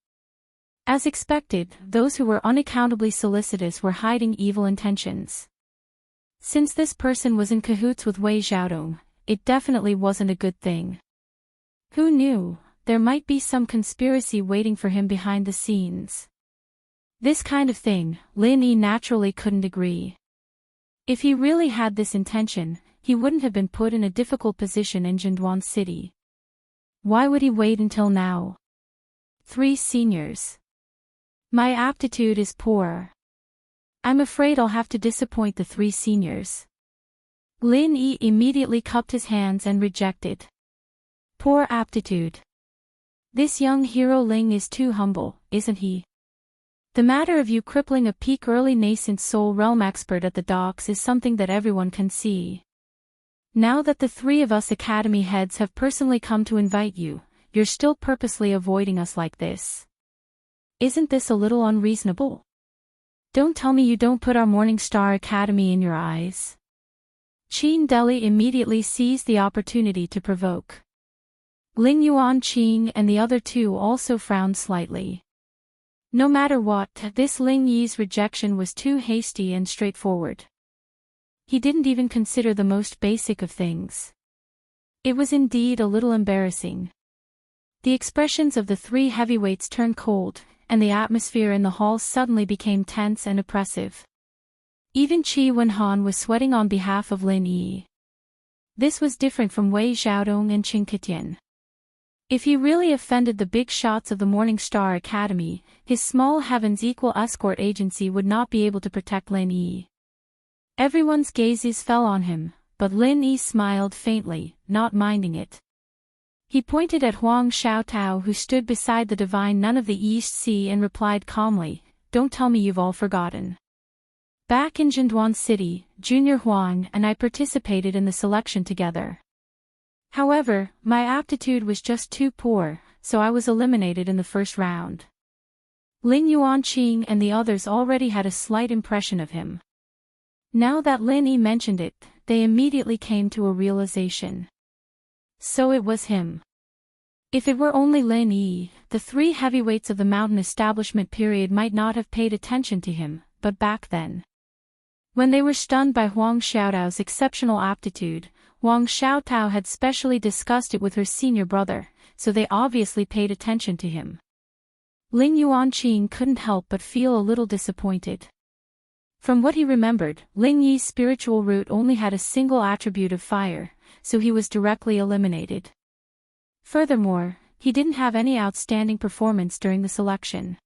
As expected, those who were unaccountably solicitous were hiding evil intentions. Since this person was in cahoots with Wei Xiaodong, it definitely wasn't a good thing. Who knew? There might be some conspiracy waiting for him behind the scenes. This kind of thing, Lin Yi naturally couldn't agree. If he really had this intention, he wouldn't have been put in a difficult position in Jinduan City. Why would he wait until now? 3 seniors. My aptitude is poor. I'm afraid I'll have to disappoint the 3 seniors. Lin Yi immediately cupped his hands and rejected. Poor aptitude. This young hero Ling is too humble, isn't he? The matter of you crippling a peak early nascent soul realm expert at the docks is something that everyone can see. Now that the 3 of us academy heads have personally come to invite you, you're still purposely avoiding us like this. Isn't this a little unreasonable? Don't tell me you don't put our Morning Star Academy in your eyes. Qin Deli immediately seized the opportunity to provoke. Ling Yuanqing and the other 2 also frowned slightly. No matter what, this Ling Yi's rejection was too hasty and straightforward. He didn't even consider the most basic of things. It was indeed a little embarrassing. The expressions of the 3 heavyweights turned cold, and the atmosphere in the hall suddenly became tense and oppressive. Even Qi Wenhan was sweating on behalf of Lin Yi. This was different from Wei Xiaodong and Qin Ketian. If he really offended the big shots of the Morning Star Academy, his small heavens equal escort agency would not be able to protect Lin Yi. Everyone's gazes fell on him, but Lin Yi smiled faintly, not minding it. He pointed at Huang Xiaotao who stood beside the divine nun of the East Sea and replied calmly, "Don't tell me you've all forgotten. Back in Jinduan City, Junior Huang and I participated in the selection together. However, my aptitude was just too poor, so I was eliminated in the first round." Ling Yuanqing and the others already had a slight impression of him. Now that Lin Yi mentioned it, they immediately came to a realization. So it was him. If it were only Lin Yi, the 3 heavyweights of the mountain establishment period might not have paid attention to him, but back then, when they were stunned by Huang Xiaotao's exceptional aptitude, Huang Xiaotao had specially discussed it with her senior brother, so they obviously paid attention to him. Ling Yuanqing couldn't help but feel a little disappointed. From what he remembered, Ling Yi's spiritual root only had a single attribute of fire, so he was directly eliminated. Furthermore, he didn't have any outstanding performance during the selection.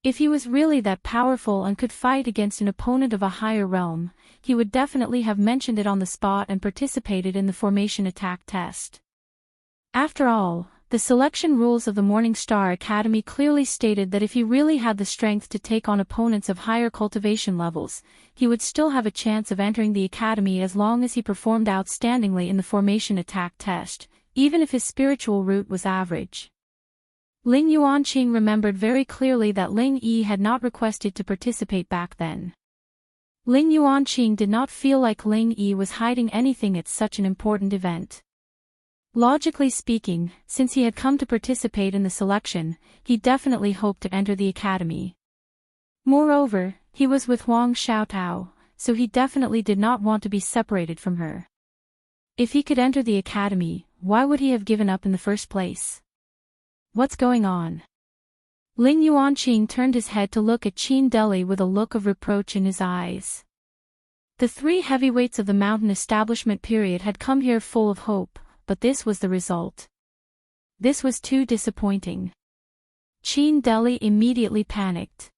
If he was really that powerful and could fight against an opponent of a higher realm, he would definitely have mentioned it on the spot and participated in the formation attack test. After all, the selection rules of the Morning Star Academy clearly stated that if he really had the strength to take on opponents of higher cultivation levels, he would still have a chance of entering the academy as long as he performed outstandingly in the formation attack test, even if his spiritual route was average. Ling Yuanqing remembered very clearly that Ling Yi had not requested to participate back then. Ling Yuanqing did not feel like Ling Yi was hiding anything at such an important event. Logically speaking, since he had come to participate in the selection, he definitely hoped to enter the academy. Moreover, he was with Huang Xiaotao, so he definitely did not want to be separated from her. If he could enter the academy, why would he have given up in the first place? What's going on? Ling Yuanqing turned his head to look at Qin Deli with a look of reproach in his eyes. The three heavyweights of the mountain establishment period had come here full of hope, but this was the result. This was too disappointing. Qin Deli immediately panicked.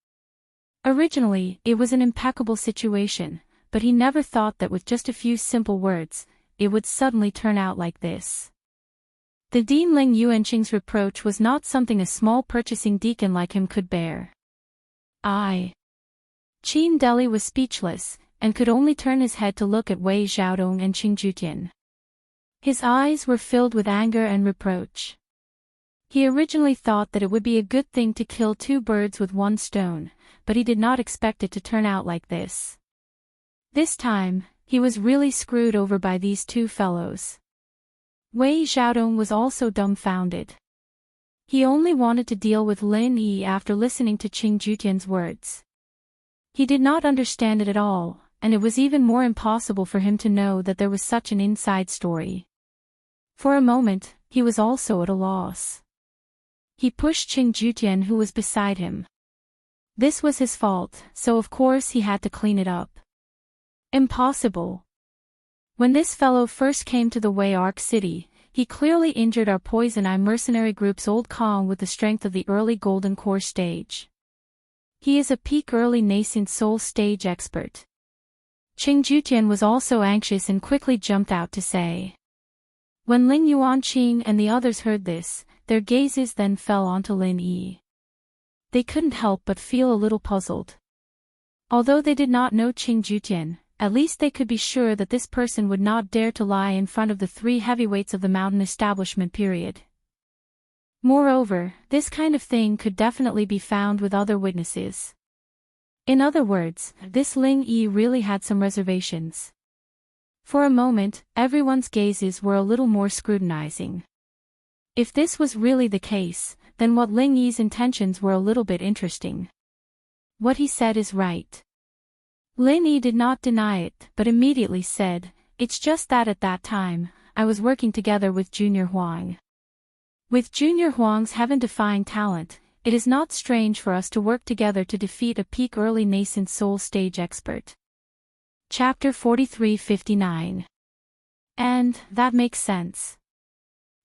Originally, it was an impeccable situation, but he never thought that with just a few simple words, it would suddenly turn out like this. The Dean Ling Yuanqing's reproach was not something a small purchasing deacon like him could bear. Qin Deli was speechless, and could only turn his head to look at Wei Xiaodong and Qing Jutian. His eyes were filled with anger and reproach. He originally thought that it would be a good thing to kill two birds with one stone, but he did not expect it to turn out like this. This time, he was really screwed over by these two fellows. Wei Xiaodong was also dumbfounded. He only wanted to deal with Lin Yi after listening to Qing Jutian's words. He did not understand it at all, and it was even more impossible for him to know that there was such an inside story. For a moment, he was also at a loss. He pushed Qing Jutian, who was beside him. This was his fault, so of course he had to clean it up. Impossible. When this fellow first came to the Wei Arc City, he clearly injured our Poison Eye mercenary group's old Kong with the strength of the early Golden Core stage. He is a peak early nascent soul stage expert. Qing Jutian was also anxious and quickly jumped out to say. When Ling Yuanqing and the others heard this, their gazes then fell onto Lin Yi. They couldn't help but feel a little puzzled. Although they did not know Qing Jutian, at least they could be sure that this person would not dare to lie in front of the three heavyweights of the mountain establishment period. Moreover, this kind of thing could definitely be found with other witnesses. In other words, this Ling Yi really had some reservations. For a moment, everyone's gazes were a little more scrutinizing. If this was really the case, then what Ling Yi's intentions were a little bit interesting. What he said is right. Lin Yi did not deny it, but immediately said, "It's just that at that time, I was working together with Junior Huang. With Junior Huang's heaven-defying talent, it is not strange for us to work together to defeat a peak early nascent soul stage expert." Chapter 43-59. And that makes sense.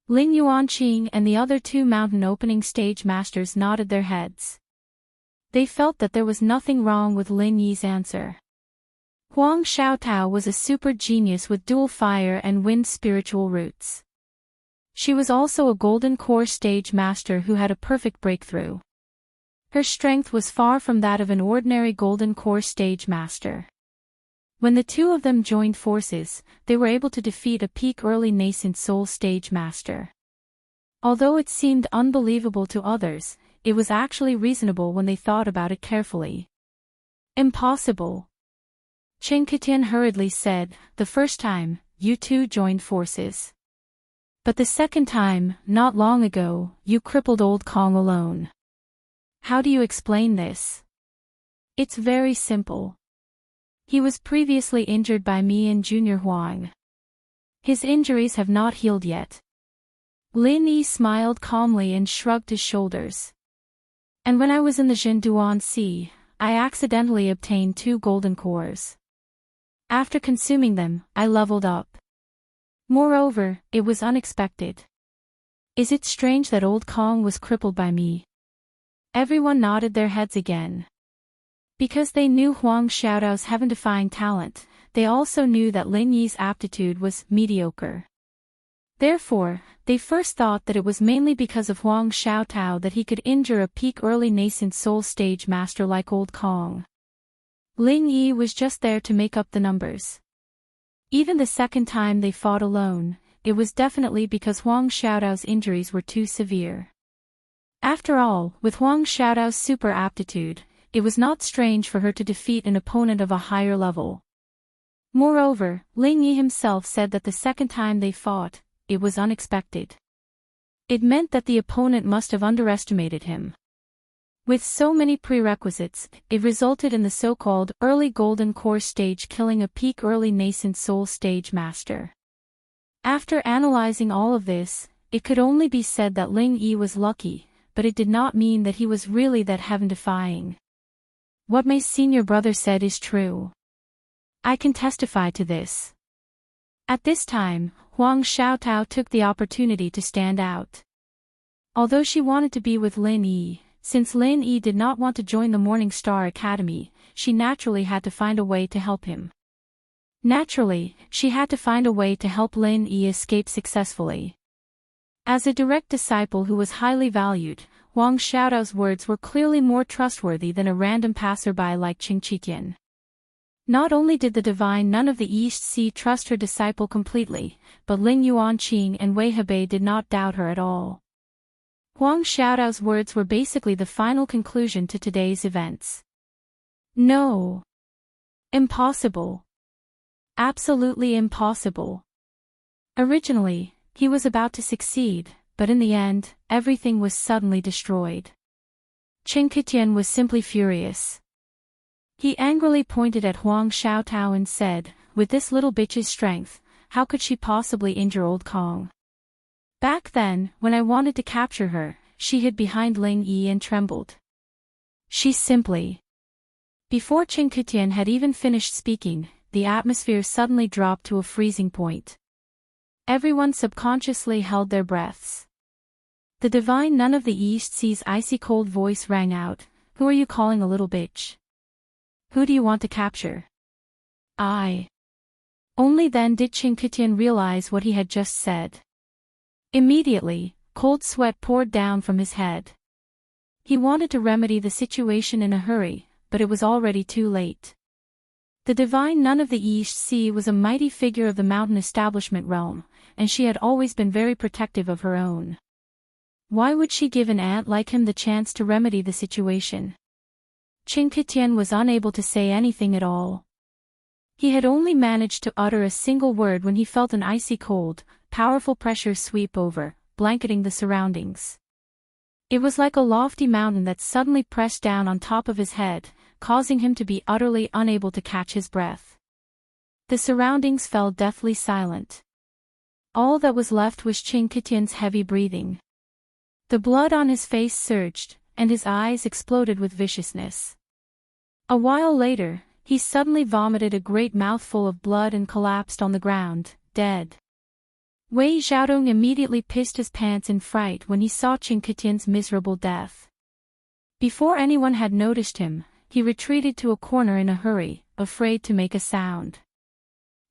Ling Yuanqing and the other two mountain opening stage masters nodded their heads. They felt that there was nothing wrong with Lin Yi's answer. Huang Xiaotao was a super genius with dual fire and wind spiritual roots. She was also a golden core stage master who had a perfect breakthrough. Her strength was far from that of an ordinary golden core stage master. When the two of them joined forces, they were able to defeat a peak early nascent soul stage master. Although it seemed unbelievable to others, it was actually reasonable when they thought about it carefully. Impossible. Qing Jutian hurriedly said, "The first time, you two joined forces. But the second time, not long ago, you crippled old Kong alone. How do you explain this?" "It's very simple. He was previously injured by me and Junior Huang. His injuries have not healed yet." Lin Yi smiled calmly and shrugged his shoulders. "And when I was in the Zhenduan Sea, I accidentally obtained 2 golden cores. After consuming them, I leveled up. Moreover, it was unexpected. Is it strange that old Kong was crippled by me? Everyone nodded their heads again. Because they knew Huang Xiaodao's heaven-defying talent, they also knew that Lin Yi's aptitude was mediocre. Therefore, they first thought that it was mainly because of Huang Xiaotao that he could injure a peak early nascent soul stage master like old Kong. Lin Yi was just there to make up the numbers. Even the second time they fought alone, it was definitely because Huang Xiaodao's injuries were too severe. After all, with Huang Xiaodao's super aptitude, it was not strange for her to defeat an opponent of a higher level. Moreover, Lin Yi himself said that the second time they fought, it was unexpected. It meant that the opponent must have underestimated him. With so many prerequisites, it resulted in the so-called early golden core stage killing a peak early nascent soul stage master. After analyzing all of this, it could only be said that Lin Yi was lucky, but it did not mean that he was really that heaven-defying. What my senior brother said is true. I can testify to this. At this time, Huang Xiaotao took the opportunity to stand out. Although she wanted to be with Lin Yi, since Lin Yi did not want to join the Morning Star Academy, she naturally had to find a way to help him. Naturally, she had to find a way to help Lin Yi escape successfully. As a direct disciple who was highly valued, Huang Xiaodao's words were clearly more trustworthy than a random passerby like Qing Qiqian. Not only did the divine nun of the East Sea trust her disciple completely, but Ling Yuanqing and Wei Hebei did not doubt her at all. Huang Xiaodao's words were basically the final conclusion to today's events. No. Impossible. Absolutely impossible. Originally, he was about to succeed, but in the end, everything was suddenly destroyed. Qing Qiqian was simply furious. He angrily pointed at Huang Xiaotao and said, with this little bitch's strength, how could she possibly injure old Kong? Back then, when I wanted to capture her, she hid behind Ling Yi and trembled. She simply... Before Qing Qiqian had even finished speaking, the atmosphere suddenly dropped to a freezing point. Everyone subconsciously held their breaths. The divine nun of the East Sea's icy cold voice rang out, "Who are you calling a little bitch? Who do you want to capture?" I. Only then did Qing Qiqian realize what he had just said. Immediately, cold sweat poured down from his head. He wanted to remedy the situation in a hurry, but it was already too late. The divine nun of the East Sea was a mighty figure of the mountain establishment realm, and she had always been very protective of her own. Why would she give an ant like him the chance to remedy the situation? Qing Qiqian was unable to say anything at all. He had only managed to utter a single word when he felt an icy cold, powerful pressure sweep over, blanketing the surroundings. It was like a lofty mountain that suddenly pressed down on top of his head, causing him to be utterly unable to catch his breath. The surroundings fell deathly silent. All that was left was Qing Qiqian's heavy breathing. The blood on his face surged, and his eyes exploded with viciousness. A while later, he suddenly vomited a great mouthful of blood and collapsed on the ground, dead. Wei Xiaodong immediately pissed his pants in fright when he saw Qing Qiqian's miserable death. Before anyone had noticed him, he retreated to a corner in a hurry, afraid to make a sound.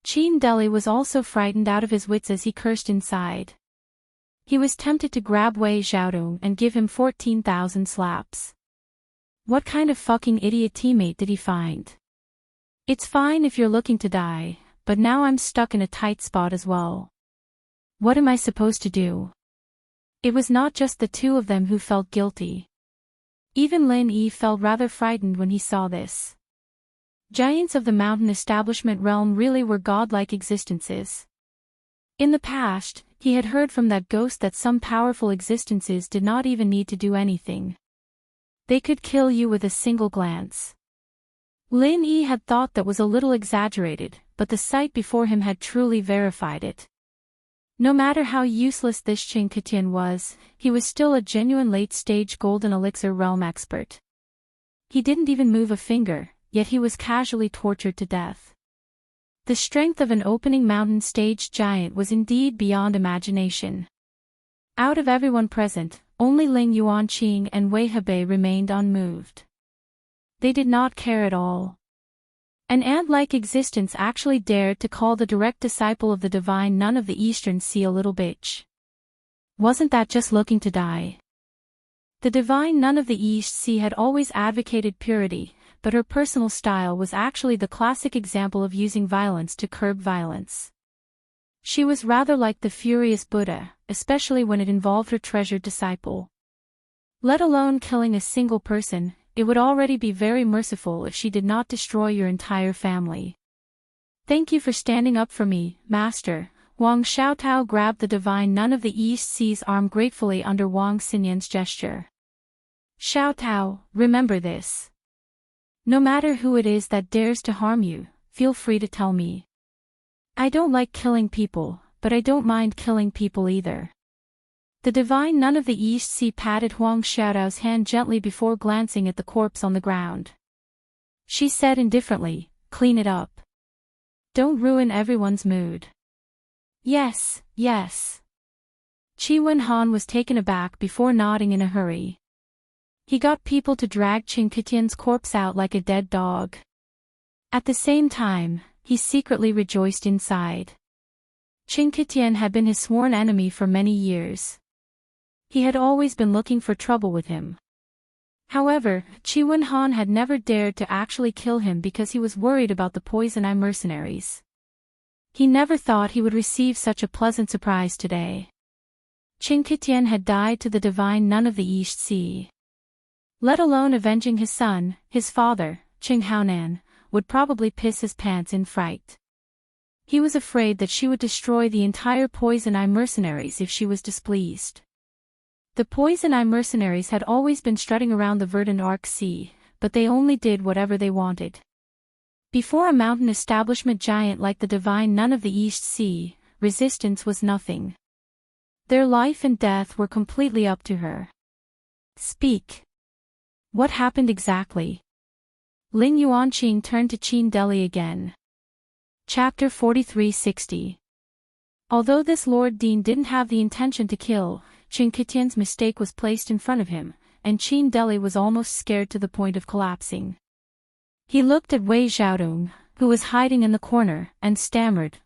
Qin Deli was also frightened out of his wits as he cursed inside. He was tempted to grab Wei Xiaodong and give him 14,000 slaps. What kind of fucking idiot teammate did he find? It's fine if you're looking to die, but now I'm stuck in a tight spot as well. What am I supposed to do? It was not just the two of them who felt guilty. Even Lin Yi felt rather frightened when he saw this. Giants of the mountain establishment realm really were godlike existences. In the past, he had heard from that ghost that some powerful existences did not even need to do anything. They could kill you with a single glance. Lin Yi had thought that was a little exaggerated, but the sight before him had truly verified it. No matter how useless this Qing Qiqian was, he was still a genuine late-stage golden elixir realm expert. He didn't even move a finger, yet he was casually tortured to death. The strength of an opening mountain stage giant was indeed beyond imagination. Out of everyone present, only Ling Yuanqing and Wei Hebei remained unmoved. They did not care at all. An ant-like existence actually dared to call the direct disciple of the divine nun of the Eastern Sea a little bitch. Wasn't that just looking to die? The divine nun of the East Sea had always advocated purity, but her personal style was actually the classic example of using violence to curb violence. She was rather like the furious Buddha, especially when it involved her treasured disciple. Let alone killing a single person, it would already be very merciful if she did not destroy your entire family. Thank you for standing up for me, Master. Wang Xiaotao grabbed the divine nun of the East Sea's arm gratefully under Wang Xinyan's gesture. Xiaotao, remember this. No matter who it is that dares to harm you, feel free to tell me. I don't like killing people, but I don't mind killing people either. The divine nun of the East Sea patted Huang Xiaotao's hand gently before glancing at the corpse on the ground. She said indifferently, clean it up. Don't ruin everyone's mood. Yes, yes. Qi Wenhan was taken aback before nodding in a hurry. He got people to drag Qin Ketian's corpse out like a dead dog. At the same time, he secretly rejoiced inside. Qin Ketian had been his sworn enemy for many years. He had always been looking for trouble with him. However, Qi Wenhan had never dared to actually kill him because he was worried about the Poison Eye mercenaries. He never thought he would receive such a pleasant surprise today. Qin Ketian had died to the divine nun of the East Sea. Let alone avenging his son, his father, Qing Haonan, would probably piss his pants in fright. He was afraid that she would destroy the entire Poison Eye mercenaries if she was displeased. The Poison Eye mercenaries had always been strutting around the verdant Arc Sea, but they only did whatever they wanted. Before a mountain establishment giant like the divine nun of the East Sea, resistance was nothing. Their life and death were completely up to her. Speak. What happened exactly? Ling Yuanqing turned to Qin Deli again. Chapter 4360. Although this Lord Dean didn't have the intention to kill, Qin Ketian's mistake was placed in front of him, and Qin Deli was almost scared to the point of collapsing. He looked at Wei Xiaodong, who was hiding in the corner, and stammered,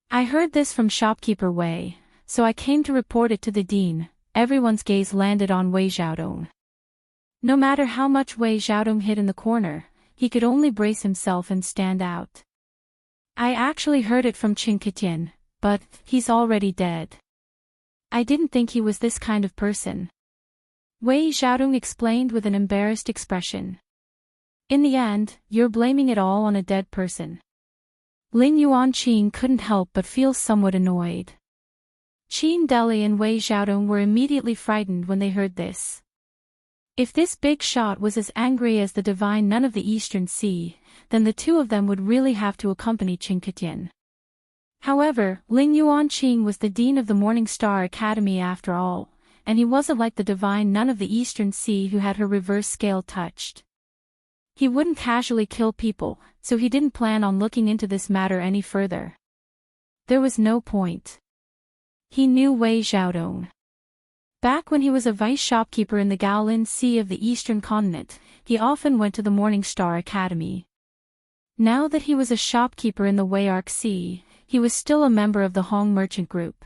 I heard this from shopkeeper Wei, so I came to report it to the dean. Everyone's gaze landed on Wei Xiaodong. No matter how much Wei Xiaodong hid in the corner, he could only brace himself and stand out. I actually heard it from Qin Ketian, but he's already dead. I didn't think he was this kind of person. Wei Xiaodong explained with an embarrassed expression. In the end, you're blaming it all on a dead person. Ling Yuanqing couldn't help but feel somewhat annoyed. Qin Deli and Wei Xiaodong were immediately frightened when they heard this. If this big shot was as angry as the divine nun of the Eastern Sea, then the two of them would really have to accompany Qin Ketian. However, Ling Yuanqing was the dean of the Morning Star Academy after all, and he wasn't like the divine nun of the Eastern Sea who had her reverse scale touched. He wouldn't casually kill people, so he didn't plan on looking into this matter any further. There was no point. He knew Wei Xiaodong. Back when he was a vice shopkeeper in the Gaolin Sea of the Eastern Continent, he often went to the Morning Star Academy. Now that he was a shopkeeper in the Wei Arc Sea, he was still a member of the Hong Merchant Group.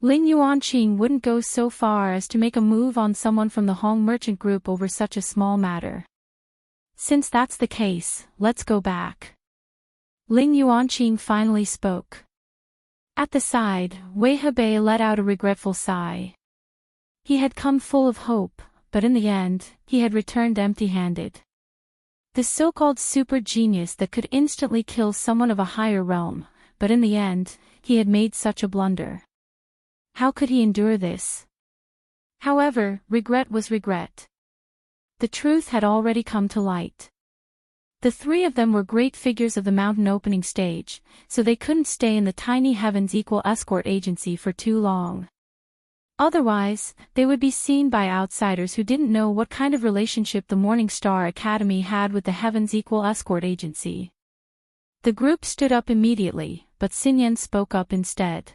Ling Yuanqing wouldn't go so far as to make a move on someone from the Hong Merchant Group over such a small matter. Since that's the case, let's go back. Ling Yuanqing finally spoke. At the side, Wei Hebei let out a regretful sigh. He had come full of hope, but in the end, he had returned empty-handed. The so-called super genius that could instantly kill someone of a higher realm, but in the end, he had made such a blunder. How could he endure this? However, regret was regret. The truth had already come to light. The three of them were great figures of the mountain opening stage, so they couldn't stay in the tiny Heavens Equal escort agency for too long. Otherwise, they would be seen by outsiders who didn't know what kind of relationship the Morning Star Academy had with the Heavens Equal escort agency. The group stood up immediately, but Xinyan spoke up instead.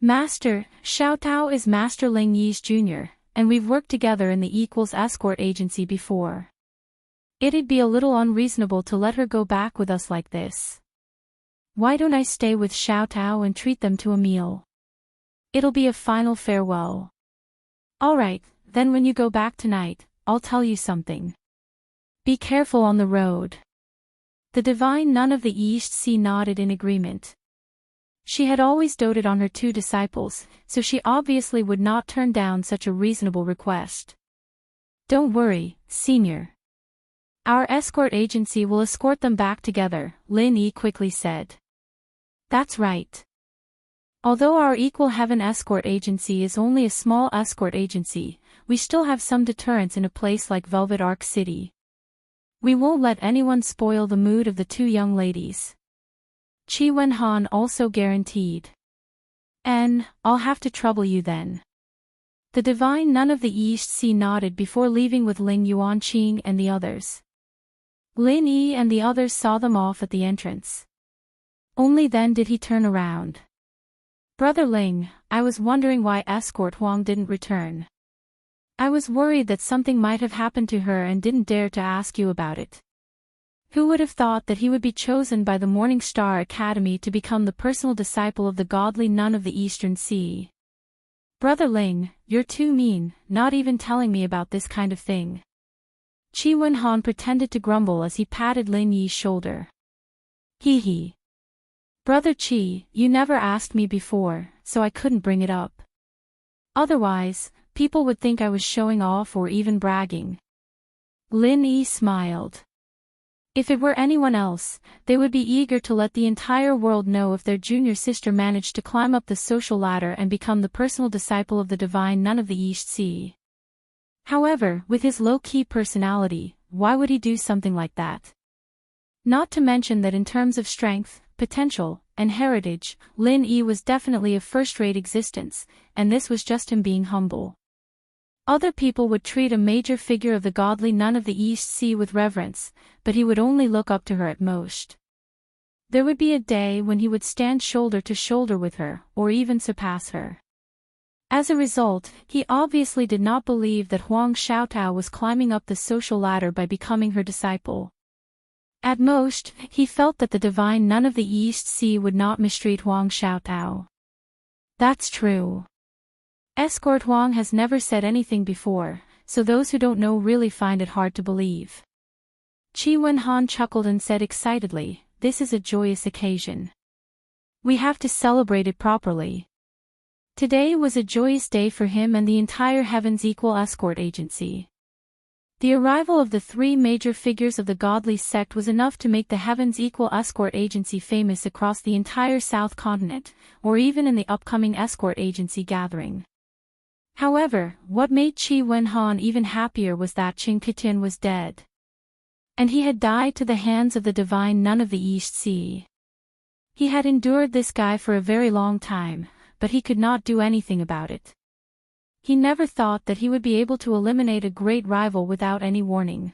Master, Xiao Tao is Master Ling Yi's junior, and we've worked together in the Equals escort agency before. It'd be a little unreasonable to let her go back with us like this. Why don't I stay with Xiao Tao and treat them to a meal? It'll be a final farewell. Alright, then when you go back tonight, I'll tell you something. Be careful on the road. The divine nun of the East Sea nodded in agreement. She had always doted on her two disciples, so she obviously would not turn down such a reasonable request. Don't worry, Senior. Our escort agency will escort them back together, Lin Yi quickly said. That's right. Although our Equal Heaven escort agency is only a small escort agency, we still have some deterrence in a place like Velvet Arc City. We won't let anyone spoil the mood of the two young ladies. Qi Wenhan also guaranteed. I'll have to trouble you then. The divine nun of the East Sea nodded before leaving with Ling Yuanqing and the others. Lin Yi and the others saw them off at the entrance. Only then did he turn around. Brother Ling, I was wondering why Escort Huang didn't return. I was worried that something might have happened to her and didn't dare to ask you about it. Who would have thought that he would be chosen by the Morning Star Academy to become the personal disciple of the godly nun of the Eastern Sea? Brother Ling, you're too mean, not even telling me about this kind of thing. Qi Wenhan pretended to grumble as he patted Lin Yi's shoulder. Hee hee. Brother Qi, you never asked me before, so I couldn't bring it up. Otherwise, people would think I was showing off or even bragging. Lin Yi smiled. If it were anyone else, they would be eager to let the entire world know if their junior sister managed to climb up the social ladder and become the personal disciple of the divine nun of the East Sea. However, with his low-key personality, why would he do something like that? Not to mention that in terms of strength, potential, and heritage, Lin Yi was definitely a first-rate existence, and this was just him being humble. Other people would treat a major figure of the godly nun of the East Sea with reverence, but he would only look up to her at most. There would be a day when he would stand shoulder to shoulder with her, or even surpass her. As a result, he obviously did not believe that Huang Xiaotao was climbing up the social ladder by becoming her disciple. At most, he felt that the divine nun of the East Sea would not mistreat Huang Xiaotao. That's true. Escort Huang has never said anything before, so those who don't know really find it hard to believe. Qi Wenhan chuckled and said excitedly, this is a joyous occasion. We have to celebrate it properly. Today was a joyous day for him and the entire Heaven's Equal escort agency. The arrival of the three major figures of the godly sect was enough to make the Heaven's Equal escort agency famous across the entire South Continent, or even in the upcoming escort agency gathering. However, what made Qi Wenhan even happier was that Qin Ketin was dead. And he had died to the hands of the divine nun of the East Sea. He had endured this guy for a very long time, but he could not do anything about it. He never thought that he would be able to eliminate a great rival without any warning.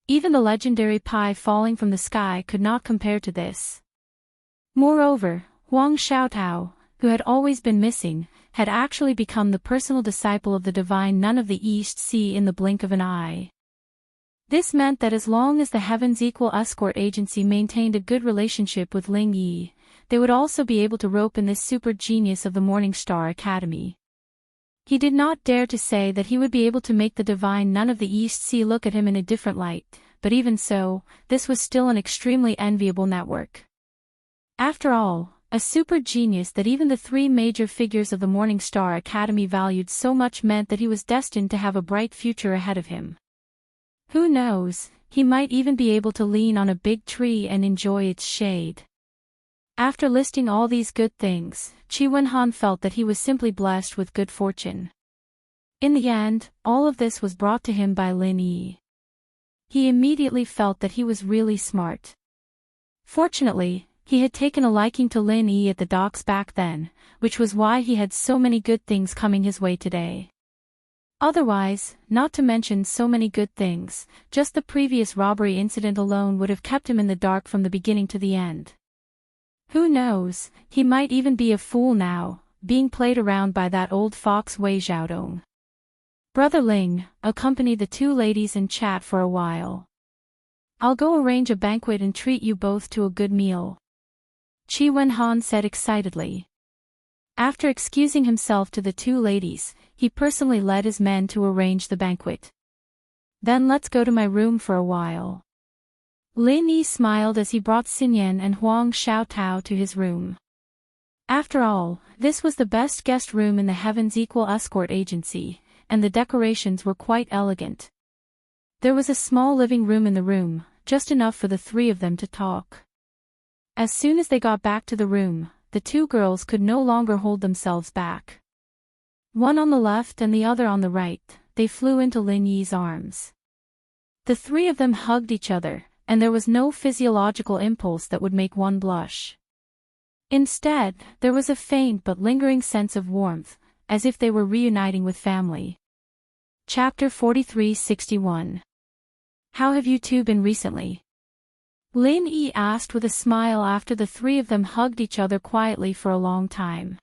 Even the legendary pie falling from the sky could not compare to this. Moreover, Huang Xiaotao, who had always been missing, had actually become the personal disciple of the divine nun of the East Sea in the blink of an eye. This meant that as long as the Heaven's Equal escort agency maintained a good relationship with Ling Yi, they would also be able to rope in this super genius of the Morning Star Academy. He did not dare to say that he would be able to make the divine nun of the East Sea look at him in a different light, but even so, this was still an extremely enviable network. After all, a super genius that even the three major figures of the Morning Star Academy valued so much meant that he was destined to have a bright future ahead of him. Who knows, he might even be able to lean on a big tree and enjoy its shade. After listing all these good things, Qi Wenhan felt that he was simply blessed with good fortune. In the end, all of this was brought to him by Lin Yi. He immediately felt that he was really smart. Fortunately, he had taken a liking to Lin Yi at the docks back then, which was why he had so many good things coming his way today. Otherwise, not to mention so many good things, just the previous robbery incident alone would have kept him in the dark from the beginning to the end. Who knows, he might even be a fool now, being played around by that old fox Wei Xiaodong. Brother Ling, accompany the two ladies and chat for a while. I'll go arrange a banquet and treat you both to a good meal. Qi Wenhan said excitedly. After excusing himself to the two ladies, he personally led his men to arrange the banquet. Then let's go to my room for a while. Lin Yi smiled as he brought Xinyan and Huang Xiaotao to his room. After all, this was the best guest room in the Heaven's Equal Escort Agency, and the decorations were quite elegant. There was a small living room in the room, just enough for the three of them to talk. As soon as they got back to the room, the two girls could no longer hold themselves back. One on the left and the other on the right, they flew into Lin Yi's arms. The three of them hugged each other, and there was no physiological impulse that would make one blush. Instead, there was a faint but lingering sense of warmth, as if they were reuniting with family. Chapter 43-61. How have you two been recently? Lin Yi asked with a smile after the three of them hugged each other quietly for a long time.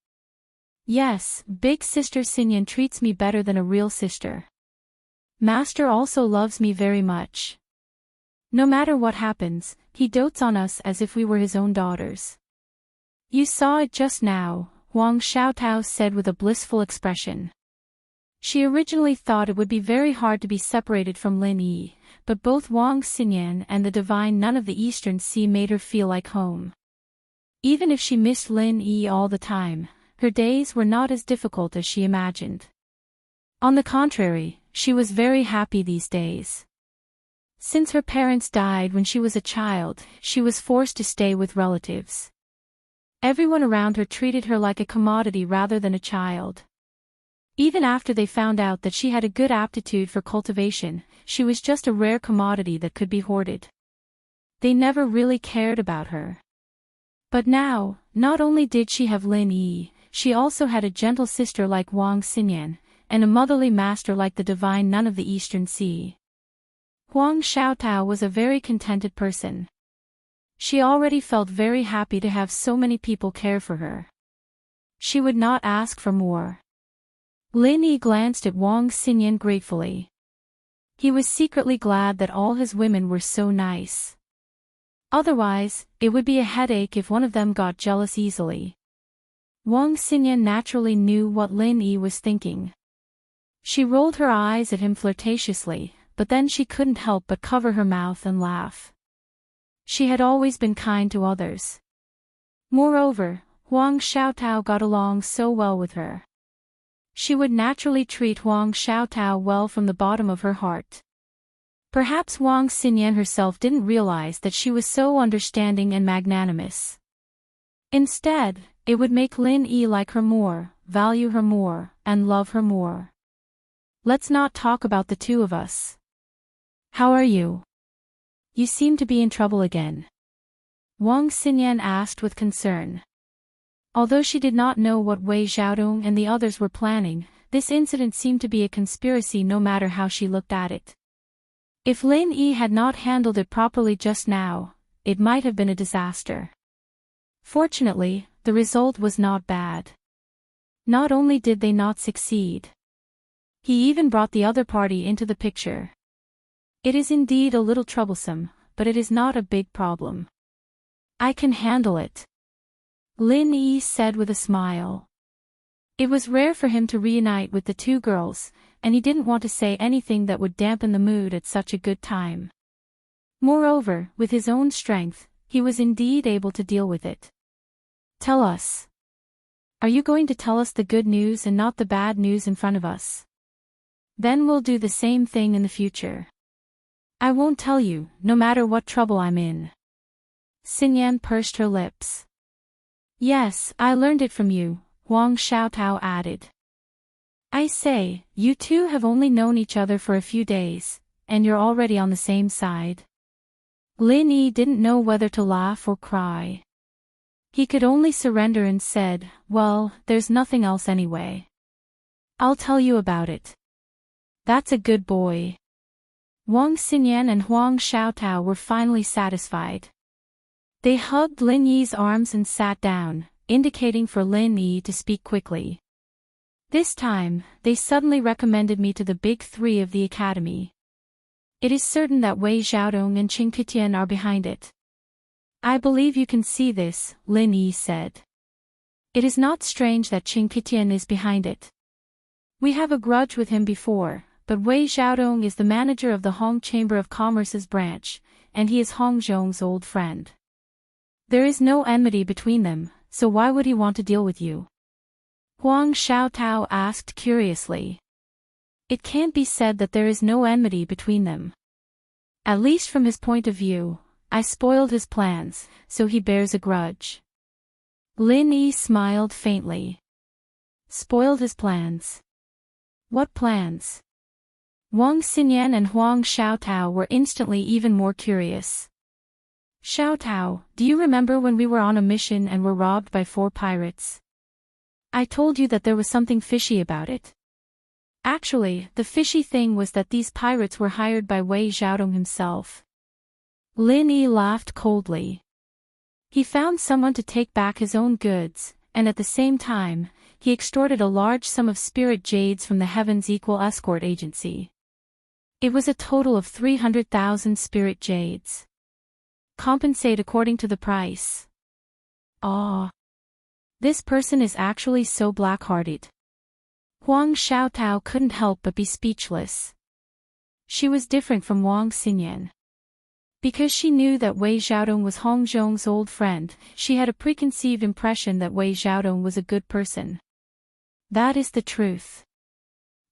Yes, big sister Xinyan treats me better than a real sister. Master also loves me very much. No matter what happens, he dotes on us as if we were his own daughters. You saw it just now, Huang Xiaotao said with a blissful expression. She originally thought it would be very hard to be separated from Lin Yi, but both Wang Xinyan and the divine nun of the Eastern Sea made her feel like home. Even if she missed Lin Yi all the time, her days were not as difficult as she imagined. On the contrary, she was very happy these days. Since her parents died when she was a child, she was forced to stay with relatives. Everyone around her treated her like a commodity rather than a child. Even after they found out that she had a good aptitude for cultivation, she was just a rare commodity that could be hoarded. They never really cared about her. But now, not only did she have Lin Yi, she also had a gentle sister like Wang Xinyan, and a motherly master like the divine nun of the Eastern Sea. Huang Xiaotao was a very contented person. She already felt very happy to have so many people care for her. She would not ask for more. Lin Yi glanced at Wang Xinyan gratefully. He was secretly glad that all his women were so nice. Otherwise, it would be a headache if one of them got jealous easily. Wang Xinyan naturally knew what Lin Yi was thinking. She rolled her eyes at him flirtatiously, but then she couldn't help but cover her mouth and laugh. She had always been kind to others. Moreover, Huang Xiaotao got along so well with her. She would naturally treat Huang Xiaotao well from the bottom of her heart. Perhaps Wang Xinyan herself didn't realize that she was so understanding and magnanimous. Instead, it would make Lin Yi like her more, value her more, and love her more. Let's not talk about the two of us. How are you? You seem to be in trouble again. Wang Xinyan asked with concern. Although she did not know what Wei Xiaodong and the others were planning, this incident seemed to be a conspiracy no matter how she looked at it. If Lin Yi had not handled it properly just now, it might have been a disaster. Fortunately, the result was not bad. Not only did they not succeed, he even brought the other party into the picture. It is indeed a little troublesome, but it is not a big problem. I can handle it, Lin Yi said with a smile. It was rare for him to reunite with the two girls, and he didn't want to say anything that would dampen the mood at such a good time. Moreover, with his own strength, he was indeed able to deal with it. Tell us. Are you going to tell us the good news and not the bad news in front of us? Then we'll do the same thing in the future. I won't tell you, no matter what trouble I'm in. Xinyan pursed her lips. Yes, I learned it from you, Huang Xiaotao added. I say, you two have only known each other for a few days, and you're already on the same side. Lin Yi didn't know whether to laugh or cry. He could only surrender and said, well, there's nothing else anyway. I'll tell you about it. That's a good boy. Wang Xinyan and Huang Xiaotao were finally satisfied. They hugged Lin Yi's arms and sat down, indicating for Lin Yi to speak quickly. This time, they suddenly recommended me to the big three of the academy. It is certain that Wei Xiaodong and Qing Qitian are behind it. I believe you can see this, Lin Yi said. It is not strange that Qing Qitian is behind it. We have a grudge with him before, but Wei Xiaodong is the manager of the Hong Chamber of Commerce's branch, and he is Hong Zhong's old friend. There is no enmity between them, so why would he want to deal with you? Huang Xiaotao asked curiously. It can't be said that there is no enmity between them. At least from his point of view, I spoiled his plans, so he bears a grudge. Lin Yi smiled faintly. Spoiled his plans? What plans? Wang Xinyan and Huang Xiaotao were instantly even more curious. Xiaotao, do you remember when we were on a mission and were robbed by 4 pirates? I told you that there was something fishy about it. Actually, the fishy thing was that these pirates were hired by Wei Xiaodong himself. Lin Yi laughed coldly. He found someone to take back his own goods, and at the same time, he extorted a large sum of spirit jades from the Heaven's Equal Escort Agency. It was a total of 300,000 spirit jades. Compensate according to the price. Ah. This person is actually so black-hearted. Huang Xiaotao couldn't help but be speechless. She was different from Wang Xinyan. Because she knew that Wei Xiaodong was Hong Zhong's old friend, she had a preconceived impression that Wei Xiaodong was a good person. That is the truth.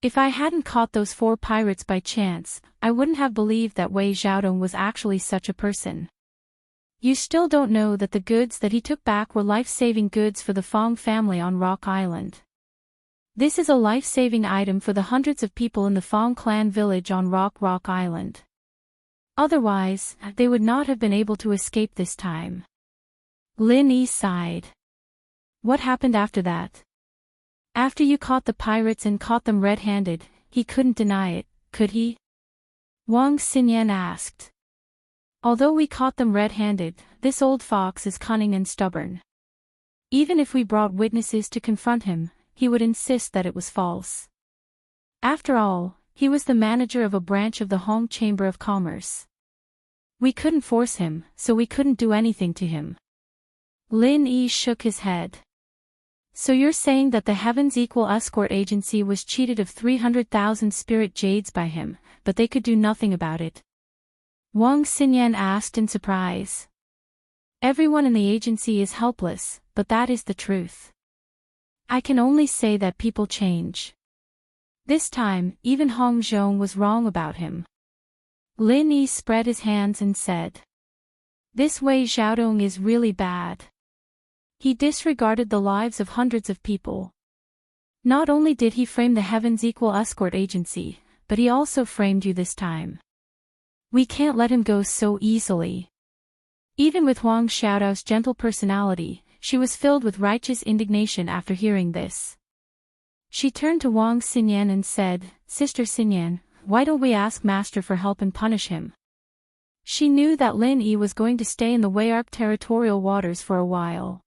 If I hadn't caught those 4 pirates by chance, I wouldn't have believed that Wei Xiaodong was actually such a person. You still don't know that the goods that he took back were life-saving goods for the Fong family on Rock Island. This is a life-saving item for the hundreds of people in the Fong clan village on Rock Island. Otherwise, they would not have been able to escape this time. Lin Yi sighed. What happened after that? After you caught the pirates and caught them red-handed, he couldn't deny it, could he? Wang Xinyan asked. Although we caught them red-handed, this old fox is cunning and stubborn. Even if we brought witnesses to confront him, he would insist that it was false. After all, he was the manager of a branch of the Hong Chamber of Commerce. We couldn't force him, so we couldn't do anything to him. Lin Yi shook his head. So you're saying that the Heaven's Equal Escort Agency was cheated of 300,000 spirit jades by him, but they could do nothing about it? Wang Xinyan asked in surprise. Everyone in the agency is helpless, but that is the truth. I can only say that people change. This time, even Hong Zhong was wrong about him. Lin Yi spread his hands and said. This Wei Xiaodong is really bad. He disregarded the lives of hundreds of people. Not only did he frame the Heaven's Equal Escort Agency, but he also framed you this time. We can't let him go so easily. Even with Huang Xiaodao's gentle personality, she was filled with righteous indignation after hearing this. She turned to Wang Xinyan and said, Sister Xinyan, why don't we ask Master for help and punish him? She knew that Lin Yi was going to stay in the Weiarc territorial waters for a while.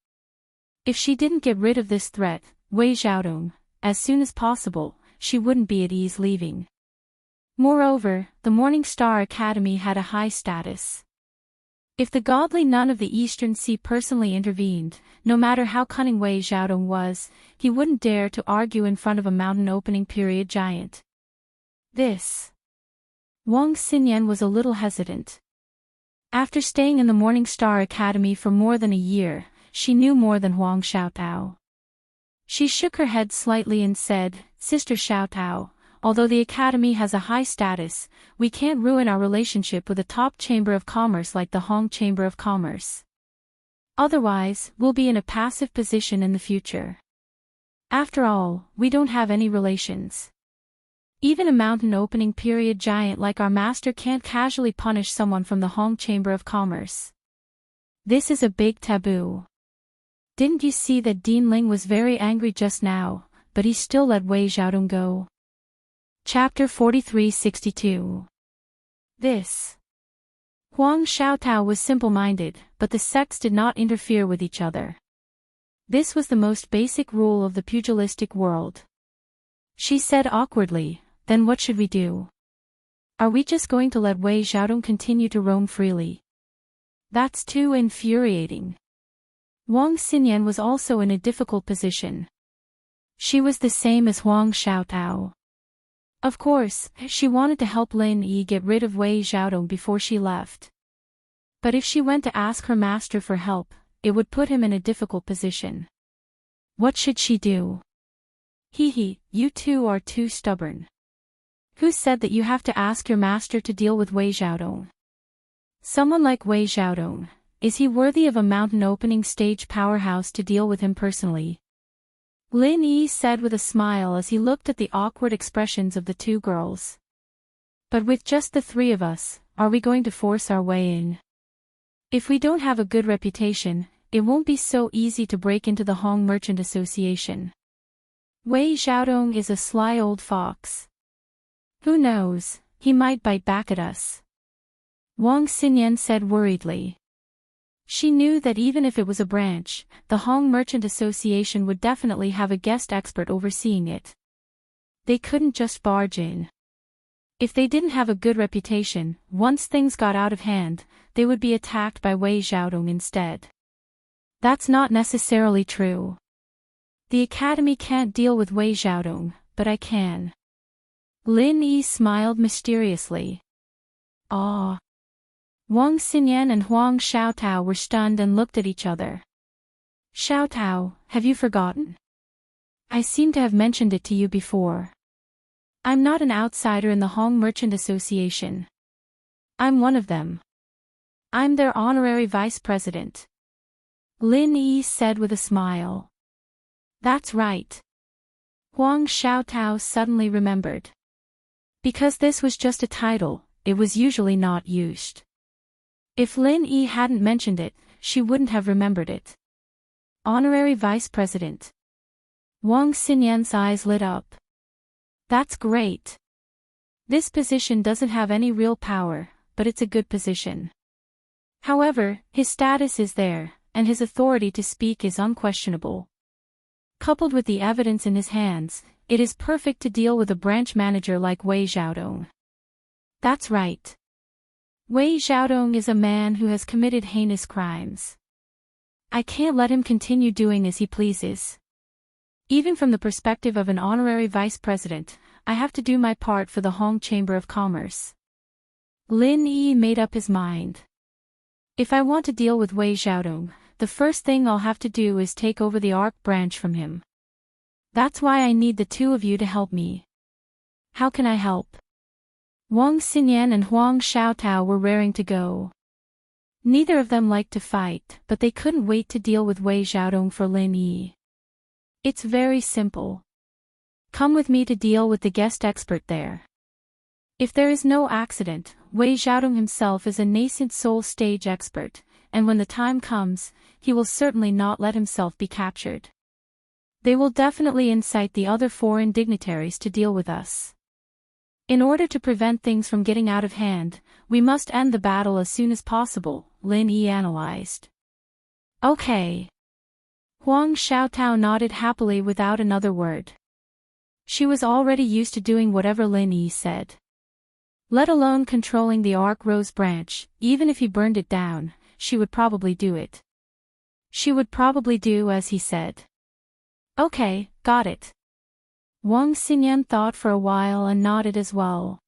If she didn't get rid of this threat, Wei Xiaodong, as soon as possible, she wouldn't be at ease leaving. Moreover, the Morning Star Academy had a high status. If the godly nun of the Eastern Sea personally intervened, no matter how cunning Wei Xiaodong was, he wouldn't dare to argue in front of a mountain opening period giant. Wang Xinyan was a little hesitant. After staying in the Morning Star Academy for more than a year, she knew more than Huang Xiaotao. She shook her head slightly and said, Sister Xiaotao, although the Academy has a high status, we can't ruin our relationship with a top chamber of commerce like the Hong Chamber of Commerce. Otherwise, we'll be in a passive position in the future. After all, we don't have any relations. Even a mountain opening period giant like our master can't casually punish someone from the Hong Chamber of Commerce. This is a big taboo. Didn't you see that Dean Ling was very angry just now, but he still let Wei Xiaodong go? Chapter 4362. Huang Xiaotao was simple-minded, but the sects did not interfere with each other. This was the most basic rule of the pugilistic world. She said awkwardly, "Then what should we do? Are we just going to let Wei Xiaodong continue to roam freely? That's too infuriating." Wang Xinyan was also in a difficult position. She was the same as Huang Xiaotao. Of course, she wanted to help Lin Yi get rid of Wei Xiaodong before she left. But if she went to ask her master for help, it would put him in a difficult position. What should she do? Hee, you two are too stubborn. Who said that you have to ask your master to deal with Wei Xiaodong? Someone like Wei Xiaodong, is he worthy of a mountain opening stage powerhouse to deal with him personally? Lin Yi said with a smile as he looked at the awkward expressions of the two girls. But with just the three of us, are we going to force our way in? If we don't have a good reputation, it won't be so easy to break into the Hong Merchant Association. Wei Xiaodong is a sly old fox. Who knows, he might bite back at us. Wang Xinyan said worriedly. She knew that even if it was a branch, the Hong Merchant Association would definitely have a guest expert overseeing it. They couldn't just barge in. If they didn't have a good reputation, once things got out of hand, they would be attacked by Wei Xiaodong instead. That's not necessarily true. The academy can't deal with Wei Xiaodong, but I can. Lin Yi smiled mysteriously. Ah. Wang Xinyan and Huang Xiaotao were stunned and looked at each other. Xiaotao, have you forgotten? I seem to have mentioned it to you before. I'm not an outsider in the Hong Merchant Association. I'm one of them. I'm their honorary vice president. Lin Yi said with a smile. That's right. Huang Xiaotao suddenly remembered. Because this was just a title, it was usually not used. If Lin Yi hadn't mentioned it, she wouldn't have remembered it. Honorary Vice President. Wang Xinyan's eyes lit up. That's great. This position doesn't have any real power, but it's a good position. However, his status is there, and his authority to speak is unquestionable. Coupled with the evidence in his hands, it is perfect to deal with a branch manager like Wei Xiaodong. That's right. Wei Xiaodong is a man who has committed heinous crimes. I can't let him continue doing as he pleases. Even from the perspective of an honorary vice president, I have to do my part for the Hong Chamber of Commerce. Lin Yi made up his mind. If I want to deal with Wei Xiaodong, the first thing I'll have to do is take over the ARC branch from him. That's why I need the two of you to help me. How can I help? Wang Xinyan and Huang Xiaotao were raring to go. Neither of them liked to fight, but they couldn't wait to deal with Wei Xiaodong for Lin Yi. It's very simple. Come with me to deal with the guest expert there. If there is no accident, Wei Xiaodong himself is a nascent soul stage expert, and when the time comes, he will certainly not let himself be captured. They will definitely incite the other foreign dignitaries to deal with us. In order to prevent things from getting out of hand, we must end the battle as soon as possible, Lin Yi analyzed. Okay. Huang Xiaotao nodded happily without another word. She was already used to doing whatever Lin Yi said. Let alone controlling the Arc Rose branch, even if he burned it down, she would probably do it. She would probably do as he said. Okay, got it. Wang Xinyan thought for a while and nodded as well.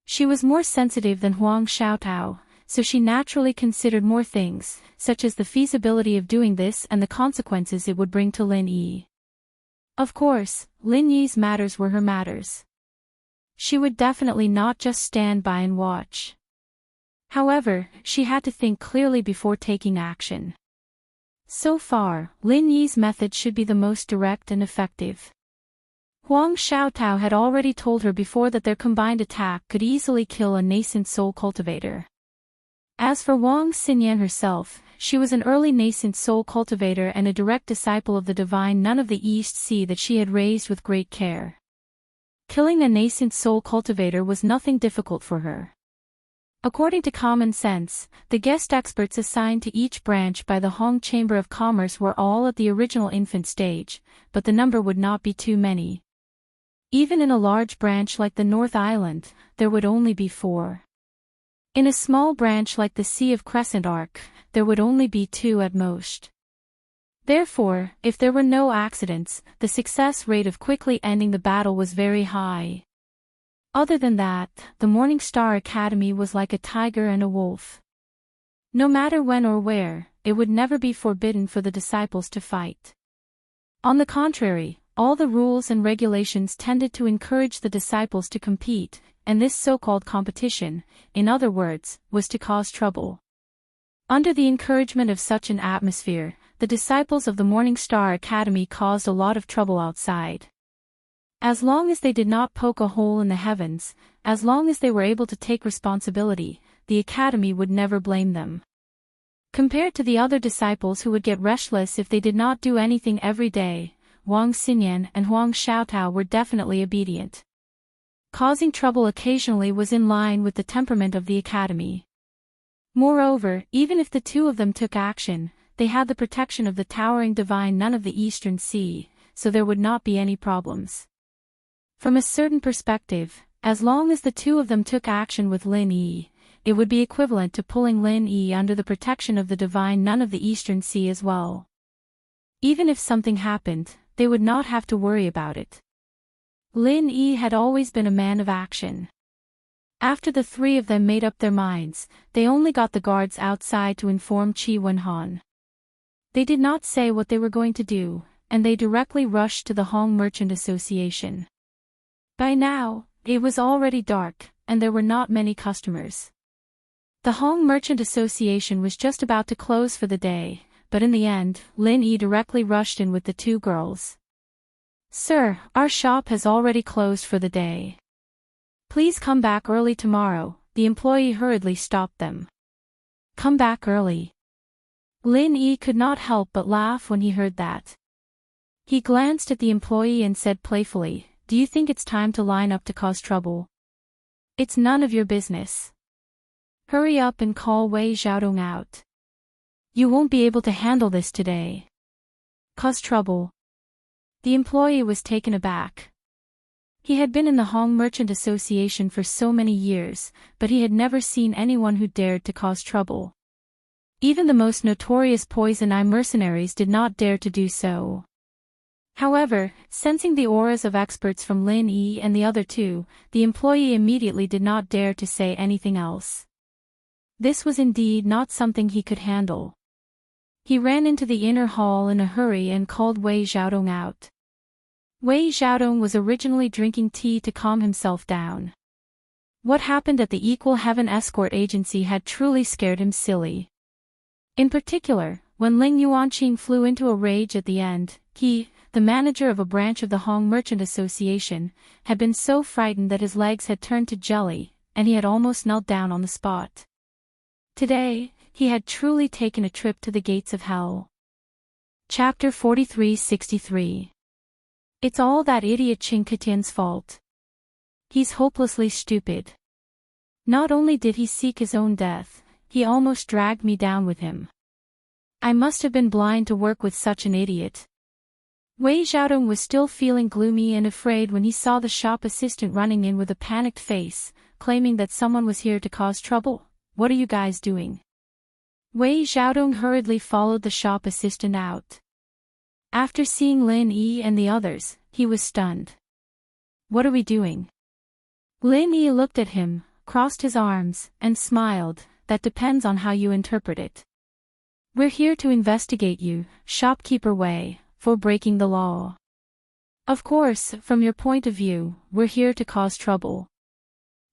She was more sensitive than Huang Xiaotao, so she naturally considered more things, such as the feasibility of doing this and the consequences it would bring to Lin Yi. Of course, Lin Yi's matters were her matters. She would definitely not just stand by and watch. However, she had to think clearly before taking action. So far, Lin Yi's method should be the most direct and effective. Huang Xiaotao had already told her before that their combined attack could easily kill a nascent soul cultivator. As for Wang Xinyan herself, she was an early nascent soul cultivator and a direct disciple of the divine Nun of the East Sea that she had raised with great care. Killing a nascent soul cultivator was nothing difficult for her. According to common sense, the guest experts assigned to each branch by the Hong Chamber of Commerce were all at the original infant stage, but the number would not be too many. Even in a large branch like the North Island, there would only be 4. In a small branch like the Sea of Crescent Arc, there would only be 2 at most. Therefore, if there were no accidents, the success rate of quickly ending the battle was very high. Other than that, the Morning Star Academy was like a tiger and a wolf. No matter when or where, it would never be forbidden for the disciples to fight. On the contrary, all the rules and regulations tended to encourage the disciples to compete, and this so-called competition, in other words, was to cause trouble. Under the encouragement of such an atmosphere, the disciples of the Morning Star Academy caused a lot of trouble outside. As long as they did not poke a hole in the heavens, as long as they were able to take responsibility, the Academy would never blame them. Compared to the other disciples who would get restless if they did not do anything every day, Wang Xinyan and Huang Xiaotao were definitely obedient. Causing trouble occasionally was in line with the temperament of the Academy. Moreover, even if the 2 of them took action, they had the protection of the towering divine nun of the Eastern Sea, so there would not be any problems. From a certain perspective, as long as the 2 of them took action with Lin Yi, it would be equivalent to pulling Lin Yi under the protection of the divine nun of the Eastern Sea as well. Even if something happened, they would not have to worry about it. Lin Yi had always been a man of action. After the 3 of them made up their minds, they only got the guards outside to inform Qi Wenhan. They did not say what they were going to do, and they directly rushed to the Hong Merchant Association. By now, it was already dark, and there were not many customers. The Hong Merchant Association was just about to close for the day, but in the end, Lin Yi directly rushed in with the 2 girls. "Sir, our shop has already closed for the day. Please come back early tomorrow," the employee hurriedly stopped them. Come back early. Lin Yi could not help but laugh when he heard that. He glanced at the employee and said playfully, "Do you think it's time to line up to cause trouble? It's none of your business. Hurry up and call Wei Xiaodong out. You won't be able to handle this today. Cause trouble." The employee was taken aback. He had been in the Hong Merchant Association for so many years, but he had never seen anyone who dared to cause trouble. Even the most notorious poison eye mercenaries did not dare to do so. However, sensing the auras of experts from Lin Yi and the other 2, the employee immediately did not dare to say anything else. This was indeed not something he could handle. He ran into the inner hall in a hurry and called Wei Xiaodong out. Wei Xiaodong was originally drinking tea to calm himself down. What happened at the Equal Heaven Escort Agency had truly scared him silly. In particular, when Ling Yuanqing flew into a rage at the end, he, the manager of a branch of the Hong Merchant Association, had been so frightened that his legs had turned to jelly, and he had almost knelt down on the spot. Today, he had truly taken a trip to the gates of hell. Chapter 43-63. It's all that idiot Qin Ketian's fault. He's hopelessly stupid. Not only did he seek his own death, he almost dragged me down with him. I must have been blind to work with such an idiot. Wei Xiaodong was still feeling gloomy and afraid when he saw the shop assistant running in with a panicked face, claiming that someone was here to cause trouble. "What are you guys doing?" Wei Xiaodong hurriedly followed the shop assistant out. After seeing Lin Yi and the others, he was stunned. "What are we doing?" Lin Yi looked at him, crossed his arms, and smiled. "That depends on how you interpret it. We're here to investigate you, shopkeeper Wei, for breaking the law. Of course, from your point of view, we're here to cause trouble.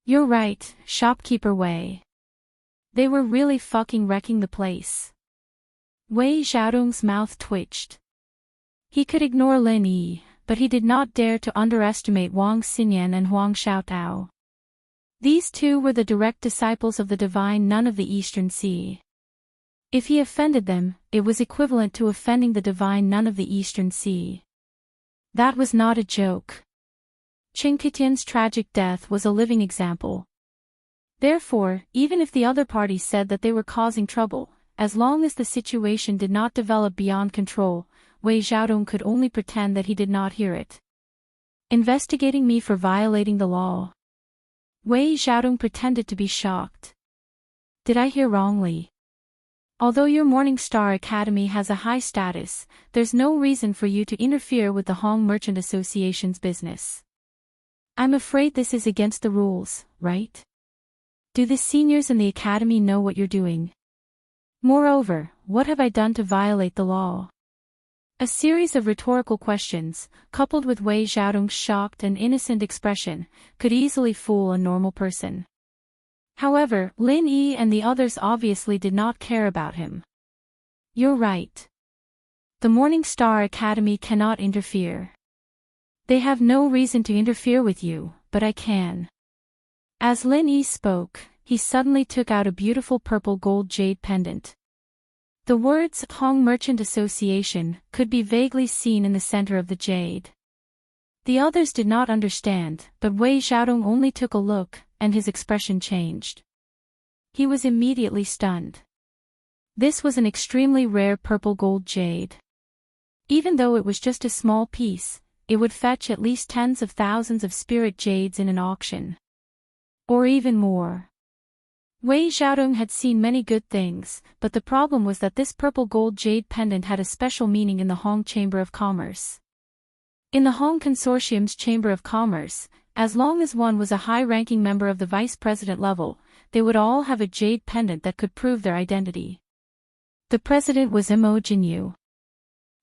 You're right, shopkeeper Wei. They were really fucking wrecking the place." Wei Xiaodong's mouth twitched. He could ignore Lin Yi, but he did not dare to underestimate Wang Xinyan and Huang Xiaotao. These 2 were the direct disciples of the divine nun of the Eastern Sea. If he offended them, it was equivalent to offending the divine nun of the Eastern Sea. That was not a joke. Qin Ketian's tragic death was a living example. Therefore, even if the other party said that they were causing trouble, as long as the situation did not develop beyond control, Wei Xiaodong could only pretend that he did not hear it. Investigating me for violating the law. Wei Xiaodong pretended to be shocked. Did I hear wrongly? Although your Morning Star Academy has a high status, there's no reason for you to interfere with the Hong Merchant Association's business. I'm afraid this is against the rules, right? Do the seniors in the academy know what you're doing? Moreover, what have I done to violate the law? A series of rhetorical questions, coupled with Wei Xiaodong's shocked and innocent expression, could easily fool a normal person. However, Lin Yi and the others obviously did not care about him. You're right. The Morning Star Academy cannot interfere. They have no reason to interfere with you, but I can. As Lin Yi spoke, he suddenly took out a beautiful purple gold jade pendant. The words Hong Merchant Association could be vaguely seen in the center of the jade. The others did not understand, but Wei Xiaodong only took a look, and his expression changed. He was immediately stunned. This was an extremely rare purple gold jade. Even though it was just a small piece, it would fetch at least tens of thousands of spirit jades in an auction. Or even more. Wei Xiaodong had seen many good things, but the problem was that this purple gold jade pendant had a special meaning in the Hong Chamber of Commerce. In the Hong Consortium's Chamber of Commerce, as long as one was a high-ranking member of the vice president level, they would all have a jade pendant that could prove their identity. The president was Mo Jinyu.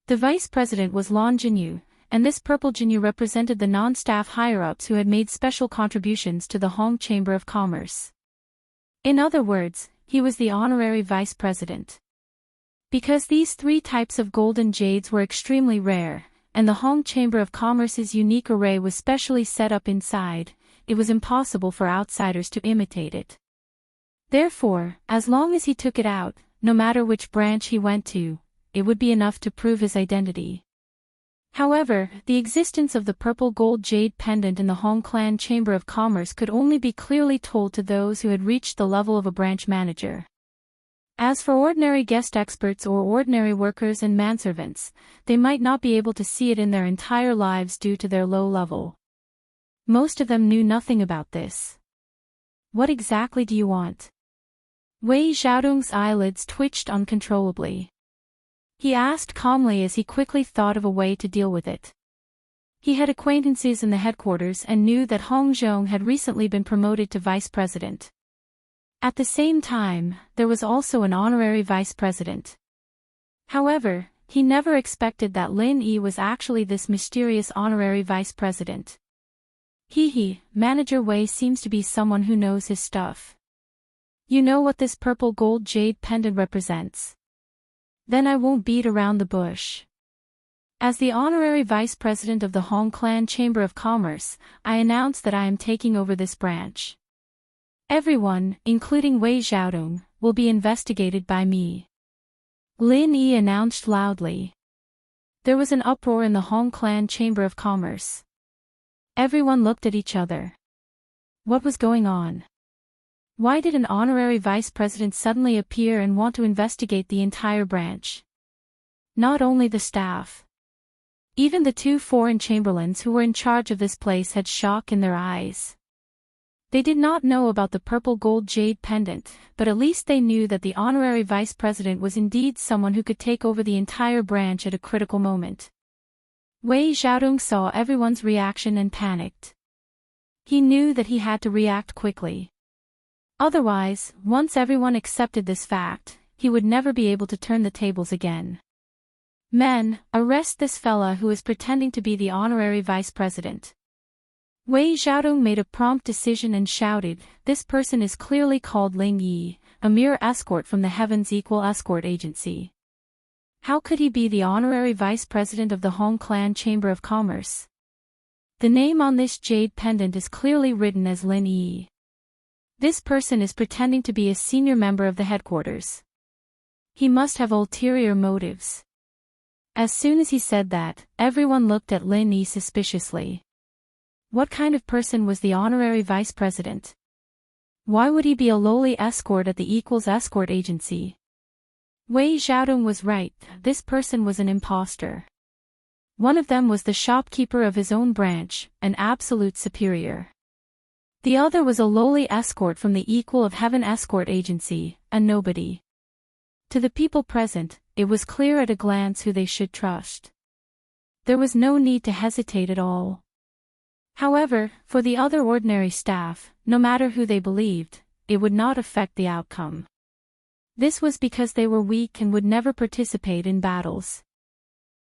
The vice president was Lan Jinyu, and this purple Jinyu represented the non-staff higher-ups who had made special contributions to the Hong Chamber of Commerce. In other words, he was the honorary vice president. Because these three types of golden jades were extremely rare, and the Hong Chamber of Commerce's unique array was specially set up inside, it was impossible for outsiders to imitate it. Therefore, as long as he took it out, no matter which branch he went to, it would be enough to prove his identity. However, the existence of the purple gold jade pendant in the Hong Clan Chamber of Commerce could only be clearly told to those who had reached the level of a branch manager. As for ordinary guest experts or ordinary workers and manservants, they might not be able to see it in their entire lives due to their low level. Most of them knew nothing about this. What exactly do you want? Wei Xiaodong's eyelids twitched uncontrollably. He asked calmly as he quickly thought of a way to deal with it. He had acquaintances in the headquarters and knew that Hong Zhong had recently been promoted to vice president. At the same time, there was also an honorary vice president. However, he never expected that Lin Yi was actually this mysterious honorary vice president. Manager Wei seems to be someone who knows his stuff. You know what this purple gold jade pendant represents? Then I won't beat around the bush. As the honorary vice president of the Hong Clan Chamber of Commerce, I announce that I am taking over this branch. Everyone, including Wei Xiaodong, will be investigated by me. Lin Yi announced loudly. There was an uproar in the Hong Clan Chamber of Commerce. Everyone looked at each other. What was going on? Why did an honorary vice president suddenly appear and want to investigate the entire branch? Not only the staff. Even the two foreign chamberlains who were in charge of this place had shock in their eyes. They did not know about the purple gold jade pendant, but at least they knew that the honorary vice president was indeed someone who could take over the entire branch at a critical moment. Wei Xiaodong saw everyone's reaction and panicked. He knew that he had to react quickly. Otherwise, once everyone accepted this fact, he would never be able to turn the tables again. Men, arrest this fella who is pretending to be the honorary vice president. Wei Xiaodong made a prompt decision and shouted, this person is clearly called Ling Yi, a mere escort from the Heavens Equal Escort Agency. How could he be the honorary vice president of the Hong Clan Chamber of Commerce? The name on this jade pendant is clearly written as Lin Yi. This person is pretending to be a senior member of the headquarters. He must have ulterior motives. As soon as he said that, everyone looked at Lin Yi suspiciously. What kind of person was the honorary vice president? Why would he be a lowly escort at the escort agency? Wei Xiaodong was right, this person was an imposter. One of them was the shopkeeper of his own branch, an absolute superior. The other was a lowly escort from the Equal of Heaven escort agency, a nobody. To the people present, it was clear at a glance who they should trust. There was no need to hesitate at all. However, for the other ordinary staff, no matter who they believed, it would not affect the outcome. This was because they were weak and would never participate in battles.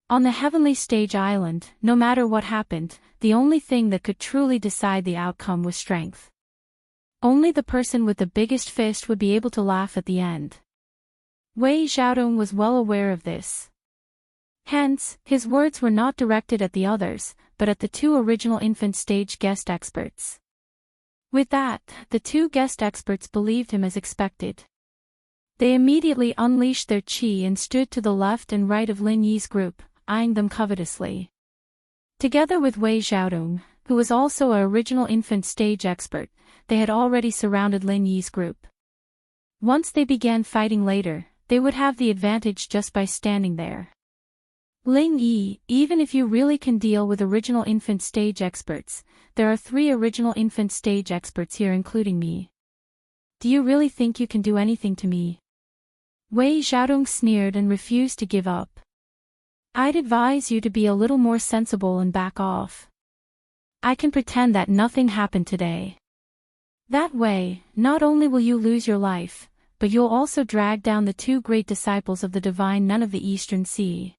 On the Heavenly Stage Island, no matter what happened, the only thing that could truly decide the outcome was strength. Only the person with the biggest fist would be able to laugh at the end. Wei Xiaodong was well aware of this. Hence, his words were not directed at the others, but at the two original infant stage guest experts. With that, the two guest experts believed him as expected. They immediately unleashed their qi and stood to the left and right of Lin Yi's group, eyeing them covetously. Together with Wei Xiaodong, who was also an original infant stage expert, they had already surrounded Lin Yi's group. Once they began fighting later, they would have the advantage just by standing there. Lin Yi, even if you really can deal with original infant stage experts, there are 3 original infant stage experts here including me. Do you really think you can do anything to me? Wei Xiaodong sneered and refused to give up. I'd advise you to be a little more sensible and back off. I can pretend that nothing happened today. That way, not only will you lose your life, but you'll also drag down the 2 great disciples of the Divine Nun of the Eastern Sea.